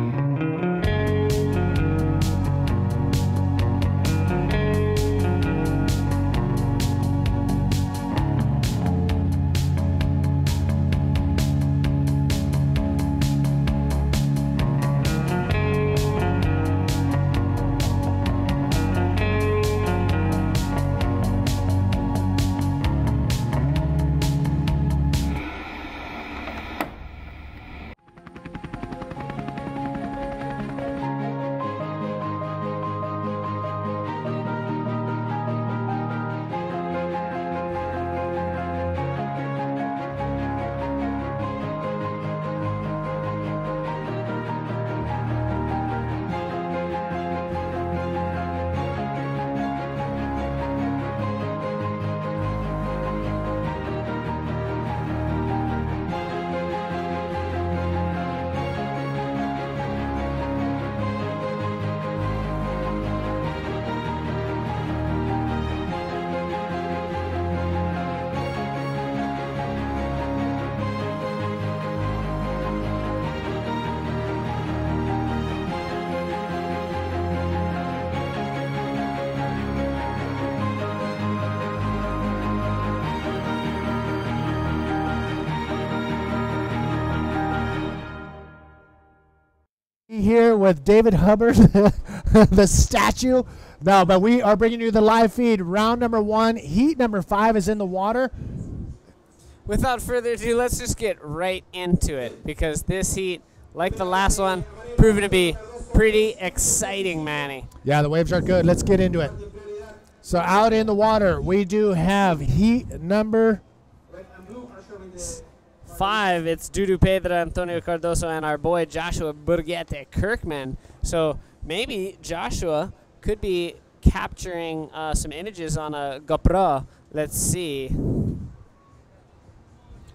with David Hubbard, the statue. No, but we are bringing you the live feed. Round number 1, heat number 5 is in the water. Without further ado, let's just get right into it, because this heat, like the last one, proven to be pretty exciting, Manny. Yeah, the waves are good. Let's get into it. So out in the water, we do have heat number 5. It's Dudu Pedra, Antonio Cardoso, and our boy Joshua Burguete Kirkman. So maybe Joshua could be capturing some images on a GoPro. Let's see.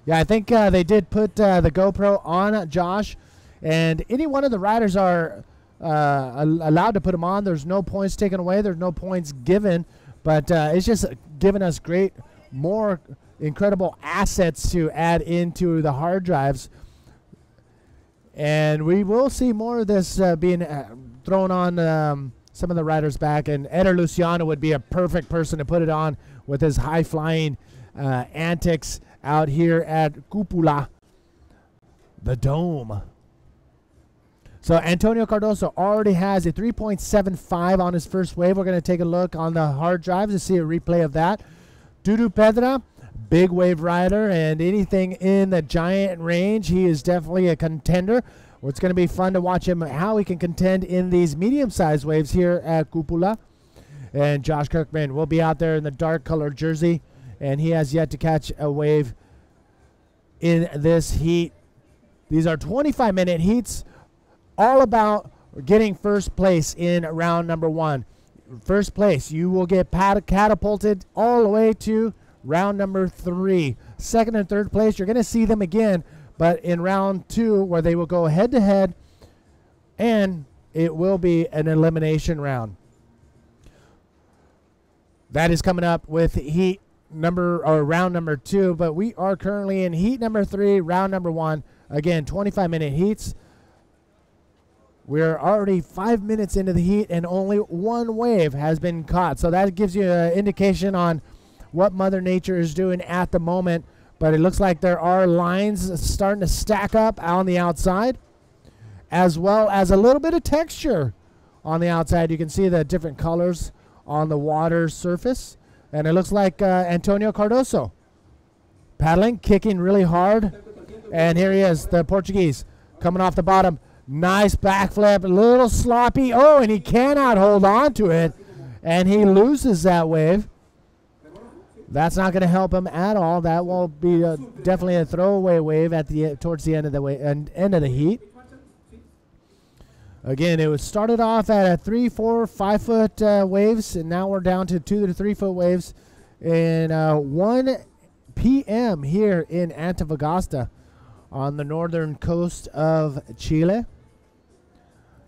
Yeah, I think they did put the GoPro on Josh, and any one of the riders are allowed to put them on. There's no points taken away. There's no points given, but it's just giving us more incredible assets to add into the hard drives. And we will see more of this being thrown on some of the riders' back, and Eder Luciano would be a perfect person to put it on with his high-flying antics out here at Cupola, the dome. So Antonio Cardoso already has a 3.75 on his first wave. We're going to take a look on the hard drives to see a replay of that. Dudu Pedra, big wave rider, and anything in the giant range, he is definitely a contender. It's going to be fun to watch him, how he can contend in these medium-sized waves here at Cupola. And Josh Kirkman will be out there in the dark colored jersey, and he has yet to catch a wave in this heat. These are 25-minute heats, all about getting first place in round number 1. First place, you will get catapulted all the way to round number 3. Second and third place, you're going to see them again, but in round 2, where they will go head-to-head, and it will be an elimination round. That is coming up with heat round number 2, but we are currently in heat number 3, round number 1. Again, 25-minute heats. We're already 5 minutes into the heat, and only one wave has been caught. So that gives you an indication on what Mother Nature is doing at the moment. But it looks like there are lines starting to stack up on the outside, as well as a little bit of texture on the outside. You can see the different colors on the water surface. And it looks like Antonio Cardoso paddling, kicking really hard. And here he is, the Portuguese, coming off the bottom. Nice backflip, a little sloppy. Oh, and he cannot hold on to it. And he loses that wave. That's not going to help him at all. That will be definitely a throwaway wave at towards the end of the end of the heat. Again, it was started off at a 3, 4, 5 foot waves, and now we're down to 2 to 3 foot waves. In 1 p.m. here in Antofagasta on the northern coast of Chile.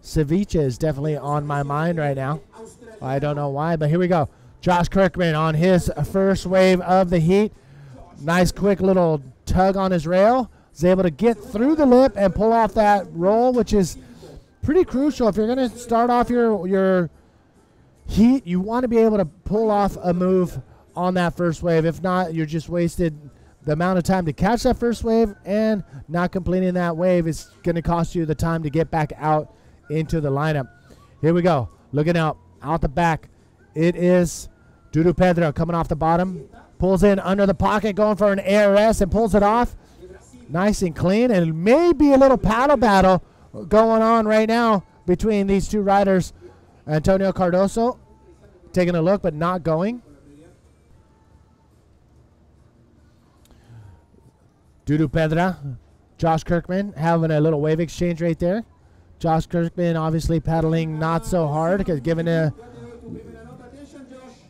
Ceviche is definitely on my mind right now. I don't know why, but here we go. Josh Kirkman on his first wave of the heat. Nice quick little tug on his rail. Is able to get through the lip and pull off that roll, which is pretty crucial. If you're going to start off your heat, you want to be able to pull off a move on that first wave. If not, you're just wasted the amount of time to catch that first wave, and not completing that wave is going to cost you the time to get back out into the lineup. Here we go. Looking out the back. It is Dudu Pedra coming off the bottom. Pulls in under the pocket, going for an ARS, and pulls it off. Nice and clean, and maybe a little paddle battle going on right now between these two riders. Antonio Cardoso taking a look, but not going. Dudu Pedra, Josh Kirkman having a little wave exchange right there. Josh Kirkman obviously paddling not so hard, because given a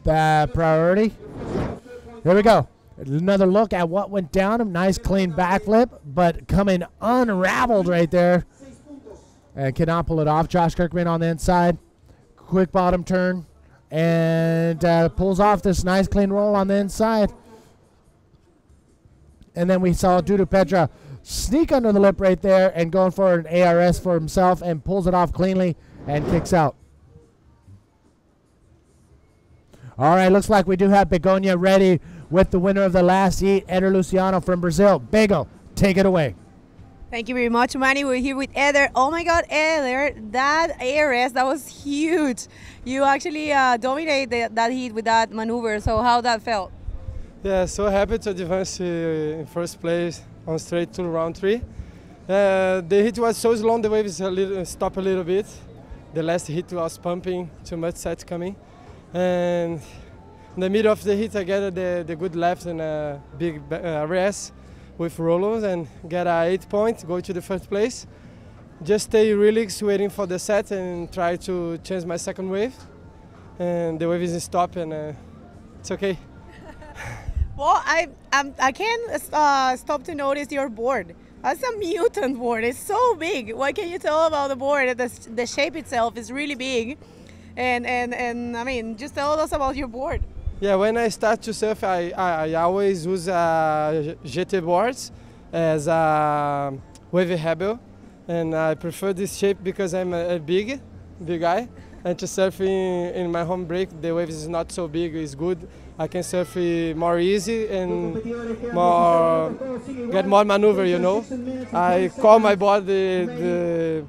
priority. Here we go. Another look at what went down. A nice clean backflip, but coming unraveled right there. And cannot pull it off. Josh Kirkman on the inside. Quick bottom turn. And pulls off this nice clean roll on the inside. And then we saw Dudu Pedra sneak under the lip right there and going for an ARS for himself, and pulls it off cleanly and kicks out. All right, looks like we do have Begonia ready with the winner of the last heat, Eder Luciano from Brazil. Bego, take it away. Thank you very much, Manny. We're here with Eder. Oh my God, Eder, that ARS, that was huge. You actually dominated that heat with that maneuver. So how that felt? Yeah, so happy to advance in first place on straight to round 3. The heat was so long, the waves stopped a little bit. The last heat was pumping, too much set coming. And in the middle of the heat, I get the good left and a big RS with rollers and get a 8 point, go to the first place. Just stay relaxed, waiting for the set and try to change my second wave. And the wave is stop and it's okay. Well, I can't stop to notice your board. That's a mutant board. It's so big. What can you tell about the board? The shape itself is really big. And I mean, just tell us about your board. Yeah, when I start to surf, I always use GT boards as a wave handle, and I prefer this shape because I'm a big guy, and to surf in my home break, the wave is not so big. It's good. I can surf more easy and get more maneuver. You know, I call my board the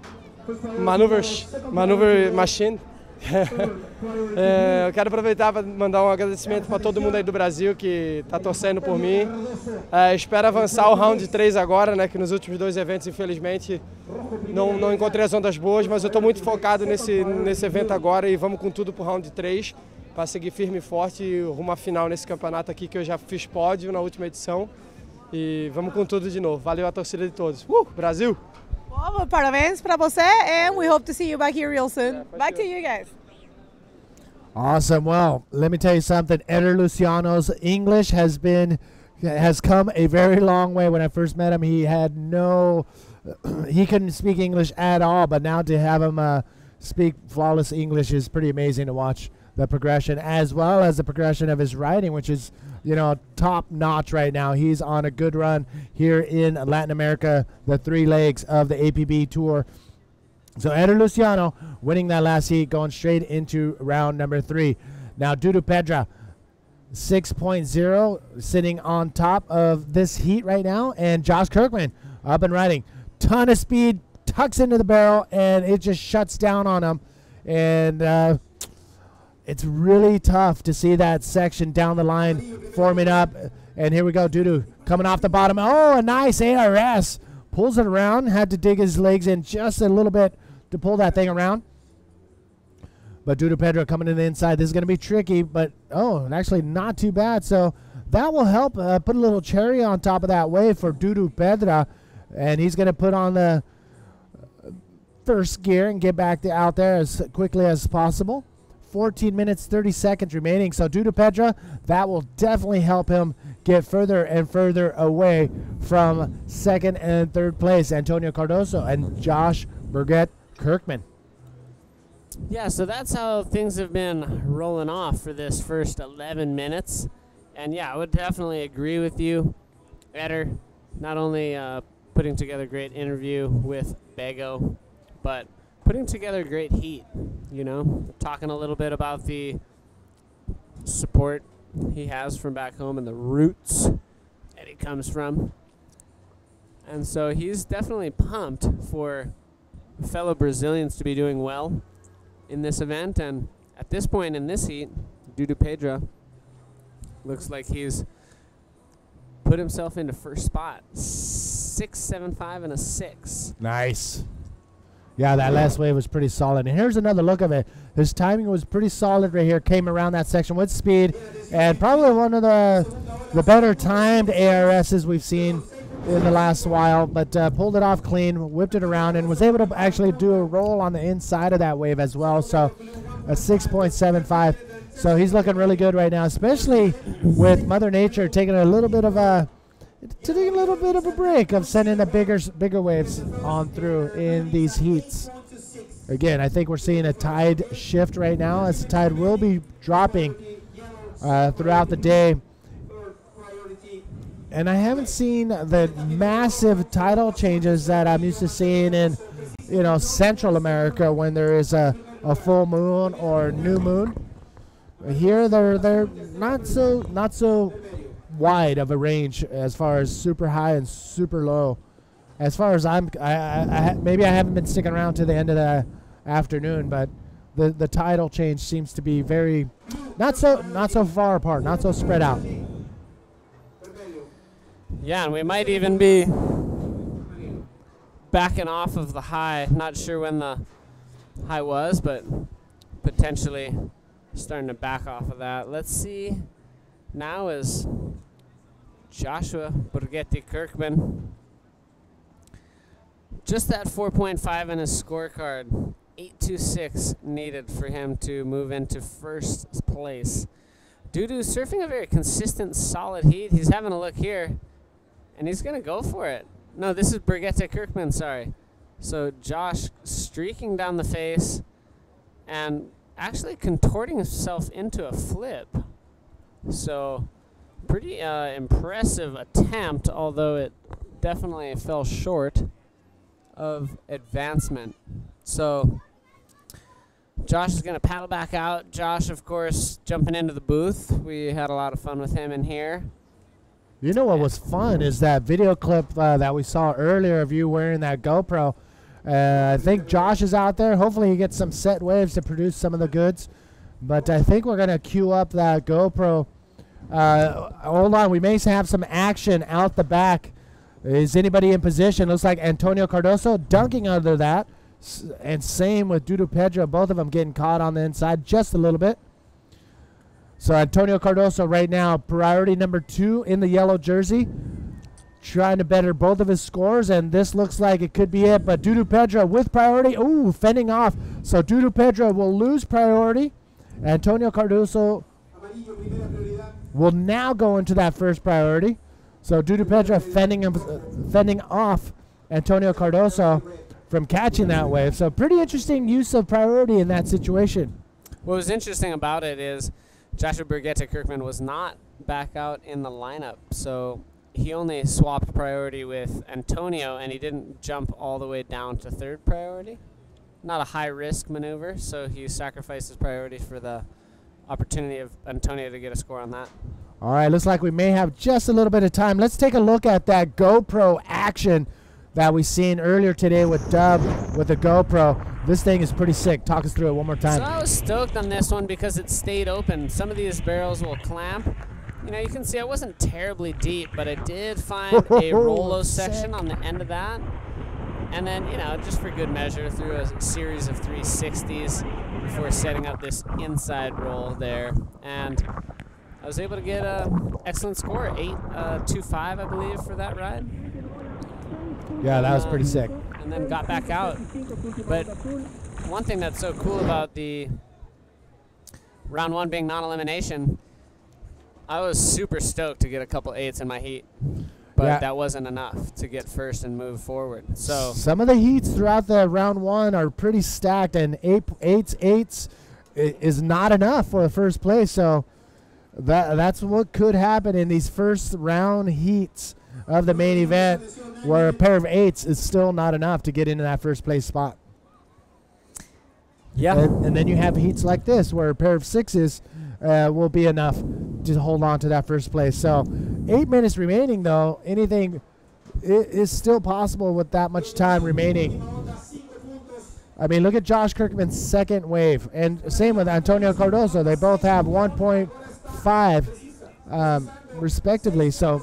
maneuver machine. Eu quero aproveitar para mandar um agradecimento para todo mundo aí do Brasil que está torcendo por mim. Espero avançar o round 3 agora, né, que nos últimos 2 eventos, infelizmente, não encontrei as ondas boas, mas eu estou muito focado nesse evento agora e vamos com tudo para o round 3 para seguir firme e forte e rumo à final nesse campeonato aqui que eu já fiz pódio na última edição. E vamos com tudo de novo. Valeu a torcida de todos. Brasil! Well, parabéns para você, and we hope to see you back here real soon. Back to you guys. Awesome. Well, let me tell you something. Eder Luciano's English has come a very long way. When I first met him, he couldn't speak English at all, but now to have him speak flawless English is pretty amazing to watch the progression, as well as the progression of his riding, which is, top notch right now. He's on a good run here in Latin America, the 3 legs of the APB Tour. So Eder Luciano winning that last heat, going straight into round number 3. Now Dudu Pedra, 6.0, sitting on top of this heat right now, and Josh Kirkman up and riding. Ton of speed, tucks into the barrel, and it just shuts down on him. And it's really tough to see that section down the line forming up. And here we go, Dudu coming off the bottom. Oh, a nice ARS. Pulls it around. Had to dig his legs in just a little bit to pull that thing around. But Dudu Pedra coming in the inside. This is going to be tricky, but, actually not too bad. So that will help put a little cherry on top of that wave for Dudu Pedra. And he's going to put on the first gear and get back out there as quickly as possible. 14 minutes, 30 seconds remaining. So Dudu Pedra, that will definitely help him get further and further away from 2nd and 3rd place, Antonio Cardoso and Josh Burgett Kirkman. Yeah, so that's how things have been rolling off for this first 11 minutes. And yeah, I would definitely agree with you, Eder, not only putting together a great interview with Bego, but putting together a great heat, talking a little bit about the support he has from back home and the roots that he comes from. And so he's definitely pumped for fellow Brazilians to be doing well in this event. And at this point in this heat, Dudu Pedra looks like he's put himself into first spot. 6.75 and a 6. Nice. Yeah, that last wave was pretty solid. And here's another look of it. His timing was pretty solid right here. Came around that section with speed. And probably one of the better timed ARSs we've seen in the last while. But pulled it off clean, whipped it around, and was able to actually do a roll on the inside of that wave as well. So a 6.75. So he's looking really good right now, especially with Mother Nature taking a little bit of a break of sending the bigger waves on through in these heats. Again, I think we're seeing a tide shift right now, as the tide will be dropping throughout the day. And I haven't seen the massive tidal changes that I'm used to seeing in, Central America when there is a full moon or new moon. Here they're not so wide of a range as far as super high and super low. as far as maybe I haven't been sticking around to the end of the afternoon, but the tidal change seems to be very not so far apart, not so spread out. Yeah, and we might even be backing off of the high. Not sure when the high was, but potentially starting to back off of that. Let's see. Now is Joshua Borghetti Kirkman. Just that 4.5 in his scorecard. 826 needed for him to move into first place. Dudu surfing a very consistent, solid heat. He's having a look here, and he's going to go for it. No, this is Borghetti Kirkman, sorry. So Josh streaking down the face and actually contorting himself into a flip. So pretty impressive attempt, although it definitely fell short of advancement. So Josh is going to paddle back out. Josh, of course, jumping into the booth. We had a lot of fun with him in here. You know what was fun is that video clip that we saw earlier of you wearing that GoPro. I think Josh is out there. Hopefully he gets some set waves to produce some of the goods. But I think we're going to queue up that GoPro. Hold on. We may have some action out the back. Is anybody in position? Looks like Antonio Cardoso dunking under that. And same with Dudu Pedro. Both of them getting caught on the inside just a little bit. So Antonio Cardoso right now, priority number 2 in the yellow jersey, trying to better both of his scores, and this looks like it could be it. But Dudu Pedro with priority, ooh, fending off. So Dudu Pedro will lose priority. Antonio Cardoso will now go into that first priority. So Dudu Pedro fending off Antonio Cardoso from catching that wave. So pretty interesting use of priority in that situation. What was interesting about it is Joshua Borghetti Kirkman was not back out in the lineup, so he only swapped priority with Antonio, and he didn't jump all the way down to third priority. Not a high-risk maneuver, so he sacrificed his priority for the opportunity of Antonio to get a score on that. All right, looks like we may have just a little bit of time. Let's take a look at that GoPro action that we seen earlier today with Dub with the GoPro. This thing is pretty sick. Talk us through it one more time. So I was stoked on this one because it stayed open. Some of these barrels will clamp. You know, you can see I wasn't terribly deep, but I did find a Rolo section on the end of that. And then, you know, just for good measure, through a series of 360s before setting up this inside roll there. And I was able to get an excellent score, 8.25, I believe, for that ride. Yeah, that was pretty sick. And then got back out. But one thing that's so cool about the round 1 being non-elimination, I was super stoked to get a couple 8s in my heat. But that wasn't enough to get first and move forward. So some of the heats throughout the round 1 are pretty stacked, and 8s is not enough for the first place. So that's what could happen in these first round heats of the main event, where a pair of 8s is still not enough to get into that first place spot. Yeah. And then you have heats like this, where a pair of 6s will be enough to hold on to that first place. So 8 minutes remaining, though. Anything is still possible with that much time remaining. I mean, look at Josh Kirkman's second wave. And same with Antonio Cardoso. They both have 1.5 respectively. So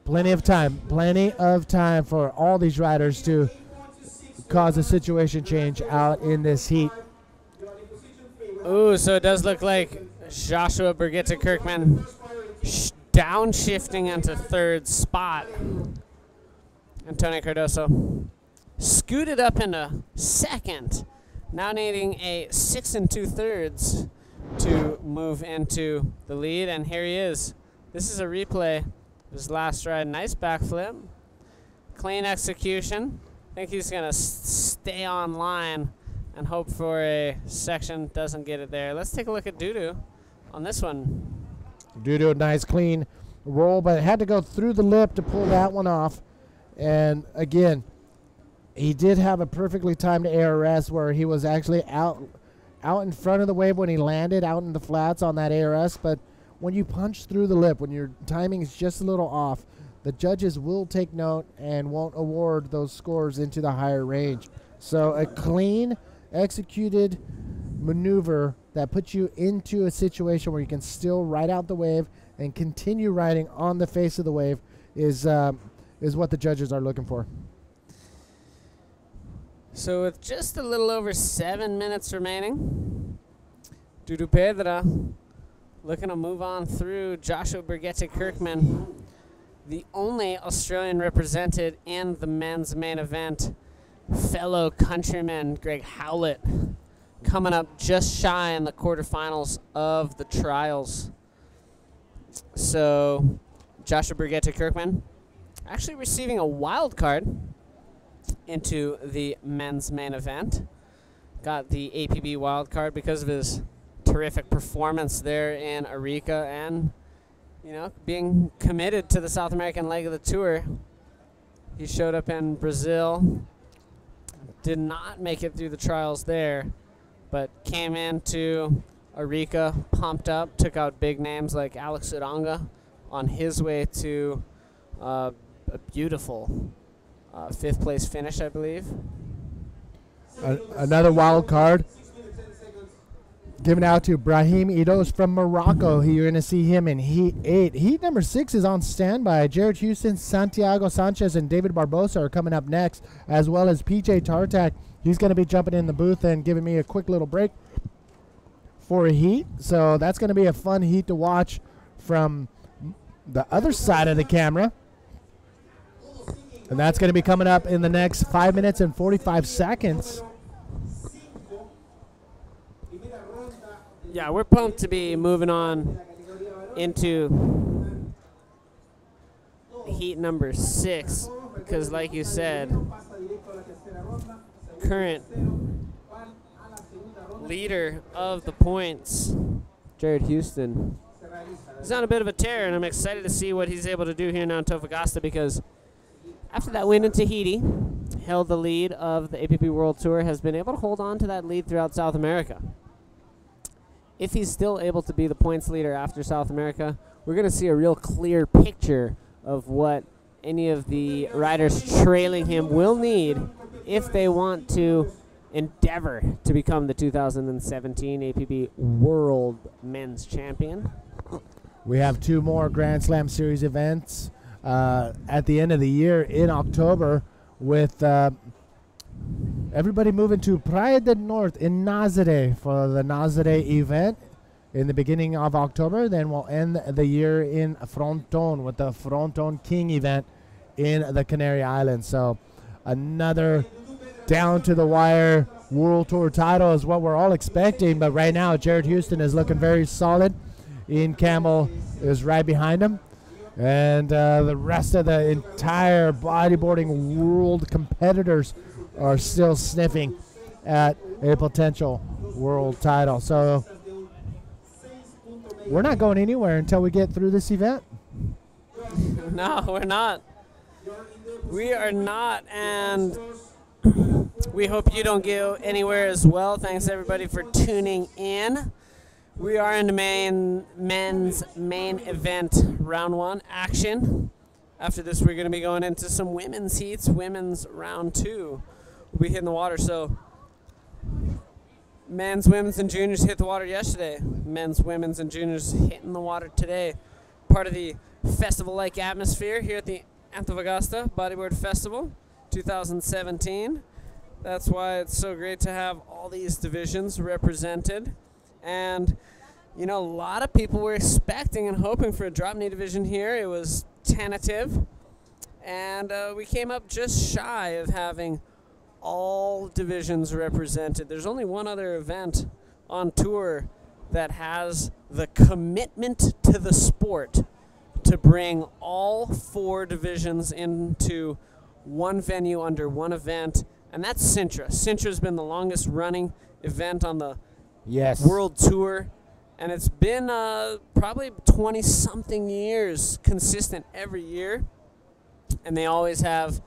plenty of time for all these riders to cause a situation change out in this heat. Ooh, so it does look like Joshua Borghetti Kirkman downshifting into third spot. Antonio Cardoso scooted up into second, now needing a 6 2/3 to move into the lead, and here he is. This is a replay of his last ride. Nice backflip, clean execution. I think he's gonna stay on line and hope for a section, doesn't get it there. Let's take a look at Dudu on this one. Dudu, nice clean roll, but it had to go through the lip to pull that one off. And again, he did have a perfectly timed ARS where he was actually out in front of the wave when he landed, out in the flats on that ARS. But when you punch through the lip, when your timing is just a little off, the judges will take note and won't award those scores into the higher range. So a clean, executed maneuver that puts you into a situation where you can still ride out the wave and continue riding on the face of the wave is what the judges are looking for. So with just a little over 7 minutes remaining, Dudu Pedra looking to move on through Joshua Burgette-Kirkman, the only Australian represented in the men's main event. Fellow countryman Greg Howlett coming up just shy in the quarterfinals of the trials. So Joshua Burgette-Kirkman actually receiving a wild card into the men's main event. Got the APB wild card because of his terrific performance there in Arica and, you know, being committed to the South American leg of the tour. He showed up in Brazil, did not make it through the trials there, but came into Arica pumped up, took out big names like Alex Uranga on his way to a beautiful 5th place finish, I believe. Another wild card given out to Brahim Idos from Morocco. You're going to see him in Heat 8. Heat number 6 is on standby. Jared Houston, Santiago Sanchez, and David Barbosa are coming up next, as well as PJ Tartak. He's going to be jumping in the booth and giving me a quick little break for a heat. So that's going to be a fun heat to watch from the other side of the camera. And that's going to be coming up in the next 5 minutes and 45 seconds. Yeah, we're pumped to be moving on into heat number 6 because, like you said, current leader of the points, Jared Houston, he's on a bit of a tear, and I'm excited to see what he's able to do here in Antofagasta because after that win in Tahiti, held the lead of the APP World Tour, has been able to hold on to that lead throughout South America. If he's still able to be the points leader after South America, we're going to see a real clear picture of what any of the riders trailing him will need if they want to endeavor to become the 2017 APB World Men's Champion. We have 2 more Grand Slam Series events at the end of the year in October with everybody moving to Praia del Norte in Nazaré for the Nazaré event in the beginning of October. Then we'll end the year in Fronton with the Fronton King event in the Canary Islands. So another down-to-the-wire World Tour title is what we're all expecting. But right now, Jared Houston is looking very solid. Ian Campbell is right behind him. And the rest of the entire bodyboarding world competitors are still sniffing at a potential world title. So we're not going anywhere until we get through this event. No, we're not. We are not, and we hope you don't go anywhere as well. Thanks, everybody, for tuning in. We are in the men's main event, round 1 action. After this, we're going to be going into some women's heats, women's round 2. We'll be hitting the water, so men's, women's, and juniors hit the water yesterday. Men's, women's, and juniors hitting the water today. Part of the festival-like atmosphere here at the Antofagasta Bodyboard Festival 2017. That's why it's so great to have all these divisions represented. And, you know, a lot of people were expecting and hoping for a drop knee division here. It was tentative. And we came up just shy of having all divisions represented. There's only one other event on tour that has the commitment to the sport to bring all 4 divisions into one venue under one event, and that's Sintra. Sintra's been the longest running event on the World Tour, and it's been probably 20-something years consistent every year, and they always have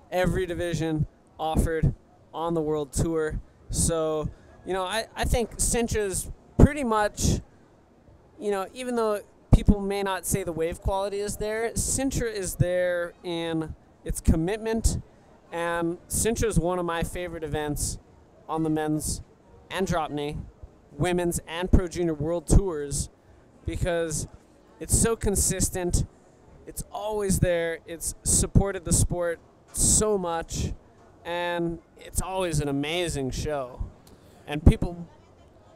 every division offered on the World Tour. So, you know, I think Sintra's pretty much, you know, even though people may not say the wave quality is there. Sintra is there in its commitment, and Sintra is one of my favorite events on the men's and drop knee, women's and pro junior world tours, because it's so consistent. It's always there. It's supported the sport so much, and it's always an amazing show. And people,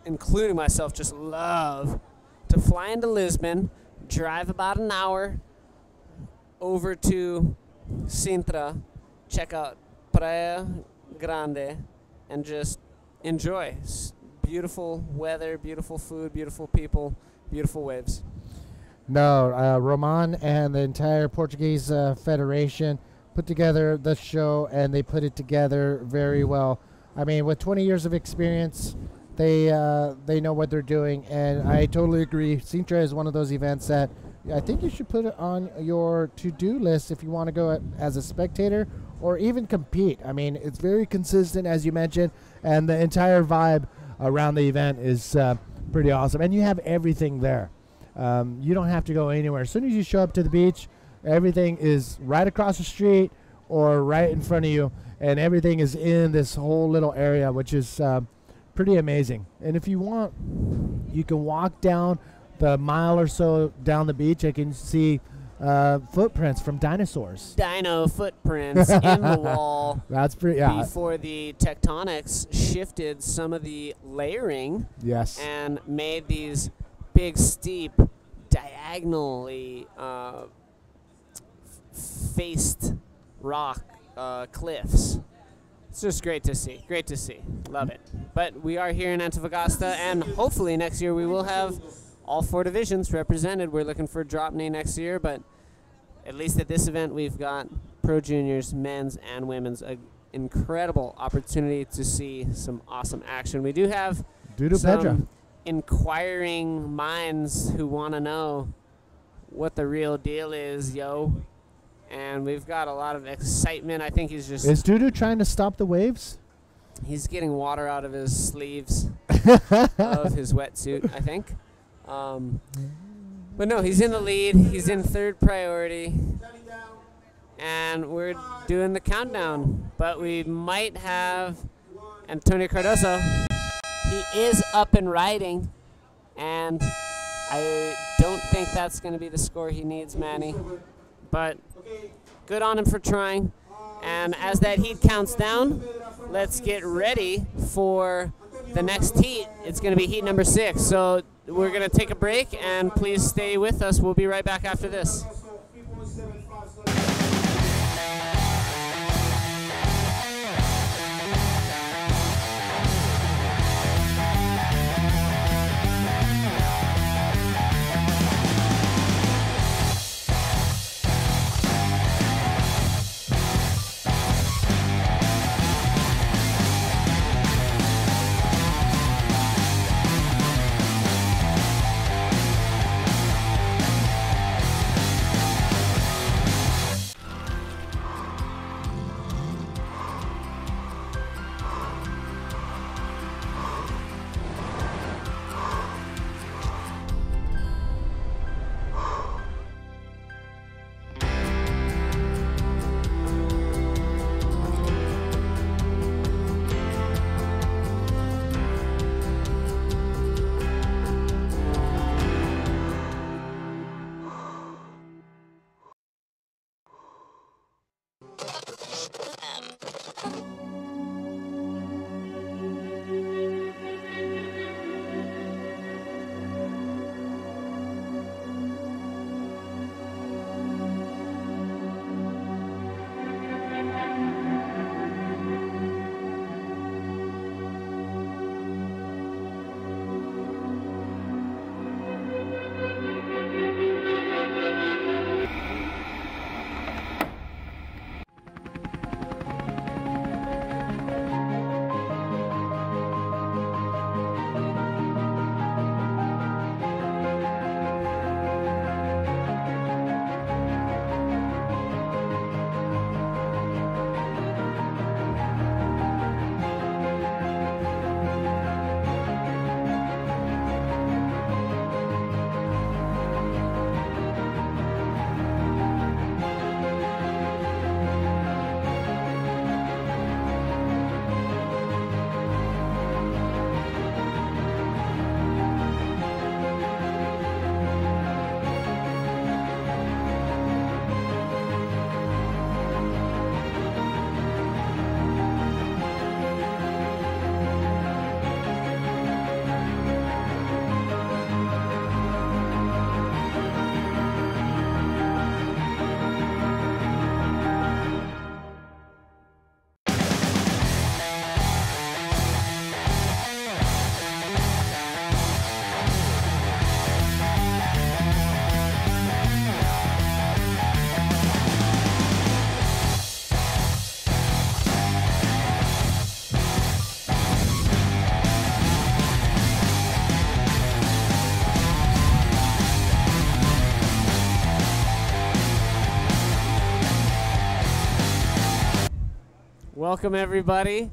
including myself, just love to fly into Lisbon, drive about an hour over to Sintra, check out Praia Grande, and just enjoy. Beautiful weather, beautiful food, beautiful people, beautiful waves. No, Roman and the entire Portuguese Federation put together the show, and they put it together very well. I mean, with 20 years of experience, they know what they're doing, and I totally agree. Sintra is one of those events that I think you should put it on your to-do list if you want to go as a spectator or even compete. I mean, it's very consistent, as you mentioned, and the entire vibe around the event is pretty awesome, and you have everything there. You don't have to go anywhere. As soon as you show up to the beach, everything is right across the street or right in front of you, and everything is in this whole little area, which is pretty amazing. And if you want, you can walk down the mile or so down the beach. I can see footprints from dinosaurs. Dino footprints in the wall. That's pretty, before the tectonics shifted some of the layering. Yes. And made these big, steep, diagonally faced rock cliffs. It's just great to see. Great to see. Love it. But we are here in Antofagasta, and hopefully next year we will have all 4 divisions represented. We're looking for drop knee next year, but at least at this event we've got pro juniors, men's and women's. An incredible opportunity to see some awesome action. We do have some inquiring minds who want to know what the real deal is, yo. And we've got a lot of excitement. I think he's just... Is Dudu trying to stop the waves? He's getting water out of his sleeves of his wetsuit, I think. But no, he's in the lead. He's in 3rd priority. And we're doing the countdown. But we might have Antonio Cardoso. He is up and riding. And I don't think that's going to be the score he needs, Manny. But good on him for trying. And as that heat counts down, let's get ready for the next heat. It's going to be heat number 6. So we're going to take a break, and please stay with us. We'll be right back after this. Welcome, everybody,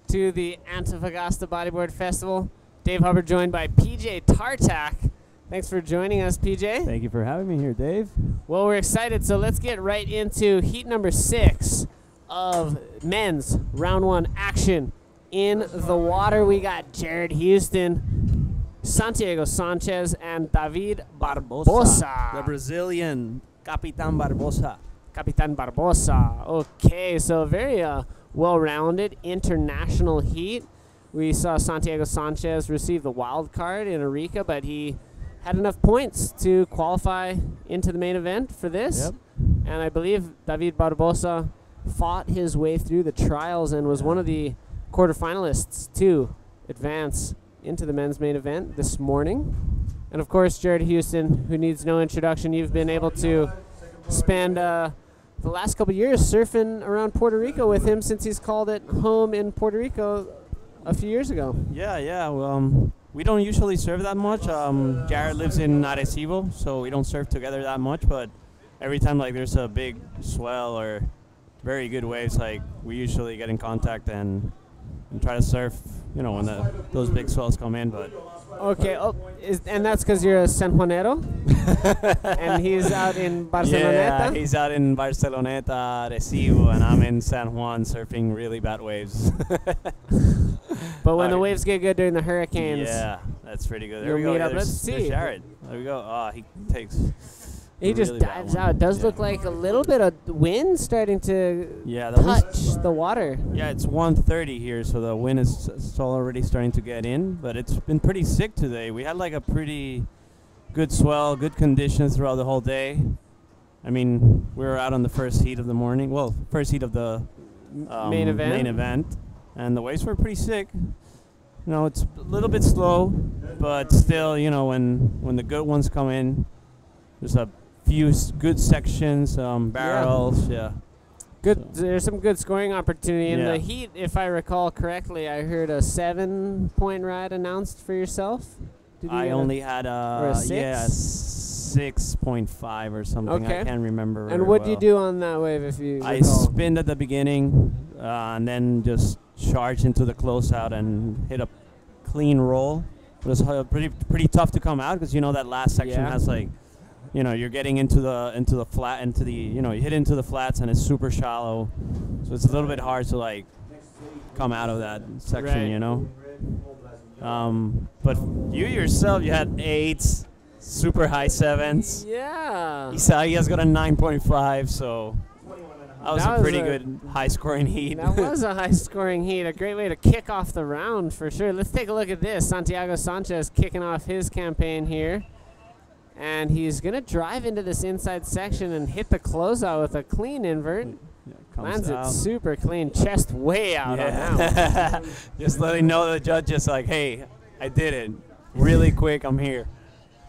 to the Antofagasta Bodyboard Festival. Dave Hubbard joined by PJ Tartak. Thanks for joining us, PJ. Thank you for having me here, Dave. Well, we're excited, so let's get right into heat number 6 of men's round 1 action. In the water, we got Jared Houston, Santiago Sanchez, and David Barbosa. The Brazilian Capitan Barbosa. Capitan Barbosa. Okay, so very well-rounded international heat. We saw Santiago Sanchez receive the wild card in Arica, but he had enough points to qualify into the main event for this. Yep. And I believe David Barbosa fought his way through the trials and was one of the quarterfinalists to advance into the men's main event this morning. And of course, Jared Houston, who needs no introduction. You've been able to spend the last couple years surfing around Puerto Rico with him since he's called it home in Puerto Rico a few years ago. Yeah. Well, we don't usually surf that much. Jared lives in Arecibo, so we don't surf together that much. But every time like there's a big swell or very good waves, like we usually get in contact and try to surf. You know, when those big swells come in, but. Okay, and that's because you're a San Juanero? And he's out in Barceloneta? Yeah, he's out in Barceloneta, Arecibo, and I'm in San Juan surfing really bad waves. But when the waves get good during the hurricanes... Yeah, that's pretty good. There we go. Let's see. There's Jared. There we go. Oh, he takes... He just really dives out. It does look like a little bit of wind starting to touch the water. Yeah, it's 1:30 here, so the wind is already starting to get in. But it's been pretty sick today. We had like a pretty good swell, good conditions throughout the whole day. I mean, we were out on the first heat of the morning. Well, first heat of the main event. And the waves were pretty sick. You know, it's a little bit slow, but still, you know, when the good ones come in, there's a few good sections, barrels, Good. So there's some good scoring opportunity in Yeah. the heat. If I recall correctly, I heard a 7-point ride announced for yourself. Did you I get only had or a 6? 6.5 or something. Okay. I can't remember. And very what do you well. do on that wave if you I recall? spinned at the beginning and then just charged into the closeout and hit a clean roll. It was pretty tough to come out because you know that last section has like, you know, you're getting into the flat, you hit into the flats and it's super shallow, so it's a little bit hard to like come out of that section, you know. But you yourself, you had 8s, super high 7s. Yeah. Isaias got a 9.5, so that was a pretty good high-scoring heat. That was a high-scoring heat. A great way to kick off the round for sure. Let's take a look at this. Santiago Sanchez kicking off his campaign here. And he's going to drive into this inside section and hit the closeout with a clean invert. Lands it super clean, chest way out on that one. Just letting know the judge is like, hey, I did it. Really quick, I'm here.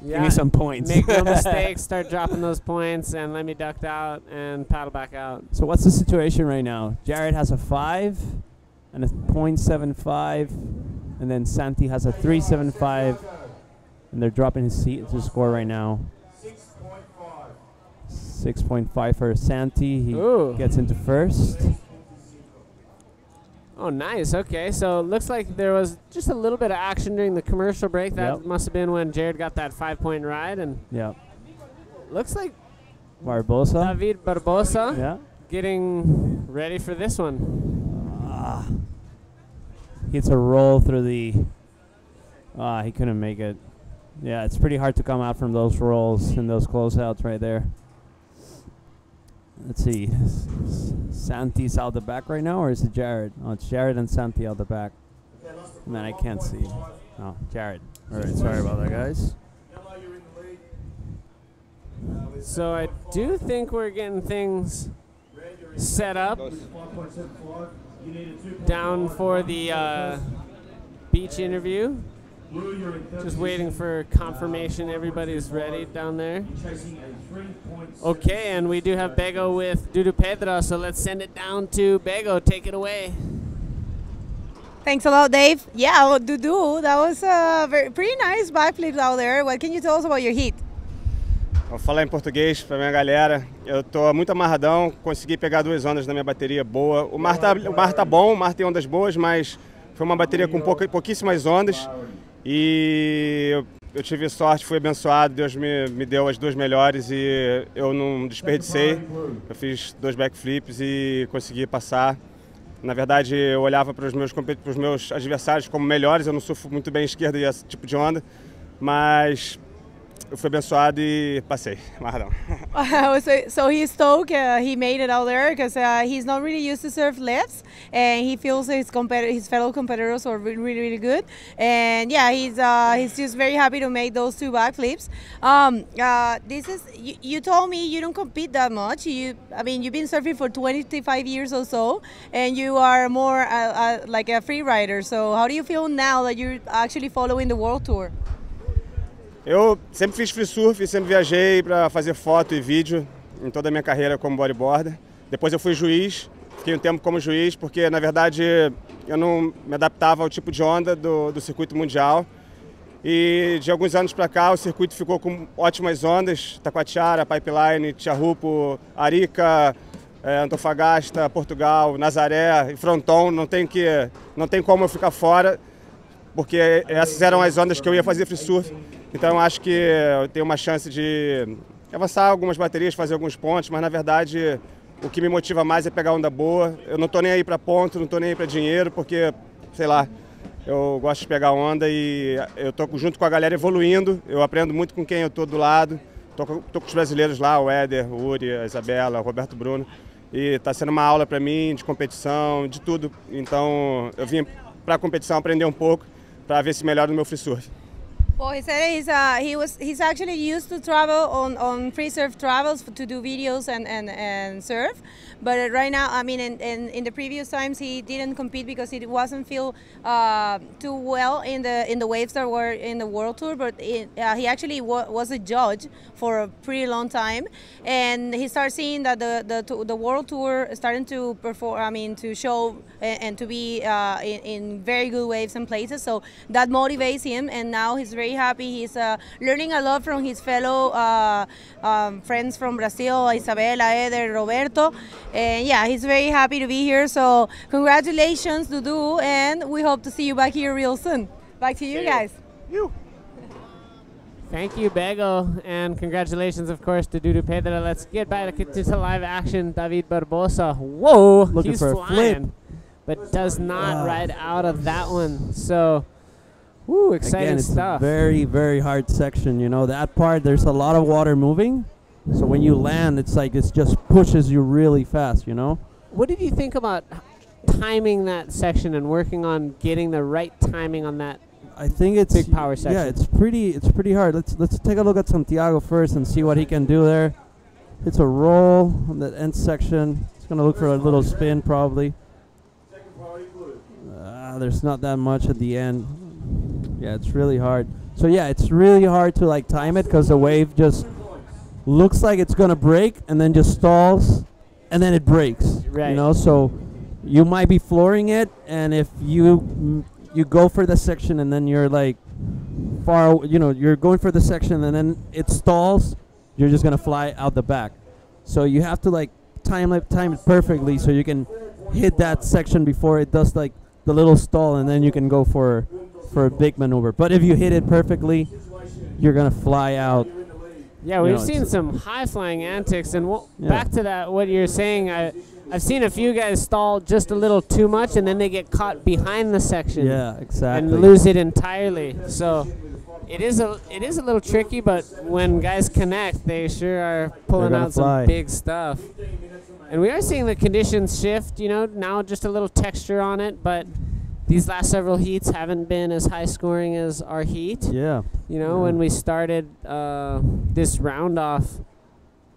Give me some points. Make no mistakes, start dropping those points, and let me duck out and paddle back out. So what's the situation right now? Jared has a 5 and a .75, and then Santi has a 3.75. And they're dropping his score right now. 6.5 for Santi. He gets into first. Oh, nice. Okay, so it looks like there was just a little bit of action during the commercial break. That must have been when Jared got that 5-point ride. And looks like Barbosa. David Barbosa getting ready for this one. Hits a roll through the... he couldn't make it. Yeah, it's pretty hard to come out from those rolls and those closeouts right there. Let's see. Santi's out the back right now, or is it Jared? Oh, it's Jared and Santi out the back. Man, I can't see. Oh, Jared. All right, sorry about that, guys. So I do think we're getting things set up down for the beach interview. Just waiting for confirmation everybody's ready down there. Okay, and we do have Bego with Dudu Pedro, so let's send it down to Bego. Take it away. Thanks a lot, Dave. Yeah, well, Dudu, that was pretty nice backflips out there. What can you tell us about your heat? Vou falar em português para minha galera. Eu tô muito amarradão, consegui pegar 2 ondas na minha bateria boa. O mar tá bom, o mar tem ondas boas, mas foi uma bateria com pouquíssimas ondas. E eu tive sorte, fui abençoado, Deus me deu as 2 melhores e eu não desperdicei. Eu fiz 2 backflips e consegui passar. Na verdade, eu olhava para os meus adversários como melhores, eu não surfo muito bem esquerda e esse tipo de onda, mas eu fui abençoado e passei. Amarradão. So he's stoked he made it out there because he's not really used to surf lefts, and he feels his fellow competitors are really good. And yeah, he's just very happy to make those 2 backflips. This is you told me you don't compete that much. I mean, you've been surfing for 25 years or so, and you are more like a free rider. So how do you feel now that you're actually following the World Tour? Eu sempre fiz free surf e sempre viajei para fazer foto e vídeo em toda a minha carreira como bodyboarder. Depois eu fui juiz, fiquei um tempo como juiz porque, na verdade, eu não me adaptava ao tipo de onda do circuito mundial. E de alguns anos para cá o circuito ficou com ótimas ondas, Taquatiara, Pipeline, Tiahupo, Arica, Antofagasta, Portugal, Nazaré e Fronton. Não tem como eu ficar fora, porque essas eram as ondas que eu ia fazer free surf. Então eu acho que eu tenho uma chance de avançar algumas baterias, fazer alguns pontos, mas na verdade o que me motiva mais é pegar onda boa. Eu não tô nem aí para ponto, não tô nem aí para dinheiro, porque, sei lá, eu gosto de pegar onda e eu tô junto com a galera evoluindo, eu aprendo muito com quem eu tô do lado. Tô com os brasileiros lá, o Éder, o Uri, a Isabela, o Roberto Bruno, e tá sendo uma aula para mim de competição, de tudo. Então eu vim para a competição aprender um pouco para ver se melhora no meu free surf. Well, he said he's actually used to travel on free surf travels to do videos and surf, but right now, I mean, in the previous times he didn't compete because he wasn't feel too well in the waves that were in the World Tour. But he actually was a judge for a pretty long time, and he started seeing that the World Tour starting to perform. I mean, to show and to be in very good waves and places. So that motivates him, and now he's very happy. He's learning a lot from his fellow friends from Brazil, Isabela, Eder, Roberto, and yeah, he's very happy to be here. So congratulations, Dudu, and we hope to see you back here real soon. Back to you guys. Thank you, Bego, and congratulations, of course, to Dudu Pedra. Let's get back to live action. David Barbosa, whoa, Looking he's for flying, a flip, but does not ride out of that one. So, woo, exciting Again, it's stuff. a very, very hard section. You know, that part, there's a lot of water moving. So when you land, it's like it just pushes you really fast, you know? What did you think about timing that section and working on getting the right timing on that? I think it's big power section. Yeah, it's pretty hard. Let's take a look at Santiago first and see what he can do there. It's a roll on that end section. He's gonna look for a little spin probably. There's not that much at the end. Yeah, it's really hard. So yeah, it's really hard to like time it because the wave just looks like it's gonna break and then just stalls and then it breaks. Right. You know, so you might be flooring it, and if you go for the section and then you're like you're going for the section and then it stalls, you're just gonna fly out the back. So you have to like time it perfectly so you can hit that section before it does like the little stall, and then you can go for a big maneuver. But if you hit it perfectly, you're gonna fly out. Yeah, we've seen some high flying antics, and back to that, what you're saying, I've seen a few guys stall just a little too much, and then they get caught behind the section. Yeah, exactly. And lose it entirely. So it is a little tricky, but when guys connect, they sure are pulling out some big stuff. And we are seeing the conditions shift, you know, now just a little texture on it, but these last several heats haven't been as high scoring as our heat. Yeah. You know, when we started this round off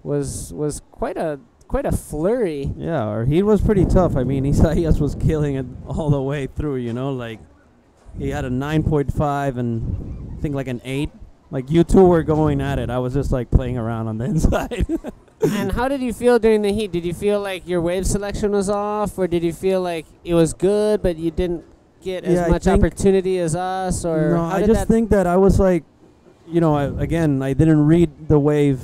was quite a flurry. Yeah, our heat was pretty tough. I mean, Isaias was killing it all the way through, you know, like he had a 9.5 and I think like an 8. Like you two were going at it. I was just like playing around on the inside. And how did you feel during the heat? Did you feel like your wave selection was off, or did you feel like it was good but you didn't get as much opportunity as us? Or no, I just think that I was like, you know, I didn't read the wave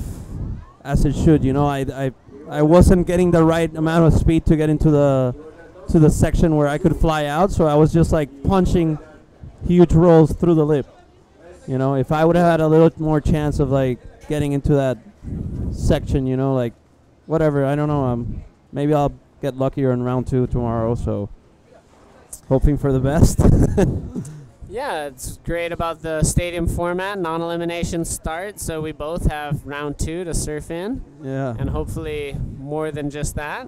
as it should. You know, I wasn't getting the right amount of speed to get into the section where I could fly out, so I was just like punching huge rolls through the lip. You know, if I would have had a little more chance of like getting into that section, you know, like whatever, I don't know, maybe I'll get luckier in round 2 tomorrow, so hoping for the best. Yeah, it's great about the stadium format, non-elimination start, so we both have round 2 to surf in. Yeah. And hopefully more than just that.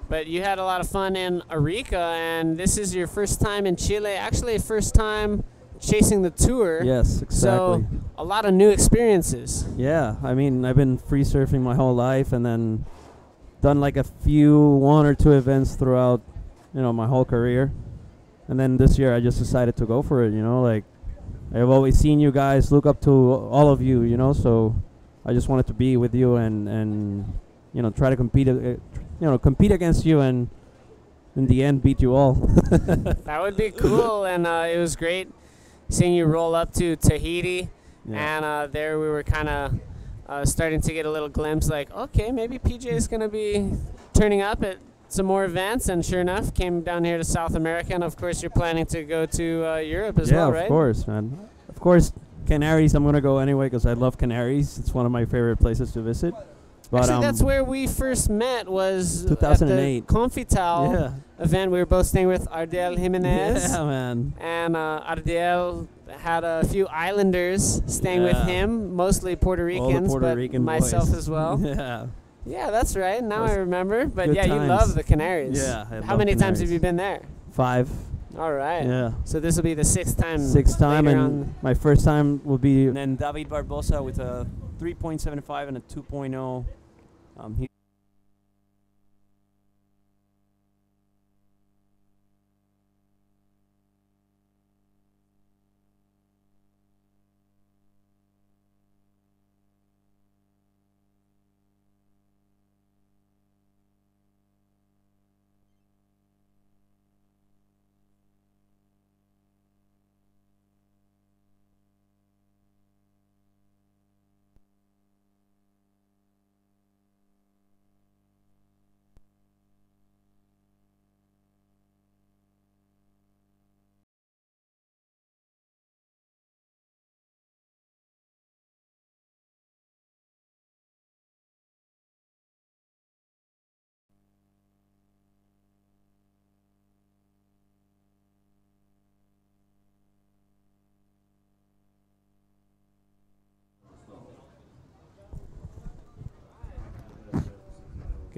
But you had a lot of fun in Arica, and this is your first time in Chile, actually first time chasing the tour. Yes, exactly. So a lot of new experiences. Yeah, I mean, I've been free surfing my whole life and then done like a few, 1 or 2 events throughout, you know, my whole career. And then this year I just decided to go for it, you know, like I've always seen you guys, look up to all of you, you know, so I just wanted to be with you and you know, try to compete, compete against you and in the end beat you all. That would be cool, and it was great seeing you roll up to Tahiti, and there we were kind of starting to get a little glimpse like, okay, maybe PJ is going to be turning up at some more events, and sure enough, came down here to South America, and of course you're planning to go to Europe as well, right? Yeah, of course, man. Of course, Canaries, I'm going to go anyway because I love Canaries. It's one of my favorite places to visit. But actually, that's where we first met, was 2008. at the Confital event. We were both staying with Ardiel Jimenez. Yeah, man. And Ardiel had a few Islanders staying with him, mostly Puerto Ricans, Puerto Rican myself boys. as well. Yeah. Yeah, that's right. Now I remember. But good yeah, times. you love the Canaries. Yeah, I How love many times Canaries. have you been there? 5. All right. Yeah. So this will be the 6th time. 6th time, later and on. my first time will be. And then David Barbosa with a 3.75 and a 2.0. He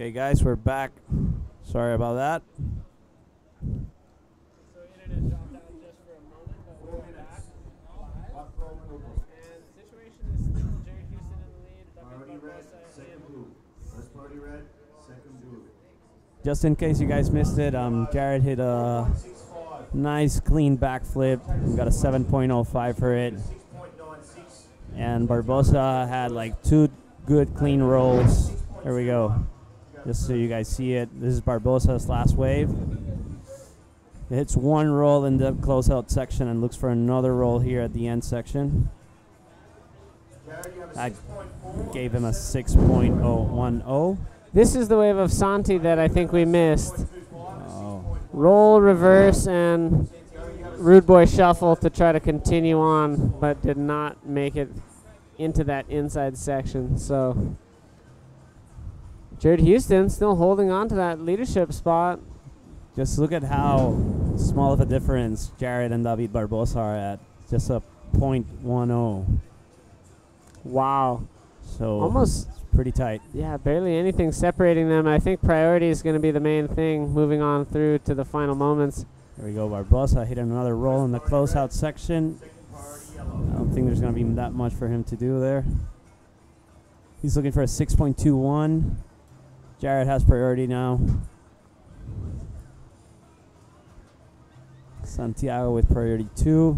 Okay, guys, we're back. Sorry about that. Just in case you guys missed it, Jared hit a nice clean backflip. We got a 7.05 for it. And Barbosa had like 2 good clean rolls. There we go. Just so you guys see it. This is Barbosa's last wave. It hits 1 roll in the closeout section and looks for another roll here at the end section. I gave him a 6.010. This is the wave of Santi that I think we missed. Roll, reverse, and Rude Boy shuffle to try to continue on, but did not make it into that inside section. So Jared Houston still holding on to that leadership spot. Just look at how small of a difference Jared and David Barbosa are at. Just a 0.10. Wow. So almost pretty tight. Yeah, barely anything separating them. I think priority is going to be the main thing moving on through to the final moments. There we go. Barbosa hit another roll in the closeout section. I don't think there's going to be that much for him to do there. He's looking for a 6.21. Jared has priority now. Santiago with priority 2.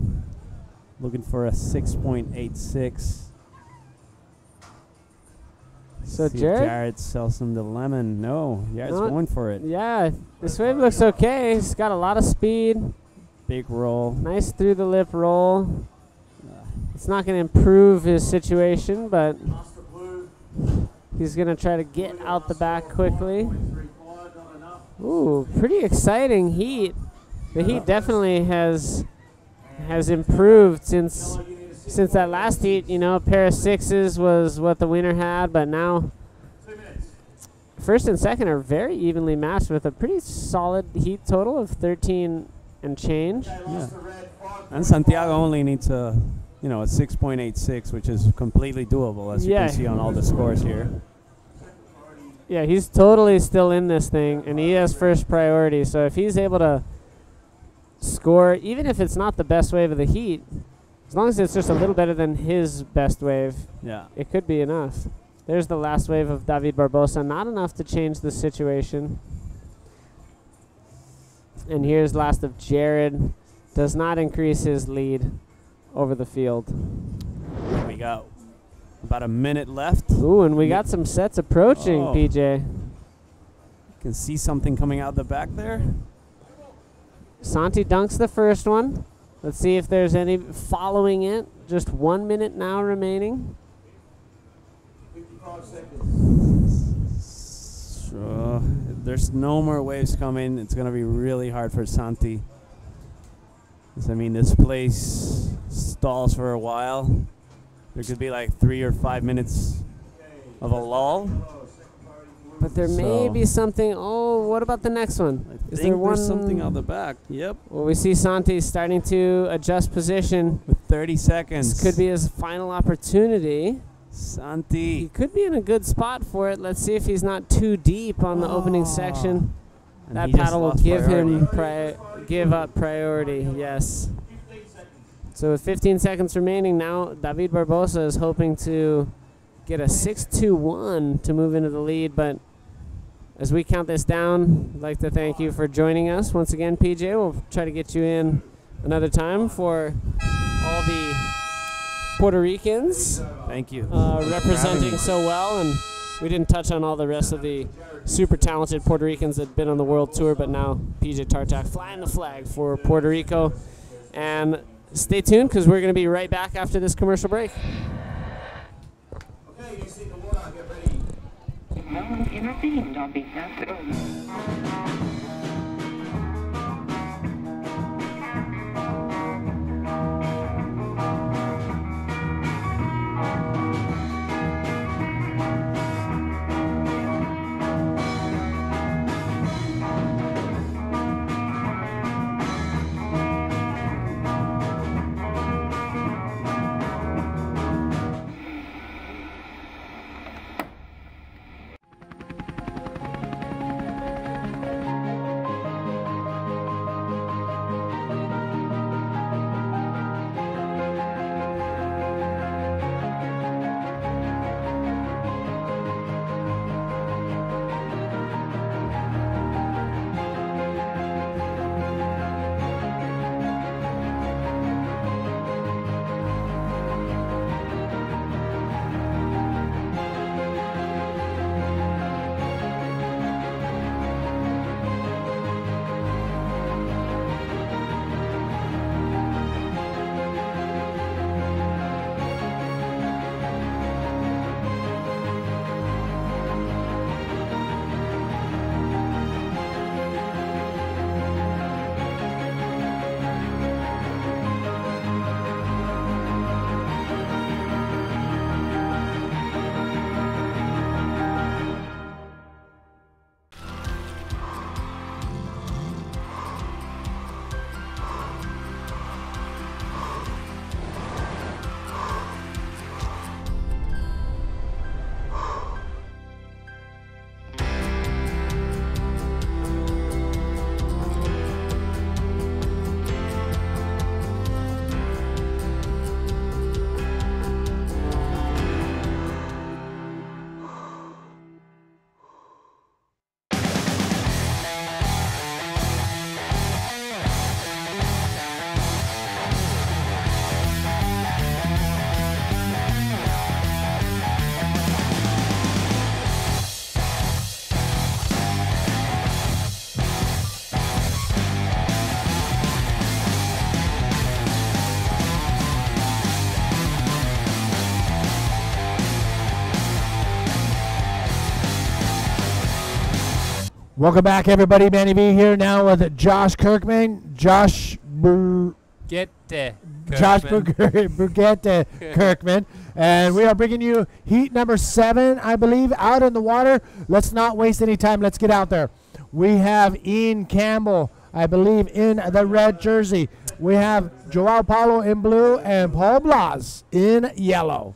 Looking for a 6.86. So see if Jared? Jared sells him the lemon. No, Jared's going for it. Yeah, this wave looks okay. He's got a lot of speed. Big roll. Nice through the lip roll. It's not going to improve his situation, but He's going to try to get out the back quickly. Ooh, pretty exciting heat. The heat definitely has improved since that last heat. You know, a pair of 6s was what the winner had, but now first and second are very evenly matched with a pretty solid heat total of 13 and change. Yeah. And Santiago only needs a 6.86, which is completely doable, as you can see on all the scores here. Yeah, he's totally still in this thing, and he has first priority. So if he's able to score, even if it's not the best wave of the heat, as long as it's just a little better than his best wave, it could be enough. There's the last wave of David Barbosa. Not enough to change the situation. And here's last of Jared. Does not increase his lead over the field. We got about a minute left. Ooh, and we got some sets approaching, PJ. You can see something coming out the back there. Santi dunks the first one. Let's see if there's any following it. Just 1 minute now remaining. So, if there's no more waves coming, it's going to be really hard for Santi. I mean, this place stalls for a while. There could be like 3 or 5 minutes of a lull. But there may be something. Oh, what about the next one? Is there one? There's something out the back. Yep. Well, we see Santi starting to adjust position. With 30 seconds. This could be his final opportunity. Santi. He could be in a good spot for it. Let's see if he's not too deep on the opening section. And that paddle will give him give up priority. Yes. So with 15 seconds remaining now, David Barbosa is hoping to get a 6-2-1 to move into the lead. But as we count this down, I'd like to thank you for joining us once again, PJ. We'll try to get you in another time for all the Puerto Ricans. Thank you. Representing so well, and we didn't touch on all the rest of the super talented Puerto Ricans that have been on the World Tour, but now PJ Tartak flying the flag for Puerto Rico. And stay tuned, because we're going to be right back after this commercial break. Okay, you see the water, get ready. No, you're not being, don't be Welcome back, everybody. Manny V here now with Josh Kirkman. Josh Burgette Kirkman. And we are bringing you heat number 7, I believe, out in the water. Let's not waste any time. Let's get out there. We have Ian Campbell, I believe, in the red jersey. We have Joao Paulo in blue and Paul Blas in yellow.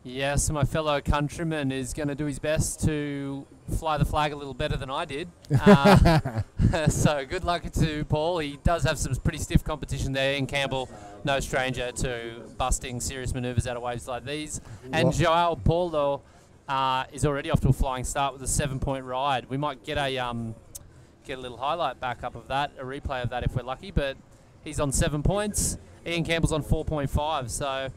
Yes, my fellow countryman is going to do his best to fly the flag a little better than I did. So good luck to Paul. He does have some pretty stiff competition there. In Campbell, no stranger to busting serious manoeuvres out of waves like these. And Joao Paulo is already off to a flying start with a 7-point ride. We might get a little highlight back up of that, a replay of that if we're lucky. But he's on 7 points. Ian Campbell's on 4.5. So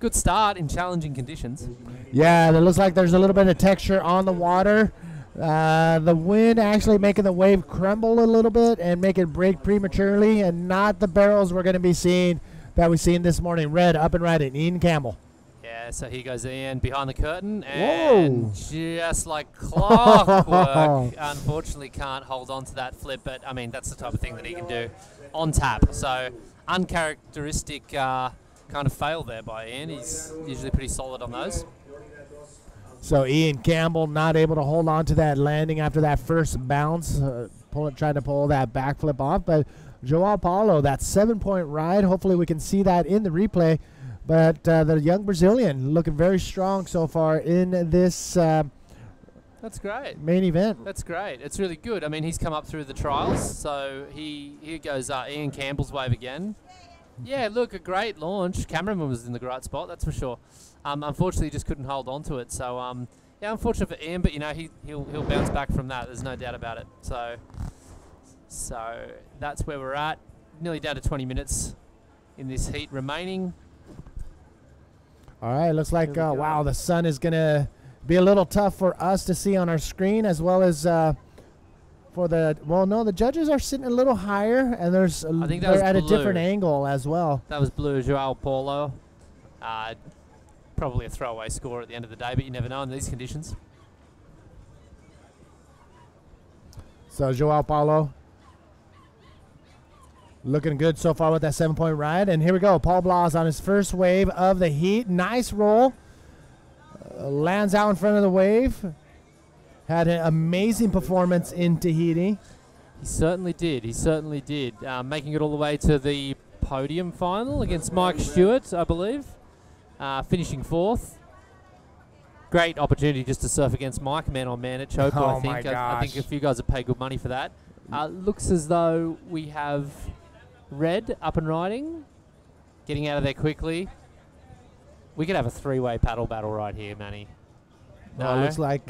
good start in challenging conditions. Yeah, it looks like there's a little bit of texture on the water. The wind actually making the wave crumble a little bit and make it break prematurely, and not the barrels we're going to be seeing that we've seen this morning. Red up and riding, Ian Campbell. Yeah, so here goes Ian behind the curtain, and just like clockwork, unfortunately can't hold on to that flip, but I mean, that's the type of thing that he can do on tap. So uncharacteristic kind of fail there by Ian. He's usually pretty solid on those. So Ian Campbell not able to hold on to that landing after that first bounce, trying to pull that backflip off. But Joao Paulo, that 7-point ride, hopefully we can see that in the replay. But the young Brazilian looking very strong so far in this that's great. Main event. That's great. It's really good. I mean, he's come up through the trials, so here goes Ian Campbell's wave again. Yeah, look, a great launch. Cameraman was in the right spot, that's for sure. Unfortunately, he just couldn't hold on to it. So, yeah, unfortunate for Ian, but, you know, he'll bounce back from that. There's no doubt about it. So that's where we're at. Nearly down to 20 minutes in this heat remaining. All right, looks like, wow, the sun is going to be a little tough for us to see on our screen, as well as for the, well, no, the judges are sitting a little higher, and I think they're at a different angle as well. That was blue, Joao Paulo. Probably a throwaway score at the end of the day, but you never know in these conditions. So Joao Paulo looking good so far with that 7-point ride. And here we go. Paul Blas on his first wave of the heat. Nice roll. Lands out in front of the wave. Had an amazing performance in Tahiti. He certainly did. He certainly did. Making it all the way to the podium final against Mike Stewart, I believe. Finishing 4th. Great opportunity just to surf against Mike, man on man at Chopo, I think. I think a few guys would pay good money for that. Looks as though we have Red up and riding. Getting out of there quickly. We could have a 3-way paddle battle right here, Manny. No, looks like...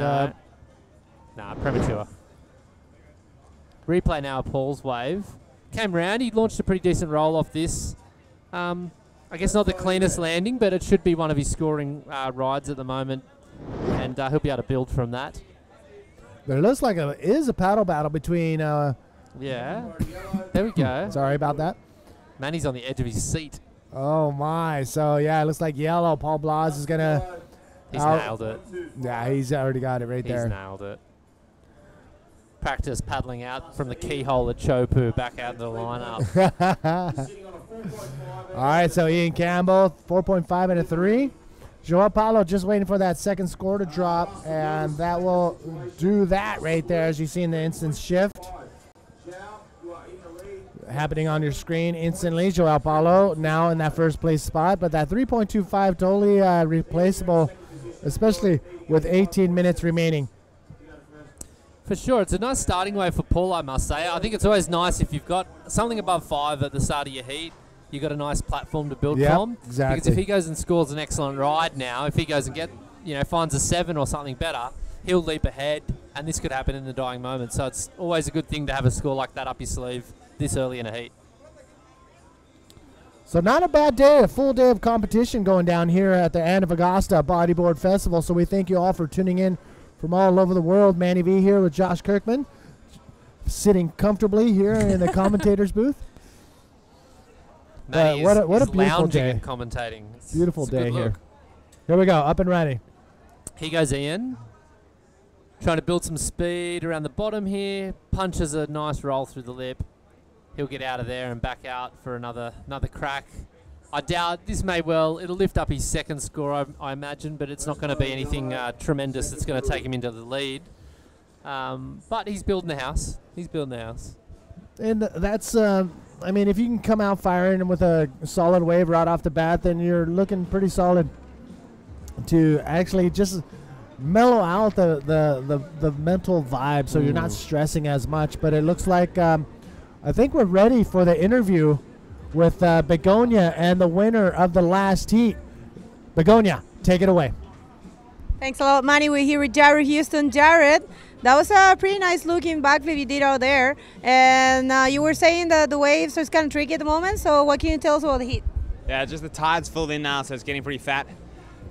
Nah, premature. Replay now of Paul's wave. Came round. He launched a pretty decent roll off this. I guess not the cleanest landing, but it should be one of his scoring rides at the moment. And he'll be able to build from that. But it looks like it is a paddle battle between... yeah. There we go. Sorry about that. Manny's on the edge of his seat. Oh, my. So, yeah, it looks like yellow. Paul Blas is going to... He's nailed it. Yeah, he's already got it right there. He's nailed it. Practice paddling out from the keyhole at Chopu back out into the lineup. All right, so Ian Campbell, 4.5 and a 3. Joao Paulo just waiting for that second score to drop, and that will do that right there, as you see in the instant shift. Happening on your screen instantly. Joao Paulo now in that first place spot, but that 3.25 totally replaceable, especially with 18 minutes remaining. For sure. It's a nice starting wave for Paul, I must say. I think it's always nice if you've got something above 5 at the start of your heat. You've got a nice platform to build from. Exactly. Because if he goes and scores an excellent ride now, if he goes and finds a 7 or something better, he'll leap ahead, and this could happen in the dying moment. So it's always a good thing to have a score like that up your sleeve this early in a heat. So not a bad day, a full day of competition going down here at the Antofagasta Bodyboard Festival. So we thank you all for tuning in from all over the world. Manny V here with Josh Kirkman, sitting comfortably here in the commentator's booth. Manny what a beautiful lounging day. and commentating. Beautiful it's day here. Here we go, up and ready. Here goes Ian. Trying to build some speed around the bottom here. Punches a nice roll through the lip. He'll get out of there and back out for another crack. I doubt this may well, it'll lift up his second score, I imagine, but it's not going to be anything tremendous that's going to take him into the lead. But he's building the house. He's building the house. And that's, I mean, if you can come out firing with a solid wave right off the bat, then you're looking pretty solid to actually just mellow out the mental vibe, so you're not stressing as much. But it looks like I think we're ready for the interview with Begonia and the winner of the last heat. Begonia, take it away. Thanks a lot, Manny. We're here with Jared Houston. Jared, that was a pretty nice looking backflip you did out there. And you were saying that the waves are kind of tricky at the moment, so what can you tell us about the heat? Yeah, just the tide's filled in now, so it's getting pretty fat.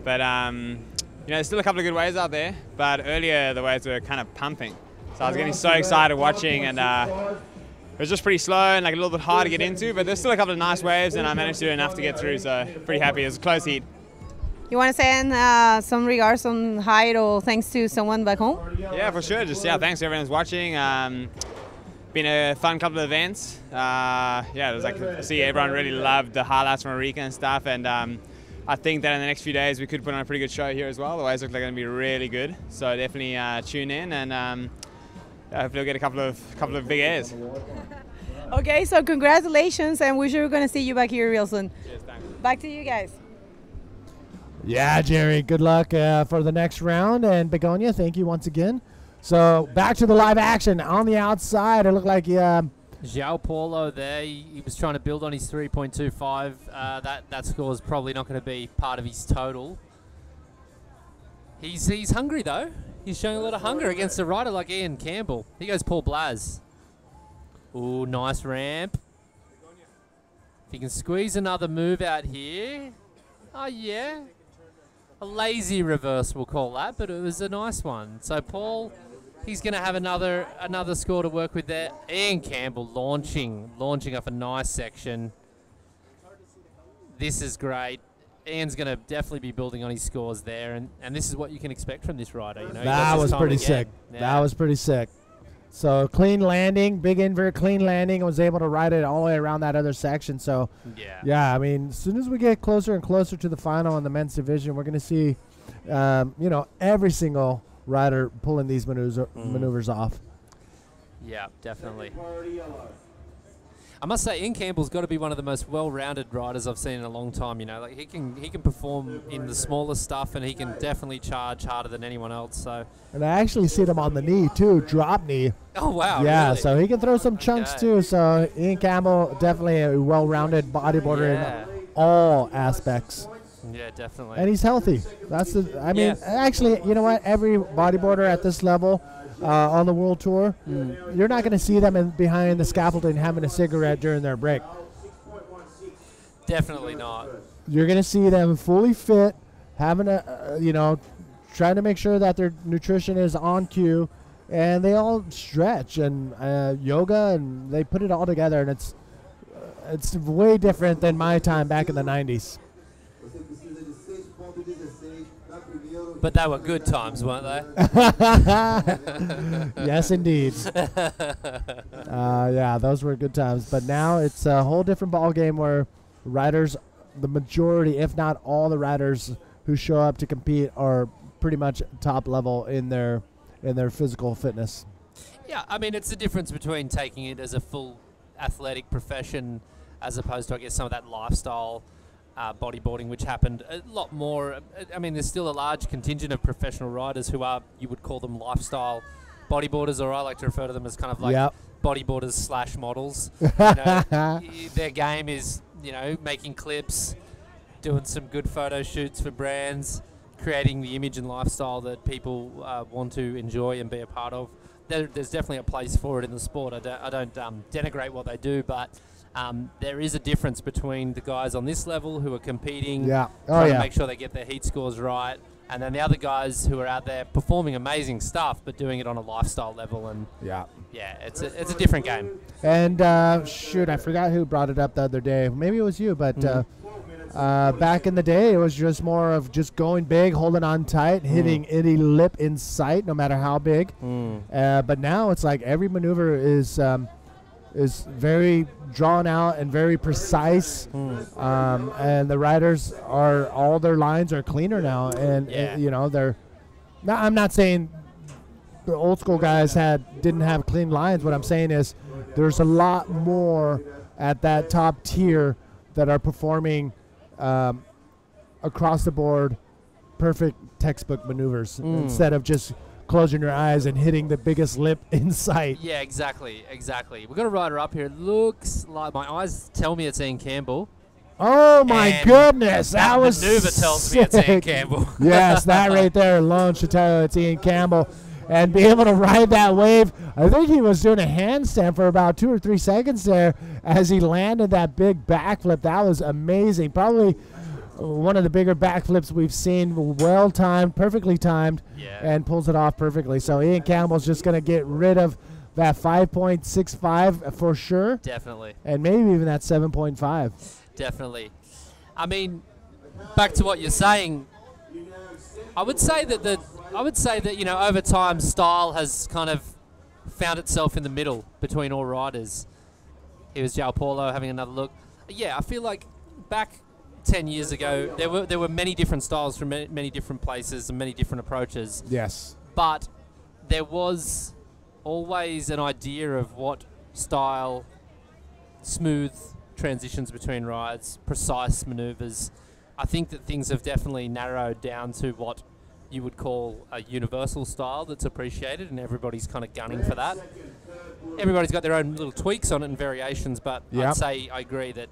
But, you know, there's still a couple of good waves out there, but earlier the waves were kind of pumping. So I was getting so excited watching, and it was just pretty slow and like a little bit hard to get into, but there's still a couple of nice waves, and I managed to do enough to get through, so pretty happy. It was a close heat. You want to send some regards, some hi, or thanks to someone back home? Yeah, for sure. Just thanks to everyone who's watching. Been a fun couple of events. Yeah, it was like I see everyone really loved the highlights from Eureka and stuff, and I think that in the next few days we could put on a pretty good show here as well. The waves look like they're going to be really good, so definitely tune in, and hopefully we'll get a couple of big airs. Okay, so congratulations, and we're sure going to see you back here real soon. Cheers, thanks. Back to you guys. Yeah, Jerry, good luck for the next round. And Begonia, thank you once again. So back to the live action. On the outside, it looked like João Paulo there, he was trying to build on his 3.25. That score is probably not going to be part of his total. He's hungry, though. He's showing a lot of hunger against a rider like Ian Campbell. He goes Paul Blaz. Ooh, nice ramp. If he can squeeze another move out here. Oh, yeah. A lazy reverse, we'll call that, but it was a nice one. So Paul, he's going to have another score to work with there. Ian Campbell launching up a nice section. This is great. Ian's going to definitely be building on his scores there, and this is what you can expect from this rider. You know, that was pretty sick. Yeah. That was pretty sick. So clean landing, big invert, clean landing. Was able to ride it all the way around that other section. So yeah. I mean, as soon as we get closer and closer to the final in the men's division, we're going to see, you know, every single rider pulling these maneuvers off. Yeah, definitely. I must say, Ian Campbell's got to be one of the most well-rounded riders I've seen in a long time. You know, like he can perform in the smallest stuff, and he can definitely charge harder than anyone else. So. And I actually see him on the knee too, drop knee. Oh wow! Yeah, really? So he can throw some chunks too. So Ian Campbell definitely a well-rounded bodyboarder in all aspects. Yeah, definitely. And he's healthy. That's the. I mean, actually, you know what? Every bodyboarder at this level. On the world tour, you're not going to see them behind the scaffolding having a cigarette during their break. Definitely not. You're going to see them fully fit, having you know, trying to make sure that their nutrition is on cue, and they all stretch and yoga, and they put it all together, and it's way different than my time back in the 90s. But they were good times, weren't they? Yes, indeed. Yeah, those were good times. But now it's a whole different ball game where riders, the majority, if not all the riders who show up to compete are pretty much top level in their physical fitness. Yeah, I mean, it's the difference between taking it as a full athletic profession as opposed to, I guess, some of that lifestyle bodyboarding, which happened a lot more. I mean, there's still a large contingent of professional riders who are, you would call them lifestyle bodyboarders, or I like to refer to them as kind of like bodyboarders / models. You know, their game is, you know, making clips, doing some good photo shoots for brands, creating the image and lifestyle that people want to enjoy and be a part of. There's definitely a place for it in the sport. I don't denigrate what they do, but there is a difference between the guys on this level who are competing, trying to make sure they get their heat scores right, and then the other guys who are out there performing amazing stuff but doing it on a lifestyle level. And it's a different game. And shoot, I forgot who brought it up the other day. Maybe it was you, but Back in the day, it was just more of just going big, holding on tight, hitting any lip in sight, no matter how big. But now it's like every maneuver is very drawn out and very precise. And the riders all their lines are cleaner now, and you know, they're. Now, I'm not saying the old school guys didn't have clean lines. What I'm saying is there's a lot more at that top tier that are performing across the board perfect textbook maneuvers instead of just closing your eyes and hitting the biggest lip in sight. Yeah, exactly. We've got a rider up here. It looks like, my eyes tell me it's Ian Campbell. Oh my goodness, that was maneuver tells me it's Ian Campbell. Yes, that right there alone should tell you it's Ian Campbell. And be able to ride that wave. I think he was doing a handstand for about 2 or 3 seconds there as he landed that big backflip. That was amazing. Probably one of the bigger backflips we've seen. Well timed, perfectly timed, and pulls it off perfectly. So Ian Campbell's just going to get rid of that 5.65 for sure. Definitely. And maybe even that 7.5. Definitely. I mean, back to what you're saying, I would say that you know, over time, style has kind of found itself in the middle between all riders. Here's João Paulo having another look. Yeah, I feel like back 10 years ago, there were many different styles from many different places and many different approaches. Yes. But there was always an idea of what style, smooth transitions between rides, precise maneuvers. I think that things have definitely narrowed down to what you would call a universal style that's appreciated, and everybody's kind of gunning for that. Everybody's got their own little tweaks on it and variations, but I'd say I agree that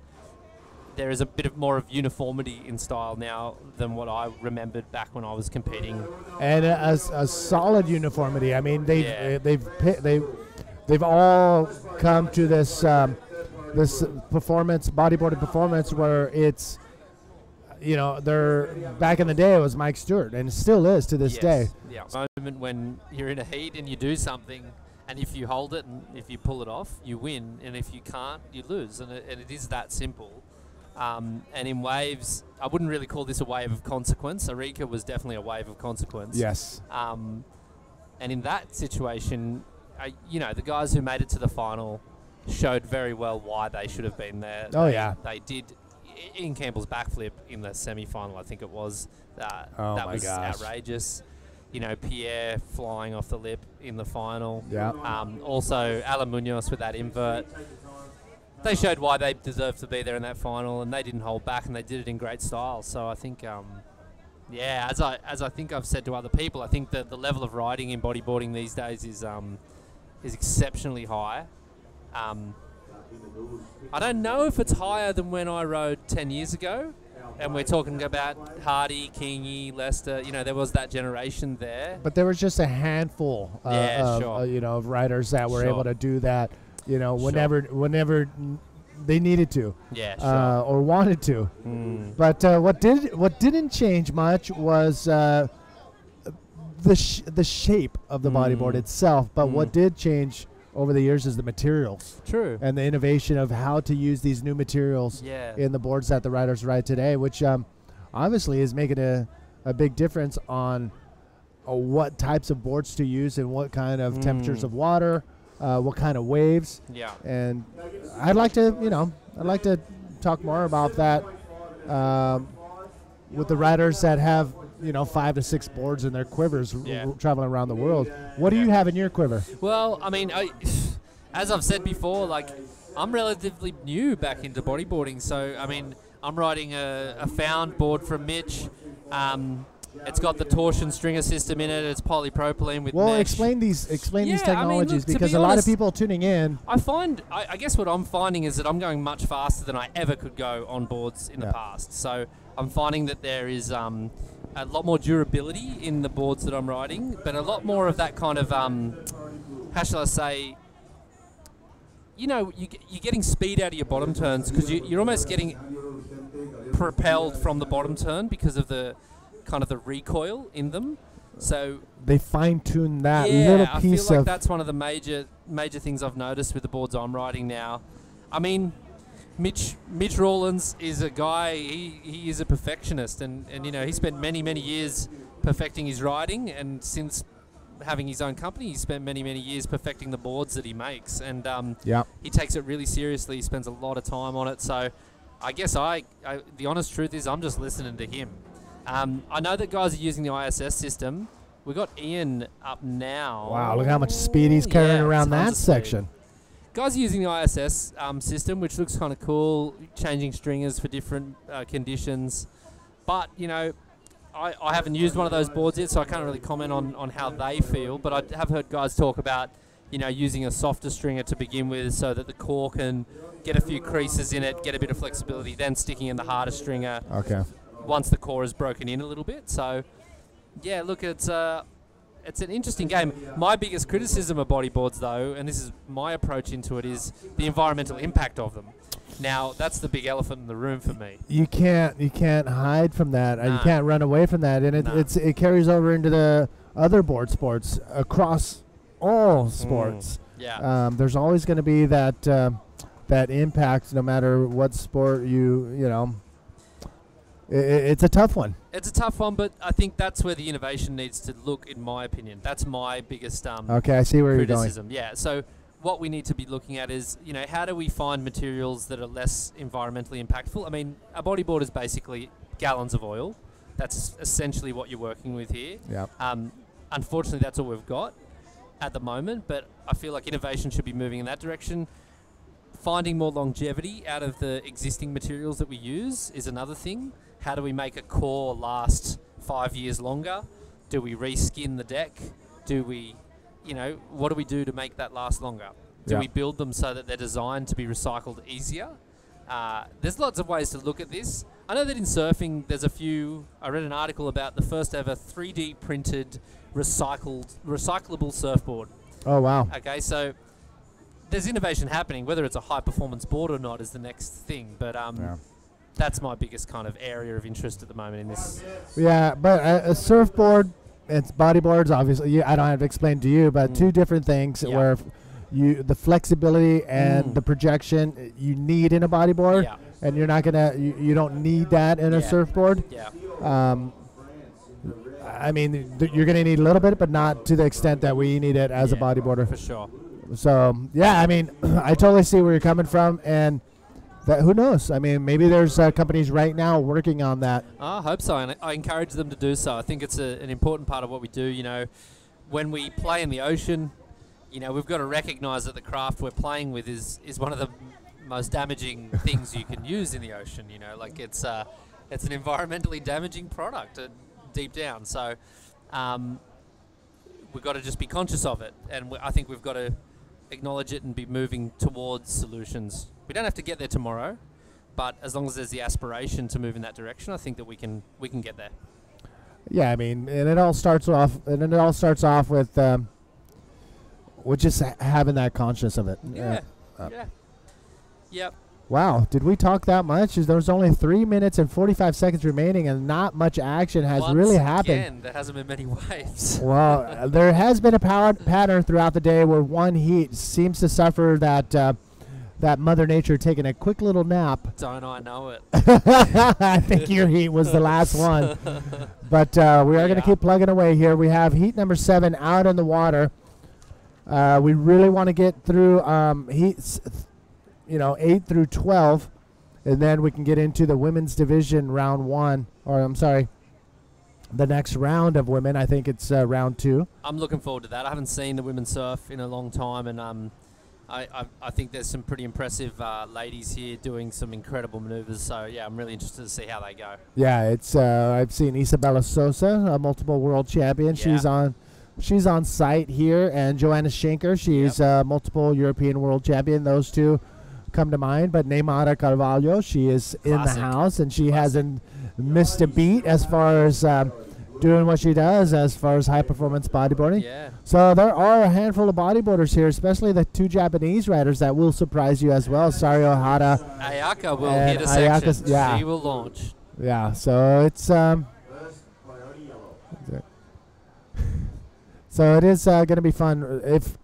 there is a bit more of uniformity in style now than what I remembered back when I was competing. And a solid uniformity. I mean, they've all come to this this performance, bodyboarding performance, where it's, you know, they're back in the day it was Mike Stewart, and it still is to this day. Yeah, moment when you're in a heat and you do something, and if you hold it and if you pull it off, you win, and if you can't, you lose, and it is that simple. And in waves, I wouldn't really call this a wave of consequence. Arica was definitely a wave of consequence. Yes. And in that situation, you know, the guys who made it to the final showed very well why they should have been there. They did. Ian Campbell's backflip in the semi-final, I think it was, that was outrageous. You know, Pierre flying off the lip in the final. Yeah. Also, Alan Munoz with that invert. They showed why they deserved to be there in that final, and they didn't hold back, and they did it in great style. So I think, as I think I've said to other people, I think that the level of riding in bodyboarding these days is exceptionally high. I don't know if it's higher than when I rode 10 years ago, and we're talking about Hardy, Kingy, Lester. You know, there was that generation there. But there was just a handful of riders that were able to do that, you know, whenever they needed to, or wanted to. But what didn't change much was the shape of the bodyboard itself. But what did change over the years is the materials. True. And the innovation of how to use these new materials in the boards that the riders ride today, which obviously is making a big difference on what types of boards to use and what kind of temperatures of water, what kind of waves. Yeah. And I'd like to talk more about that with the riders that have, 5 to 6 boards in their quivers traveling around the world. What do you have in your quiver? Well, I mean, as I've said before, like, I'm relatively new back into bodyboarding, so I mean, I'm riding a found board from Mitch. It's got the torsion stringer system in it. It's polypropylene with mesh. explain these technologies, because a lot of people tuning in. I guess what I'm finding is that I'm going much faster than I ever could go on boards in the past. So I'm finding that there is a lot more durability in the boards that I'm riding, but a lot more of that kind of, how shall I say, you're getting speed out of your bottom turns, because you're almost getting propelled from the bottom turn because of the kind of the recoil in them. So they fine-tune that little piece of... I feel like that's one of the major things I've noticed with the boards I'm riding now. I mean, Mitch Rawlins is a guy, he is a perfectionist, and you know, he spent many years perfecting his riding, and since having his own company, he spent many years perfecting the boards that he makes, and he takes it really seriously. He spends a lot of time on it, so I guess the honest truth is I'm just listening to him. I know that guys are using the ISS system. We've got Ian up now. Wow, look how much speed he's carrying around that section. Guys are using the ISS system, which looks kind of cool, changing stringers for different conditions. But, you know, I haven't used one of those boards yet, so I can't really comment on how they feel. But I have heard guys talk about, you know, using a softer stringer to begin with so that the core can get a few creases in it, get a bit of flexibility, then sticking in the harder stringer once the core is broken in a little bit. So, yeah, look, it's an interesting game. My biggest criticism of bodyboards, though, and this is my approach into it, is the environmental impact of them. Now, that's the big elephant in the room for me. You can't hide from that. You can't run away from that, and it carries over into the other board sports across all sports. Yeah. There's always going to be that impact, no matter what sport you know. It's a tough one. It's a tough one, but I think that's where the innovation needs to look, in my opinion. That's my biggest okay, I see where criticism. you're going. Yeah, so what we need to be looking at is, you know, how do we find materials that are less environmentally impactful? I mean, a bodyboard is basically gallons of oil. That's essentially what you're working with here. Yeah. Unfortunately, that's all we've got at the moment, but I feel like innovation should be moving in that direction. Finding more longevity out of the existing materials that we use is another thing. How do we make a core last 5 years longer? Do we reskin the deck? Do we, you know, what do we do to make that last longer? Do we build them so that they're designed to be recycled easier? There's lots of ways to look at this. I know that in surfing, I read an article about the first ever 3D printed recyclable surfboard. Oh, wow. Okay, so there's innovation happening. Whether it's a high performance board or not is the next thing, but that's my biggest kind of area of interest at the moment in this. Yeah, but a surfboard, it's bodyboards, obviously. I don't have to explain to you, but two different things where the flexibility and the projection you need in a bodyboard, and you're not gonna, you don't need that in a surfboard. Yeah. I mean, you're gonna need a little bit, but not to the extent that we need it as a bodyboarder. For sure. So yeah, I mean, I totally see where you're coming from, and that, who knows? I mean, maybe there's companies right now working on that. I hope so, and I encourage them to do so. I think it's an important part of what we do. You know, when we play in the ocean, you know, we've got to recognise that the craft we're playing with is one of the most damaging things you can use in the ocean. You know, like it's an environmentally damaging product deep down. So we've got to just be conscious of it, and I think we've got to acknowledge it and be moving towards solutions. We don't have to get there tomorrow, but as long as there's the aspiration to move in that direction, I think that we can get there. Yeah, I mean, and it all starts off with just having that conscious of it. Yeah. Yep. Wow, did we talk that much? There's only 3 minutes and 45 seconds remaining, and not much action has really happened. Again, there hasn't been many waves. Well, there has been a pattern throughout the day where one heat seems to suffer that Mother Nature taking a quick little nap. Don't I know it? I think your heat was the last one. But we are going to keep plugging away here. We have heat number 7 out in the water. We really want to get through heats, 8 through 12, and then we can get into the women's division round 1. Or I'm sorry, the next round of women. I think it's round 2. I'm looking forward to that. I haven't seen the women's surf in a long time, and I think there's some pretty impressive ladies here doing some incredible maneuvers. So yeah, I'm really interested to see how they go. Yeah, it's I've seen Isabella Sosa, a multiple world champion. Yeah. She's on site here, and Joanna Schenker, she's multiple European world champion. Those two come to mind, but Neymar Carvalho, she is in the house, and she hasn't missed a beat as far as doing what she does as far as high performance bodyboarding. Yeah. So there are a handful of bodyboarders here, especially the 2 Japanese riders that will surprise you as well. Sario Hara. Ayaka will hit a section. Yeah. She will launch. Yeah. So it's so it is going to be fun if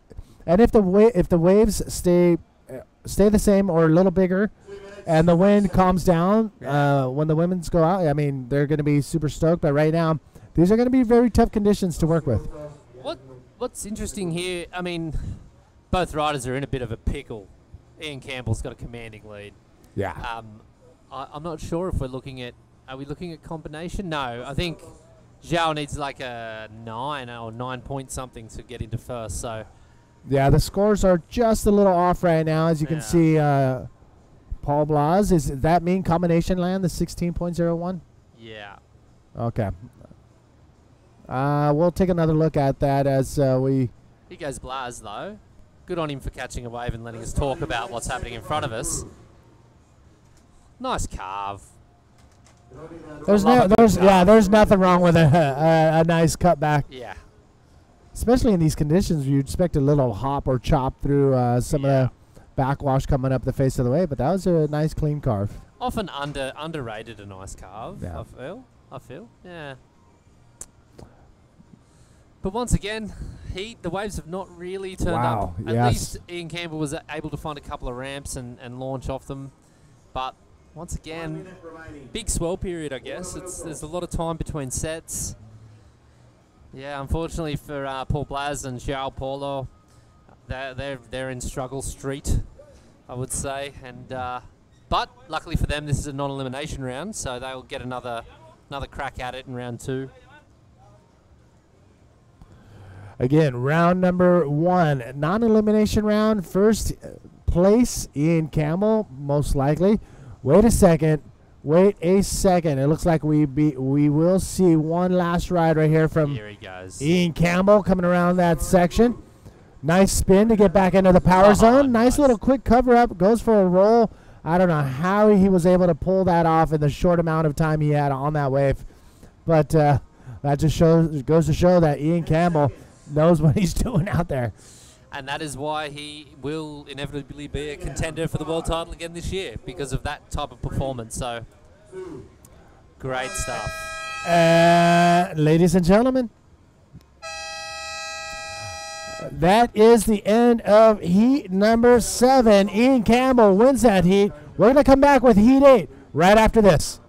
the waves stay the same or a little bigger, and the wind calms down when the women's go out, I mean, they're going to be super stoked. But right now, these are going to be very tough conditions to work with. What's interesting here, I mean, both riders are in a bit of a pickle. Ian Campbell's got a commanding lead. Yeah. I'm not sure if are we looking at combination? No, I think Zhao needs like a 9 or 9 point something to get into first. So, yeah, the scores are just a little off right now, as you can see. Paul Blas, does that mean combination land, the 16.01? Yeah. Okay. We'll take another look at that as we... He goes Blas, though. Good on him for catching a wave and letting us talk about what's happening in front of us. Nice carve. There's nothing wrong with a nice cutback. Yeah. Especially in these conditions, you'd expect a little hop or chop through some of the backwash coming up the face of the wave, but that was a nice clean carve. Often underrated a nice carve. Yeah. I feel. Yeah. But once again, the waves have not really turned up. At least Ian Campbell was able to find a couple of ramps and launch off them. But once again, big swell period, I guess. There's a lot of time between sets. Yeah, unfortunately for Paul Blas and João Paulo, they're in struggle street, I would say. And but luckily for them, this is a non-elimination round, so they'll get another crack at it in round 2. Again, round number 1, non-elimination round. First place, Ian Campbell, most likely. Wait a second. It looks like we will see one last ride right here from Here he goes. Ian Campbell coming around that section. Nice spin to get back into the power zone. Nice little quick cover up. Goes for a roll. I don't know how he was able to pull that off in the short amount of time he had on that wave. But that just goes to show that Ian Campbell knows what he's doing out there. And that is why he will inevitably be a contender for the world title again this year, because of that type of performance. So, great stuff. Ladies and gentlemen, that is the end of heat number 7. Ian Campbell wins that heat. We're going to come back with heat 8 right after this.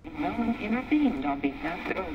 No one intervened on behalf of...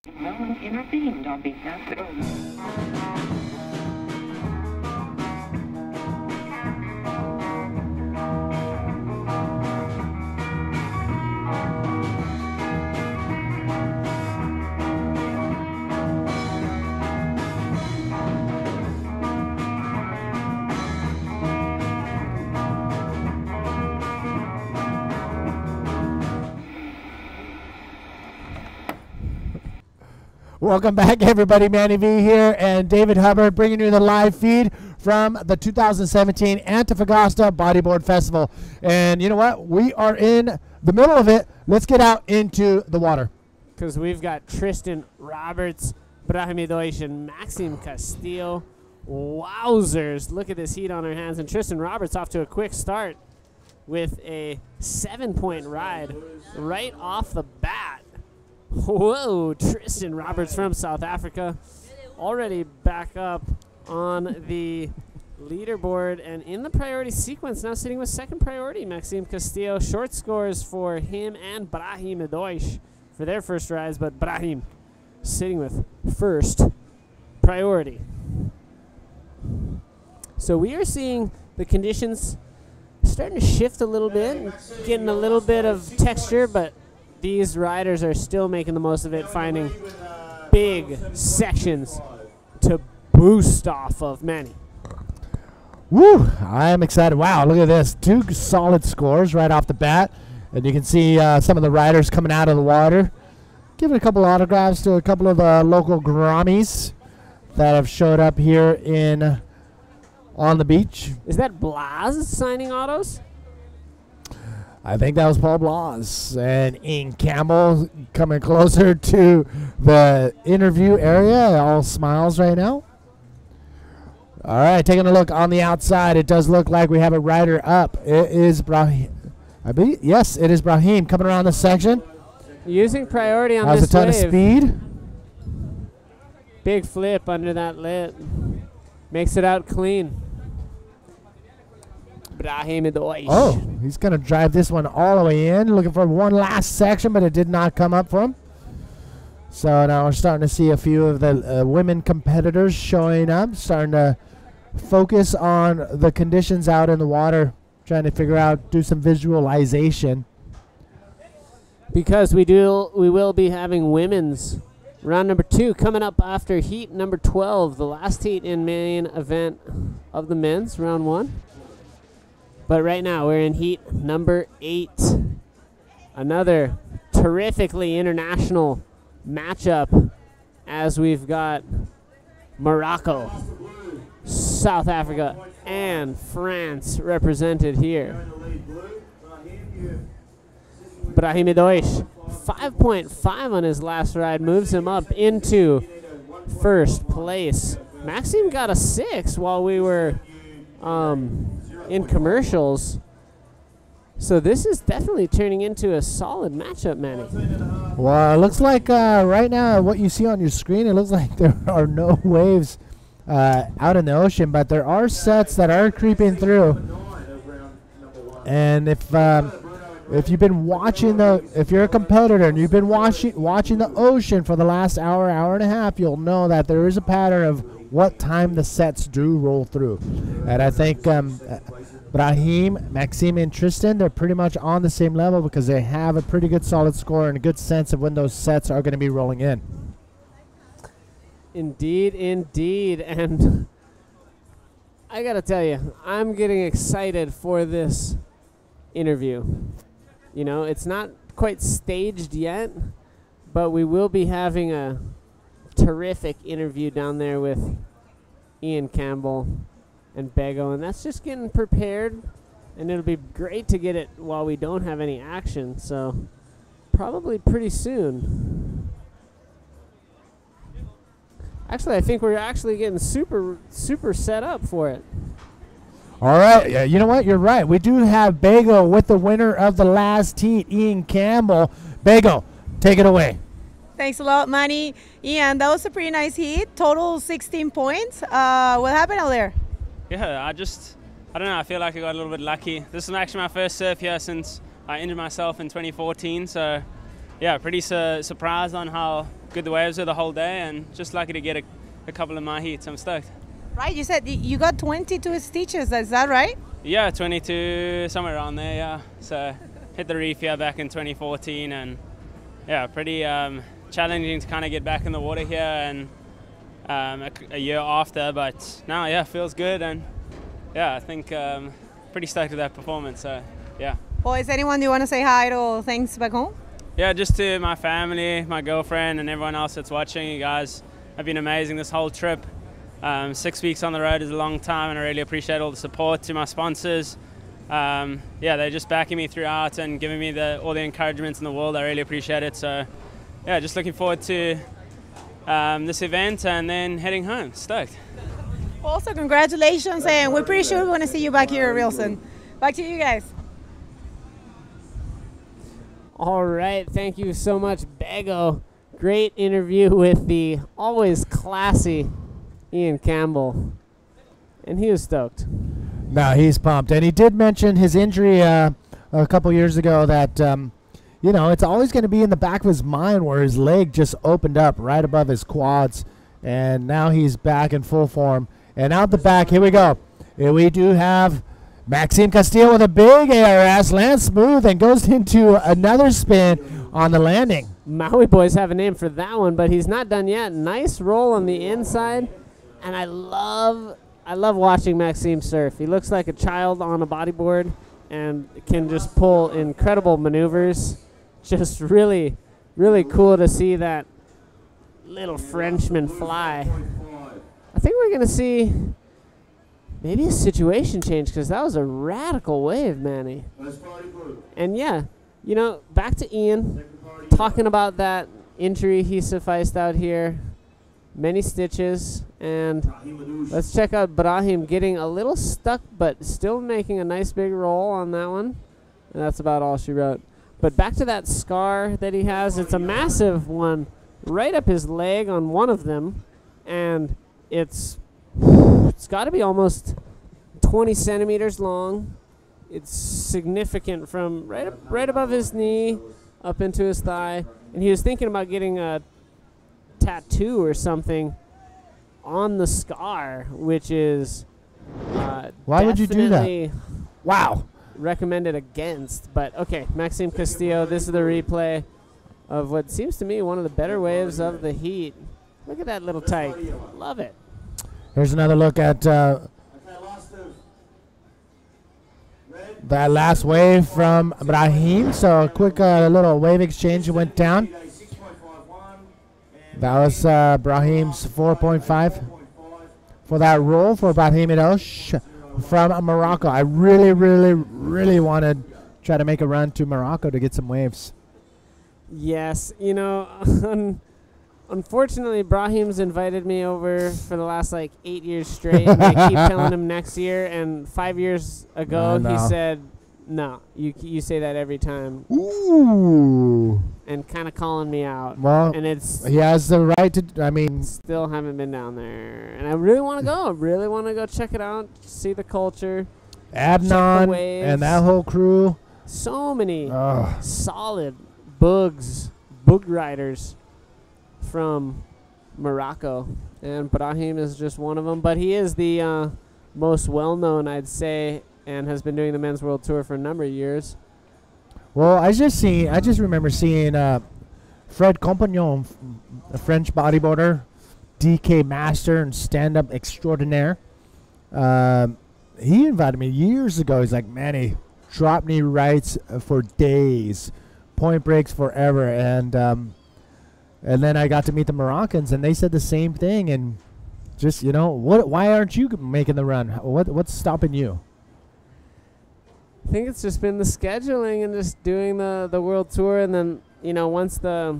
No one intervened on behalf of... Welcome back, everybody. Manny V here and David Hubbard bringing you the live feed from the 2017 Antofagasta Bodyboard Festival. And you know what? We are in the middle of it. Let's get out into the water. Because we've got Tristan Roberts, Brahim Deutsch, and Maxime Castillo. Wowzers. Look at this heat on our hands. And Tristan Roberts off to a quick start with a 7-point ride right off the bat. Whoa, Tristan Roberts from South Africa already back up on the leaderboard and in the priority sequence, now sitting with second priority. Maxime Castillo, short scores for him and Brahim Deutsch for their first rides, but Brahim sitting with first priority. So we are seeing the conditions starting to shift a little bit, getting a little bit of texture, but these riders are still making the most of it, finding big sections to boost off of. Manny. Woo! I am excited. Wow, look at this. 2 solid scores right off the bat. And you can see some of the riders coming out of the water. Giving a couple autographs to a couple of local Grammies that have showed up here on the beach. Is that Blas signing autos? I think that was Paul Blas and Ian Campbell coming closer to the interview area. All smiles right now. All right, taking a look on the outside. It does look like we have a rider up. It is Brahim. I believe, yes, it is Brahim coming around this section. Using priority on has this a ton wave. of speed. Big flip under that lip. Makes it out clean. Brahim Deutsch. Oh, he's going to drive this one all the way in. Looking for one last section, but it did not come up for him. So now we're starting to see a few of the women competitors showing up, starting to focus on the conditions out in the water, trying to figure out, do some visualization. Because we will be having women's round number 2 coming up after heat number 12, the last heat in main event of the men's round 1. But right now we're in heat number 8. Another terrifically international matchup as we've got Morocco, South Africa, and France represented here. Brahim Deutsch, 5.5 on his last ride, moves him up into first place. Maxime got a 6 while we were in commercials. So this is definitely turning into a solid matchup, Manny. Well, it looks like right now what you see on your screen, it looks like there are no waves out in the ocean, but there are sets that are creeping through. And if you've been watching if you're a competitor and you've been watching the ocean for the last hour and a half, you'll know that there is a pattern of what time the sets do roll through. And I think Brahim, Maxime, and Tristan, they're pretty much on the same level because they have a pretty good solid score and a good sense of when those sets are going to be rolling in. Indeed, indeed. And I got to tell you, I'm getting excited for this interview. You know, it's not quite staged yet, but we will be having a terrific interview down there with Ian Campbell and Bego, and that's just getting prepared, and it'll be great to get it while we don't have any action, so probably pretty soon. Actually, I think we're actually getting super set up for it. All right. Yeah, you know what? You're right. We do have Bego with the winner of the last heat, Ian Campbell. Bego, take it away. Thanks a lot, Manny. Ian, that was a pretty nice heat. Total 16 points. What happened out there? Yeah, I don't know. I feel like I got a little bit lucky. This is actually my first surf here since I injured myself in 2014. So, yeah, pretty surprised on how good the waves were the whole day, and just lucky to get a couple of my heats. I'm stoked. Right, you said you got 22 stitches, is that right? Yeah, 22, somewhere around there, yeah. So hit the reef here back in 2014, and yeah, pretty challenging to kind of get back in the water here and a year after, but now, yeah, feels good, and yeah, I think pretty stoked with that performance, so yeah. Well, is anyone you want to say hi to thanks back home? Yeah, just to my family, my girlfriend, and everyone else that's watching. You guys have been amazing this whole trip. 6 weeks on the road is a long time, and I really appreciate all the support. To my sponsors, yeah, they're just backing me throughout and giving me all the encouragements in the world. I really appreciate it. So yeah, just looking forward to this event and then heading home. Stoked. Also, congratulations, and we're pretty sure we're going to see you back here real soon. Back to you guys. All right, thank you so much, Bago. Great interview with the always classy Ian Campbell, and he was stoked. No, he's pumped, and he did mention his injury a couple years ago that, you know, it's always going to be in the back of his mind where his leg just opened up right above his quads, and now he's back in full form. And out the back, here we go. Here we do have Maxime Castillo with a big ARS, lands smooth, and goes into another spin on the landing. Maui boys have a name for that one, but he's not done yet. Nice roll on the inside, and I love watching Maxime surf. He looks like a child on a bodyboard and can just pull incredible maneuvers. Just really, really cool to see that little Frenchman fly. I think we're going to see maybe a situation change, because that was a radical wave, Manny. And yeah, you know, back to Ian, talking about that injury he sufficed out here. Many stitches, and let's check out Brahim getting a little stuck, but still making a nice big roll on that one. And that's about all she wrote. But back to that scar that he has. It's a massive one right up his leg on one of them, and it's got to be almost 20 centimeters long. It's significant from right above his knee up into his thigh, and he was thinking about getting a tattoo or something on the scar, which is why would you do that? Wow. Recommended against. But okay, Maxime Castillo, this is the replay of what seems to me one of the better waves of the heat. Look at that little tyke. Love it. Here's another look at that last wave from Brahim. So a quick little wave exchange went down. That was Brahim's 4.5 for that roll for Brahim Idosh from Morocco. I really, really, really want to try to make a run to Morocco to get some waves. Yes, you know, unfortunately, Brahim's invited me over for the last like 8 years straight. And I keep telling him next year, and 5 years ago he said, "No, you say that every time." Ooh. And kind of calling me out. Well, and he has the right to. I mean, still haven't been down there, and I really want to go. I really want to go check it out, see the culture. Adnan and that whole crew. So many solid boog riders from Morocco, and Brahim is just one of them. But he is the most well-known, I'd say, and has been doing the Men's World Tour for a number of years. Well, I just remember seeing Fred Compagnon, a French bodyboarder, DK master and stand-up extraordinaire. He invited me years ago. He's like, "Manny, drop knee rights for days, point breaks forever," and then I got to meet the Moroccans, and they said the same thing. And just, you know, why aren't you making the run? What's stopping you? I think it's just been the scheduling and just doing the world tour, and then, you know, once the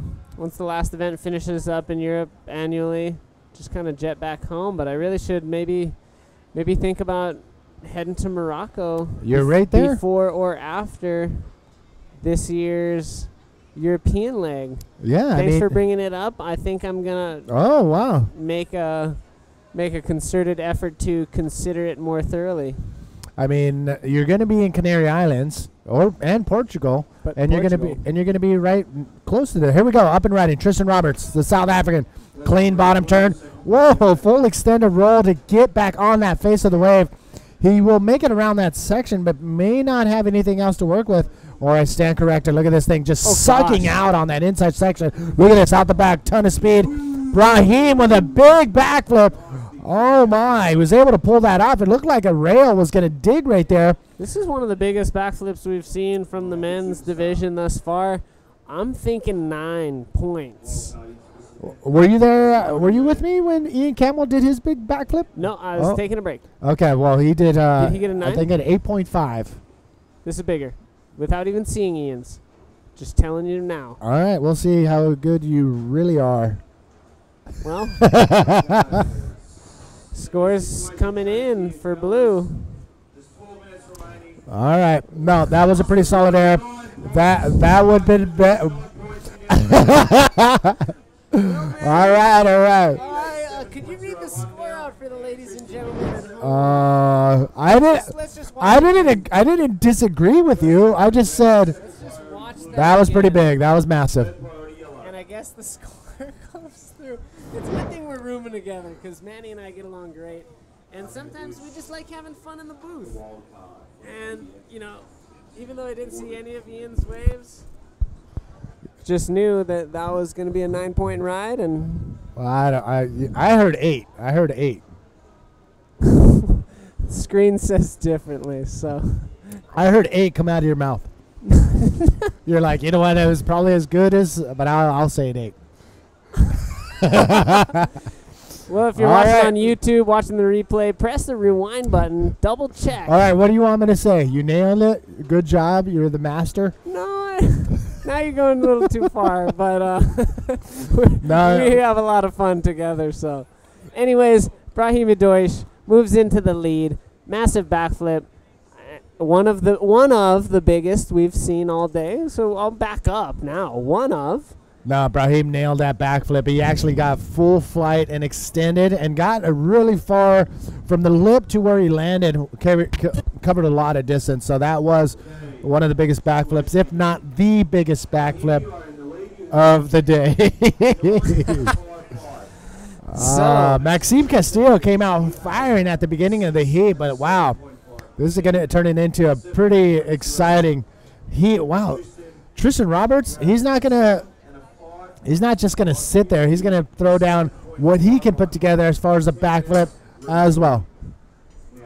last event finishes up in Europe annually, just kind of jet back home. But I really should maybe think about heading to Morocco. You're right there. Before or after this year's European leg. Yeah. Thanks for bringing it up. I think I'm gonna. Oh wow. Make a concerted effort to consider it more thoroughly. I mean, you're going to be in Canary Islands and Portugal, and you're going to be right close to there. Here we go, up and riding. Tristan Roberts, the South African, clean bottom turn. Whoa, full extended roll to get back on that face of the wave. He will make it around that section, but may not have anything else to work with. Or I stand corrected. Look at this thing just sucking out on that inside section. Look at this, out the back, ton of speed. Brahim with a big backflip. Oh my, he was able to pull that off. It looked like a rail was going to dig right there. This is one of the biggest backflips we've seen from the men's division thus far. I'm thinking 9 points. Were you there? Were you with me when Ian Campbell did his big backflip? No, I was taking a break. Okay, well, he did. Did he get a 9? I think at 8.5. This is bigger, without even seeing Ian's. Just telling you now. All right, we'll see how good you really are. Well, scores coming in for blue. All right, no, that was a pretty solid air. That would have been. All right. Could you read the score out for the ladies and gentlemen at home? I didn't disagree with you. I just said that was pretty big. That was massive. And I guess the score comes through. It's a good thing we're rooming together because Manny and I get along great. And sometimes we just like having fun in the booth. And, you know, even though I didn't see any of Ian's waves, just knew that that was going to be a 9-point ride. And well, I heard 8. I heard 8. Screen says differently, so. I heard 8 come out of your mouth. You're like, you know what? It was probably as good as, but I'll say an 8. Well, if you're watching on YouTube, watching the replay, press the rewind button, double check. All right, what do you want me to say? You nailed it. Good job. You're the master. No, now you're going a little too far, but we have a lot of fun together. So, anyways, Brahim Deutsch moves into the lead. Massive backflip. One of the biggest we've seen all day. So I'll back up now. One of. No, Brahim nailed that backflip. He actually got full flight and extended and got really far from the lip to where he landed, covered a lot of distance. So that was one of the biggest backflips, if not the biggest backflip of the day. Maxime Castillo came out firing at the beginning of the heat, but wow, this is going to turn it into a pretty exciting heat. Wow, Tristan Roberts, he's not just going to sit there. He's going to throw down what he can put together as far as a backflip as well.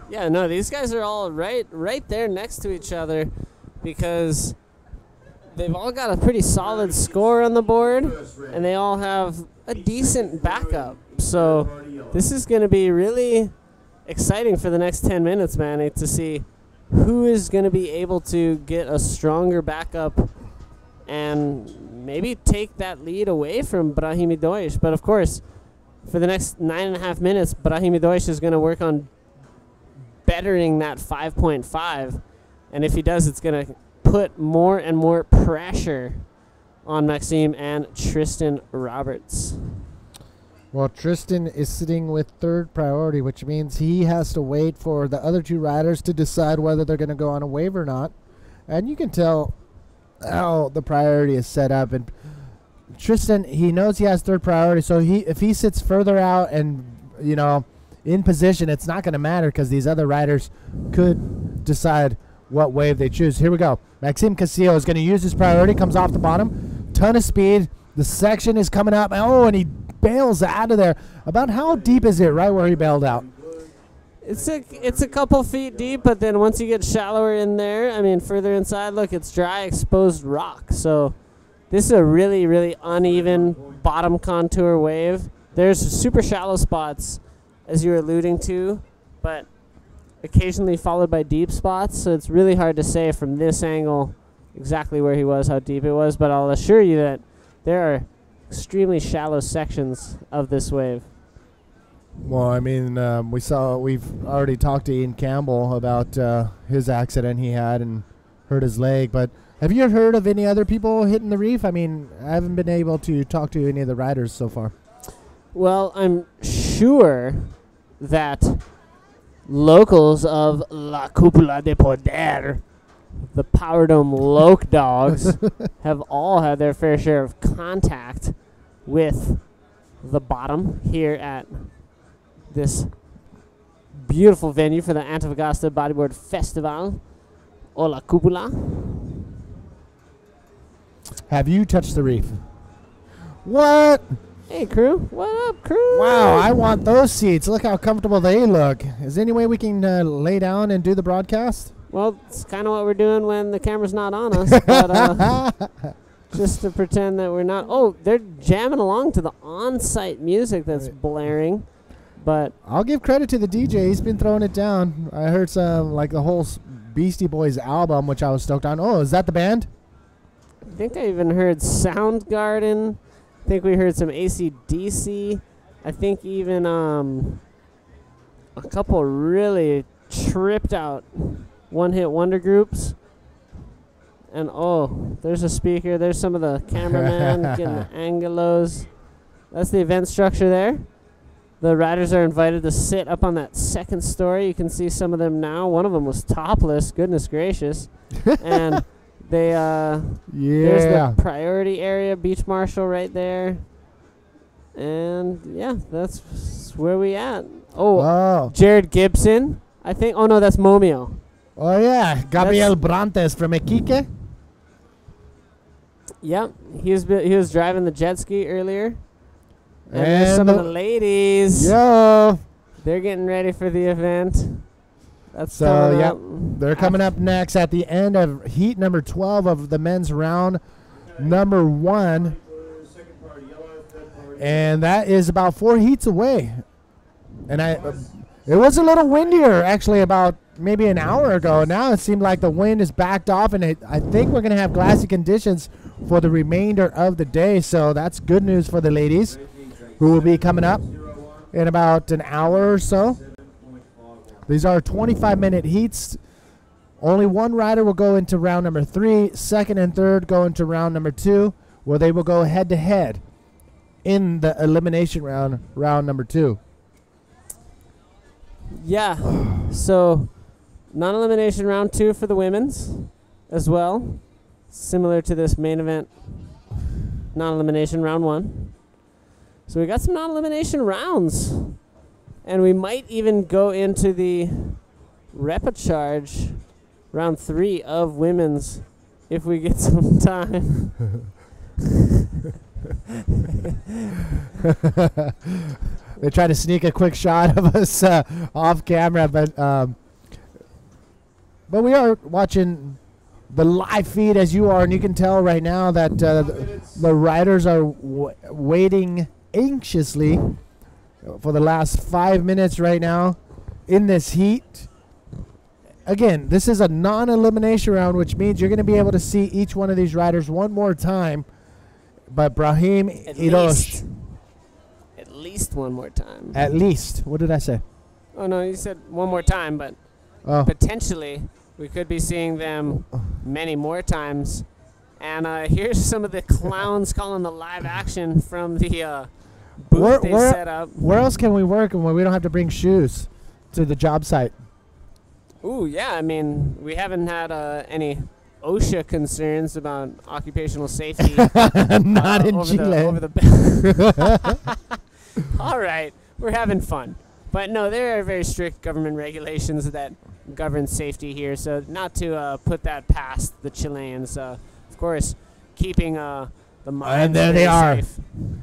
Yeah, no, these guys are all right there next to each other because they've all got a pretty solid score on the board, and they all have a decent backup. So this is going to be really exciting for the next 10 minutes, man, to see who is going to be able to get a stronger backup and maybe take that lead away from Brahim Deutsch. But, of course, for the next 9.5 minutes, Brahim Deutsch is going to work on bettering that 5.5. And if he does, it's going to put more and more pressure on Maxime and Tristan Roberts. Well, Tristan is sitting with third priority, which means he has to wait for the other two riders to decide whether they're going to go on a wave or not. And you can tell how the priority is set up. And Tristan, he knows he has third priority, so if he sits further out and, you know, in position, it's not going to matter because these other riders could decide what wave they choose. Here we go. Maxime Castillo is going to use his priority, comes off the bottom, ton of speed. The section is coming up. Oh, and he bails out of there. About how deep is it right where he bailed out? It's a couple feet deep, but then once you get shallower in there, I mean, further inside, look, it's dry, exposed rock. So this is a really, really uneven bottom contour wave. There's super shallow spots, as you were alluding to, but occasionally followed by deep spots. So it's really hard to say from this angle exactly where he was, how deep it was. But I'll assure you that there are extremely shallow sections of this wave. Well, I mean, we've already talked to Ian Campbell about his accident he had and hurt his leg. But have you heard of any other people hitting the reef? I mean, I haven't been able to talk to any of the riders so far. Well, I'm sure that locals of La Cúpula de Poder, the Power Dome Loke Dogs, have all had their fair share of contact with the bottom here at this beautiful venue for the Antofagasta Bodyboard Festival, o La Cúpula. Have you touched the reef? What? Hey, crew. What up, crew? Wow, I want those seats. Look how comfortable they look. Is there any way we can lay down and do the broadcast? Well, it's kind of what we're doing when the camera's not on us. But, just to pretend that we're not. Oh, they're jamming along to the on-site music that's blaring. But I'll give credit to the DJ. He's been throwing it down. I heard some, like the whole Beastie Boys album, which I was stoked on. Oh, is that the band? I think I even heard Soundgarden. I think we heard some AC/DC. I think even a couple really tripped out one-hit wonder groups. And oh, there's a speaker. There's some of the cameraman getting the angulos. That's the event structure there. The riders are invited to sit up on that second story. You can see some of them now. One of them was topless. Goodness gracious. And they there's the priority area, beach marshal right there. And yeah, that's where we at. Oh, wow. Jared Gibson, I think. Oh no, that's Momio. Oh yeah, Gabriel Brantes from Iquique. Yep, he was driving the jet ski earlier. And there's some of the ladies. Yo, they're getting ready for the event. That's so yep, they're coming up next at the end of heat number 12 of the men's round number 1, and that is about 4 heats away. And it was a little windier actually about maybe an hour ago. Now it seemed like the wind is backed off, and I think we're gonna have glassy conditions for the remainder of the day. So that's good news for the ladies, who will be coming up in about an hour or so. These are 25-minute heats. Only one rider will go into round number 3. Second and third go into round number 2, where they will go head-to-head in the elimination round number 2. Yeah. So non-elimination round 2 for the women's as well. Similar to this main event non-elimination round 1. So we got some non-elimination rounds. And we might even go into the repecharge round 3 of women's if we get some time. They try to sneak a quick shot of us off camera, but we are watching the live feed as you are, and you can tell right now that the riders are waiting anxiously for the last 5 minutes right now in this heat. Again, this is a non-elimination round, which means you're going to be able to see each one of these riders one more time. But Brahim Irosh. At least one more time. At least. What did I say? Oh, no, you said one more time, but potentially we could be seeing them many more times. And here's some of the clowns calling the live action from the booth they set up. Where else can we work when we don't have to bring shoes to the job site? Ooh, yeah. I mean, we haven't had any OSHA concerns about occupational safety. Not in Chile. All right. We're having fun. But no, there are very strict government regulations that govern safety here. So not to put that past the Chileans. Of course, keeping the minds and there they are. Safe.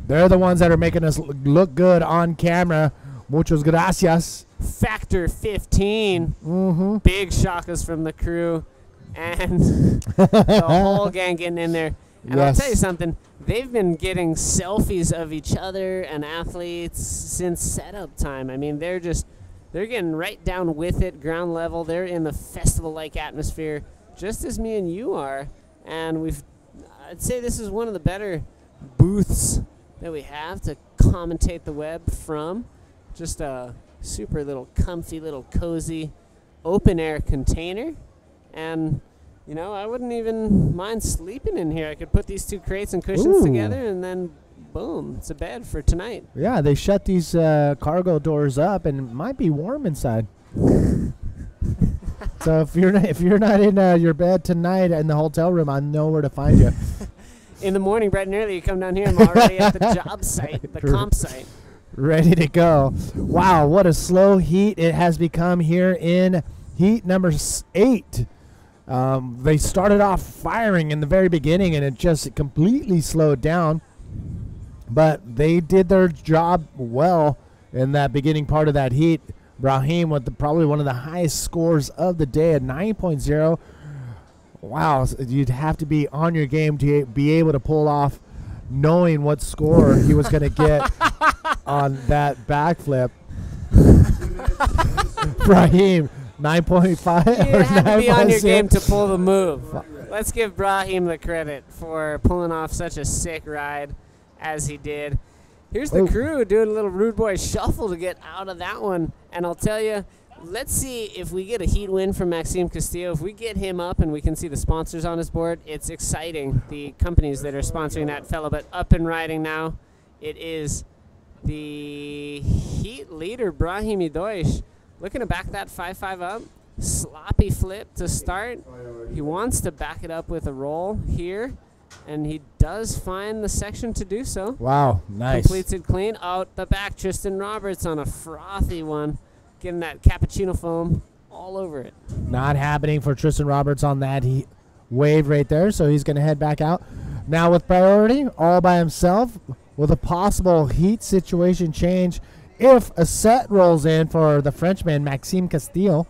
They're the ones that are making us look good on camera. Muchas gracias. Factor 15. Mm-hmm. Big shakas from the crew. And the whole gang getting in there. And I'll tell you something. They've been getting selfies of each other and athletes since setup time. I mean, they're getting right down with it, ground level. They're in the festival-like atmosphere, just as me and you are. And I'd say this is one of the better booths that we have to commentate the web from. Just a super little comfy, little cozy open-air container. And, you know, I wouldn't even mind sleeping in here. I could put these 2 crates and cushions together, and then, boom, it's a bed for tonight. Yeah, they shut these cargo doors up, and it might be warm inside. So if you're not in your bed tonight in the hotel room, I know where to find you. In the morning, bright and early, you come down here. I'm already at the job site, the comp site. Ready to go. Wow, what a slow heat it has become here in heat number 8. They started off firing in the very beginning, and it just completely slowed down. But they did their job well in that beginning part of that heat. Brahim with probably one of the highest scores of the day at 9.0. Wow, you'd have to be on your game to be able to pull off knowing what score he was going to get on that backflip. Brahim, 9.5 You or have to be on your 9.6. game to pull the move. Let's give Brahim the credit for pulling off such a sick ride as he did. Here's the crew doing a little rude boy shuffle to get out of that one. And I'll tell you, let's see if we get a heat win from Maxime Castillo. If we get him up and we can see the sponsors on his board, it's exciting. The companies that are sponsoring that fella, but up and riding now, it is the heat leader, Brahim Idoish, looking to back that 5-5 up. Sloppy flip to start. He wants to back it up with a roll here, and he does find the section to do so. Wow, nice. Completes it clean. Out the back, Tristan Roberts on a frothy one, getting that cappuccino foam all over it. Not happening for Tristan Roberts on that wave right there, so he's going to head back out. Now with priority, all by himself, with a possible heat situation change if a set rolls in for the Frenchman, Maxime Castillo.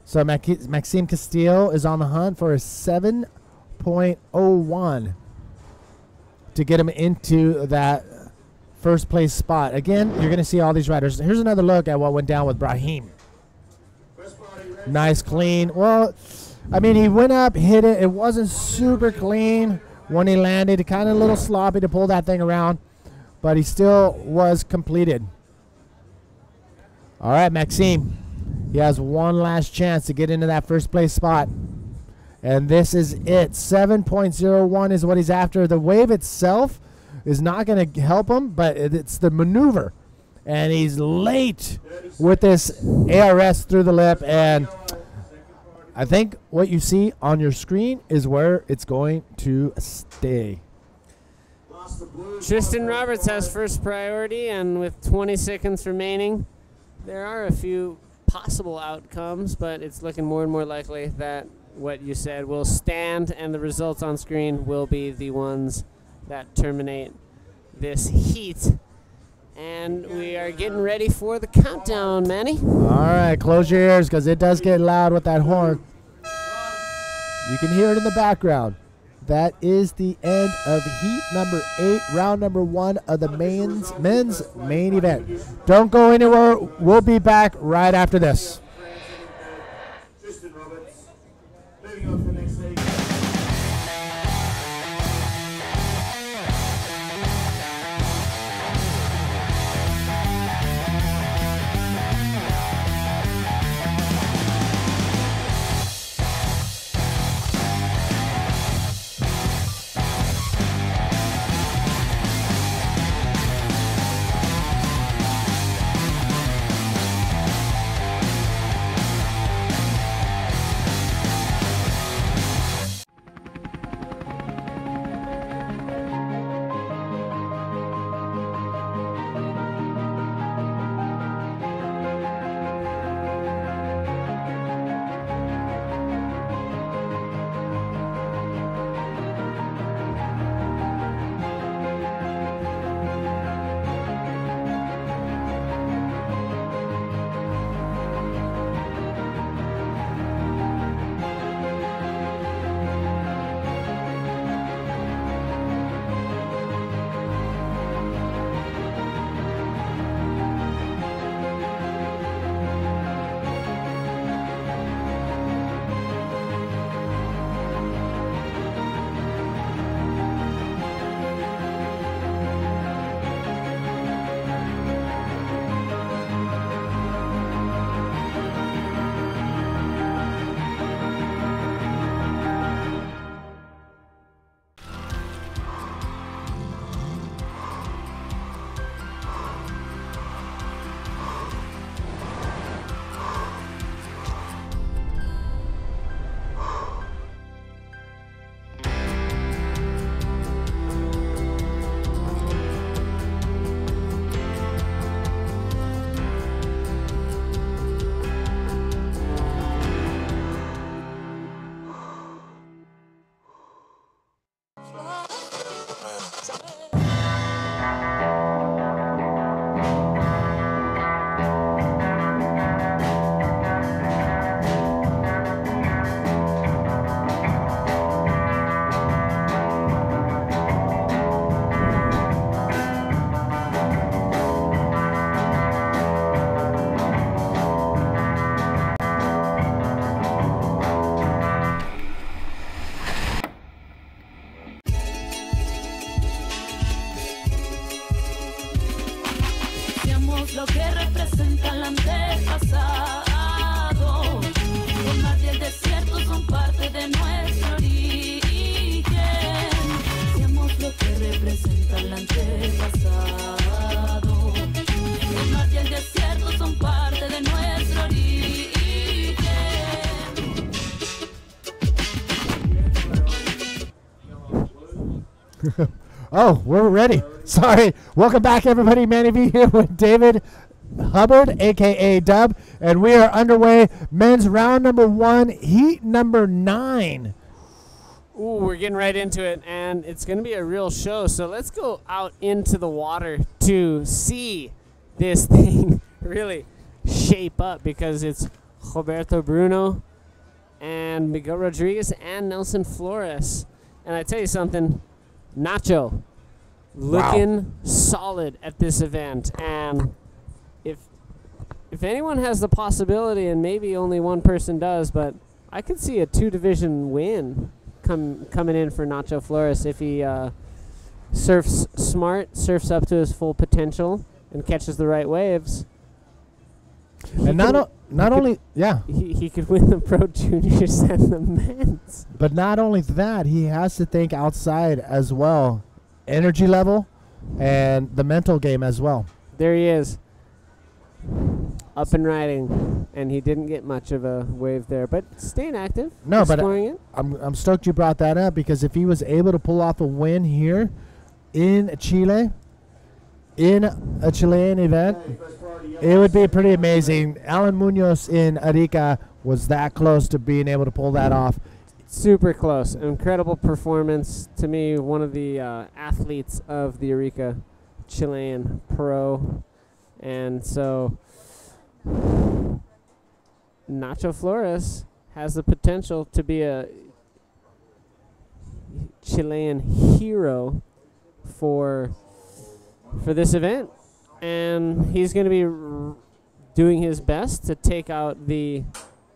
So Maxime Castillo is on the hunt for a 7.01 to get him into that first place spot. Again, you're going to see all these riders. Here's another look at what went down with Brahim. Nice clean. Well, I mean, he went up, hit it. It wasn't super clean when he landed. Kind of a little sloppy to pull that thing around, but he still was completed. All right, Maxime. He has one last chance to get into that first place spot. And this is it. 7.01 is what he's after. The wave itself is not going to help him, but it's the maneuver. And he's late with this ARS through the lip. And I think what you see on your screen is where it's going to stay. Tristan Roberts has first priority, and with 20 seconds remaining, there are a few possible outcomes, but it's looking more and more likely that what you said will stand, and the results on screen will be the ones that terminate this heat. And we are getting ready for the countdown, Manny. All right, close your ears because it does get loud with that horn. You can hear it in the background. That is the end of heat number 8, round number 1 of the men's main event. Don't go anywhere. We'll be back right after this. Hacemos lo que representa el antepasado. Los mares y el desierto son parte de nuestro origen. Hacemos lo que representa el antepasado. Los mares y el desierto son parte de nuestro origen. Oh, we're ready. Sorry. Welcome back, everybody. Manny V here with David Hubbard, a.k.a. Dub, and we are underway. Men's round number 1, heat number 9. Ooh, we're getting right into it, and it's going to be a real show. So let's go out into the water to see this thing really shape up, because it's Roberto Bruno and Miguel Rodriguez and Nelson Flores. And I tell you something, Nacho looking solid at this event. And if anyone has the possibility, and maybe only one person does, but I could see a 2-division win coming in for Nacho Flores if he surfs smart, surfs up to his full potential, and catches the right waves. And he could win the Pro Juniors and the men's. But not only that, he has to think outside as well. Energy level and the mental game as well. There he is, up and riding, and he didn't get much of a wave there, but staying active. No, but it. I'm stoked you brought that up, because if he was able to pull off a win here in Chile, in a Chilean event, it would be pretty amazing. Alan Munoz in Arica was that close to being able to pull that off. Super close. Incredible performance. To me, one of the athletes of the Arica Chilean Pro. And so Nacho Flores has the potential to be a Chilean hero for this event. And he's going to be doing his best to take out the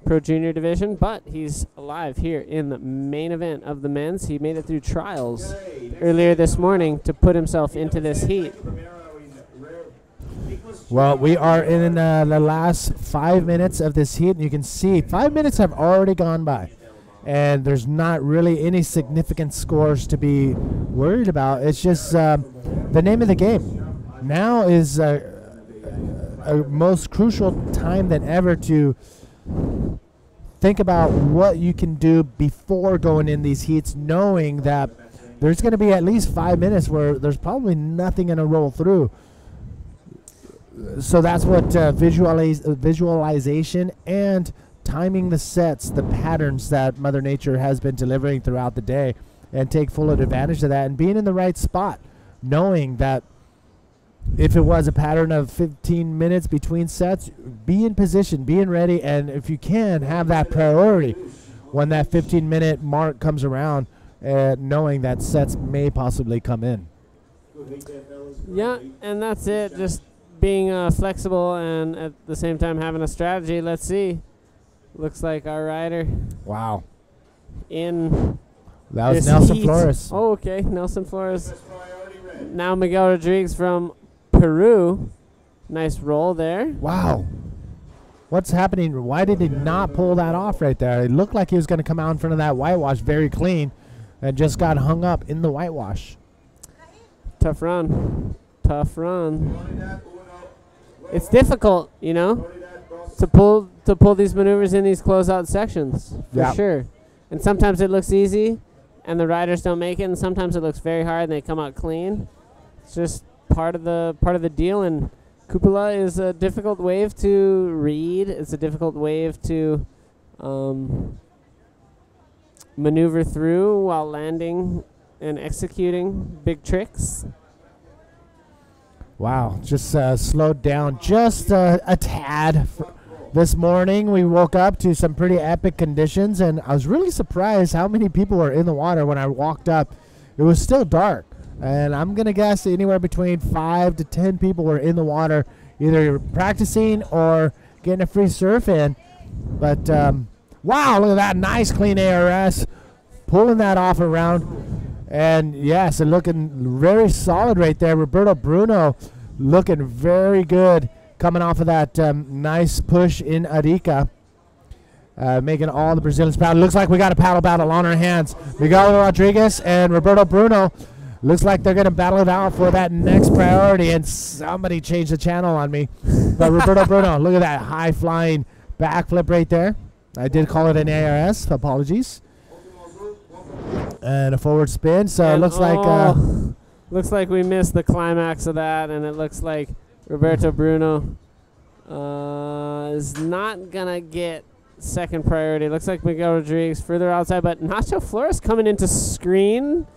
Pro Junior division, but he's alive here in the main event of the men's. He made it through trials earlier this morning to put himself into this heat. Well, we are in the last 5 minutes of this heat, and you can see 5 minutes have already gone by, and there's not really any significant scores to be worried about. It's just the name of the game. Now is a most crucial time than ever to think about what you can do before going in these heats, knowing that there's going to be at least 5 minutes where there's probably nothing going to roll through. So that's what visualization and timing the sets, the patterns that Mother Nature has been delivering throughout the day, and take full advantage of that and being in the right spot, knowing that if it was a pattern of 15 minutes between sets, be in position, being ready, and if you can, have that priority when that 15-minute mark comes around, knowing that sets may possibly come in. Yeah, and that's it. Just being flexible and at the same time having a strategy. Let's see. Looks like our rider. Wow. In that was Nelson heat. Flores. Oh, okay. Nelson Flores. Now Miguel Rodriguez from Peru. Nice roll there. Wow. What's happening? Why did he not pull that off right there? It looked like he was going to come out in front of that whitewash very clean and just got hung up in the whitewash. Tough run. Tough run. It's difficult, you know, to pull these maneuvers in these closeout sections, for sure. And sometimes it looks easy and the riders don't make it, and sometimes it looks very hard and they come out clean. It's just part of the deal, and cupola is a difficult wave to read. It's a difficult wave to maneuver through while landing and executing big tricks. Wow, just slowed down just a tad. This morning we woke up to some pretty epic conditions, and I was really surprised how many people were in the water when I walked up. It was still dark, and I'm going to guess anywhere between 5 to 10 people were in the water, either practicing or getting a free surf in. But, wow, look at that nice clean ARS, pulling that off around. And, yes, and looking very solid right there. Roberto Bruno looking very good coming off of that nice push in Arica. Making all the Brazilians proud. Looks like we got a paddle battle on our hands. Miguel Rodriguez and Roberto Bruno. Looks like they're going to battle it out for that next priority. And somebody changed the channel on me. But Roberto Bruno, look at that high-flying backflip right there. I did call it an ARS. Apologies. And a forward spin. So it looks like... looks like we missed the climax of that. And it looks like Roberto Bruno is not going to get second priority. Looks like Miguel Rodriguez further outside, but Nacho Flores coming into screen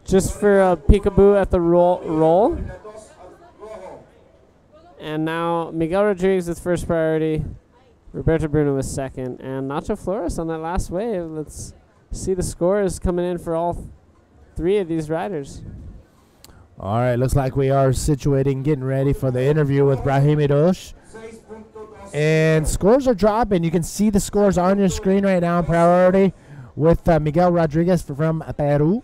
just for a peekaboo at the roll. And now Miguel Rodriguez is first priority, Roberto Bruno is second, and Nacho Flores on that last wave. Let's see the scores coming in for all three of these riders. All right, looks like we are situating, getting ready for the interview with Brahimi Roche. And scores are dropping. You can see the scores on your screen right now in priority with Miguel Rodriguez from Peru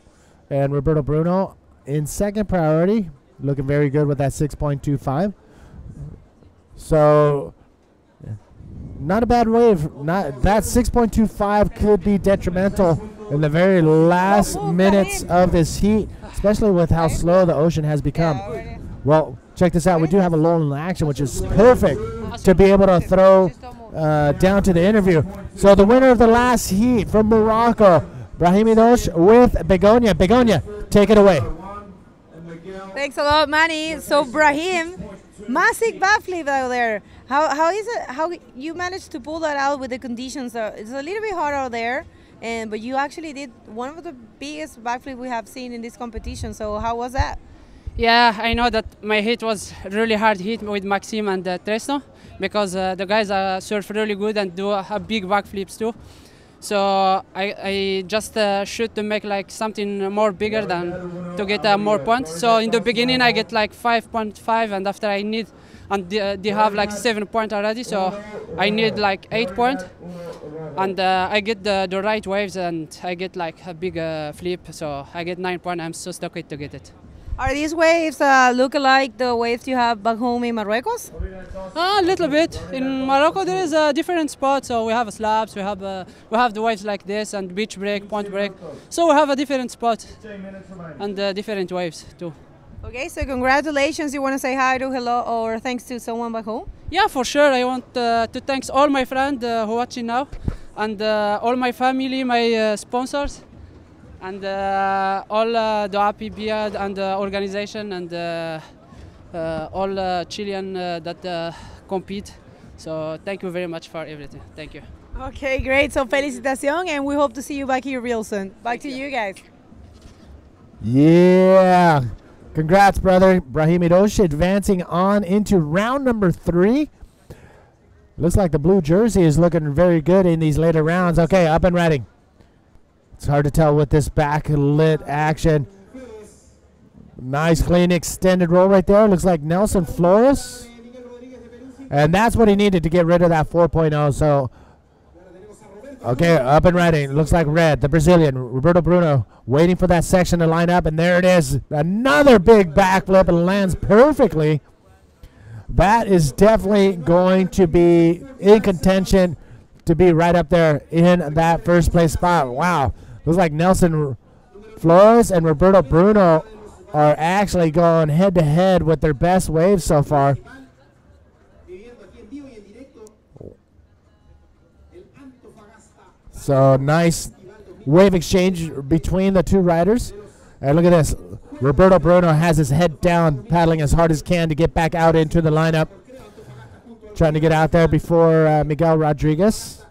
and Roberto Bruno in second priority. Looking very good with that 6.25. So, not a bad wave. That 6.25 could be detrimental in the very last minutes of this heat, especially with how slow the ocean has become. Well, check this out. We do have a lull in the action, which is perfect to be able to throw down to the interview. So the winner of the last heat from Morocco, Brahimi Roche with Begonia. Begonia, take it away. Thanks a lot, Manny. So Brahim, massive backflip out there. How is it? How you managed to pull that out with the conditions? It's a little bit hard out there, but you actually did one of the biggest backflip we have seen in this competition. So how was that? Yeah, I know that my hit was really hard hit with Maxime and Tresno because the guys surf really good and do a big backflips too. So I just shoot to make like something more bigger than to get more points. So in the beginning I get like 5.5 and after I need, and they have like 7 points already, so I need like 8 points. And I get the right waves and I get like a big flip, so I get 9 points. I'm so stoked to get it. Are these waves look like the waves you have back home in Marruecos? A little bit. In Morocco there is a different spot, so we have slabs, we have the waves like this and beach break, point break. So we have a different spot and different waves too. Okay, so congratulations. You want to say hi to, hello, or thanks to someone back home? Yeah, for sure. I want to thank all my friends who are watching now, and all my family, my sponsors, and all the Happy Beard and the organization, and all Chilean that compete. So thank you very much for everything. Thank you. Okay, great. So felicitación, and we hope to see you back here real soon. Back to you guys. Yeah. Congrats, brother. Brahimi Roche advancing on into round number 3. Looks like the blue jersey is looking very good in these later rounds. Okay, up and ready. It's hard to tell with this backlit action. Nice, clean, extended roll right there. Looks like Nelson Flores. And that's what he needed to get rid of that 4.0. So, okay, up and ready. Looks like red, the Brazilian, Roberto Bruno, waiting for that section to line up. And there it is. Another big backflip and lands perfectly. That is definitely going to be in contention to be right up there in that first place spot. Wow. Looks like Nelson Flores and Roberto Bruno are actually going head to head with their best waves so far. So nice wave exchange between the two riders. And look at this. Roberto Bruno has his head down, paddling as hard as can to get back out into the lineup. Trying to get out there before Miguel Rodriguez.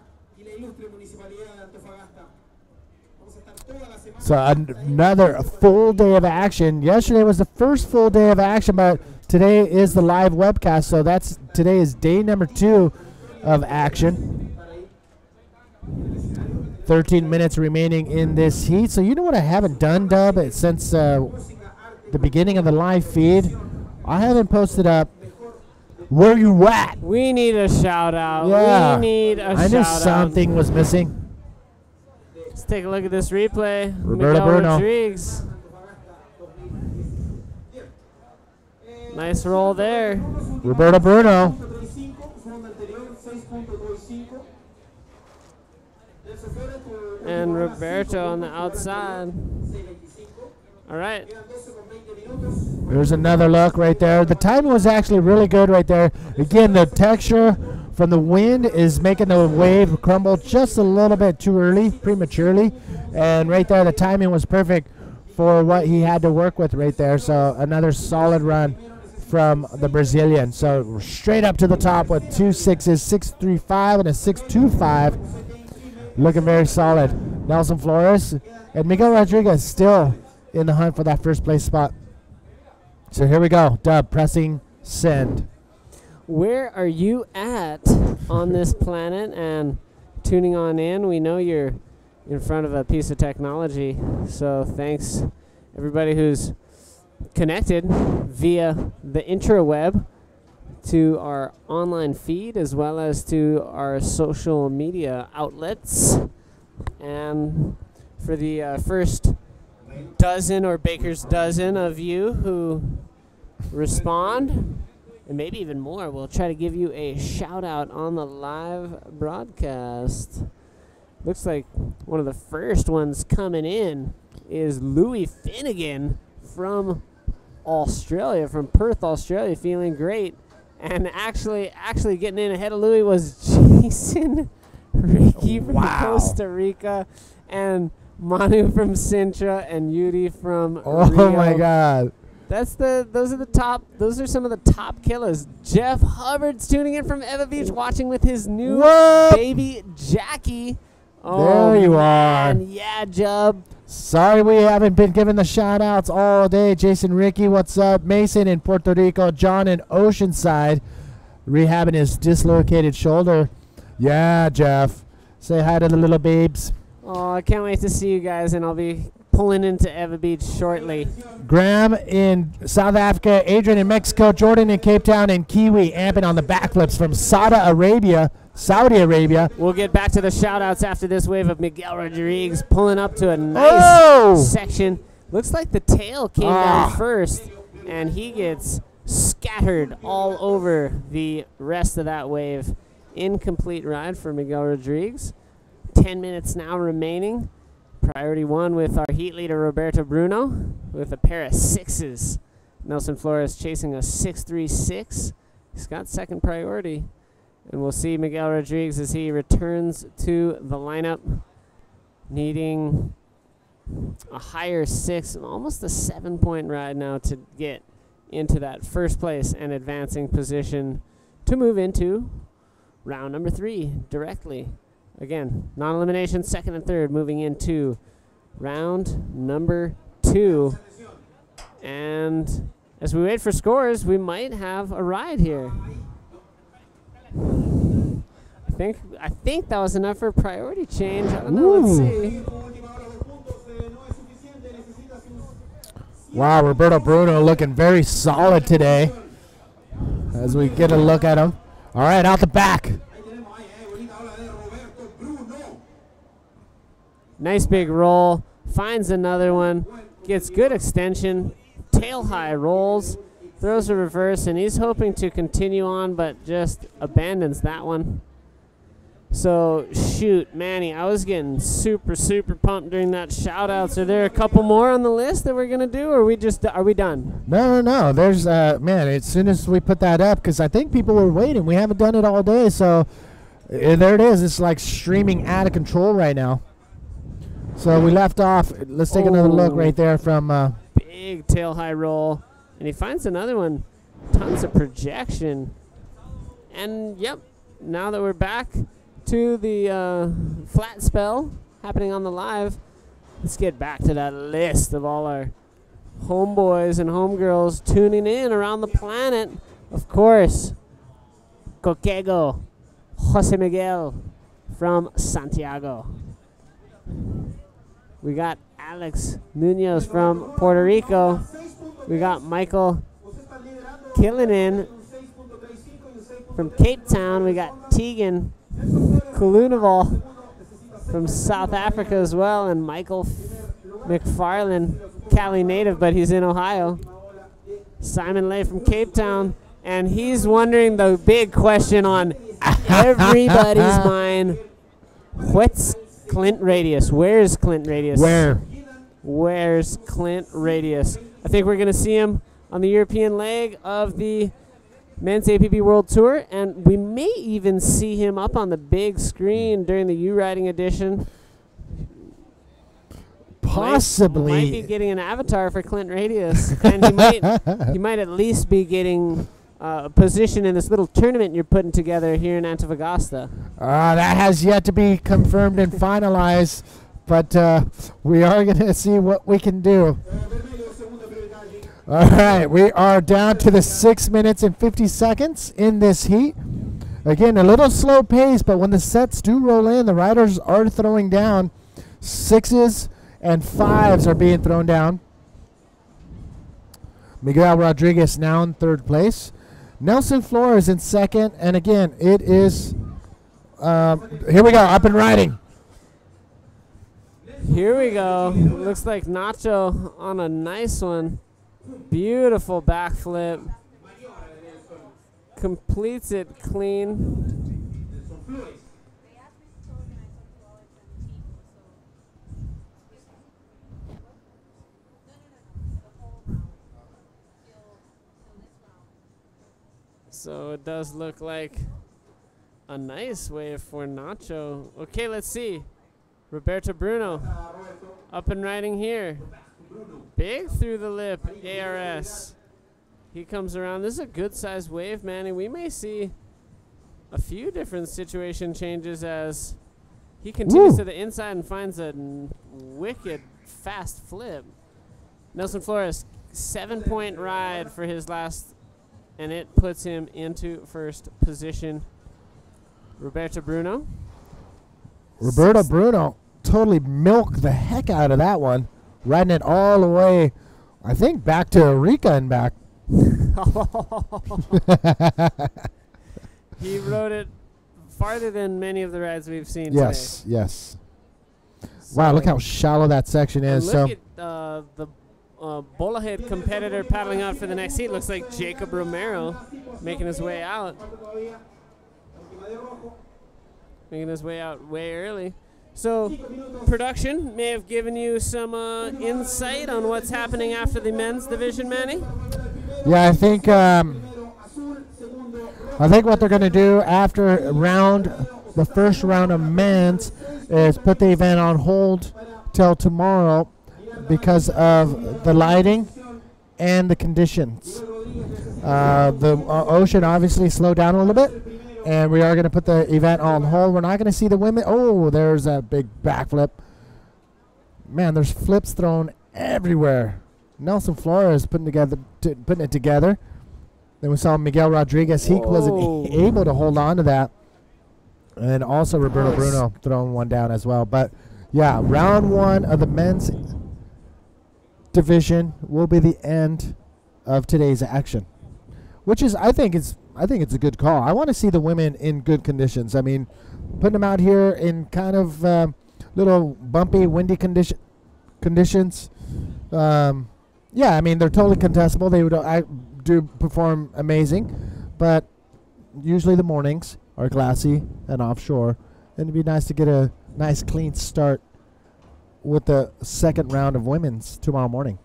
So another full day of action. Yesterday was the first full day of action, but today is the live webcast. So today is day number 2 of action. 13 minutes remaining in this heat. So you know what I haven't done, Dub, since the beginning of the live feed? I haven't posted up where you at. We need a shout out. Yeah. We need a shout out. I knew something was missing. Let's take a look at this replay. Roberto Miguel Bruno. Rodriguez. Nice roll there. Roberto Bruno. And Roberto on the outside. All right. There's another look right there. The timing was actually really good right there. Again, the texture from the wind is making the wave crumble just a little bit too early, prematurely. And right there, the timing was perfect for what he had to work with right there. So another solid run from the Brazilian. So straight up to the top with 2 6s, 6.35 and a 6.25. Looking very solid. Nelson Flores and Miguel Rodriguez still in the hunt for that first place spot. So here we go. Dub pressing send. Where are you at on this planet and tuning on in? We know you're in front of a piece of technology. So thanks everybody who's connected via the intraweb to our online feed as well as to our social media outlets. And for the first dozen or baker's dozen of you who respond, and maybe even more, we'll try to give you a shout out on the live broadcast. Looks like one of the first ones coming in is Louis Finnegan from Australia, from Perth, Australia, feeling great. And actually getting in ahead of Louis was Jason Ricky from Costa Rica, and Manu from Sintra, and Yuri from Rio. Oh my God! Those are some of the top killers. Jeff Hubbard's tuning in from Eva Beach, watching with his new baby Jackie. Oh, there you are. Yeah, Jub. Sorry we haven't been given the shout outs all day. Jason Ricky, what's up? Mason in Puerto Rico. John in Oceanside, rehabbing his dislocated shoulder. Yeah, Jeff. Say hi to the little babes. Oh, I can't wait to see you guys, and I'll be pulling into Eva Beach shortly. Graham in South Africa. Adrian in Mexico. Jordan in Cape Town, and Kiwi amping on the backflips from Saudi Arabia. We'll get back to the shout-outs after this wave of Miguel Rodriguez pulling up to a nice section. Looks like the tail came down first, and he gets scattered all over the rest of that wave. Incomplete ride for Miguel Rodriguez. 10 minutes now remaining. Priority 1 with our heat leader, Roberto Bruno, with a pair of 6s. Nelson Flores chasing a 6.36. He's got second priority. And we'll see Miguel Rodriguez as he returns to the lineup, needing a higher 6, almost a 7-point ride now to get into that first place and advancing position to move into round number 3 directly. Again, non-elimination, second and third, moving into round number 2. And as we wait for scores, we might have a ride here. I think that was enough for a priority change. I don't know. Let's see. Wow, Roberto Bruno looking very solid today as we get a look at him. All right, out the back. Nice big roll. Finds another one. Gets good extension. Tail high rolls. Throws a reverse, and he's hoping to continue on, but just abandons that one. So, shoot, Manny, I was getting super, super pumped during that shout-outs. Are there a couple more on the list that we're going to do, or are we done? No. There's, man, as soon as we put that up, because I think people were waiting. We haven't done it all day, so there it is. It's like streaming out of control right now. So we left off. Let's take another look right there from... big tail high roll. And he finds another one. Tons of projection. And, yep, now that we're back to the flat spell happening on the live, let's get back to that list of all our homeboys and homegirls tuning in around the planet. Of course, Coquego, Jose Miguel from Santiago. We got Alex Munoz from Puerto Rico. We got Michael Killinen from Cape Town. We got Tegan Kulunaval from South Africa as well, and Michael McFarlane, Cali native, but he's in Ohio. Simon Lay from Cape Town, and he's wondering the big question on everybody's mind. What's Clint Radius? Where's Clint Radius? Where's Clint Radius? I think we're going to see him on the European leg of the Men's APB World Tour, and we may even see him up on the big screen during the U-Riding edition. Possibly. Might be getting an avatar for Clint Radius, and he might at least be getting a position in this little tournament you're putting together here in Antofagasta. That has yet to be confirmed and finalized, but we are going to see what we can do. All right, we are down to the 6 minutes and 50 seconds in this heat. Again, a little slow pace, but when the sets do roll in, the riders are throwing down. 6s and 5s are being thrown down. Miguel Rodriguez now in 3rd place. Nelson Flores in 2nd, and again, it is, here we go, up and riding. Here we go. Looks like Nacho on a nice one. Beautiful backflip. Completes it clean. So it does look like a nice wave for Nacho. Okay, let's see. Roberto Bruno up and riding here. Big through the lip, ARS. He comes around. This is a good sized wave, man, and we may see a few different situation changes as he continues to the inside and finds a wicked fast flip. Nelson Flores, 7-point ride for his last, and it puts him into 1st position. Roberto Bruno. Bruno totally milked the heck out of that one. Riding it all the way, I think, back to Rica and back. He rode it farther than many of the rides we've seen today. Yes. Wow, look how shallow that section is. Look at the Bolahead competitor paddling out for the next heat. Looks like Jacob Romero making his way out. Making his way out way early. So production may have given you some insight on what's happening after the men's division, Manny? Yeah, I think what they're going to do after the first round of men's is put the event on hold till tomorrow because of the lighting and the conditions. The ocean obviously slowed down a little bit. And we are going to put the event on hold. We're not going to see the women. Oh, there's a big backflip. Man, there's flips thrown everywhere. Nelson Flores putting it together. Then we saw Miguel Rodriguez. He wasn't able to hold on to that. And also Roberto Bruno throwing one down as well. But, yeah, round 1 of the men's division will be the end of today's action, which is, I think it's a good call. I want to see the women in good conditions. I mean, putting them out here in kind of little bumpy, windy conditions. Yeah, I mean, they're totally contestable. They do perform amazing, but usually the mornings are glassy and offshore, and it'd be nice to get a nice clean start with the 2nd round of women's tomorrow morning.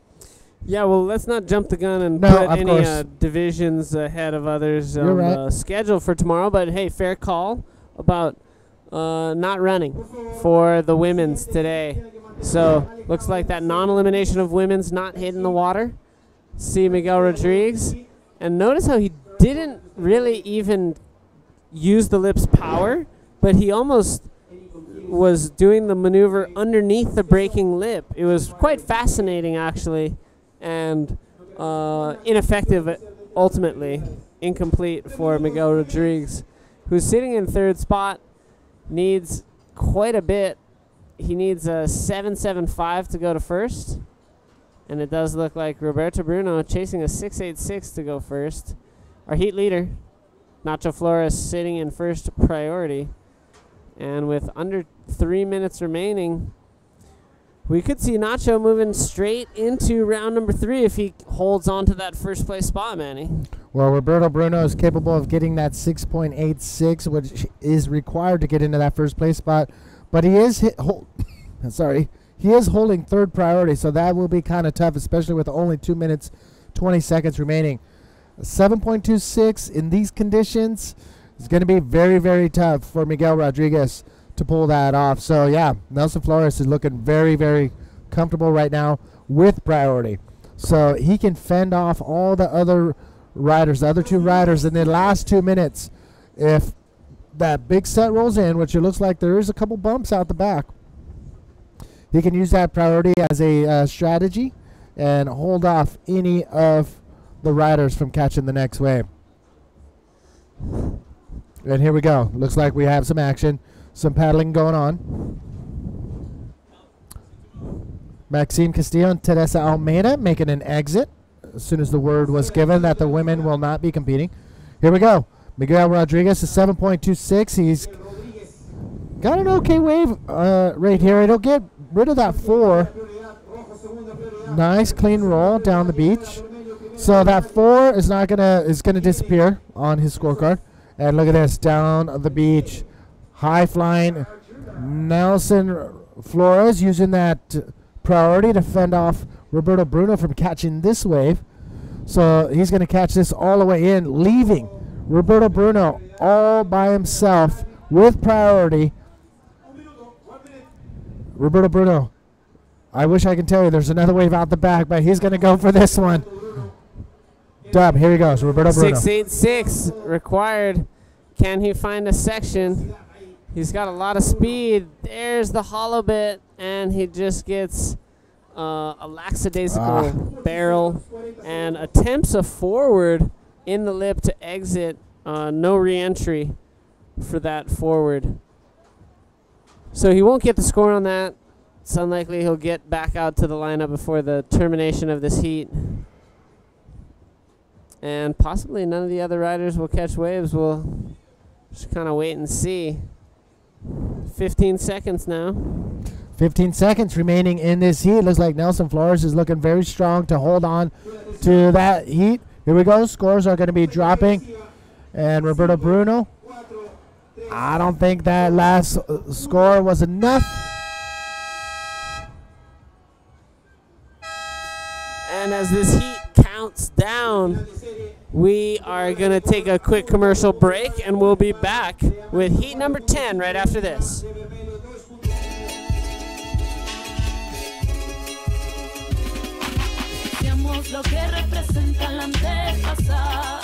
Yeah, well, let's not jump the gun and put any divisions ahead of others on the schedule for tomorrow. But, hey, fair call about not running for the women's today. So, looks like that non-elimination of women's not hitting the water. See Miguel Rodriguez. And notice how he didn't really even use the lip's power, but he almost was doing the maneuver underneath the braking lip. It was quite fascinating, actually. And ineffective, ultimately, incomplete for Miguel Rodriguez, who's sitting in 3rd spot, needs quite a bit. He needs a 7.75 to go to 1st, and it does look like Roberto Bruno chasing a 6.86 to go 1st. Our heat leader, Nacho Flores, sitting in 1st priority, and with under 3 minutes remaining, we could see Nacho moving straight into round number 3 if he holds on to that first place spot, Manny. Well, Roberto Bruno is capable of getting that 6.86, which is required to get into that first place spot. But he is he is holding third priority, so that will be kind of tough, especially with only 2 minutes, 20 seconds remaining. 7.26 in these conditions is going to be very, very tough for Miguel Rodriguez to pull that off. So, yeah, Nelson Flores is looking very, very comfortable right now with priority. So he can fend off all the other riders, the other 2 riders in the last 2 minutes. If that big set rolls in, which it looks like there is a couple bumps out the back, he can use that priority as a strategy and hold off any of the riders from catching the next wave. And here we go. Looks like we have some action. Some paddling going on. Maxime Castillo and Teresa Almeida making an exit as soon as the word was given that the women will not be competing. Here we go. Miguel Rodriguez is 7.26. He's got an okay wave right here. It'll get rid of that 4. Nice clean roll down the beach. So that 4 is gonna disappear on his scorecard. And look at this, down the beach. High flying Nelson Flores using that priority to fend off Roberto Bruno from catching this wave. So he's going to catch this all the way in, leaving Roberto Bruno all by himself with priority. Roberto Bruno, I wish I could tell you there's another wave out the back, but he's going to go for this one. Dub, here he goes, Roberto Bruno. 686 required. Can he find a section? He's got a lot of speed. There's the hollow bit, and he just gets a lackadaisical barrel and attempts a forward in the lip to exit. No re-entry for that forward. So he won't get the score on that. It's unlikely he'll get back out to the lineup before the termination of this heat. And possibly none of the other riders will catch waves. We'll just kind of wait and see. 15 seconds now. 15 seconds remaining in this heat. Looks like Nelson Flores is looking very strong to hold on to that heat. Here we go. Scores are going to be dropping. And Roberto Bruno, I don't think that last score was enough. And as this heat counts down, we are going to take a quick commercial break, and we'll be back with heat number 10 right after this. Hacemos lo que representa el antepasado.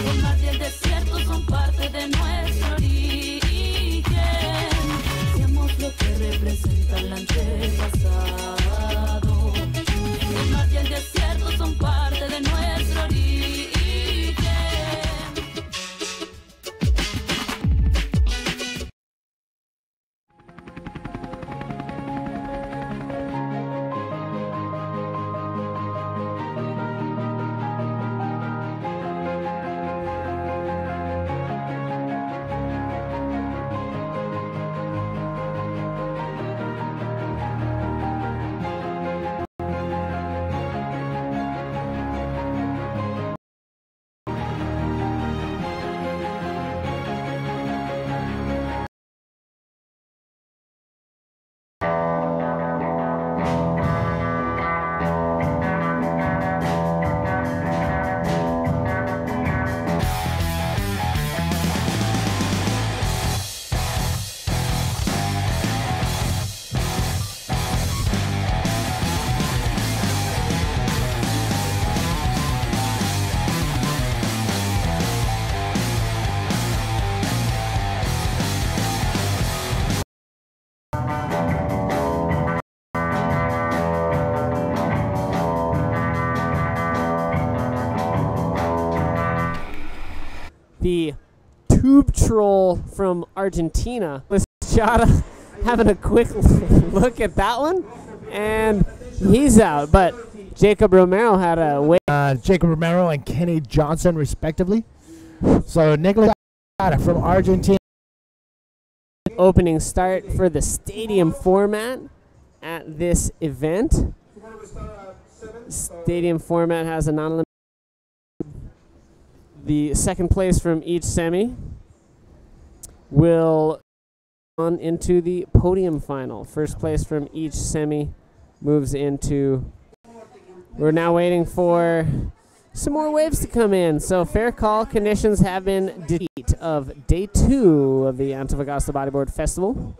Los mares y el desierto son parte de nuestro origen. Hacemos lo que representa el antepasado. Los mares y el desierto son parte de nuestro origen. The tube troll from Argentina. Chata having a quick look at that one, and he's out. But Jacob Romero had a wait. Jacob Romero and Kenny Johnson, respectively. So Nicholas Chata from Argentina. Opening start for the stadium format. at this event. Stadium format has a non-limited. The second place from each semi will on into the podium final. First place from each semi moves into. We're now waiting for some more waves to come in. So fair call conditions have been defeat of day 2 of the Antofagasta Bodyboard Festival.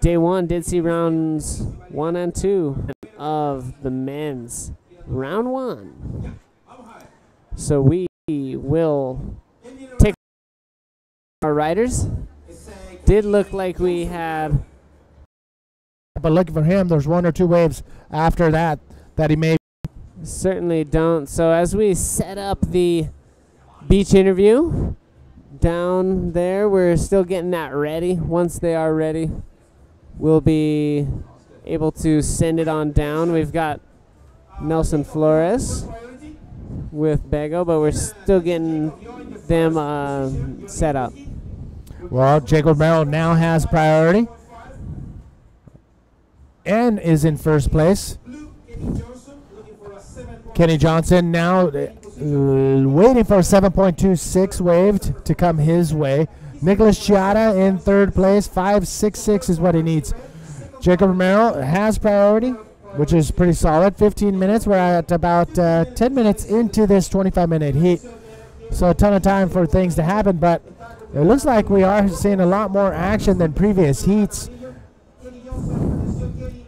Day 1 did see rounds 1 and 2 of the men's round 1. So we will take our riders. Did look like we had, but lucky for him, there's 1 or 2 waves after that he made. Certainly don't. So as we set up the beach interview down there, we're still getting that ready. Once they are ready, we'll be able to send it on down. We've got Nelson Flores with Bego, but we're still getting them set up. Well, Jacob Merrill now has priority and is in first place. Kenny Johnson now waiting for a 7.26 wave to come his way. Nicholas Chiara in third place. 5.66 is what he needs. Jacob Romero has priority, which is pretty solid. 15 minutes. We're at about 10 minutes into this 25-minute heat. So a ton of time for things to happen, but it looks like we are seeing a lot more action than previous heats.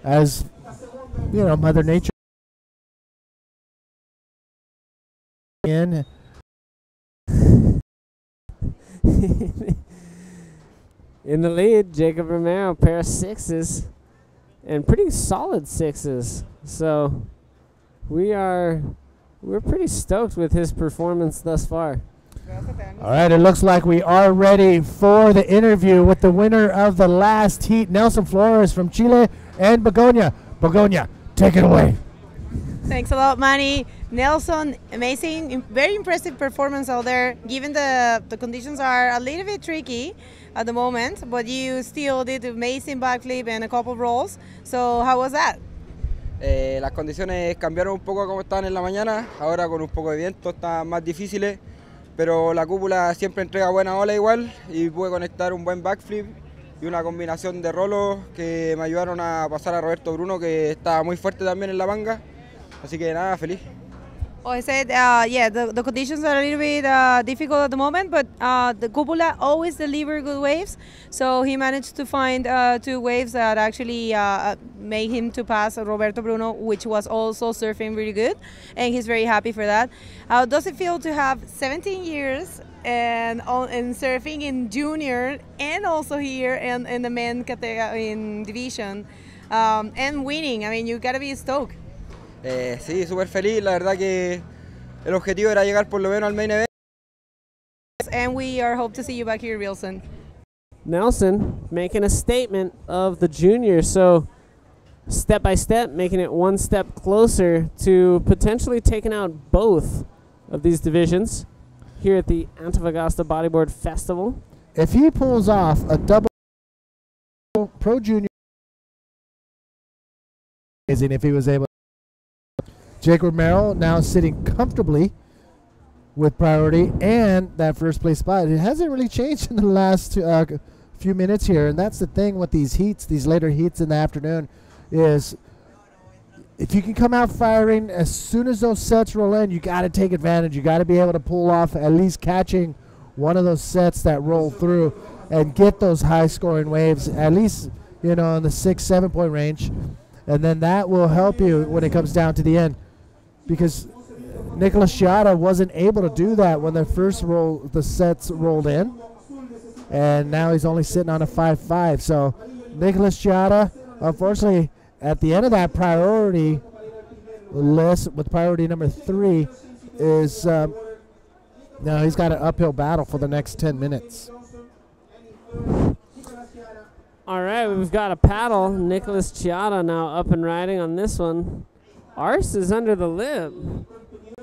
As, you know, Mother Nature in. In the lead, Jacob Romero, pair of 6s, and pretty solid 6s. So we're pretty stoked with his performance thus far. All right, it looks like we are ready for the interview with the winner of the last heat, Nelson Flores from Chile and Begonia. Begonia, take it away. Thanks a lot, Manny. Nelson, amazing, very impressive performance out there, given the conditions are a little bit tricky at the moment, but you still did amazing backflip and a couple rolls. So how was that? Las condiciones cambiaron un poco como estaban en la mañana, ahora con un poco de viento están más difíciles, pero la cúpula siempre entrega buena ola igual y pude conectar un buen backflip y una combinación de rolos que me ayudaron a pasar a Roberto Bruno, que estaba muy fuerte también en la manga, así que nada, feliz. Oh, I said, yeah, the conditions are a little bit difficult at the moment, but the cupola always deliver good waves. So he managed to find 2 waves that actually made him to pass Roberto Bruno, which was also surfing really good, and he's very happy for that. How does it feel to have 17 years and surfing in junior and also here in the men in division and winning? I mean, you gotta be stoked. Sí, súper feliz, la verdad que el objetivo era llegar por lo menos al main event. And we are hope to see you back here real soon. Nelson making a statement of the junior, so step by step, making it one step closer to potentially taking out both of these divisions here at the Antofagasta Bodyboard Festival. If he pulls off a double pro junior, amazing if he was able. Jake Romero now sitting comfortably with priority and that first place spot. It hasn't really changed in the last few minutes here, and that's the thing with these heats, these later heats in the afternoon, is if you can come out firing as soon as those sets roll in, you got to take advantage. You got to be able to pull off at least catching one of those sets that roll through and get those high-scoring waves, at least, you know, in the 6-7 point range, and then that will help you when it comes down to the end. Because Nicholas Chiara wasn't able to do that when the sets rolled in, and now he's only sitting on a 5-5. So Nicholas Chiara, unfortunately, at the end of that priority list with priority number 3, is now he's got an uphill battle for the next 10 minutes. All right, we've got a paddle. Nicholas Chiara now up and riding on this one. Ars is under the lip.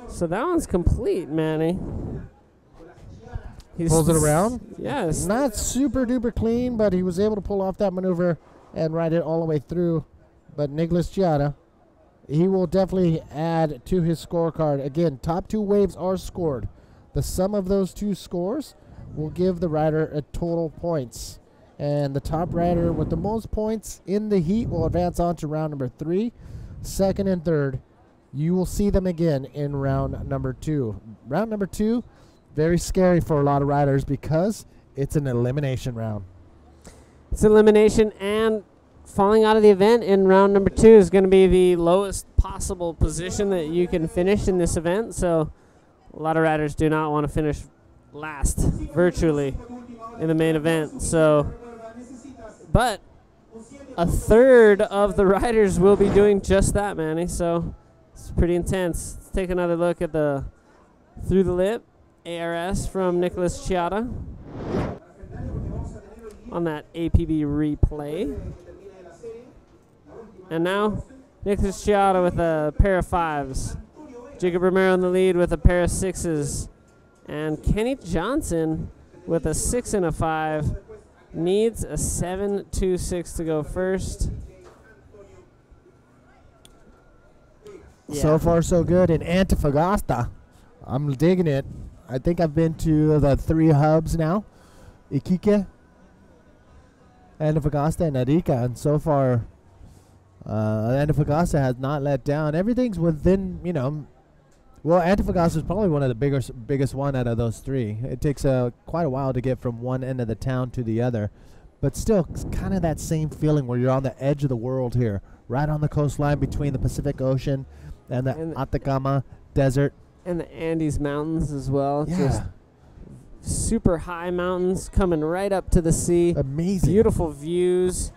So that one's complete, Manny. Pulls it around? Yes. Not super duper clean, but he was able to pull off that maneuver and ride it all the way through. But Nicholas Chiara, he will definitely add to his scorecard. Again, top 2 waves are scored. The sum of those 2 scores will give the rider a total points. And the top rider with the most points in the heat will advance on to round number 3. Second and third, you will see them again in round number 2. Round number 2, very scary for a lot of riders because it's an elimination round. It's elimination, and falling out of the event in round number 2 is going to be the lowest possible position that you can finish in this event. So a lot of riders do not want to finish last virtually in the main event. So, but a third of the riders will be doing just that, Manny. So it's pretty intense. Let's take another look at the through the lip ARS from Nicholas Chiara on that APB replay. And now Nicholas Chiara with a pair of 5s. Jacob Romero in the lead with a pair of 6s. And Kenny Johnson with a 6 and a 5 needs a 7.26 to go first. So far, so good. In Antofagasta, I'm digging it. I think I've been to the 3 hubs now. Iquique, Antofagasta, and Arica. And so far, Antofagasta has not let down. Everything's within, you know. Well, Antofagasta is probably one of the biggest one out of those 3. It takes quite a while to get from one end of the town to the other. But still, it's kind of that same feeling where you're on the edge of the world here. Right on the coastline between the Pacific Ocean and the Atacama Desert. And the Andes Mountains as well. Yeah. Just super high mountains coming right up to the sea. Amazing. Beautiful views.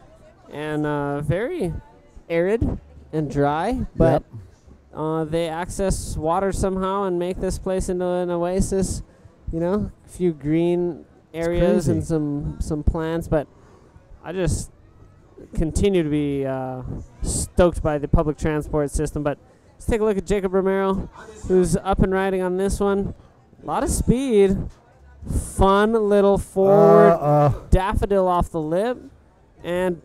And very arid and dry. But they access water somehow and make this place into an oasis. You know, a few green areas and some plants. But I just continue to be stoked by the public transport system. But let's take a look at Jacob Romero, who's up and riding on this one. A lot of speed. Fun little forward daffodil off the lip. And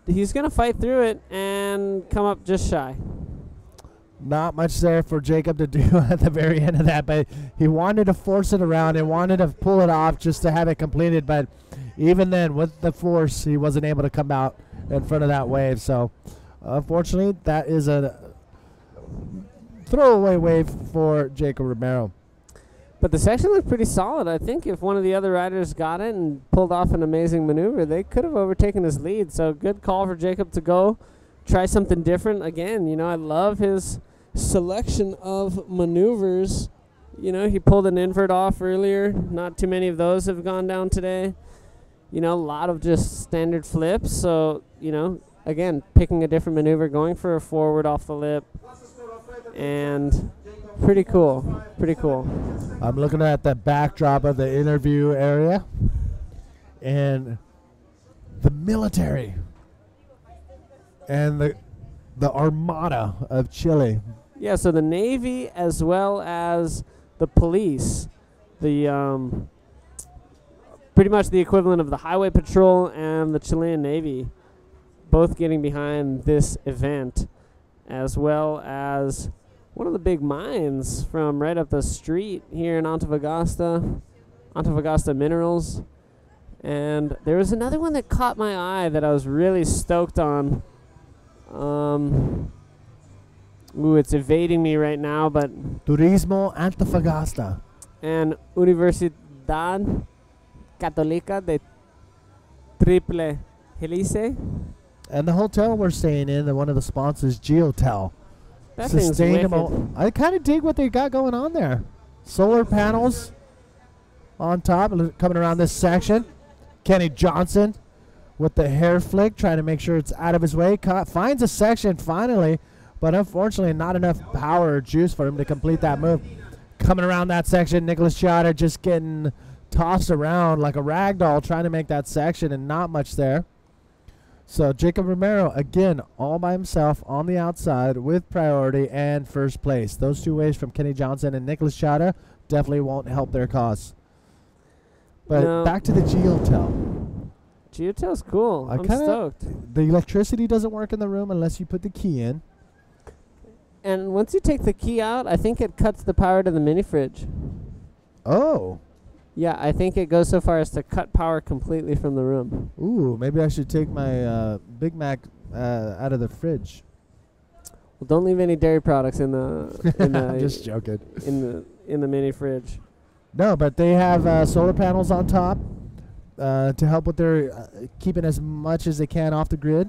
he's going to fight through it and come up just shy. Not much there for Jacob to do at the very end of that, but he wanted to force it around and wanted to pull it off just to have it completed. But even then, with the force, he wasn't able to come out in front of that wave. So, unfortunately, that is a throwaway wave for Jacob Romero. But the section looked pretty solid. I think if one of the other riders got it and pulled off an amazing maneuver, they could have overtaken his lead. So, good call for Jacob to go try something different. Again, you know, I love his selection of maneuvers. You know, he pulled an invert off earlier. Not too many of those have gone down today. You know, a lot of just standard flips. So, you know, again, picking a different maneuver, going for a forward off the lip. And pretty cool. Pretty cool. I'm looking at the backdrop of the interview area. And the military and the Armada of Chile. Yeah, so the Navy as well as the police, the pretty much the equivalent of the Highway Patrol and the Chilean Navy, both getting behind this event, as well as one of the big mines from right up the street here in Antofagasta, Antofagasta Minerals. And there was another one that caught my eye that I was really stoked on. It's evading me right now, but Turismo Antofagasta and Universidad Católica de Triple Hélice. And the hotel we're staying in, one of the sponsors, Geotel. That sustainable. Thing's I kind of dig what they got going on there. Solar panels on top, coming around this section. Kenny Johnson with the hair flick, trying to make sure it's out of his way. Finds a section finally, but unfortunately not enough power or juice for him to complete that move. Coming around that section, Nicholas Chiara just getting tossed around like a rag doll trying to make that section, and not much there. So Jacob Romero, again, all by himself on the outside with priority and first place. Those 2 waves from Kenny Johnson and Nicholas Chiara definitely won't help their cause. But back to the Geotel. Geotail's cool. I'm stoked. The electricity doesn't work in the room unless you put the key in. And once you take the key out, I think it cuts the power to the mini fridge. Oh. Yeah, I think it goes so far as to cut power completely from the room. Ooh, maybe I should take my Big Mac out of the fridge. Well, don't leave any dairy products in the. I'm just joking. In the mini fridge. No, but they have solar panels on top to help with their keeping as much as they can off the grid.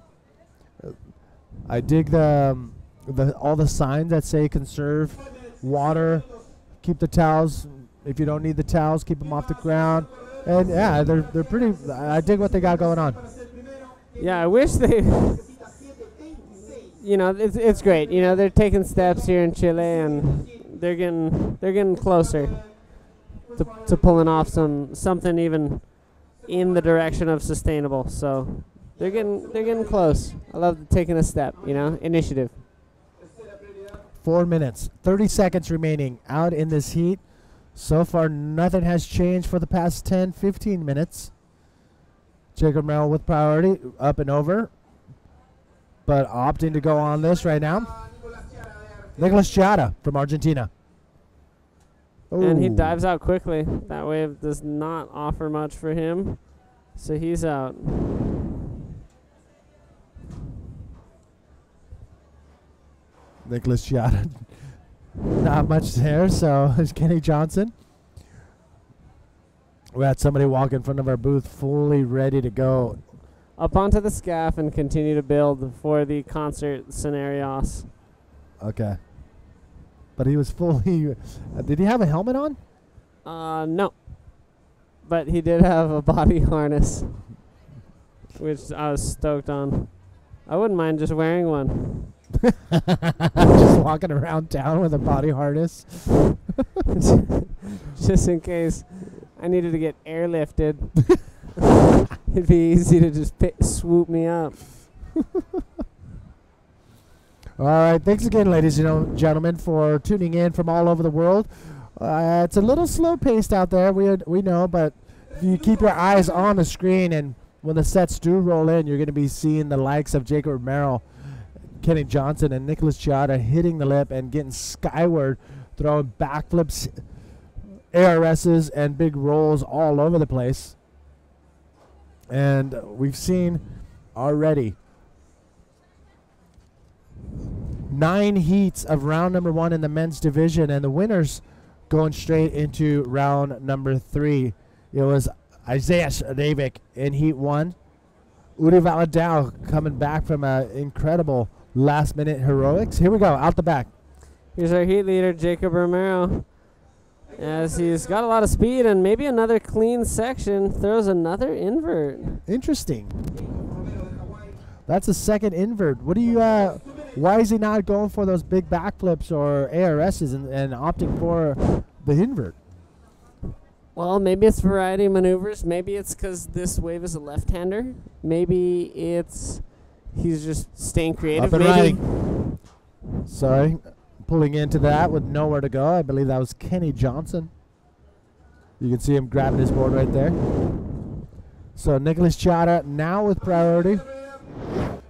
I dig all the signs that say conserve water, keep the towels. If you don't need the towels, keep them off the ground. And yeah, they're pretty. I dig what they got going on. Yeah, I wish they. You know, it's great. You know, they're taking steps here in Chile, and they're getting closer to pulling off something even in the direction of sustainable. So they're getting close. I love taking a step. You know, initiative. 4 minutes, 30 seconds remaining out in this heat. So far, nothing has changed for the past 10, 15 minutes. Jacob Merrill with priority, up and over, but opting to go on this right now. Nicolas Chiara from Argentina. And he dives out quickly. That wave does not offer much for him, so he's out. Nicolas Chiara. Not much there, so there's Kenny Johnson. We had somebody walk in front of our booth fully ready to go. Up onto the scaff and continue to build for the concert scenarios. Okay. But he was fully... did he have a helmet on? No. But he did have a body harness, which I was stoked on. I wouldn't mind just wearing one. Just walking around town with a body harness. Just in case I needed to get airlifted. It'd be easy to just swoop me up. All right. Thanks again, ladies and gentlemen, for tuning in from all over the world. It's a little slow paced out there. We know, but if you keep your eyes on the screen, and when the sets do roll in, you're going to be seeing the likes of Jacob Romero, Kenny Johnson, and Nicolas Chiara hitting the lip and getting skyward, throwing backflips, ARSs, and big rolls all over the place. And we've seen already 9 heats of round number 1 in the men's division, and the winners going straight into round number 3. It was Isaiah Reivik in heat 1. Uri Valadao coming back from an incredible last-minute heroics. Here we go, out the back. Here's our heat leader, Jacob Romero. As he's got a lot of speed and maybe another clean section, throws another invert. Interesting. That's a second invert. What do you? Why is he not going for those big backflips or ARSs and opting for the invert? Well, maybe it's variety of maneuvers. Maybe it's because this wave is a left-hander. Maybe it's he's just staying creative. Up and riding. Sorry. Pulling into that with nowhere to go. I believe that was Kenny Johnson. You can see him grabbing his board right there. So Nicolas Chiara now with priority.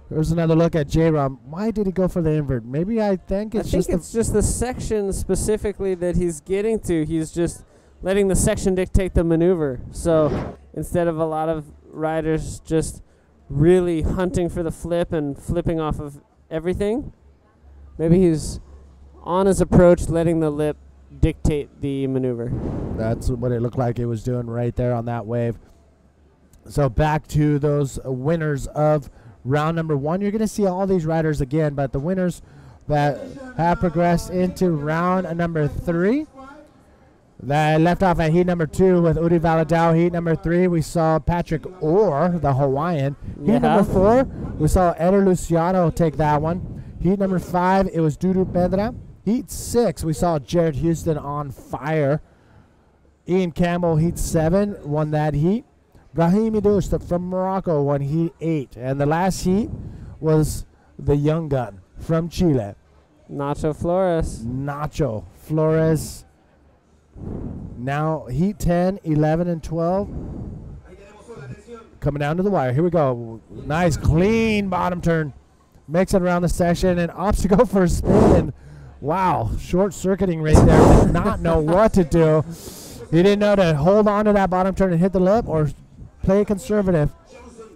Here's another look at J-Rom. Why did he go for the invert? Maybe I think it's just the section specifically that he's getting to. He's just letting the section dictate the maneuver. So instead of a lot of riders just really hunting for the flip and flipping off of everything, maybe he's on his approach, letting the lip dictate the maneuver. That's what it looked like it was doing right there on that wave. So back to those winners of round number 1. You're going to see all these riders again, but the winners that have progressed into round number 3. That left off at heat number 2 with Uri Valadao. Heat number 3, we saw Patrick Orr, the Hawaiian. Heat number 4, we saw Eder Luciano take that one. Heat number 5, it was Dudu Pedra. Heat 6, we saw Jared Houston on fire. Ian Campbell, heat 7, won that heat. Brahim Idousta from Morocco won heat 8. And the last heat was the young gun from Chile. Nacho Flores. Nacho Flores. Now heat 10, 11, and 12. Coming down to the wire. Here we go. Nice, clean bottom turn. Makes it around the section and opts to go for a spin. And wow, short circuiting right there. Did not know what to do. He didn't know to hold on to that bottom turn and hit the lip or play conservative.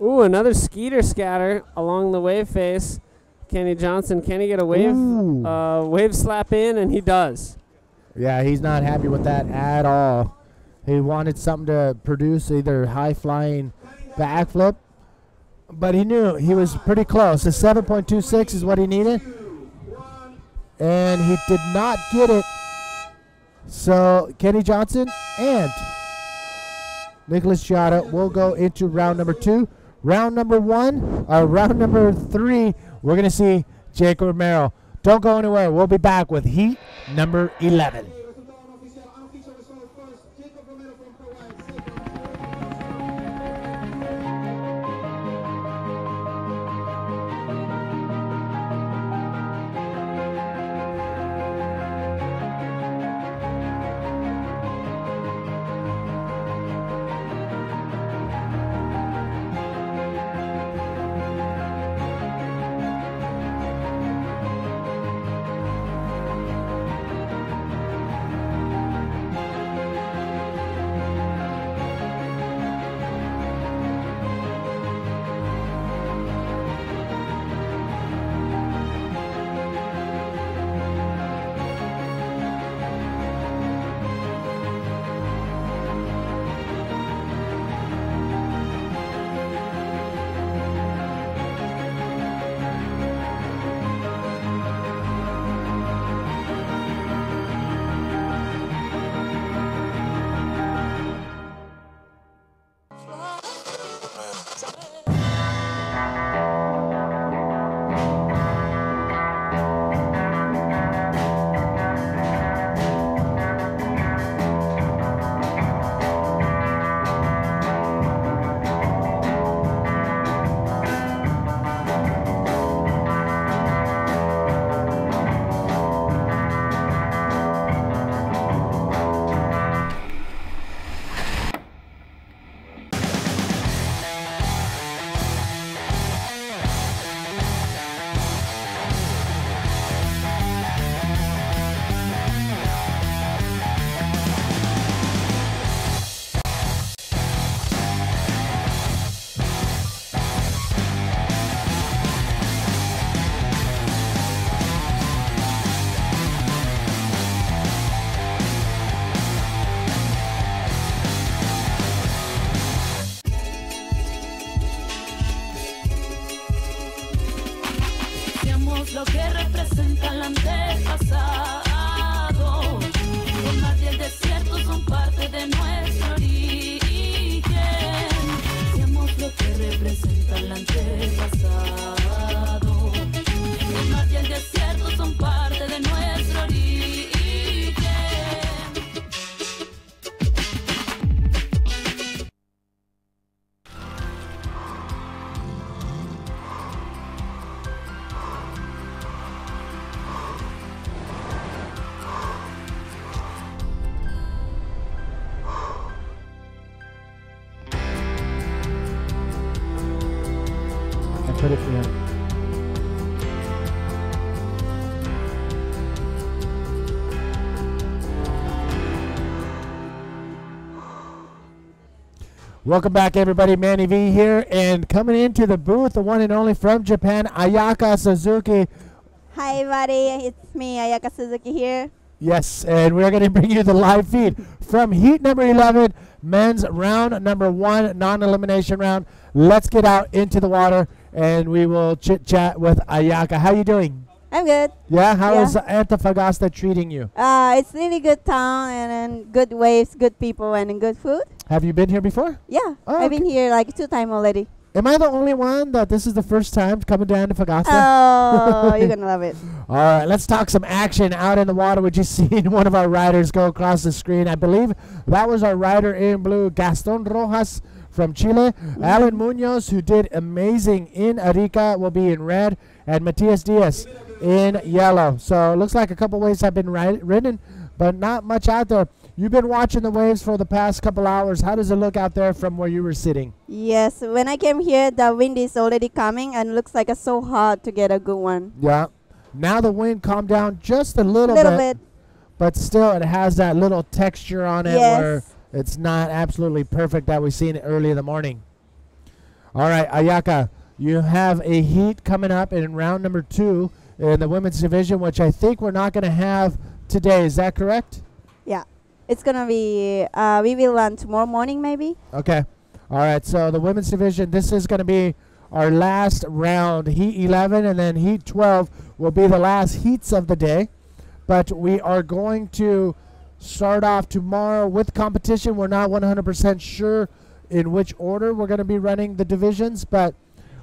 Ooh, another skeeter scatter along the wave face. Kenny Johnson, can he get a wave slap in? And he does. Yeah, he's not happy with that at all. He wanted something to produce either high-flying backflip, but he knew he was pretty close. A 7.26 is what he needed, and he did not get it. So Kenny Johnson and Nicholas Giotto will go into round number 2. Round number 3, we're going to see Jake Romero. Don't go anywhere. We'll be back with heat number 11. Lo que representa el antepasado. El mar y el desierto son parte de nuestro origen. Seamos lo que representa el antepasado. El mar y el desierto son parte de nuestro origen. Put it in. Welcome back, everybody. Manny V here, and coming into the booth, the one and only from Japan, Ayaka Suzuki. Hi, everybody. It's me, Ayaka Suzuki here. Yes, and we're going to bring you the live feed from heat number 11, men's round number 1, non-elimination round. Let's get out into the water, and we will chit-chat with Ayaka. How you doing? I'm good. Yeah? How is Antofagasta treating you? It's really good town, and good waves, good people, and good food. Have you been here before? Yeah, I've been here like 2 times already. Am I the only one that this is the first time coming down to Antofagasta? Oh, you're going to love it. All right, let's talk some action out in the water. We just seen one of our riders go across the screen. I believe that was our rider in blue, Gaston Rojas from Chile. Alan Munoz, who did amazing in Arica, will be in red, and Matias Diaz in yellow. So it looks like a couple waves have been ridden, but not much out there. you've been watching the waves for the past couple hours. How does it look out there from where you were sitting? Yes, when I came here, the wind is already coming and looks like it's so hard to get a good one. Yeah. Now the wind calmed down just a little bit. But still, it has that little texture on it where it's not absolutely perfect that we've seen early in the morning. All right, Ayaka, you have a heat coming up in round number 2 in the women's division, which I think we're not going to have today. Is that correct? Yeah. It's going to be, we will run tomorrow morning maybe. Okay. All right, so the women's division, this is going to be our last round. Heat 11 and then Heat 12 will be the last heats of the day. But we are going to start off tomorrow with competition. We're not 100% sure in which order we're going to be running the divisions, but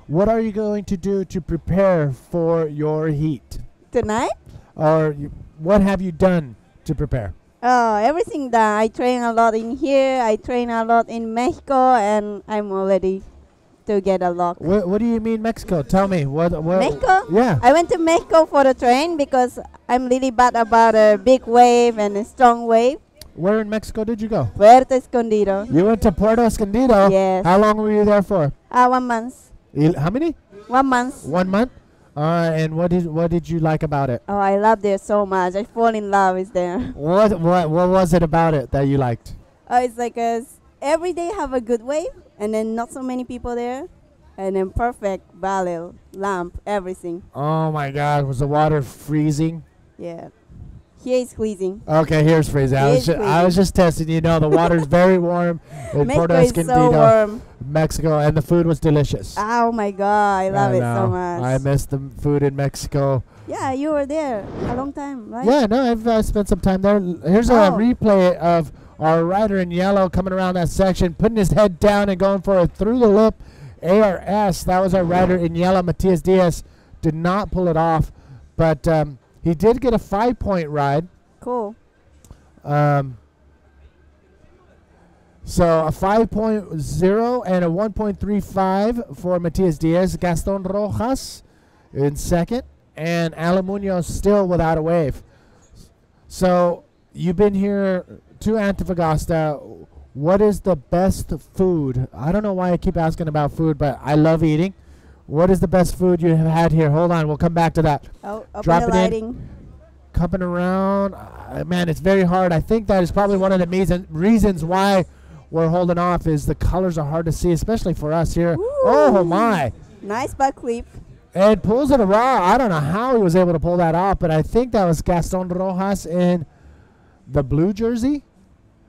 what are you going to do to prepare for your heat? Tonight? Or what have you done to prepare? Oh, everything done. I train a lot in here. I train a lot in Mexico, and I'm already to get a lock. What do you mean Mexico? Tell me. What Mexico? Yeah. I went to Mexico for the train because I'm really bad about a big wave and a strong wave. Where in Mexico did you go? Puerto Escondido. You went to Puerto Escondido? Yes. How long were you there for? 1 month. How many? 1 month. 1 month? And what did you like about it? Oh, I loved it so much. I fall in love with there. What was it about it that you liked? Oh, it's like every day have a good wave, and then not so many people there, and then perfect valve, lamp, everything. Oh my God! Was the water freezing? Yeah. Here is freezing. Okay, here's freezing. I was just testing. You know, the water's very warm in Puerto Escondido, so warm. Mexico, and the food was delicious. Oh my God, I love it so much. I miss the food in Mexico. Yeah, you were there a long time, right? Yeah, no, I've spent some time there. Here's a replay of our rider in yellow coming around that section, putting his head down and going for a through the lip ARS. That was our rider in yellow, Matias Diaz. Did not pull it off, but he did get a 5-point ride. Cool. So a 5.0 and a 1.35 for Matias Diaz. Gaston Rojas in second, and Alan Munoz still without a wave. So you've been here to Antofagasta. What is the best food? I don't know why I keep asking about food, but I love eating. What is the best food you have had here? Hold on, we'll come back to that. Oh, drop the lighting. in. Coming around. Man, it's very hard. I think that is probably one of the reasons why we're holding off is the colors are hard to see, especially for us here. Ooh. Oh, my. Nice back flip. And pulls it raw. I don't know how he was able to pull that off, but I think that was Gaston Rojas in the blue jersey.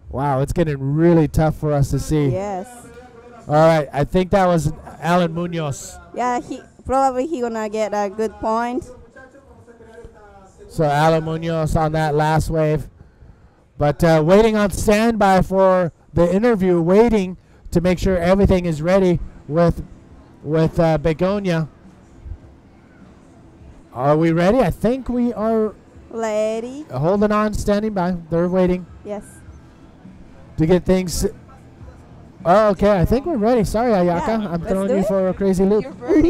Wow, it's getting really tough for us to see. Yes. All right, I think that was Alan Munoz. Yeah, he gonna get a good point. So Alan Munoz on that last wave. But waiting on standby for the interview, waiting to make sure everything is ready with Begonia. Are we ready? I think we are ready. Holding on, standing by. They're waiting. Yes. To get things. Oh, okay. I think we're ready. Sorry, Ayaka. Yeah, I'm throwing you it. for a crazy loop.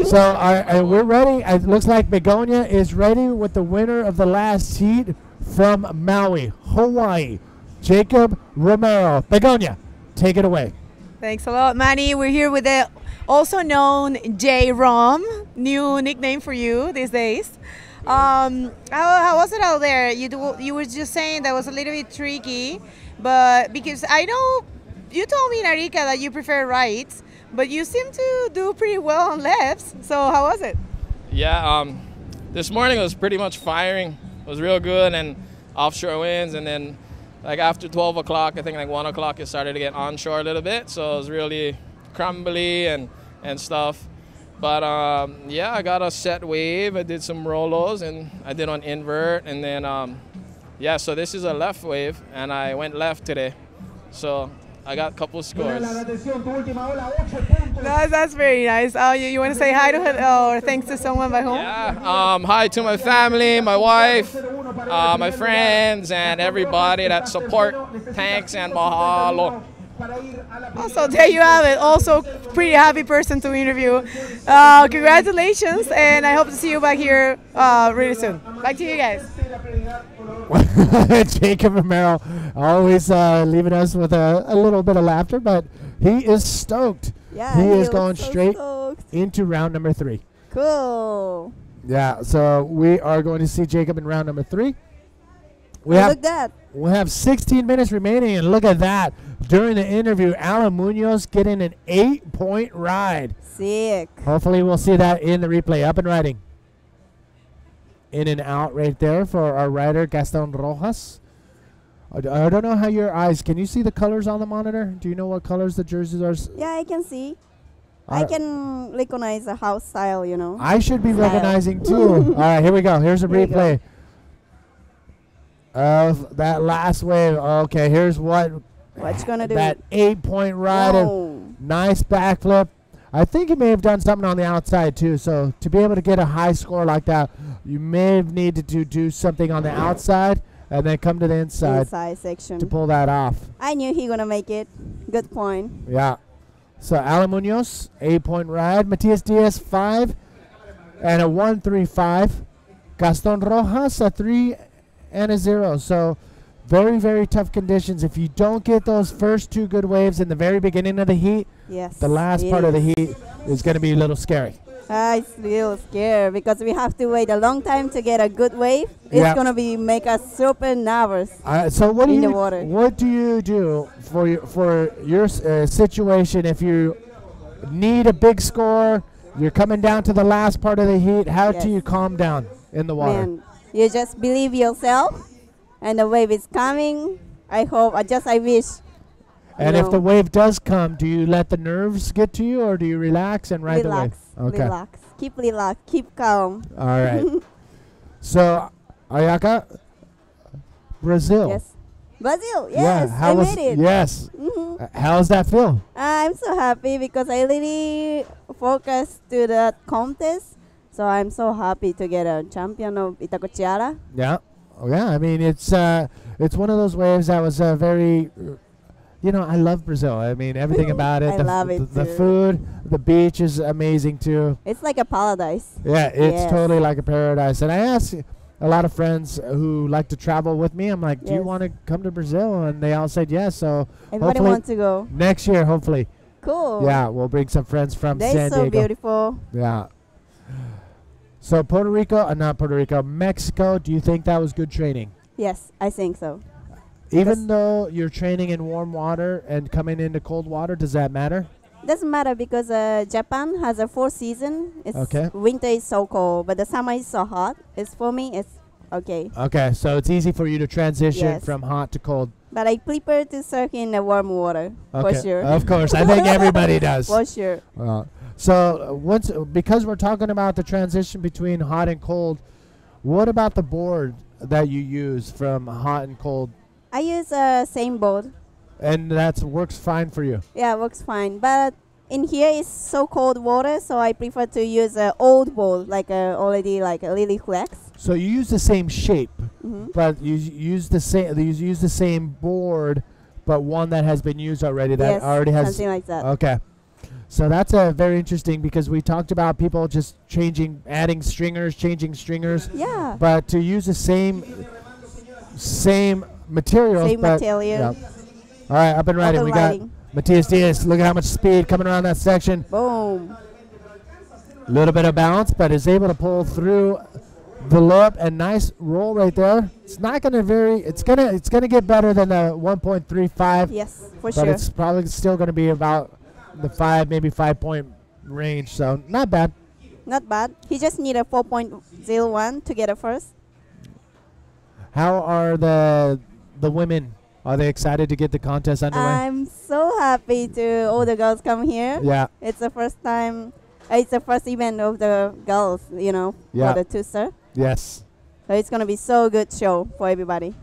So we're ready. It looks like Begonia is ready with the winner of the last heat from Maui, Hawaii, Jacob Romero. Begonia, take it away. Thanks a lot, Manny. We're here with the also known J Rom, new nickname for you these days. How was it out there? You were just saying that was a little bit tricky, but because I know you told me in Arica that you prefer rights, but you seem to do pretty well on lefts. So how was it? Yeah, this morning was pretty much firing. It was real good and offshore winds, and then like after 12 o'clock, I think like 1 o'clock, it started to get onshore a little bit. So it was really crumbly and stuff. But yeah, I got a set wave. I did some rollos and I did on invert, and then yeah. So this is a left wave, and I went left today. So I got a couple of scores. That's very nice. You want to say hi to her or thanks to someone by home? Yeah. Hi to my family, my wife, my friends, and everybody that support. Thanks and mahalo. Also, there you have it. Also, pretty happy person to interview. Congratulations, and I hope to see you back here really soon. Back to you guys. Jacob Romero always leaving us with a little bit of laughter, but he is stoked. Yeah, he is looks going so straight stoked. into round number 3. Cool. Yeah, so we are going to see Jacob in round number 3. We Look at that. We have 16 minutes remaining, and look at that. During the interview, Alan Munoz getting an 8-point ride. Sick. Hopefully we'll see that in the replay. Up and riding. In and out right there for our rider, Gaston Rojas. I don't know how your eyes, can you see the colors on the monitor? Do you know what colors the jerseys are? Yeah, I can see. I can recognize the house style, you know. I should be Style. recognizing too. All right, here we go. Here's a Here you go. replay of that last wave. Okay, here's what you gonna do? That 8-point ride. And nice backflip. I think he may have done something on the outside too. So to be able to get a high score like that, you may have needed to do something on the outside and then come to the inside section to pull that off. I knew he gonna make it. Good point. Yeah. So Alan Munoz, 8-point ride. Matias Diaz, 5 and a 1-3-5. Gaston Rojas, a 3 and a 0. So very, very tough conditions. If you don't get those first 2 good waves in the very beginning of the heat, Yes, the last it part of the is. heat is going to be a little scary. It's real scary because we have to wait a long time to get a good wave. It's Yeah. gonna be make us super nervous. So what do in you the water. what do you do for your situation if you need a big score? You're coming down to the last part of the heat. How do you calm down in the water? Man, you just believe yourself, and the wave is coming. I hope. I wish. And you if the know. wave does come, do you let the nerves get to you, or do you relax and ride Relax. the wave? Okay. Relax. Keep relax. Keep calm. All right. So, Ayaka, Brazil. Yes. Brazil. Yeah. Yes. How I was made it. yes? Mhm. How's that feel? I'm so happy because I really focused to that contest. So I'm so happy to get a champion of Itacoatiara. Yeah. Oh yeah. I mean, it's one of those waves that was very. I love Brazil. I mean, everything about it. I love it The too. food, the beach is amazing too. It's like a paradise. Yeah, it's Yes. totally like a paradise. And I asked a lot of friends who like to travel with me. I'm like, do you Yes. want to come to Brazil? And they all said yes. So Everybody hopefully wants to go. next year. Hopefully. Cool. Yeah, we'll bring some friends from They're San so Diego. beautiful. Yeah. So Puerto Rico, not Puerto Rico, Mexico. Do you think that was good training? Yes, I think so. Even though you're training in warm water and coming into cold water, does that matter? Doesn't matter because Japan has a 4 season. It's Okay. Winter is so cold, but the summer is so hot. It's for me. It's okay. Okay, so it's easy for you to transition Yes. from hot to cold. But I prefer to surf in the warm water Okay. for sure. Of course, I think everybody does. For sure. Because we're talking about the transition between hot and cold, what about the board that you use from hot and cold? I use same board. And that works fine for you. Yeah, works fine. But in here it's so cold water, so I prefer to use an old board, like already like a Lily Flex. So you use the same shape, Mhm. but you use the same board, but one that has been used already. That Yes, already has something like that. Okay, so that's very interesting because we talked about people just adding stringers, changing stringers. Yeah. But to use the same materials. Same but material. Yeah. All right, up and riding. Up We and got riding. Matias Diaz. Look at how much speed coming around that section. Boom. A little bit of bounce, but is able to pull through the lip and nice roll right there. It's not going to vary. It's gonna get better than the 1.35. Yes, for but sure. it's probably still going to be about the 5.point range. So not bad. Not bad. He just need a 4.01 to get a first. How are the women? Are they excited to get the contest underway? I'm so happy to all the girls come here. Yeah. It's the first time. It's the first event of the girls, Yeah. for the two-star. Yes. So it's gonna be so good show for everybody.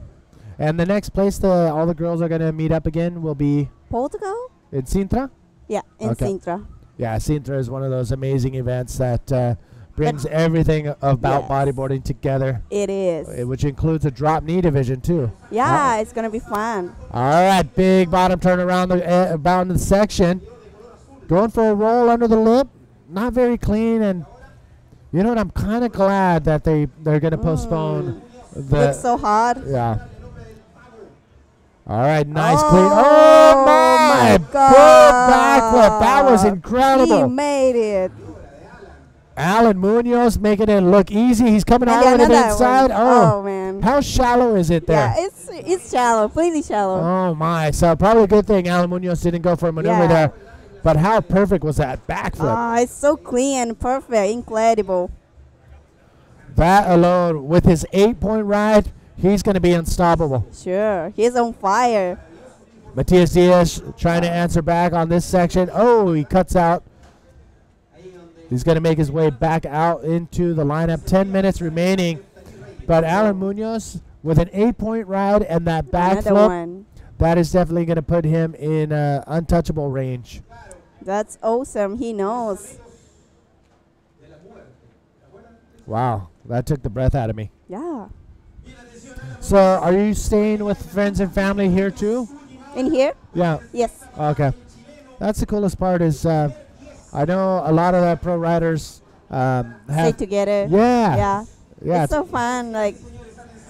And the next place all the girls are going to meet up again will be Portugal? in Sintra? Yeah, in Okay. Sintra. Yeah, Sintra is one of those amazing events that brings everything about Yes. bodyboarding together. It is. Which includes a drop knee division too. Yeah, it's gonna be fun. All right, big bottom turn around the section. Going for a roll under the lip. Not very clean, and you know what? I'm kind of glad that they're going to postpone Looks so hard. Yeah. All right, nice clean. Oh Oh my God. Good backflip. That was incredible. He made it. Alan Munoz making it look easy. He's coming And all the way to the another inside. one. Oh. Oh, man. How shallow is it there? Yeah, it's shallow, completely shallow. Oh my. So probably a good thing Alan Munoz didn't go for a maneuver Yeah. there. But how perfect was that backflip? Oh, it's so clean and perfect, incredible. That alone, with his 8-point ride, he's going to be unstoppable. Sure, he's on fire. Matias Diaz trying to answer back on this section. Oh, he cuts out. He's going to make his way back out into the lineup. 10 minutes remaining. But Alan Munoz with an 8-point ride and that Another backflip, one. that is definitely going to put him in untouchable range. That's awesome. He knows. Wow, that took the breath out of me. Yeah. So are you staying with friends and family here too? In here? Yeah. Yes. Okay. That's the coolest part is I know a lot of the pro riders Stay have together. Yeah. Yeah. Yeah. It's so fun. Like,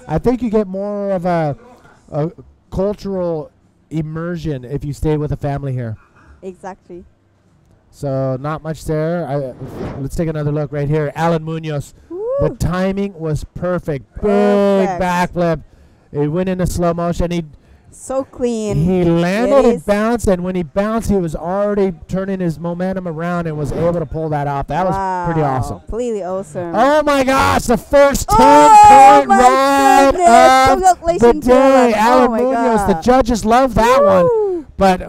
I think you get more of a cultural immersion if you stay with a family here. exactly. So not much there. Let's take another look right here. Alan Munoz. The timing was perfect. Big backflip. It went into slow motion. So clean. He landed It and is. bounced, and when he bounced, he was already turning his momentum around and was able to pull that off. That was pretty awesome. Completely awesome. Oh my gosh, the first 10-point my ride goodness. of the Congratulations, day. Dylan. Alan Oh my Munoz, the God. judges love that one. But, It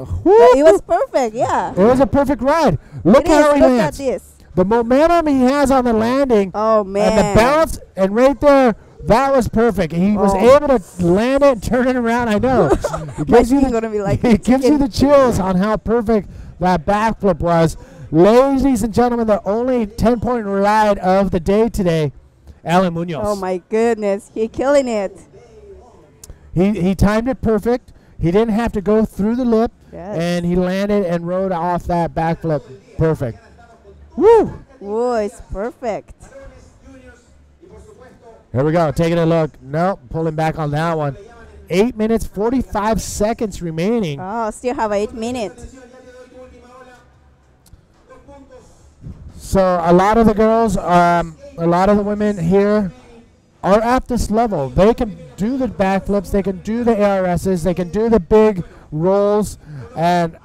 was perfect, yeah. it was a perfect ride. Look It how is. he Look lands. at this. The momentum he has on the landing. Oh, man. And the bounce, and right there, that was perfect. He was able to land it and turn it around. I know. It gives you gonna be like it gives you the chills on how perfect that backflip was. Ladies and gentlemen, the only 10-point ride of the day today, Alan Munoz. Oh, my goodness. He killing it. He timed it perfect. He didn't have to go through the lip, Yes. and he landed and rode off that backflip perfect. Woo! Whoa, it's perfect. Here we go, taking a look. Nope, pulling back on that one. 8 minutes, 45 seconds remaining. Oh, still have 8 minutes. So a lot of the girls, a lot of the women here are at this level. They can do the backflips, they can do the ARSs, they can do the big rolls. And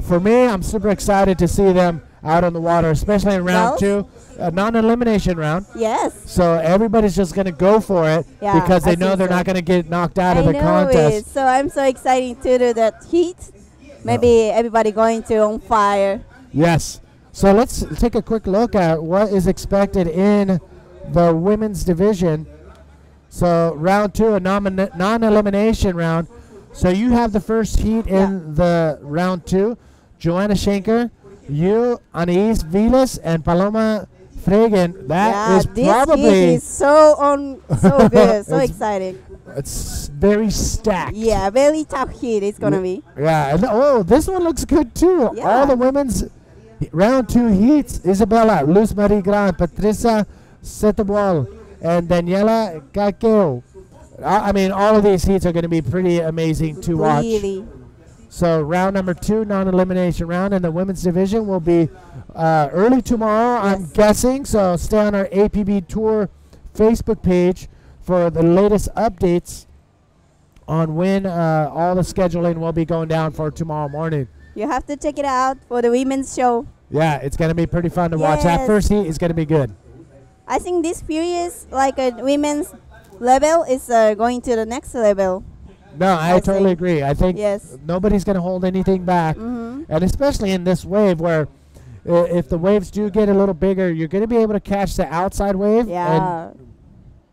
for me, I'm super excited to see them out on the water, especially in round two, a non-elimination round. Yes. So everybody's just going to go for it Yeah, because I they know think they're so. not going to get knocked out of I the know contest. it. So I'm so excited to do that heat. Maybe everybody going to on fire. Yes. So let's take a quick look at what is expected in the women's division. So round two, a non-elimination round. So you have the first heat in the round two. Joanna Schenker, you, Anais Vilas, and Paloma Fragen. That is this probably heat is so good, so exciting. It's very stacked. Yeah, very tough heat it's gonna be. Yeah, and this one looks good too. Yeah. All the women's round two heats: Isabella, Luz Marie Grant, Patricia Setebol, and Daniela Kakeo. I mean, all of these heats are going to be pretty amazing to watch. Really. So round number two, non-elimination round in the women's division will be early tomorrow, I'm guessing. So stay on our APB Tour Facebook page for the latest updates on when all the scheduling will be going down for tomorrow morning. You have to check it out for the women's show. Yeah, it's going to be pretty fun to watch. That Yes. first heat is going to be good. I think this period, like a women's level, is going to the next level. No, I totally agree. I think Yes. nobody's going to hold anything back. Mhm. And especially in this wave where if the waves do get a little bigger, you're going to be able to catch the outside wave Yeah. and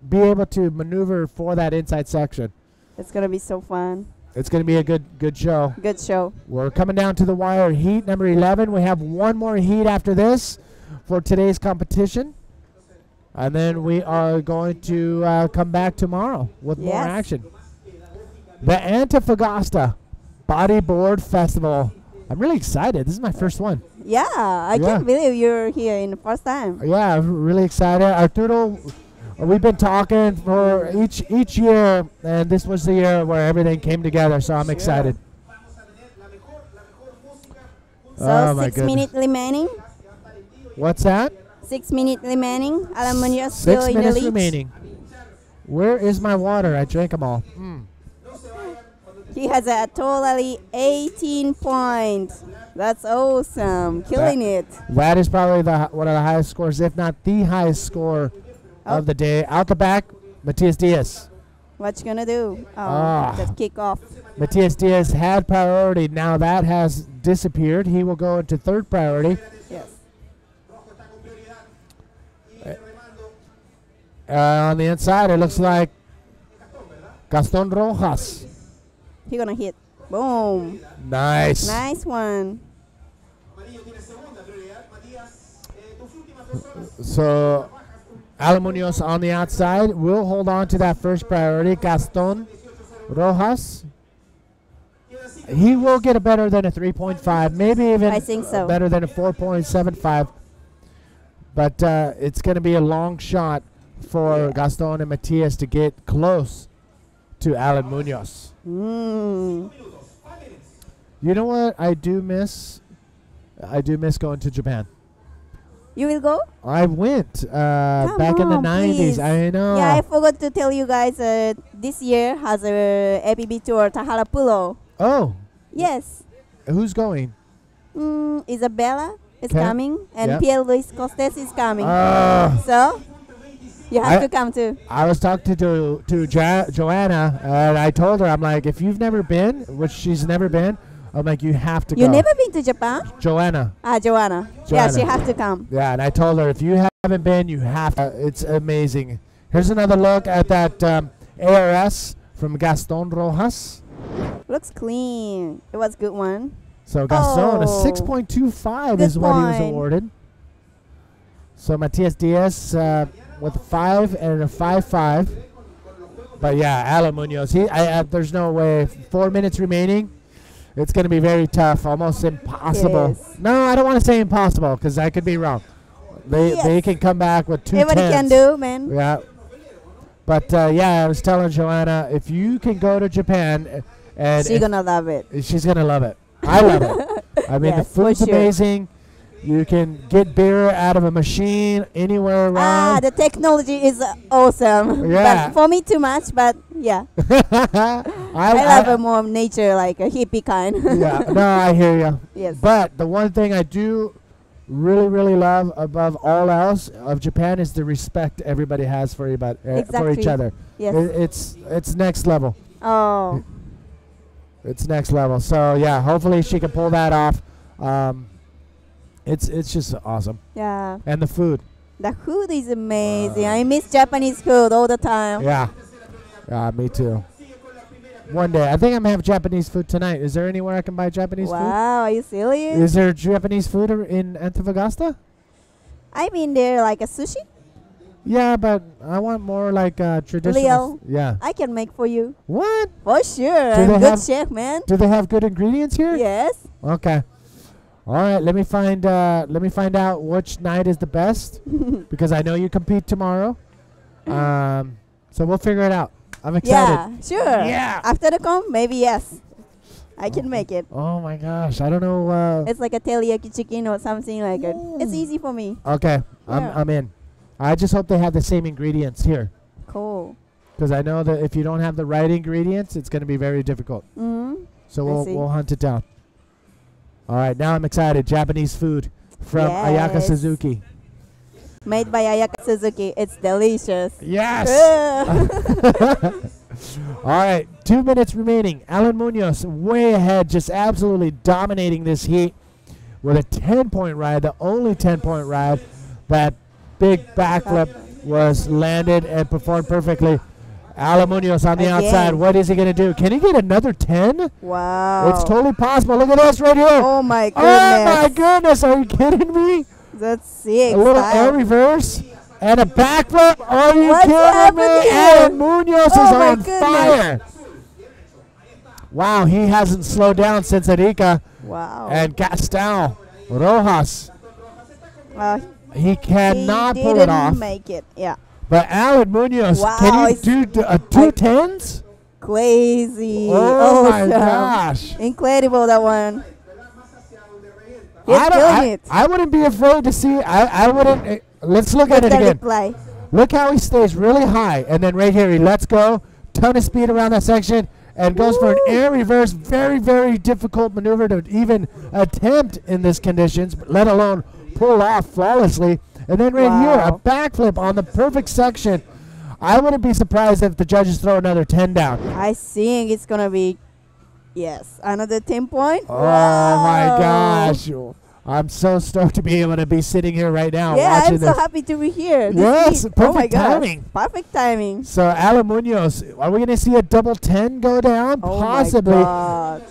be able to maneuver for that inside section. It's gonna be so fun. It's going to be a good show. Good show. We're coming down to the wire. Heat number 11. We have one more heat after this for today's competition. And then we are going to come back tomorrow with more Yes. action. The Antofagasta Bodyboard Festival. I'm really excited. This is my first one. Yeah, I Yeah. can't believe you're here in the first time. Yeah, I'm really excited. Arturo we've been talking for each year, and this was the year where everything came together. So I'm excited. So 6 minutes remaining. What's that? 6 minutes remaining. Alan Munoz still 6 in the minutes lead. remaining. Where is my water? I drank them all. He has a totally 18 points. That's awesome. Killing it. That is probably one of the highest scores, if not the highest score of the day. Out the back, Matias Diaz. What you gonna do? Just kick off. Matias Diaz had priority. Now that has disappeared. He will go into third priority. Yes. On the inside, it looks like Gaston Rojas. He gonna hit. Boom. Nice. Nice one. So Alan Munoz on the outside will hold on to that first priority. Gaston Rojas. He will get a better than a 3.5, maybe even I think so. better than a 4.75. But it's going to be a long shot for Gaston and Matias to get close to Alan Munoz. You know what I do miss? I do miss going to Japan. You will go? I went back in the 90s. Please. I know. Yeah, I forgot to tell you guys. This year has a APB tour Taharapulo. Oh. Yes. Who's going? Isabella is Okay. coming, and Yep. Pierre Luis Costes is coming. Ah. So you have to come too. I was talking to Joanna, and I told her, I'm like, if you've never been, which she's never been, I'm like, you have to go. You never been to Japan? Joanna. Joanna. Yeah, she has to come. Yeah, and I told her, if you haven't been, you have to. It's amazing. Here's another look at that ARS from Gaston Rojas. Looks clean. It was a good one. So Gaston, a Oh. 6.25 Good is what he was point. awarded. So Matias Diaz with a 5 and a 5.5. But yeah, Alan Munoz, there's no way. 4 minutes remaining. It's going to be very tough, almost impossible. Yes. No, I don't want to say impossible because I could be wrong. They can come back with 2 Everybody can do, man. Yeah. But yeah, I was telling Joanna, if you can go to Japan, and She's gonna love it. She's gonna love it. I love it. I mean, Yes, the food's for sure. amazing. You can get beer out of a machine anywhere around. The technology is awesome. Yeah. But for me, too much. But yeah, I love a more nature, like a hippie kind. Yeah, no, I hear you. Yes. But the one thing I do really, really love above all else of Japan is the respect everybody has for for each Exactly. other. Yes. It's next level. Oh. It's next level. So yeah, hopefully she can pull that off. It's just awesome. Yeah. And the food. The food is amazing. I miss Japanese food all the time. Yeah. Yeah, me too. One day. I think I'm going to have Japanese food tonight. Is there anywhere I can buy Japanese food? Wow, are you serious? Is there Japanese food in Antofagasta? I mean, they're like a sushi. Yeah, but I want more like traditional. Leo, Yeah. I can make for you. What? For sure. Do I'm they a good have- chef, man. Do they have good ingredients here? Yes. Okay. All right. Let me find out which night is the best because I know you compete tomorrow. So we'll figure it out. I'm excited. Yeah, sure. Yeah. After the comp, maybe yes. I can make it. Oh my gosh, I don't know. It's like a teriyaki chicken or something like it. It's easy for me. Okay, Yeah. I'm in. I just hope they have the same ingredients here. Cool. Because I know that if you don't have the right ingredients, it's going to be very difficult. Mm-hmm. So I see. we'll hunt it down. All right, now I'm excited. Japanese food from Ayaka Yes. Suzuki. Made by Ayaka Suzuki. It's delicious. Yes. Yeah. All right, 2 minutes remaining. Alan Munoz way ahead, just absolutely dominating this heat with a 10-point ride, the only 10-point ride. That big backflip was landed and performed perfectly. Alan Munoz on the Again. outside. What is he going to do? Can he get another 10? Wow. It's totally possible. Look at this right here. Oh my goodness. Oh my goodness. Are you kidding me? That's sick. A little style. air reverse and a backflip. Are you What's kidding happening? me? Alan Munoz is Oh my on goodness. fire. Wow, he hasn't slowed down since Erika. Wow. And Gaston Rojas. Uh, He cannot he pull it didn't off. make it. Yeah. But Alan Munoz, Wow, can you do 210s? Crazy. Oh my Awesome. gosh. Incredible, that one. He's doing it. I wouldn't be afraid to see. I wouldn't. Let's look at it again. Replay. Look how he stays really high, and then right here he lets go. Ton of speed around that section, and goes for an air reverse. Very, very difficult maneuver to even attempt in this conditions, let alone pull off flawlessly. And then right here, a backflip on the perfect section. I wouldn't be surprised if the judges throw another 10 down. I think it's going to be, yes, another 10 point. Oh, my gosh. I'm so stoked to be able to be sitting here right now watching I'm so this. happy to be here. Yes, This perfect oh my timing. Gosh, perfect timing. So, Alan Munoz, are we going to see a double 10 go down? Oh Possibly. my God.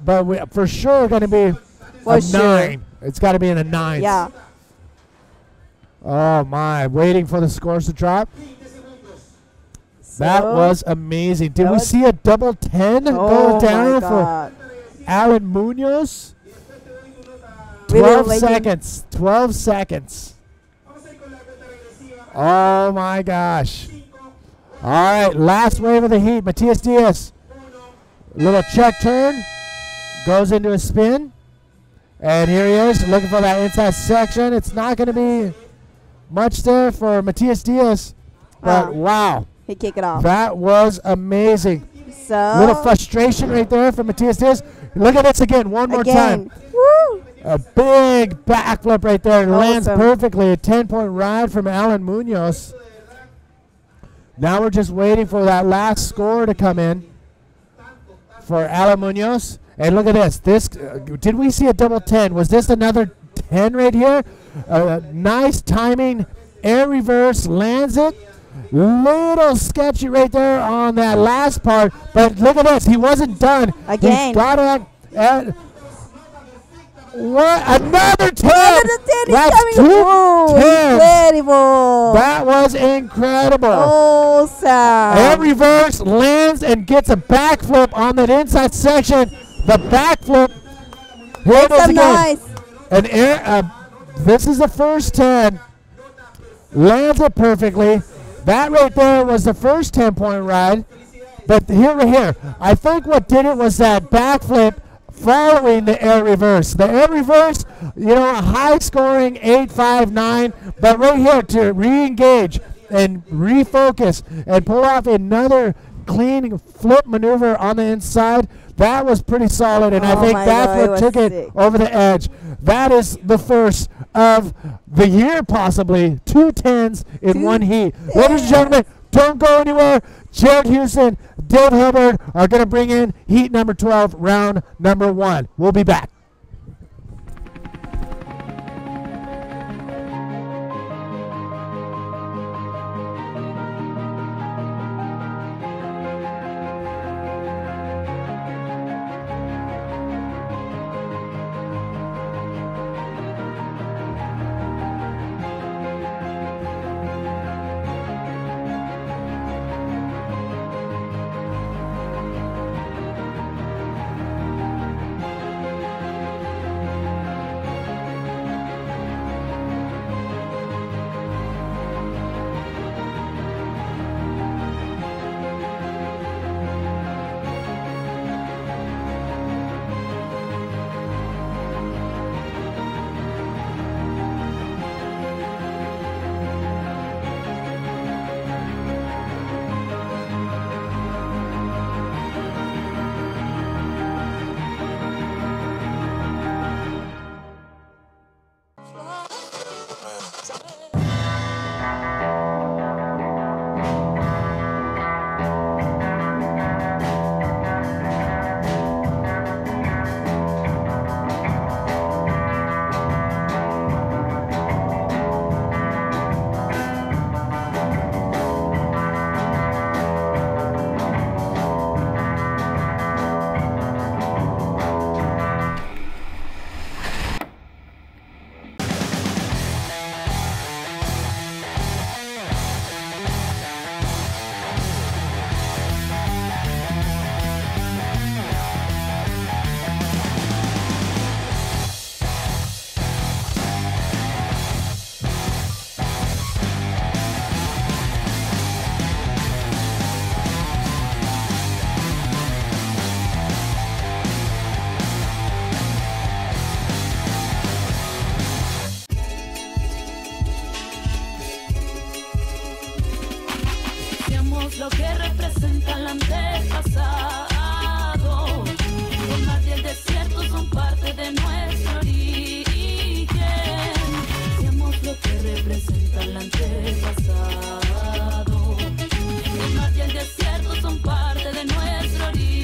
But we for sure going to be For a sure. 9. It's got to be in a 9. Yeah. Oh, my. Waiting for the scores to drop. That was amazing. Did we see a double 10 go down for Alan Munoz? 12 seconds. 12 seconds. Oh, my gosh. All right, last wave of the heat. Matias Diaz. Little check turn. Goes into a spin. And here he is looking for that inside section. It's not going to be much there for Matias Diaz. But wow. He kicked it off. That was amazing. So little frustration right there from Matias Diaz. Look at this again, one more time. Woo! A big backflip right there. Lands Awesome. perfectly. A 10-point ride from Alan Munoz. Now we're just waiting for that last score to come in for Alan Munoz. And look at this. This did we see a double 10? Was this another 10 right here? Nice timing. Air reverse. Lands it. Little sketchy right there on that last part. But look at this. He wasn't done. Again. He got it. What? Another 10! Another 10 is That's coming. 2 Whoa, 10s. incredible. That was incredible. Awesome. Air reverse, lands, and gets a backflip on that inside section. The backflip. Here it is again. Nice. An air. This is the first 10. Lands it perfectly. That right there was the first 10-point ride. But here, I think what did it was that backflip following the air reverse. The air reverse, a high scoring 8, 5, 9, but right here to re-engage and refocus and pull off another clean flip maneuver on the inside. That was pretty solid, and I think that's what took it over the edge. That is the first of the year, possibly. 2 10s in one heat. Ladies and gentlemen, don't go anywhere. Jared Houston, Dave Hubbard are going to bring in heat number 12, round number 1. We'll be back. antepasado. El mar y el desierto son parte de nuestro origen. Seamos lo que representa el antepasado. El mar y el desierto son parte de nuestro origen.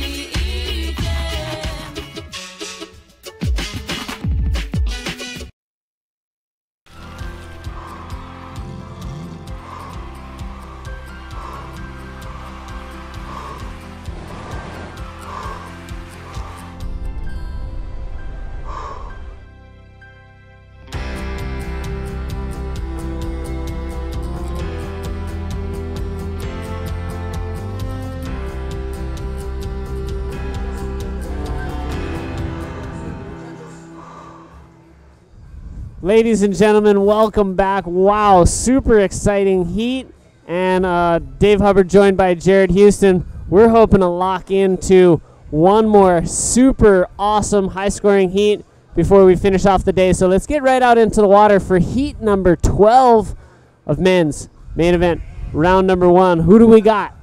Ladies and gentlemen, welcome back. Wow, super exciting heat. And Dave Hubbard joined by Jared Houston. We're hoping to lock into one more super awesome high-scoring heat before we finish off the day. So let's get right out into the water for heat number 12 of men's main event, round number 1. Who do we got?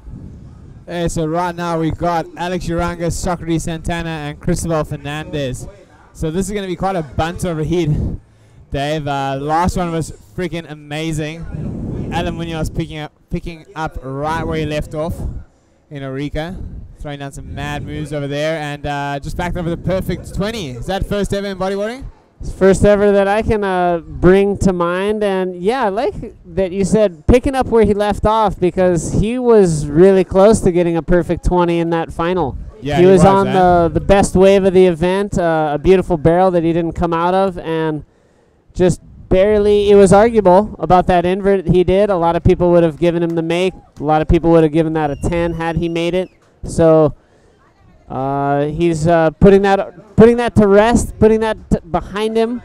Hey, so right now we got Alex Uranga, Socrates Santana, and Cristobal Fernandez. So this is going to be quite a bunch of a heat. Dave, last one was freaking amazing. Alan Munoz picking up right where he left off in Arica, throwing down some mad moves over there, and just backed over the perfect 20. Is that first ever in bodyboarding? It's first ever that I can bring to mind, and yeah, I like that you said picking up where he left off, because he was really close to getting a perfect 20 in that final. Yeah, he was on the best wave of the event, a beautiful barrel that he didn't come out of, and just barely, it was arguable about that invert he did. A lot of people would have given him the make. A lot of people would have given that a 10 had he made it. So he's putting that to rest, putting that behind him.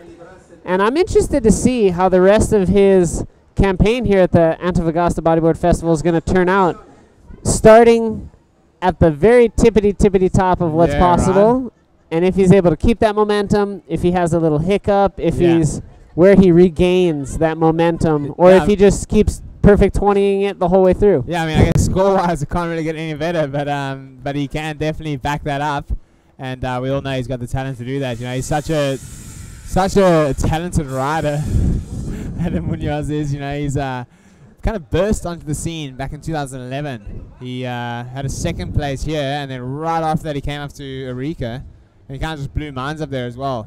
And I'm interested to see how the rest of his campaign here at the Antofagasta Bodyboard Festival is going to turn out. Starting at the very tippity top of what's possible. Right. And if he's able to keep that momentum, if he has a little hiccup, if he's where he regains that momentum, or if he just keeps perfect 20ing it the whole way through. Yeah, I mean, I guess score-wise, it can't really get any better, but he can definitely back that up, and we all know he's got the talent to do that. You know, he's such a talented rider. Adam Munoz is. You know, he's kind of burst onto the scene back in 2011. He had a second place here, and then right after that, he came up to Arica, and he kind of just blew minds up there as well.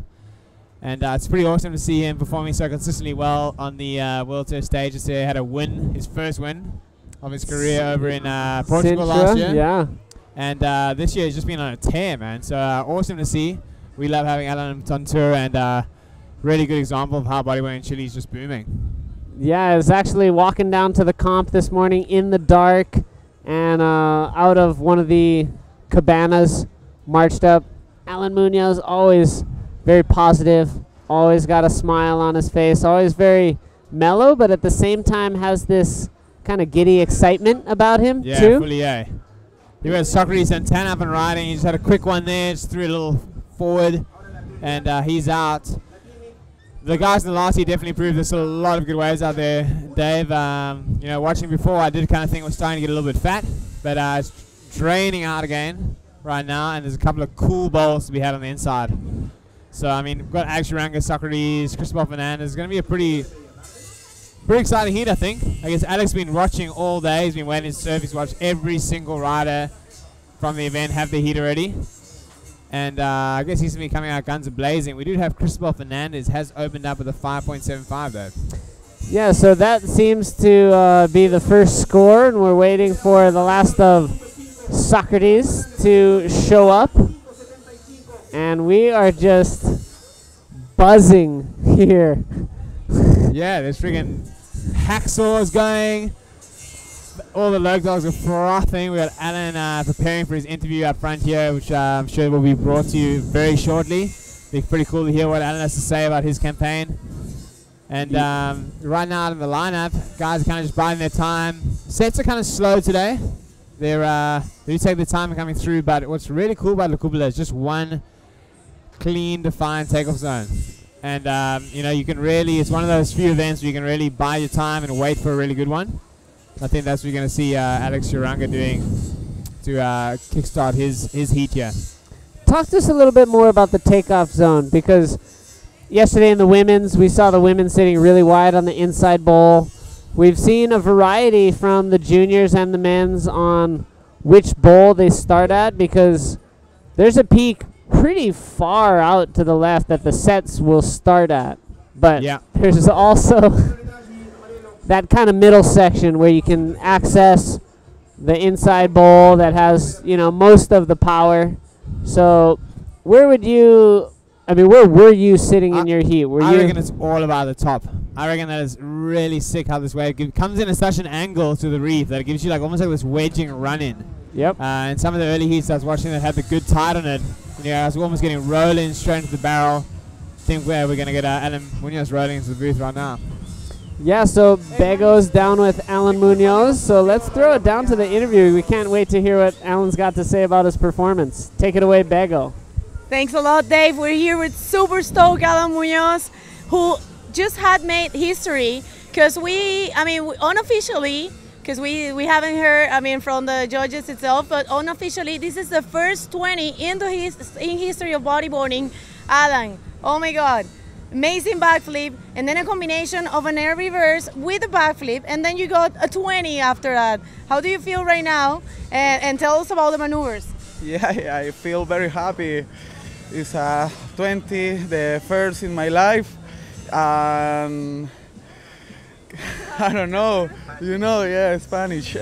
And it's pretty awesome to see him performing so consistently well on the World Tour stage. He had a win, his first win of his career over in Portugal last year. Yeah. And this year he's just been on a tear, man. So awesome to see. We love having Alan on tour, and really good example of how bodyboarding in Chile is just booming. Yeah, I was actually walking down to the comp this morning in the dark, and out of one of the cabanas marched up Alan Munoz, always very positive, always got a smile on his face, always very mellow, but at the same time has this kind of giddy excitement about him, too. Yeah, fully, yeah. He had Socrates and 10 up and riding. He just had a quick one there, just threw a little forward, and he's out. The guys in the last year definitely proved there's still a lot of good waves out there. Dave, you know, watching before, I did kind of think it was starting to get a little bit fat, but it's draining out again right now, and there's a couple of cool bowls to be had on the inside. So, I mean, we've got Alex Uranga, Socrates, Cristobal Fernandez. It's going to be a pretty exciting heat, I think. I guess Alex has been watching all day. He's been waiting to serve. He's watched every single rider from the event have the heat already. And I guess he's going to be coming out guns blazing. We do have Cristobal Fernandez has opened up with a 5.75, though. Yeah, so that seems to be the first score, and we're waiting for the last of Socrates to show up. And we are just buzzing here. Yeah, there's freaking hacksaws going. All the log dogs are frothing. We got Alan preparing for his interview up front here, which I'm sure will be brought to you very shortly. Be pretty cool to hear what Alan has to say about his campaign. And right now out in the lineup, guys are kind of just biding their time. Sets are kind of slow today. They do take their time coming through, but what's really cool about La Cúpula is just one clean, defined takeoff zone. And, you know, you can really, it's one of those few events where you can really buy your time and wait for a really good one. I think that's what you're going to see Alex Uranga doing to kickstart his heat here. Talk to us a little bit more about the takeoff zone, because yesterday in the women's, we saw the women sitting really wide on the inside bowl. We've seen a variety from the juniors and the men's on which bowl they start at, because there's a peak pretty far out to the left that the sets will start at. But there's also that kind of middle section where you can access the inside bowl that has, you know, most of the power. So where would you, I mean, where were you sitting in your heat? I reckon it's all about the top. I reckon that is really sick how this wave comes in at such an angle to the reef that it gives you like almost like this wedging run-in. Yep. And some of the early heats I was watching that had the good tide on it. Yeah, I was almost getting rolling straight into the barrel. I think we're going to get Alan Munoz rolling into the booth right now. Yeah, so Bego's down with Alan Munoz. So let's throw it down to the interview. We can't wait to hear what Alan's got to say about his performance. Take it away, Bego. Thanks a lot, Dave. We're here with super stoked Alan Munoz, who just had made history because unofficially, because we haven't heard, from the judges itself, but unofficially, this is the first 20 in history of bodyboarding. Alan, oh my God. Amazing backflip, and then a combination of an air reverse with a backflip, and then you got a 20 after that. How do you feel right now? And tell us about the maneuvers. Yeah, I feel very happy. It's a 20, the first in my life. I don't know, Spanish.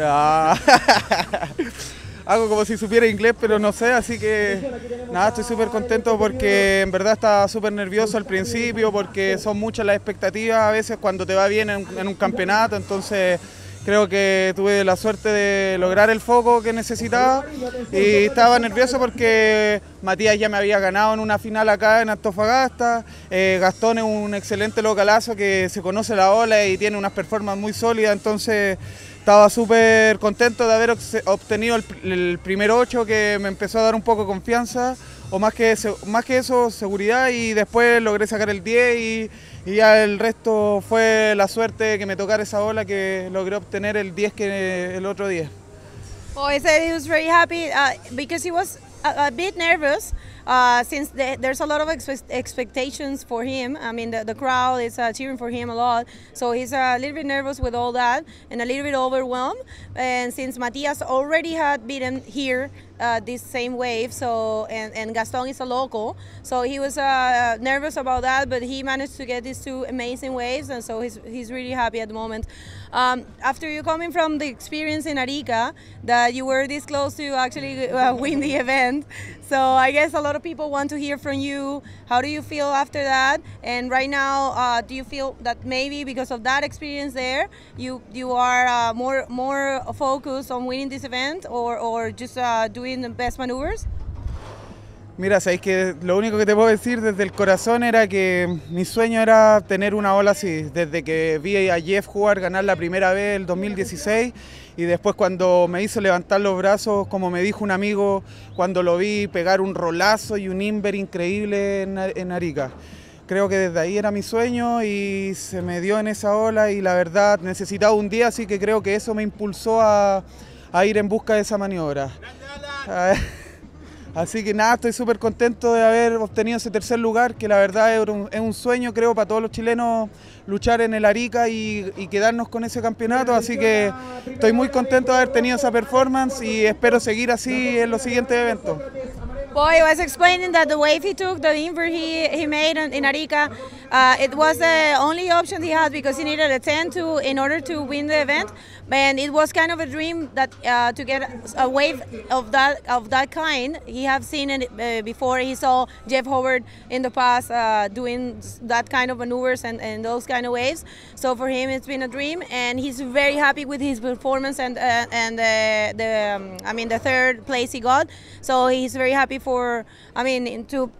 Hago como si supiera inglés, pero no sé, así que nada, estoy súper contento porque en verdad estaba súper nervioso al principio porque son muchas las expectativas a veces cuando te va bien en un campeonato, entonces creo que tuve la suerte de lograr el foco que necesitaba y estaba nervioso porque Matías ya me había ganado en una final acá en Antofagasta, Gastón es un excelente localazo que se conoce la ola y tiene unas performances muy sólidas, entonces estaba súper contento de haber obtenido el primer 8 que me empezó a dar un poco de confianza, o más que eso, seguridad, y después logré sacar el 10 y ya el resto fue la suerte que me tocara esa ola que logré obtener el 10 que el otro 10. Oh, he said he was very happy because he was a bit nervous since there's a lot of expectations for him. I mean, the crowd is cheering for him a lot, so he's a little bit nervous with all that and a little bit overwhelmed. And since Matias already had beaten here this same wave, so and Gaston is a local, so he was nervous about that, but he managed to get these two amazing waves, and so he's really happy at the moment. After you coming from the experience in Arica, that you were this close to actually win the event, so I guess a lot of people want to hear from you. How do you feel after that? And right now, do you feel that maybe because of that experience there, you are more focused on winning this event, or just doing the best maneuvers? Mira, sabéis que lo único que te puedo decir desde el corazón era que mi sueño era tener una ola así. Desde que vi a Jeff jugar, ganar la primera vez el 2016, y después cuando me hizo levantar los brazos, como me dijo un amigo, cuando lo vi pegar un rolazo y un inver increíble en Arica. Creo que desde ahí era mi sueño y se me dio en esa ola, y la verdad necesitaba un día, así que creo que eso me impulsó a ir en busca de esa maniobra. Así que nada, estoy súper contento de haber obtenido ese tercer lugar, que la verdad es un sueño, creo, para todos los chilenos luchar en el Arica y quedarnos con ese campeonato, así que estoy muy contento de haber tenido esa performance y espero seguir así en los siguientes eventos. Boy was explaining that the wave he took, the invert he made in Arica, it was the only option he had because he needed a 10 in order to win the event, and it was kind of a dream that to get a wave of that kind. He have seen it before. He saw Jeff Howard in the past doing that kind of maneuvers and those kind of waves. So for him, it's been a dream, and he's very happy with his performance and the third place he got. So he's very happy to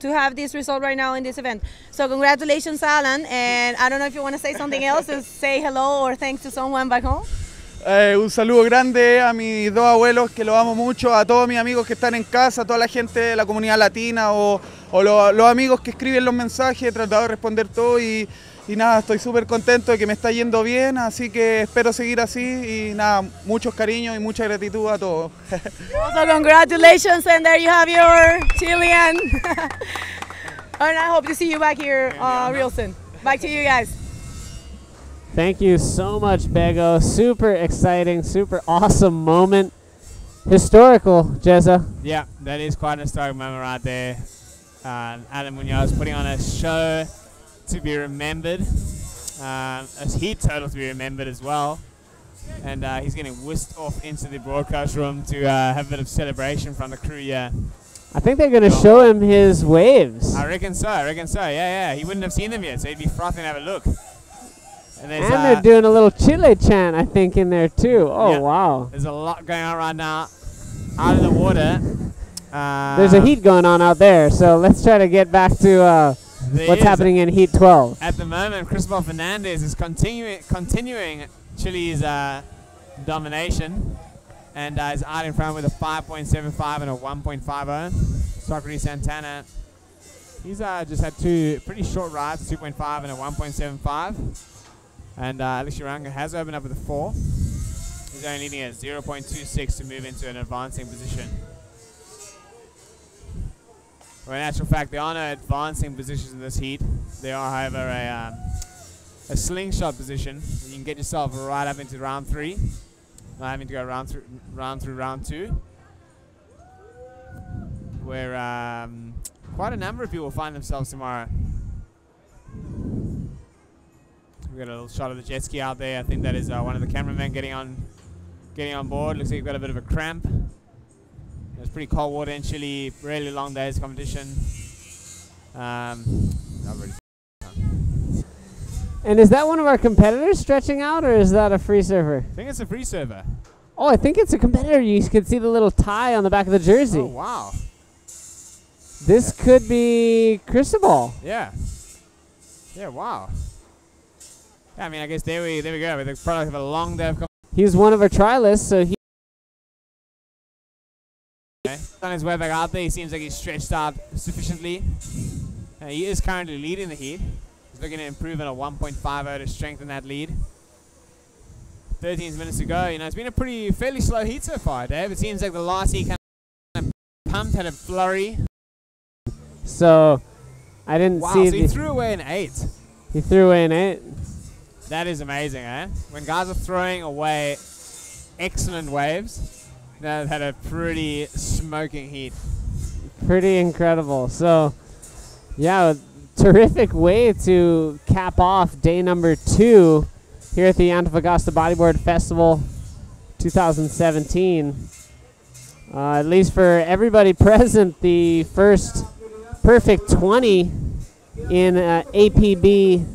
have this result right now in this event. So congratulations, Alan, and I don't know if you want to say something else, to say hello or thanks to someone back home. Un saludo grande a mis dos abuelos, que los amo mucho, a todos mis amigos que están en casa, a toda la gente de la comunidad latina o los amigos que escriben los mensajes, he tratado de responder todo y nada, estoy súper contento de que me está yendo bien, así que espero seguir así y nada, muchos cariños y mucha gratitud a todos. Also, congratulations, and there you have your Chilean. And I hope to see you back here real soon. Back to you guys. Thank you so much, Bego. Super exciting, super awesome moment. Historical, Jezza. Yeah, that is quite an historic moment right there. Alan Munoz putting on a show to be remembered, a heat total to be remembered as well. And he's getting whisked off into the broadcast room to have a bit of celebration from the crew here. I think they're going to show him his waves. I reckon so, yeah. He wouldn't have seen them yet, so he'd be frothing to have a look. And they're doing a little Chile chant, I think, in there too. Oh, yeah, wow. There's a lot going on right now out of the water. There's a heat going on out there, so let's try to get back to what's happening in Heat 12. At the moment, Cristobal Fernandez is continuing Chile's domination, and is out in front with a 5.75 and a 1.50. Socrates Santana, he's just had two pretty short rides, 2.5 and a 1.75. And Alex Uranga has opened up with a 4. He's only needing a 0.26 to move into an advancing position. Well, in actual fact, there are no advancing positions in this heat. There are, however, a slingshot position. You can get yourself right up into round 3. Not having to go round through round 2. Where quite a number of people find themselves tomorrow. We've got a little shot of the jet ski out there. I think that is one of the cameramen getting on board. Looks like he's got a bit of a cramp. It's pretty cold water in Chile, really long days of competition. Not really. And is that one of our competitors stretching out, or is that a free server? I think it's a free server. Oh, I think it's a competitor. You can see the little tie on the back of the jersey. Oh, wow. This could be Cristobal. Yeah. Yeah, wow. Yeah, I mean, I guess there we go. With the product of a long day of competition. He's one of our trialists, so he... On his way back out there, he seems like he's stretched out sufficiently. He is currently leading the heat. He's looking to improve on a 1.50 to strengthen that lead. 13 minutes to go. You know, it's been a fairly slow heat so far, Dave. It seems like the last heat kind of pumped, had a flurry. So, I didn't see. So he threw away an 8. He threw away an 8. That is amazing, eh? When guys are throwing away excellent waves, they've had a pretty smoking heat. Pretty incredible. So, yeah, terrific way to cap off day number 2 here at the Antofagasta Bodyboard Festival 2017. At least for everybody present, the first perfect 20 in APB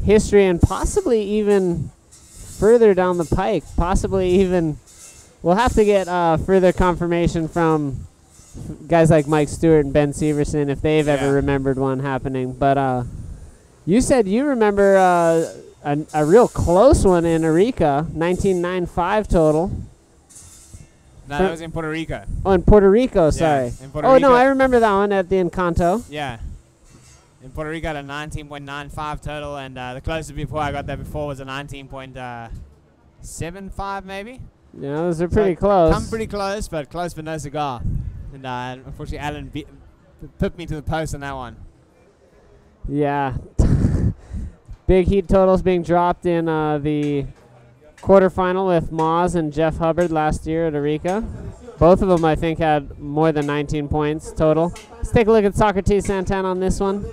history, and possibly even further down the pike. Possibly even, we'll have to get further confirmation from guys like Mike Stewart and Ben Severson if they've ever remembered one happening. But you said you remember a real close one in Arica, 1995 total. No, that was in Puerto Rico. Oh, in Puerto Rico, sorry. In Puerto Rico. No, I remember that one at the Encanto. Yeah. In Puerto Rico, at a 19.95 total, and the closest before I got that before was a 19.75 maybe. Yeah, those are pretty close. Come pretty close, but no cigar. And unfortunately, Alan put me to the post on that one. Yeah. Big heat totals being dropped in the quarterfinal with Moz and Jeff Hubbard last year at Arica. Both of them, I think, had more than 19 points total. Let's take a look at Socrates Santana on this one.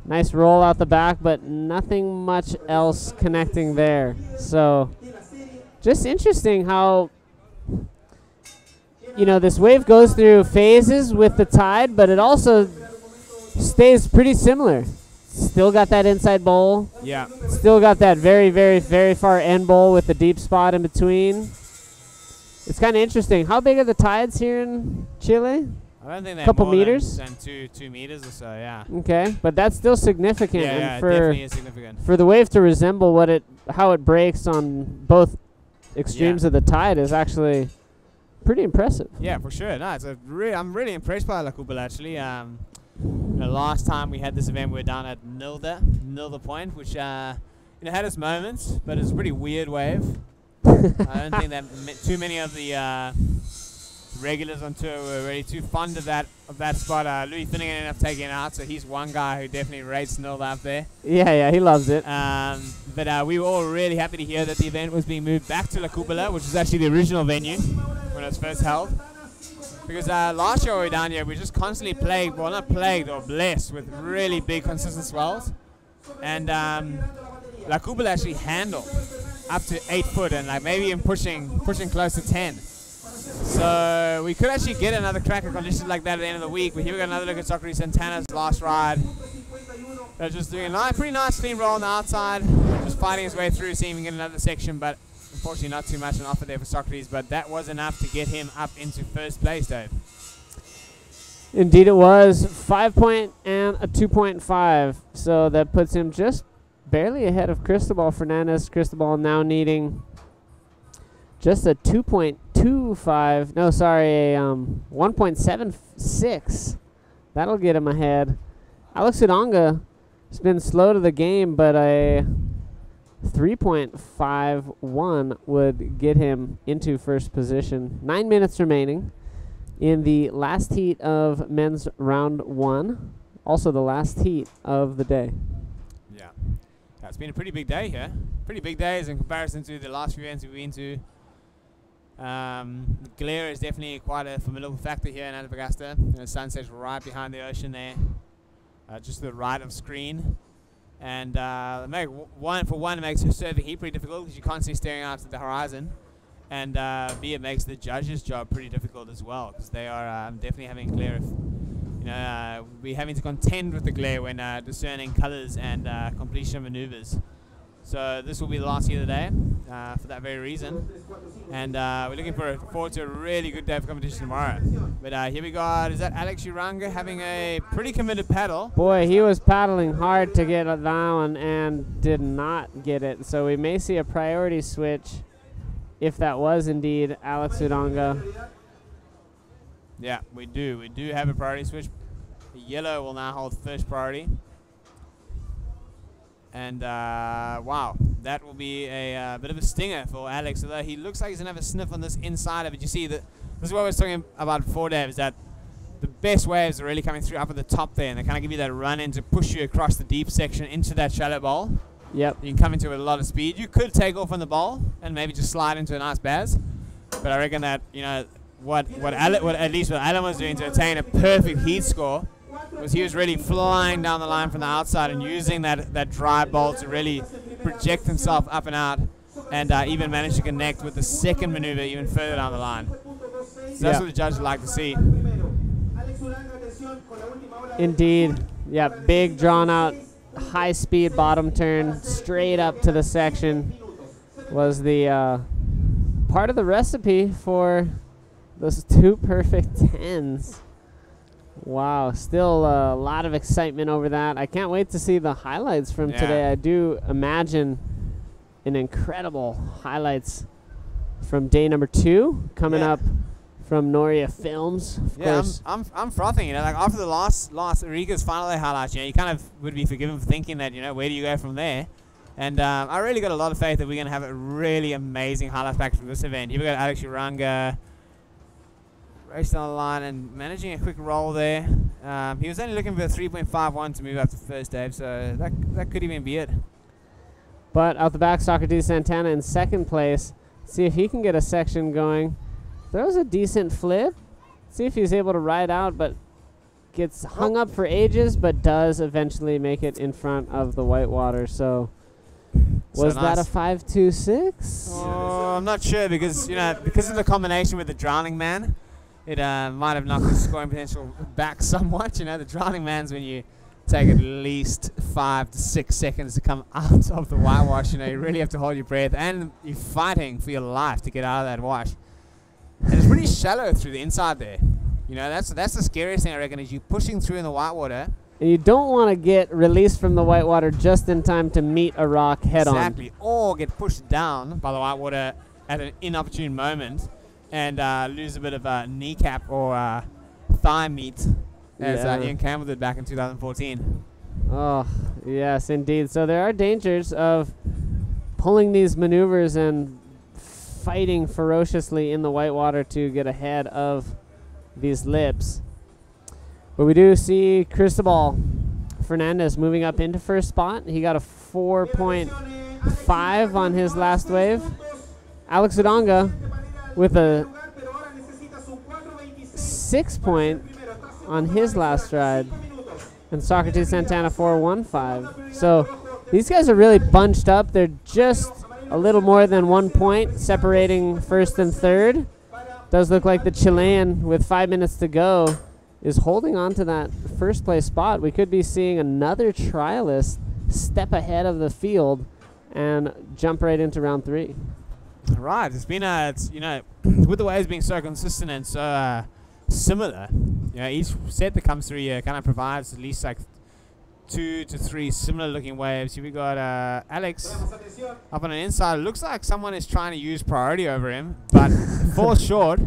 Nice roll out the back, but nothing much else connecting there. So, just interesting how, you know, this wave goes through phases with the tide, but it also stays pretty similar. Still got that inside bowl. Yeah. Still got that very, very, very far end bowl with the deep spot in between. It's kind of interesting. How big are the tides here in Chile? I don't think they're couple more meters? than 2 meters or so, yeah. Okay, but that's still significant. Yeah, and yeah, for it definitely is significant. For the wave to resemble how it breaks on both extremes of the tide is actually pretty impressive. Yeah, for sure. No, I'm really impressed by La Cúpula, actually. last time we had this event, we were down at Nilda Point, which had its moments, but it's a pretty weird wave. I don't think that too many of the regulars on tour were really too fond of that spot. Louis Finnegan ended up taking it out, so he's one guy who definitely rates Nilda up there. Yeah, he loves it. But we were all really happy to hear that the event was being moved back to La Cupola, which was actually the original venue when it was first held. Because last year we were down here, we were just constantly plagued, well not plagued or blessed with really big consistent swells. And La Cupola actually handled up to 8 foot and like maybe even pushing close to 10. So we could actually get another crack at conditions like that at the end of the week. But here we got another look at Socrates Santana's last ride. They're just doing a pretty nice clean roll on the outside, just fighting his way through, seeing if he can get another section, but unfortunately not too much an offer there for Socrates, but that was enough to get him up into first place, Dave. Indeed it was. 5 point and a 2.5, so that puts him just barely ahead of Cristobal Fernandez. Cristobal now needing just a 2.25, no, sorry, a 1.76. That'll get him ahead. Alex Udonga has been slow to the game, but a 3.51 would get him into first position. 9 minutes remaining in the last heat of men's round 1, also the last heat of the day. Yeah, it's been a pretty big day here. Pretty big days in comparison to the last few events we've been to. The glare is definitely quite a formidable factor here in Antofagasta. The sunset's right behind the ocean there, just to the right of screen. And it makes surfing heat pretty difficult because you're constantly staring out at the horizon. And B, it makes the judges' job pretty difficult as well because they are definitely having glare. We're having to contend with the glare when discerning colors and completion of maneuvers. So this will be the last heat of the day for that very reason. And we're looking forward to a really good day of competition tomorrow. But here we got, is that Alex Uranga having a pretty committed paddle? Boy, he was paddling hard to get that one and did not get it. So we may see a priority switch if that was indeed Alex Udonga. Yeah, we do. We do have a priority switch. The yellow will now hold first priority. And wow, that will be a bit of a stinger for Alex. Although he looks like he's gonna have a sniff on this inside of it. You see that this is what I was talking about before, Dave. Is that the best waves are really coming through up at the top there, and they kind of give you that run in to push you across the deep section into that shallow bowl. Yep. You can come into it with a lot of speed. You could take off on the bowl and maybe just slide into a nice baz. But I reckon that what at least what Alan was doing to attain a perfect heat score was he was really flying down the line from the outside and using that dry bowl to really project himself up and out, and even managed to connect with the second maneuver even further down the line. So that's what the judges like to see. Indeed. Yeah, big drawn out high speed bottom turn straight up to the section was the part of the recipe for those 2 perfect 10s. Wow, still a lot of excitement over that. I can't wait to see the highlights from today. I do imagine an incredible highlights from day number 2 coming up from Noria Films. Of course. I'm frothing. Like after the last Riga's final day highlights, you kind of would be forgiven for thinking that where do you go from there? And I really got a lot of faith that we're going to have a really amazing highlights package from this event. Here we got Alex Uranga racing on the line and managing a quick roll there. He was only looking for a 3.51 to move up to first, Dave, so that could even be it. But out the back, Socrates Santana in second place. See if he can get a section going. Throws a decent flip. See if he's able to ride out, but gets hung up for ages, but does eventually make it in front of the whitewater. So was that a 5.26? Oh, I'm not sure because of the combination with the Drowning Man. It might have knocked the scoring potential back somewhat. The Drowning Man's when you take at least 5 to 6 seconds to come out of the whitewash. You really have to hold your breath, and you're fighting for your life to get out of that wash. And it's pretty shallow through the inside there. That's the scariest thing I reckon is you pushing through in the whitewater. And you don't want to get released from the whitewater just in time to meet a rock head on. Exactly, or get pushed down by the whitewater at an inopportune moment and lose a bit of kneecap or thigh meat as Ian Campbell did back in 2014. Oh, yes, indeed. So there are dangers of pulling these maneuvers and fighting ferociously in the whitewater to get ahead of these lips. But we do see Cristobal Fernandez moving up into first spot. He got a 4.5 on his last wave. Alex Udonga with a 6 point on his last ride. And Socrates Santana 4.15. So these guys are really bunched up. They're just a little more than 1 point separating first and third. Does look like the Chilean, with 5 minutes to go, is holding on to that first place spot. We could be seeing another trialist step ahead of the field and jump right into round 3. Right. It's been with the waves being so consistent and so similar, each set that comes through here kind of provides at least like 2 to 3 similar looking waves. Here we got Alex up on an inside. Looks like someone is trying to use priority over him, but falls short.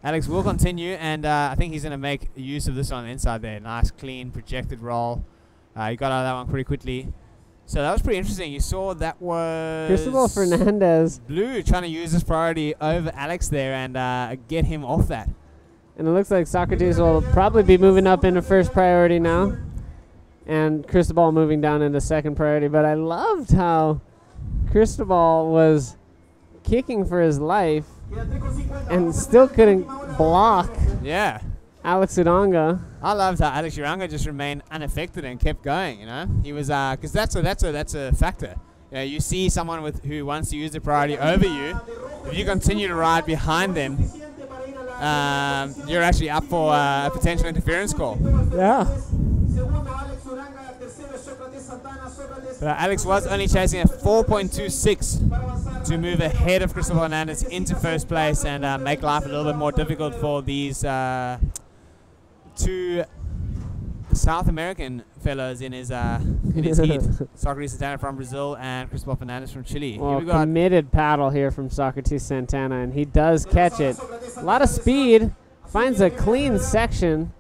Alex will continue, and I think he's going to make use of this on the inside there. Nice, clean, projected roll. He got out of that one pretty quickly. So that was pretty interesting. You saw that was Cristobal Fernandez. Blue trying to use his priority over Alex there and get him off that. And it looks like Socrates will probably be moving up into first priority now. And Cristobal moving down into second priority. But I loved how Cristobal was kicking for his life and still couldn't block Alex Udonga. I loved how Alex Udonga just remained unaffected and kept going, He was, because that's a factor. You see someone who wants to use the priority over you. If you continue to ride behind them, you're actually up for a potential interference call. Yeah. Alex was only chasing a 4.26 to move ahead of Cristobal Fernandez into first place and make life a little bit more difficult for these 2 South American fellows in his heat. Socrates Santana from Brazil and Cristobal Fernandez from Chile. Well, committed paddle here from Socrates Santana, and he does catch it. A lot of speed, finds a clean section,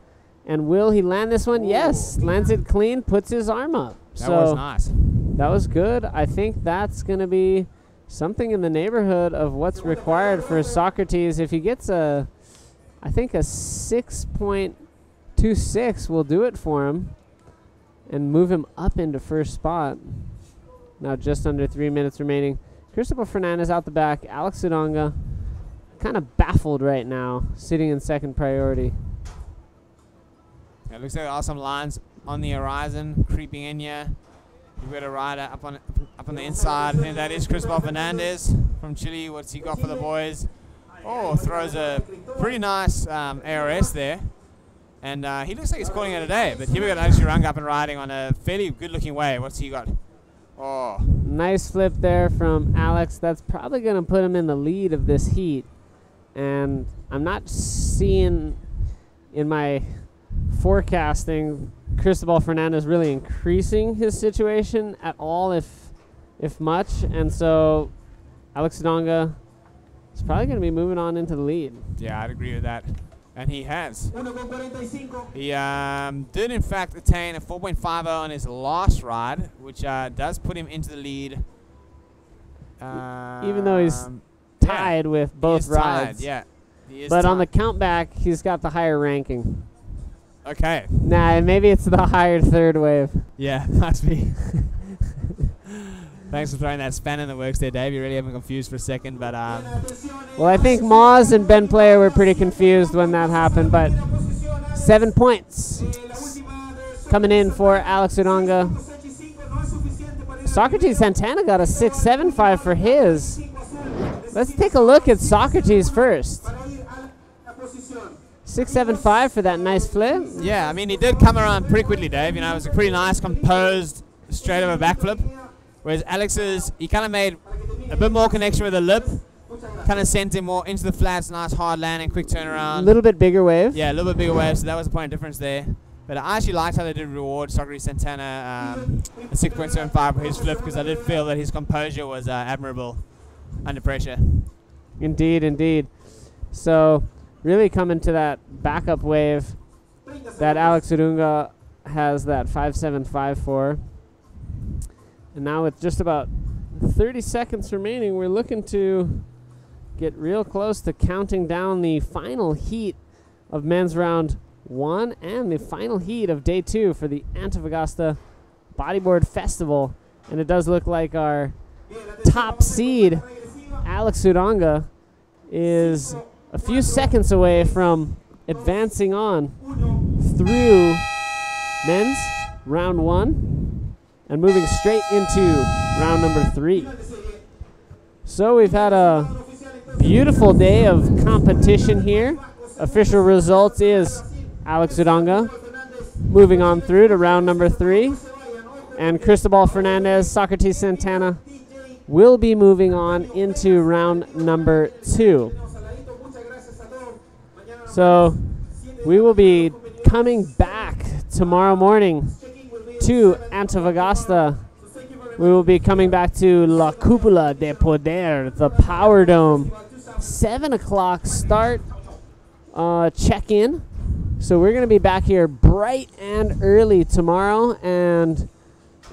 and will he land this one? Yes, lands it clean, puts his arm up. That was nice. That was good. I think that's going to be something in the neighborhood of what's required for Socrates. If he gets I think a 6.26 will do it for him and move him up into first spot. Now just under 3 minutes remaining. Cristobal Fernandez out the back. Alex Udonga kind of baffled right now, sitting in second priority. It looks like there are some lines on the horizon creeping in here. You've got a rider up on the inside. I think that is Cristobal Fernandez from Chile. What's he got for the boys? Oh, throws a pretty nice ARS there. And he looks like he's calling it a day. But here we got Alex Udonga up and riding on a fairly good-looking wave. What's he got? Oh. Nice flip there from Alex. That's probably going to put him in the lead of this heat. And I'm not seeing in my forecasting Cristobal Fernandez really increasing his situation at all, if much. And so Alex Udonga is probably going to be moving on into the lead. Yeah, I'd agree with that. And he has. He did, in fact, attain a 4.50 on his last ride, which does put him into the lead. Even though he's tied with both rides. He is but tied. on the count back, he's got the higher ranking. Okay. Nah, maybe it's the higher third wave. Yeah, must be. Thanks for throwing that span in the works there, Dave. You really have me confused for a second, but well, I think Moz and Ben Player were pretty confused when that happened, but 7 points coming in for Alex Udonga. Socrates Santana got a 6.75 for his. Let's take a look at Socrates first. 6.75 for that nice flip. Yeah, I mean, he did come around pretty quickly, Dave. It was a pretty nice, composed, straight over backflip. Whereas Alex's, he kind of made a bit more connection with the lip. Kind of sent him more into the flats, nice hard landing, quick turnaround. A little bit bigger wave. Yeah, a little bit bigger wave, so that was a point of difference there. But I actually liked how they did reward Socrates Santana a 6.75 for his flip, because I did feel that his composure was admirable under pressure. Indeed, indeed. So really coming to that backup wave that Alex Urunga has that 5.754. And now with just about 30 seconds remaining, we're looking to get real close to counting down the final heat of men's round 1 and the final heat of day 2 for the Antofagasta Bodyboard Festival. And it does look like our top seed, Alex Urunga, is a few seconds away from advancing on through men's round 1 and moving straight into round number 3. So we've had a beautiful day of competition here. Official results is Alex Urunga moving on through to round number 3. And Cristobal Fernandez, Socrates Santana will be moving on into round number 2. So we will be coming back tomorrow morning to Antofagasta. We will be coming back to La Cúpula de Poder, the Power Dome. 7 o'clock start check-in. So we're going to be back here bright and early tomorrow. And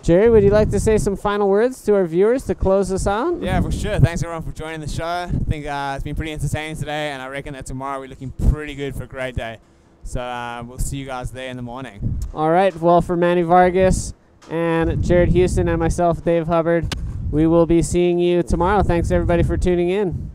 Jerry, would you like to say some final words to our viewers to close us out? Yeah, for sure. Thanks everyone for joining the show. I think it's been pretty entertaining today, and I reckon that tomorrow we're looking pretty good for a great day. So we'll see you guys there in the morning. All right. Well, for Manny Vargas and Jared Houston and myself, Dave Hubbard, we will be seeing you tomorrow. Thanks everybody for tuning in.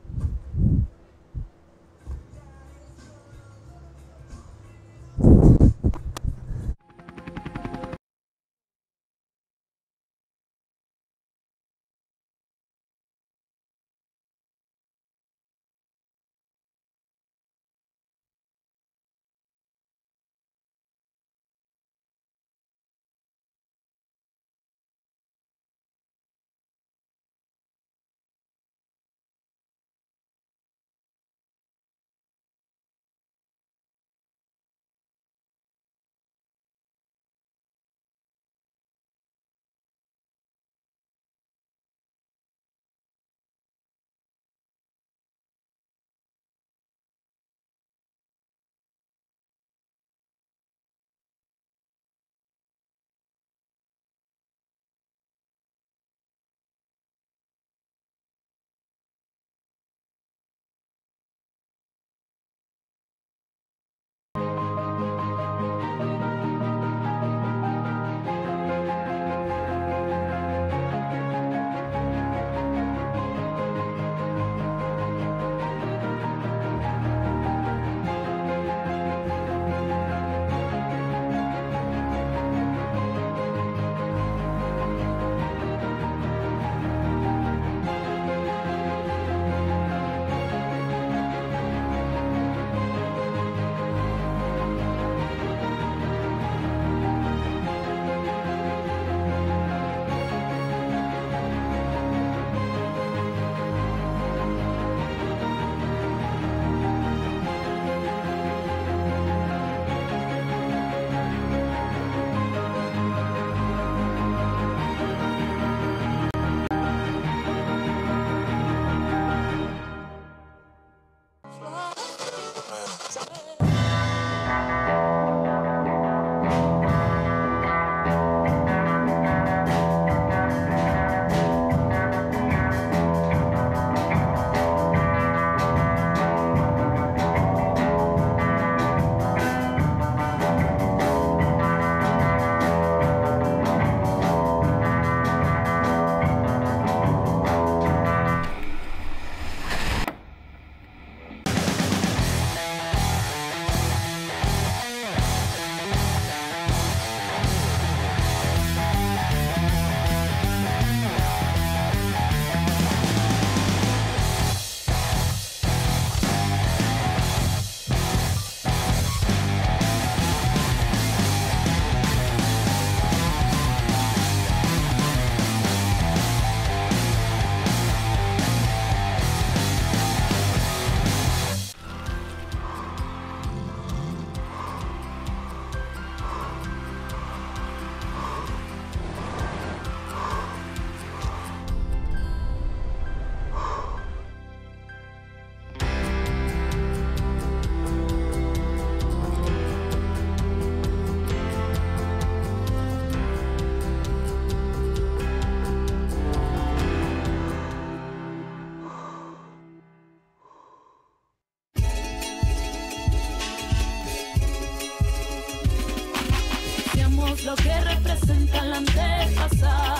antepasado.